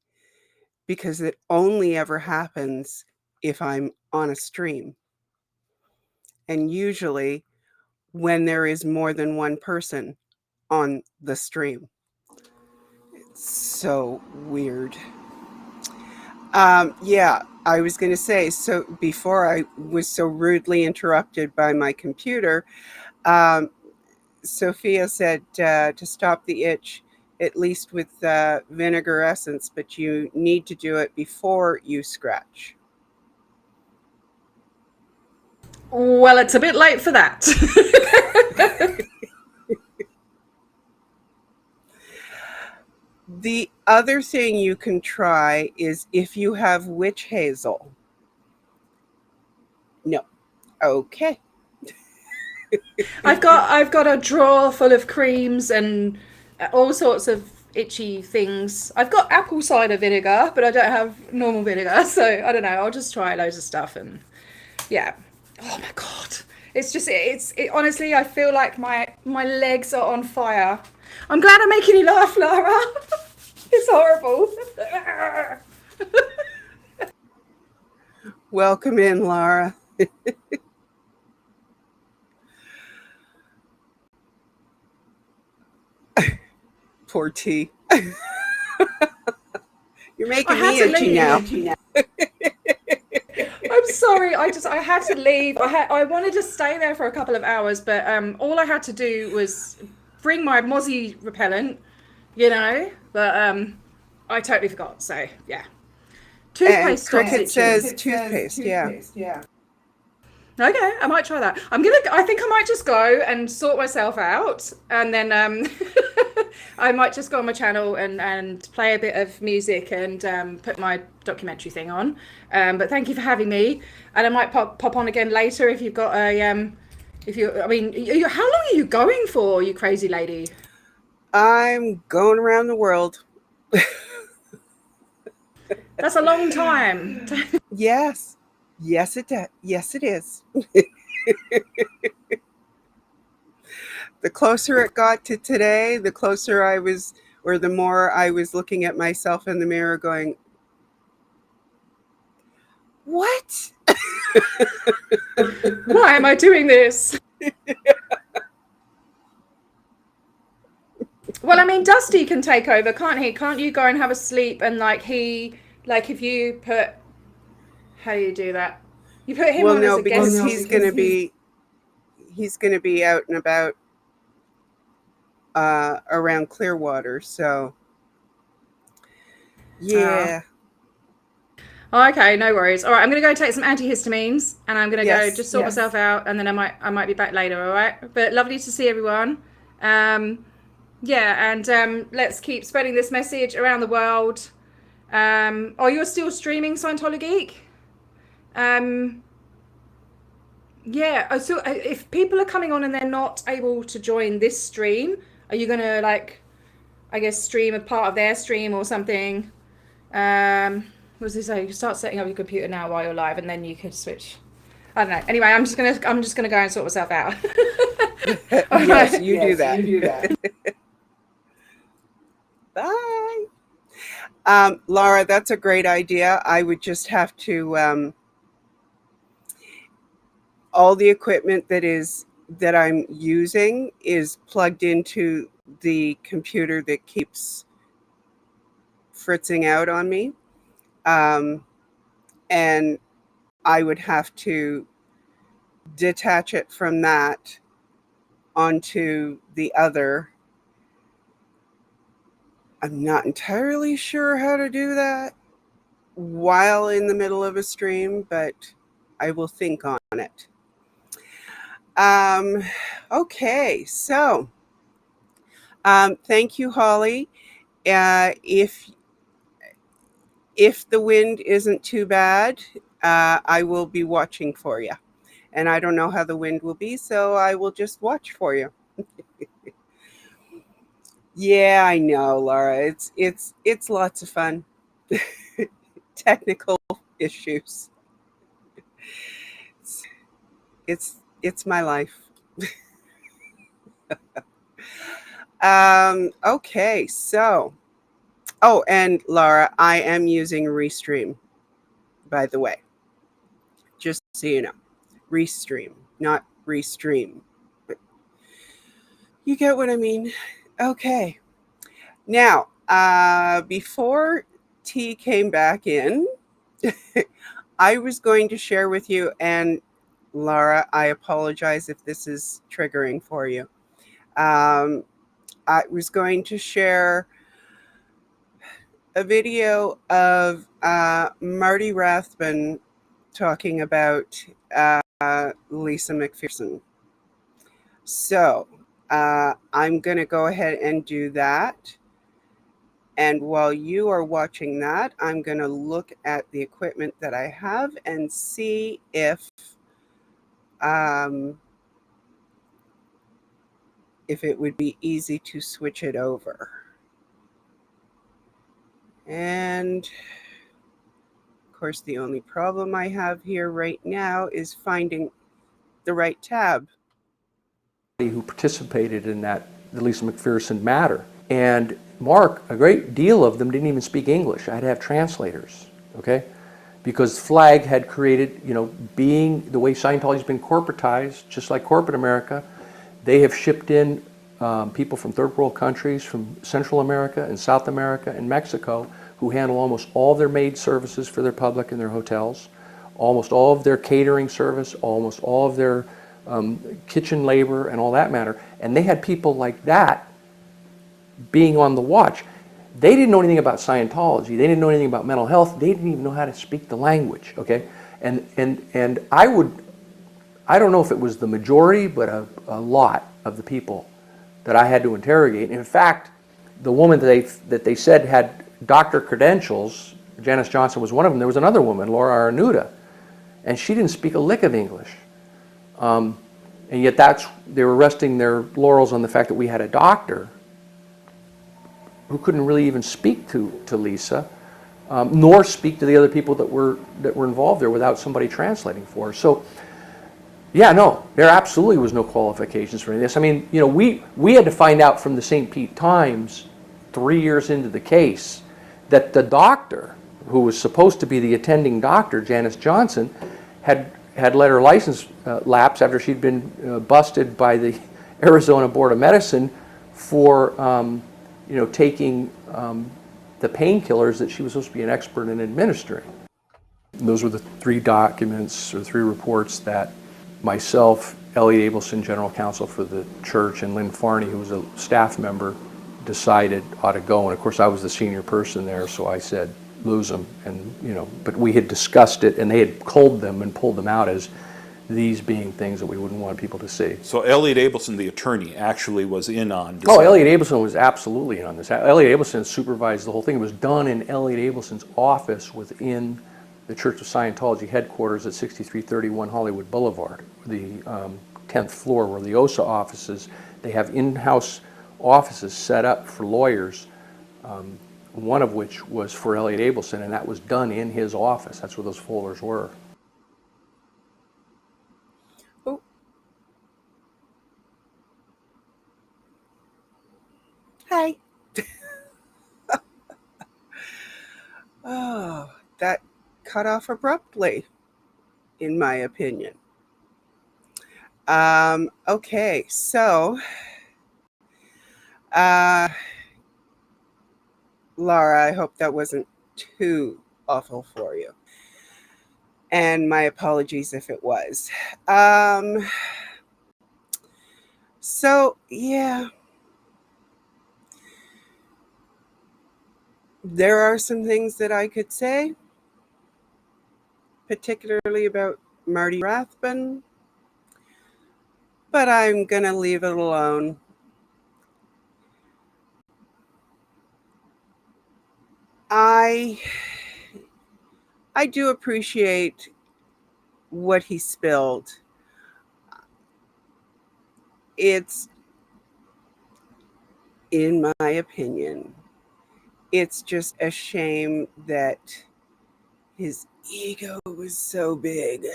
because it only ever happens if I'm on a stream. And usually when there is more than one person on the stream. It's so weird. Yeah, I was going to say, so before I was so rudely interrupted by my computer, um, Sophia said to stop the itch, at least with vinegar essence, but you need to do it before you scratch. Well, it's a bit late for that. The other thing you can try is if you have witch hazel. No. Okay. I've got a drawer full of creams and all sorts of itchy things. I've got apple cider vinegar, but I don't have normal vinegar, so I don't know. I'll just try loads of stuff and yeah. Oh my god. It's just honestly, I feel like my legs are on fire. I'm glad I'm making you laugh, Lara. It's horrible. Welcome in, Lara. Poor T. You're making me itchy now. I'm sorry. I had to leave. I wanted to stay there for a couple of hours, but all I had to do was bring my mozzie repellent, you know. But I totally forgot. So yeah. Toothpaste. And Cricket says toothpaste. Yeah. Okay, I might try that. I think I might just go and sort myself out, and then I might just go on my channel and play a bit of music and put my documentary thing on. But thank you for having me, and I might pop on again later if you've got a how long are you going for, you crazy lady? I'm going around the world. That's a long time. Yes. Yes, it does. Yes, it is. The closer it got to today, the closer I was, or the more I was looking at myself in the mirror going, what? Why am I doing this? Well, I mean, Dusty can take over, can't he? Can't you go and have a sleep and if you put, how do you do that? You put him on as a guest. Well, no, because he's gonna be out and about around Clearwater, so yeah. Okay, no worries. All right, I'm gonna go take some antihistamines, and I'm gonna go just sort myself out, and then I might be back later. All right, but lovely to see everyone. Yeah, and let's keep spreading this message around the world. Oh, you're still streaming Scientology Geek? Yeah, so if people are coming on and they're not able to join this stream, are you gonna stream a part of their stream or something? We'll was to say, you start setting up your computer now while you're live, and then you could switch. I don't know. Anyway, I'm just gonna go and sort myself out. Yes, you do that. Bye. Laura, that's a great idea. I would just have to all the equipment that I'm using is plugged into the computer that keeps fritzing out on me. And I would have to detach it from that onto the other. I'm not entirely sure how to do that while in the middle of a stream, but I will think on it. Okay, so thank you, Holly. If the wind isn't too bad, I will be watching for you. And I don't know how the wind will be, so I will just watch for you. Yeah, I know, Laura. It's lots of fun. Technical issues. It's my life. Okay, so and Laura, I am using Restream, by the way. Just so you know. Restream, not Restream. But you get what I mean. Okay. Now, before T came back in, I was going to share with you, and Laura, I apologize if this is triggering for you. I was going to share a video of Marty Rathbun talking about Lisa McPherson. So I'm going to go ahead and do that. And while you are watching that, I'm going to look at the equipment that I have and see if it would be easy to switch it over. And of course, the only problem I have here right now is finding the right tab. Who participated in that, the Lisa McPherson matter. And Mark, a great deal of them didn't even speak English. I had to have translators, okay? Because Flag had created, being the way Scientology's been corporatized, just like corporate America, they have shipped in people from third world countries, from Central America and South America and Mexico, who handle almost all of their maid services for their public in their hotels, almost all of their catering service, almost all of their kitchen labor and all that matter. And they had people like that being on the watch. They didn't know anything about Scientology. They didn't know anything about mental health. They didn't even know how to speak the language, okay? And I don't know if it was the majority, but a lot of the people that I had to interrogate. In fact, the woman that they said had doctor credentials, Janice Johnson was one of them. There was another woman, Laura Arnuda, and she didn't speak a lick of English. And yet they were resting their laurels on the fact that we had a doctor who couldn't really even speak to Lisa, nor speak to the other people that were involved there without somebody translating for her. So, yeah, no, there absolutely was no qualifications for any of this. I mean, we had to find out from the St. Pete Times 3 years into the case that the doctor, who was supposed to be the attending doctor, Janice Johnson, had let her license lapse after she'd been busted by the Arizona Board of Medicine for taking the painkillers that she was supposed to be an expert in administering. Those were the 3 documents or 3 reports that myself, Elliot Abelson, general counsel for the church, and Lynn Farney, who was a staff member, decided ought to go. And of course I was the senior person there, so I said lose them. And but we had discussed it, and they had culled them and pulled them out as these being things that we wouldn't want people to see. So Elliot Abelson, the attorney, actually was in on this. Oh, Elliot Abelson was absolutely in on this. Elliot Abelson supervised the whole thing. It was done in Elliot Abelson's office within the Church of Scientology headquarters at 6331 Hollywood Boulevard, the 10th floor where the OSA offices. They have in-house offices set up for lawyers one of which was for Elliot Abelson, and that was done in his office. That's where those folders were. Oh. Hi. Oh, that cut off abruptly, in my opinion. Okay, so Laura, I hope that wasn't too awful for you. And my apologies if it was. So, yeah. There are some things that I could say, particularly about Marty Rathbun, but I'm going to leave it alone. I do appreciate what he spilled. It's, in my opinion, it's just a shame that his ego was so big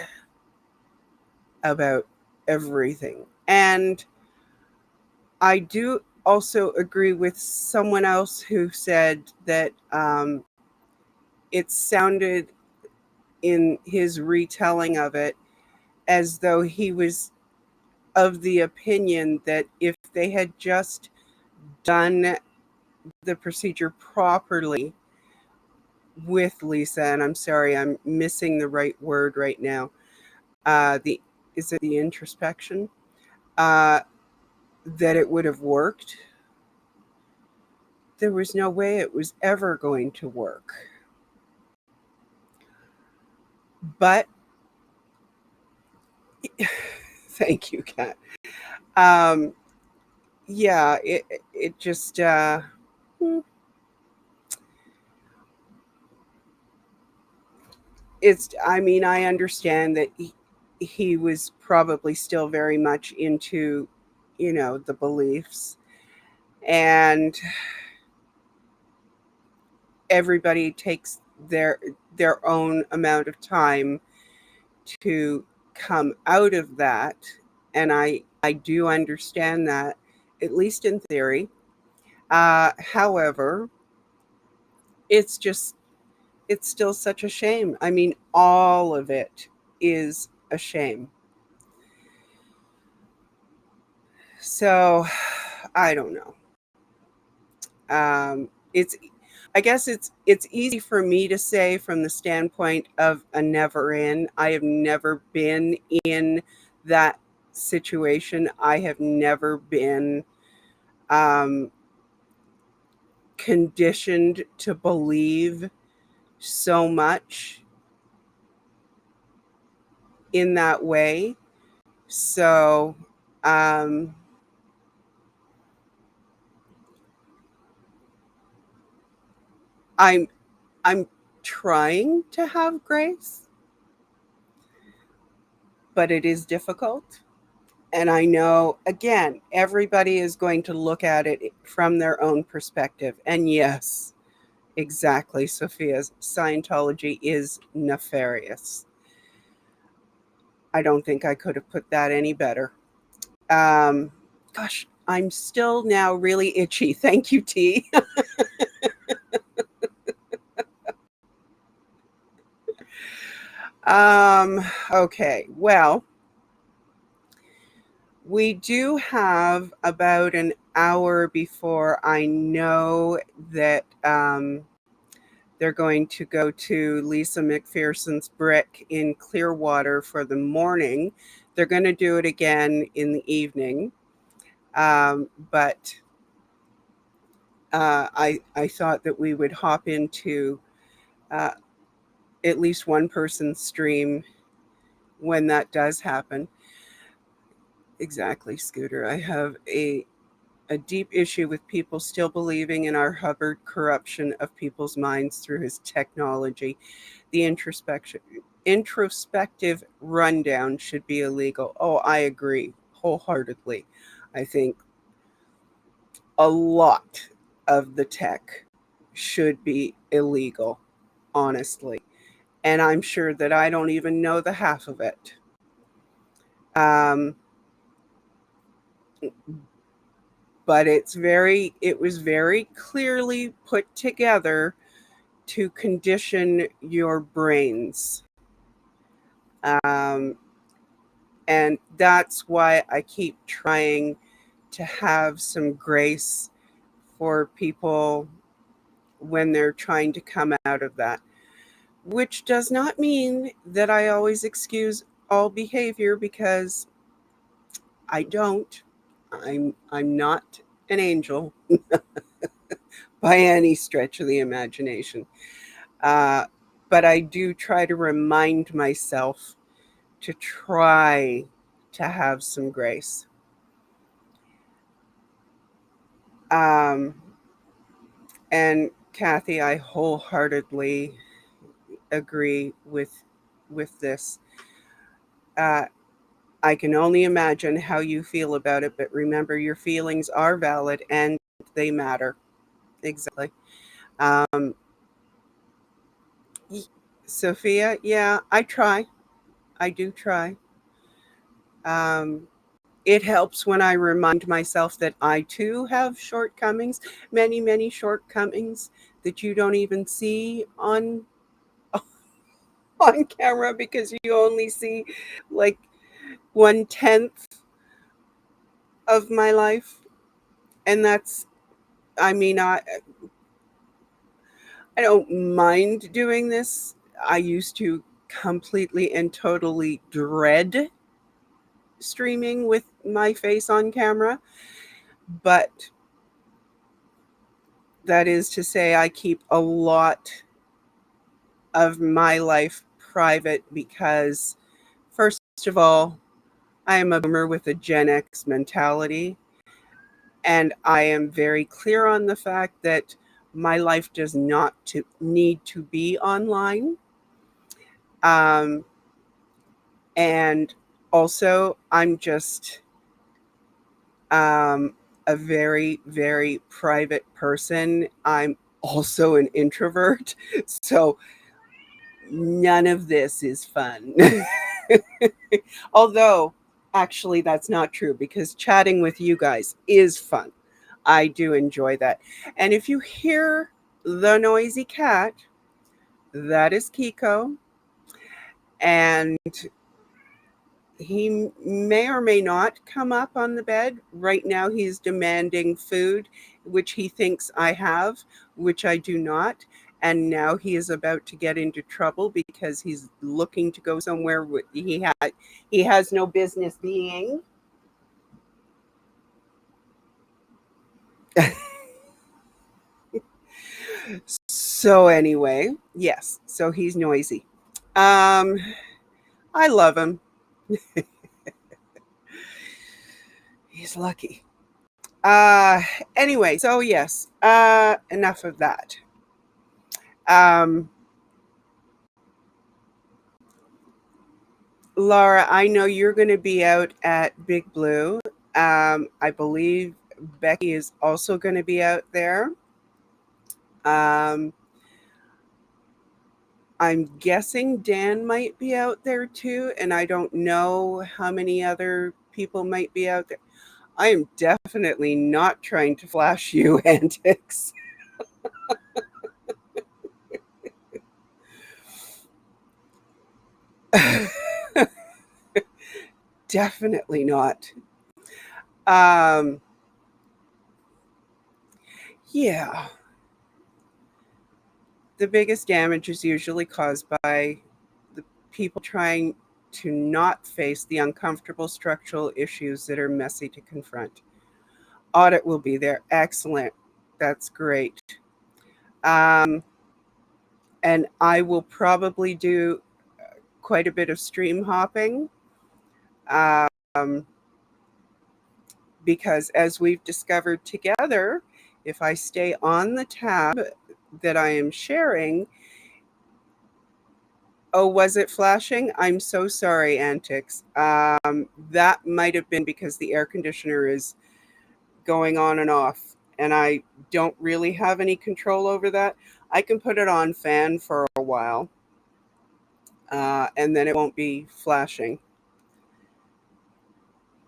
about everything. And I do also agree with someone else who said that it sounded in his retelling of it as though he was of the opinion that if they had just done the procedure properly with Lisa, and I'm sorry, I'm missing the right word right now. Is it the introspection? That it would have worked. There was no way it was ever going to work. But thank you, Kat. Yeah, it just I mean, I understand that he was probably still very much into, the beliefs, and everybody takes their own amount of time to come out of that, and I do understand that, at least in theory. However, it's still such a shame. I mean, all of it is a shame. So, I don't know. It's I guess it's easy for me to say from the standpoint of a never in. I have never been in that situation. I have never been conditioned to believe so much in that way. So, I'm I'm trying to have grace, but it is difficult. And I know, again, everybody is going to look at it from their own perspective. And yes, exactly, Sophia's Scientology is nefarious. I don't think I could have put that any better. Gosh, I'm still now really itchy. Thank you, T. Okay, well, we do have about an hour before I know that they're going to go to Lisa McPherson's Brick in Clearwater for the morning. They're going to do it again in the evening. But I thought that we would hop into at least one person's stream when that does happen. Exactly, Scooter. I have a deep issue with people still believing in our Hubbard corruption of people's minds through his technology. The introspective rundown should be illegal. Oh, I agree wholeheartedly. I think a lot of the tech should be illegal, honestly. And I'm sure that I don't even know the half of it. But it was very clearly put together to condition your brains. And that's why I keep trying to have some grace for people when they're trying to come out of that, which does not mean that I always excuse all behavior, because I don't. I'm not an angel by any stretch of the imagination. But I do try to remind myself to try to have some grace. And Kathy, I wholeheartedly agree with this. I can only imagine how you feel about it, but remember, your feelings are valid and they matter. Exactly. Um, Sophia, yeah, I try. I do try. Um, it helps when I remind myself that I too have shortcomings, many, many shortcomings that you don't even see on on camera, because you only see like 1/10 of my life. And that's, I mean, I don't mind doing this. I used to completely and totally dread streaming with my face on camera, but that is to say, I keep a lot of my life private because, first of all, I am a boomer with a Gen X mentality, and I am very clear on the fact that my life does not need to be online. Um, and also, I'm just a very, very private person. I'm also an introvert, so none of this is fun. Although, actually, that's not true, because chatting with you guys is fun. I do enjoy that. And if you hear the noisy cat, that is Kiko. And he may or may not come up on the bed. Right now, he's demanding food, which he thinks I have, which I do not. And now he is about to get into trouble because he's looking to go somewhere he has no business being. So anyway, yes. So he's noisy. I love him. He's lucky. Anyway, so yes, enough of that. Um, Laura, I know you're going to be out at Big Blue. I believe Becky is also going to be out there. Um, I'm guessing Dan might be out there too, and I don't know how many other people might be out there. I am definitely not trying to flash you antics. Definitely not. Um, yeah. The biggest damage is usually caused by the people trying to not face the uncomfortable structural issues that are messy to confront. Audit will be there. Excellent. That's great. Um, and I will probably do quite a bit of stream hopping, um, because as we've discovered together, if I stay on the tab that I am sharing, oh, was it flashing? I'm so sorry, Antics. That might have been because the air conditioner is going on and off, and I don't really have any control over that, I can put it on fan for a while, and then it won't be flashing.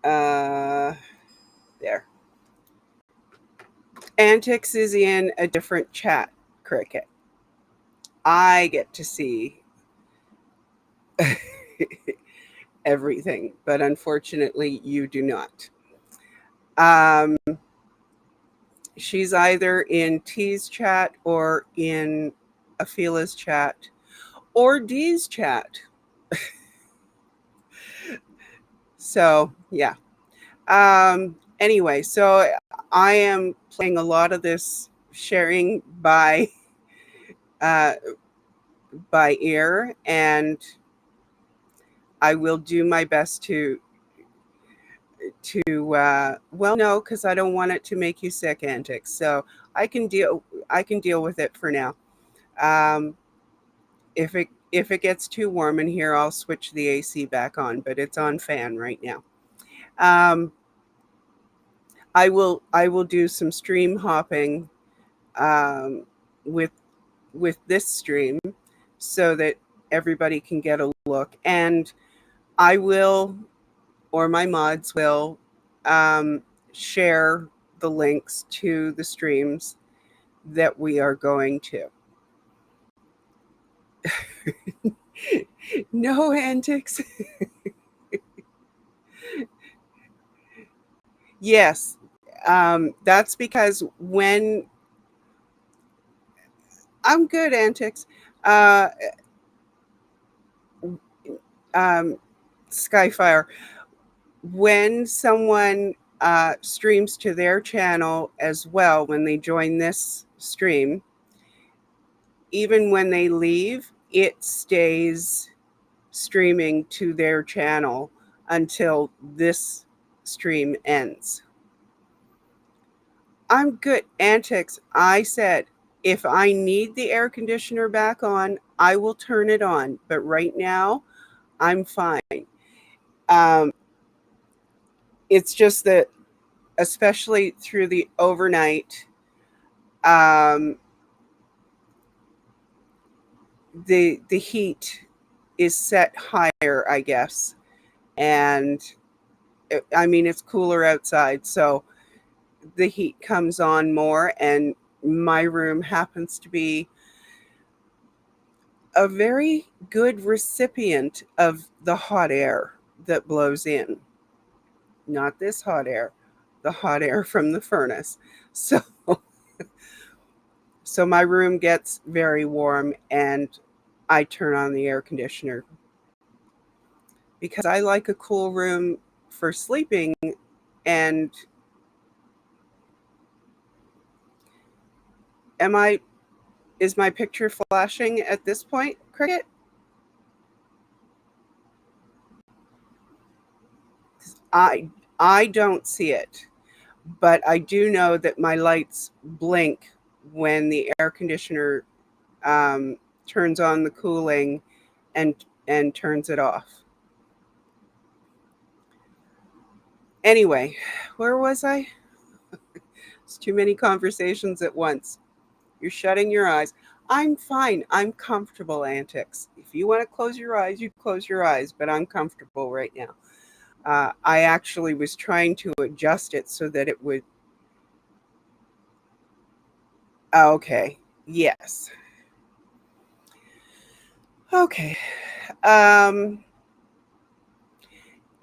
There. Antics is in a different chat, Cricket. I get to see everything, but unfortunately, you do not. She's either in T's chat or in Afila's chat or D's chat. So, yeah. Anyway, so I am playing a lot of this sharing by ear, and I will do my best to well, no, because I don't want it to make you sick, Antics. So I can deal with it for now. If it gets too warm in here, I'll switch the AC back on, but it's on fan right now. I will do some stream hopping with this stream so that everybody can get a look, and I will, or my mods will, share the links to the streams that we are going to. No Antics. Yes, that's because when I'm good, Antics. Skyfire. When someone streams to their channel as well, when they join this stream, even when they leave, it stays streaming to their channel until this stream ends. I'm good, Antics. I said, if I need the air conditioner back on, I will turn it on. But right now, I'm fine. It's just that, especially through the overnight, the heat is set higher, I guess, and I mean it's cooler outside, so the heat comes on more, and my room happens to be a very good recipient of the hot air that blows in. Not this hot air, the hot air from the furnace. So my room gets very warm, and I turn on the air conditioner because I like a cool room for sleeping. And is my picture flashing at this point, Cricket? I don't see it, but I do know that my lights blink when the air conditioner turns on the cooling and turns it off. Anyway, where was I? It's too many conversations at once. You're shutting your eyes. I'm fine. I'm comfortable, Antics. If you want to close your eyes, you close your eyes, but I'm comfortable right now. I actually was trying to adjust it so that it would. Okay. Yes. Okay.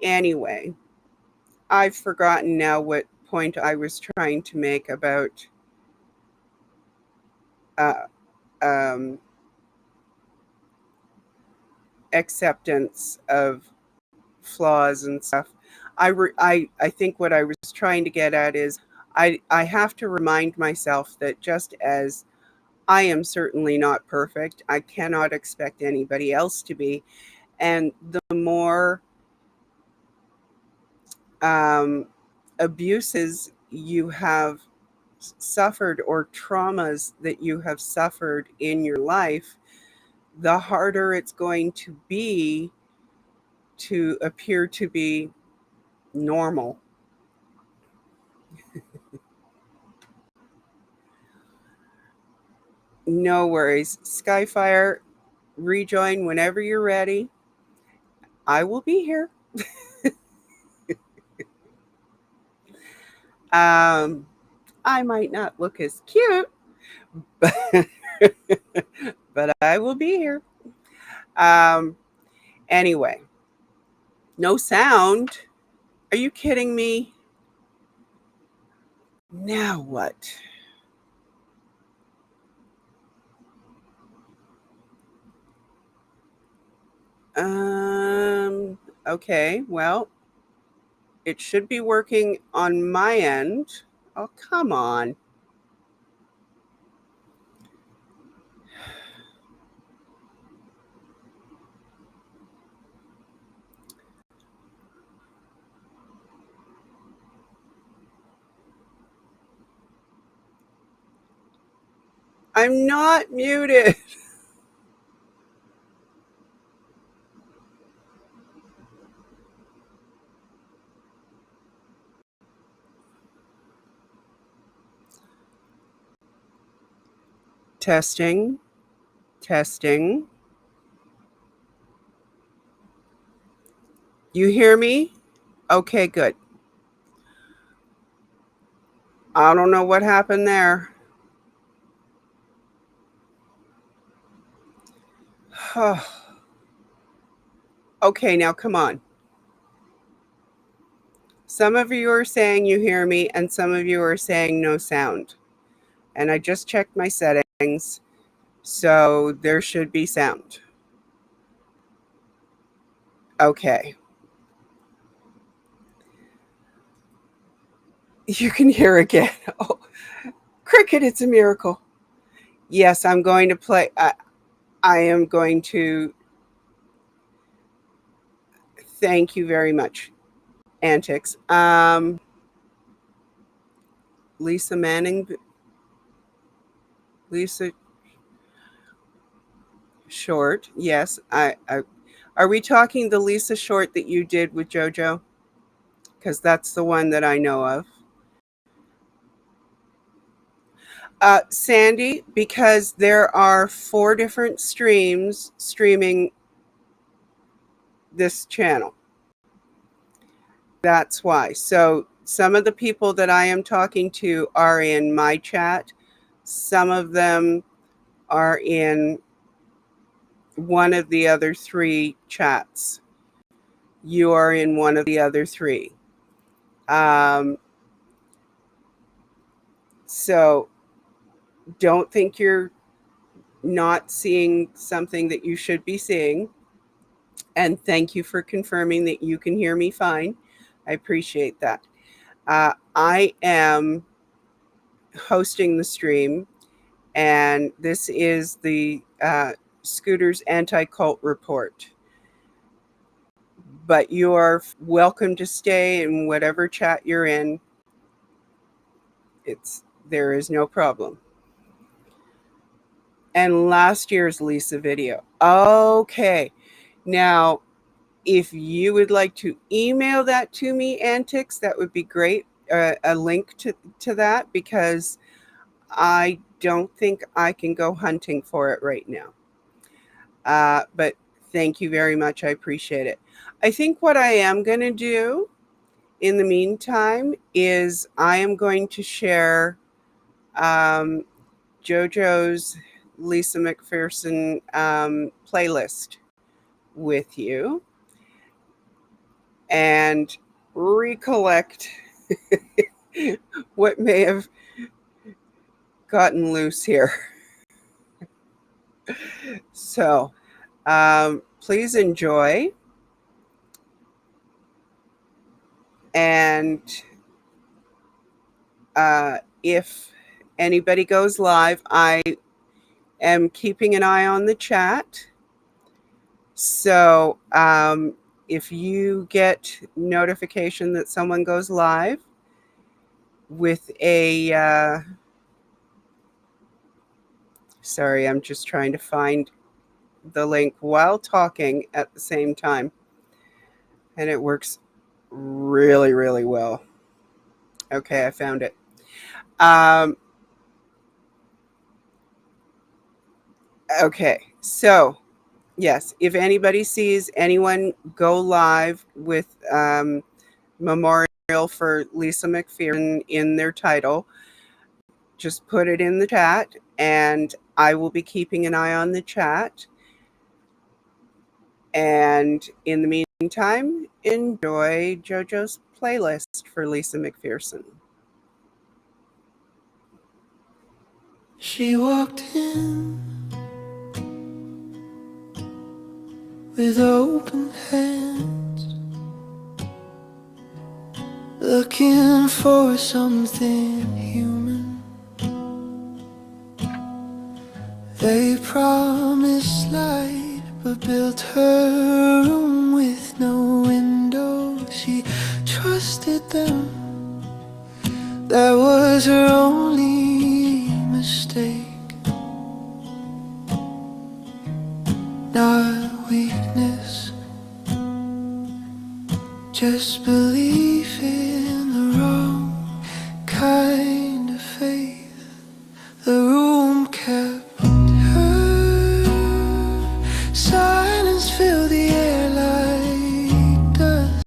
Anyway, I've forgotten now what point I was trying to make about acceptance of flaws and stuff. I think what I was trying to get at is I have to remind myself that just as I am certainly not perfect, I cannot expect anybody else to be. And the more abuses you have suffered or traumas that you have suffered in your life, the harder it's going to be to appear to be normal. No worries. Skyfire, rejoin whenever you're ready. I will be here. I might not look as cute, but, but I will be here. Anyway, no sound. Are you kidding me? Now what? Okay, well, it should be working on my end. Oh, come on. I'm not muted. Testing, testing. You hear me? Okay, good. I don't know what happened there. Okay, now come on. Some of you are saying you hear me, and some of you are saying no sound. And I just checked my settings, so there should be sound. Okay. You can hear again. Oh, Cricket, it's a miracle. Yes, I'm going to play. I am going to. Thank you very much. Antics. Lisa Manning. Lisa Short. Yes. Are we talking the Lisa Short that you did with JoJo? Because that's the one that I know of. Sandy, because there are 4 different streams streaming this channel. That's why. So some of the people that I am talking to are in my chat. Some of them are in one of the other 3 chats. You are in one of the other 3. So don't think you're not seeing something that you should be seeing. And thank you for confirming that you can hear me fine. I appreciate that. I am hosting the stream, and this is the Scooter's Anti-Cult Report. But you are welcome to stay in whatever chat you're in. There is no problem. And last year's Lisa video. Okay. Now, if you would like to email that to me, Antics, that would be great. A link to that, because I don't think I can go hunting for it right now. But thank you very much. I appreciate it. I think what I am going to do in the meantime is I am going to share JoJo's Lisa McPherson playlist with you and recollect what may have gotten loose here. So please enjoy. And if anybody goes live, I am keeping an eye on the chat. So if you get notification that someone goes live with a sorry, I'm just trying to find the link while talking at the same time, and it works really, really well. Okay, I found it. Okay, so yes, if anybody sees anyone go live with memorial for Lisa McPherson in their title, just put it in the chat, and I will be keeping an eye on the chat. And in the meantime, enjoy JoJo's playlist for Lisa McPherson. She walked in with open hands, looking for something human. They promised light, but built her room with no window. She trusted them, that was her only mistake. Not weakness, just belief it.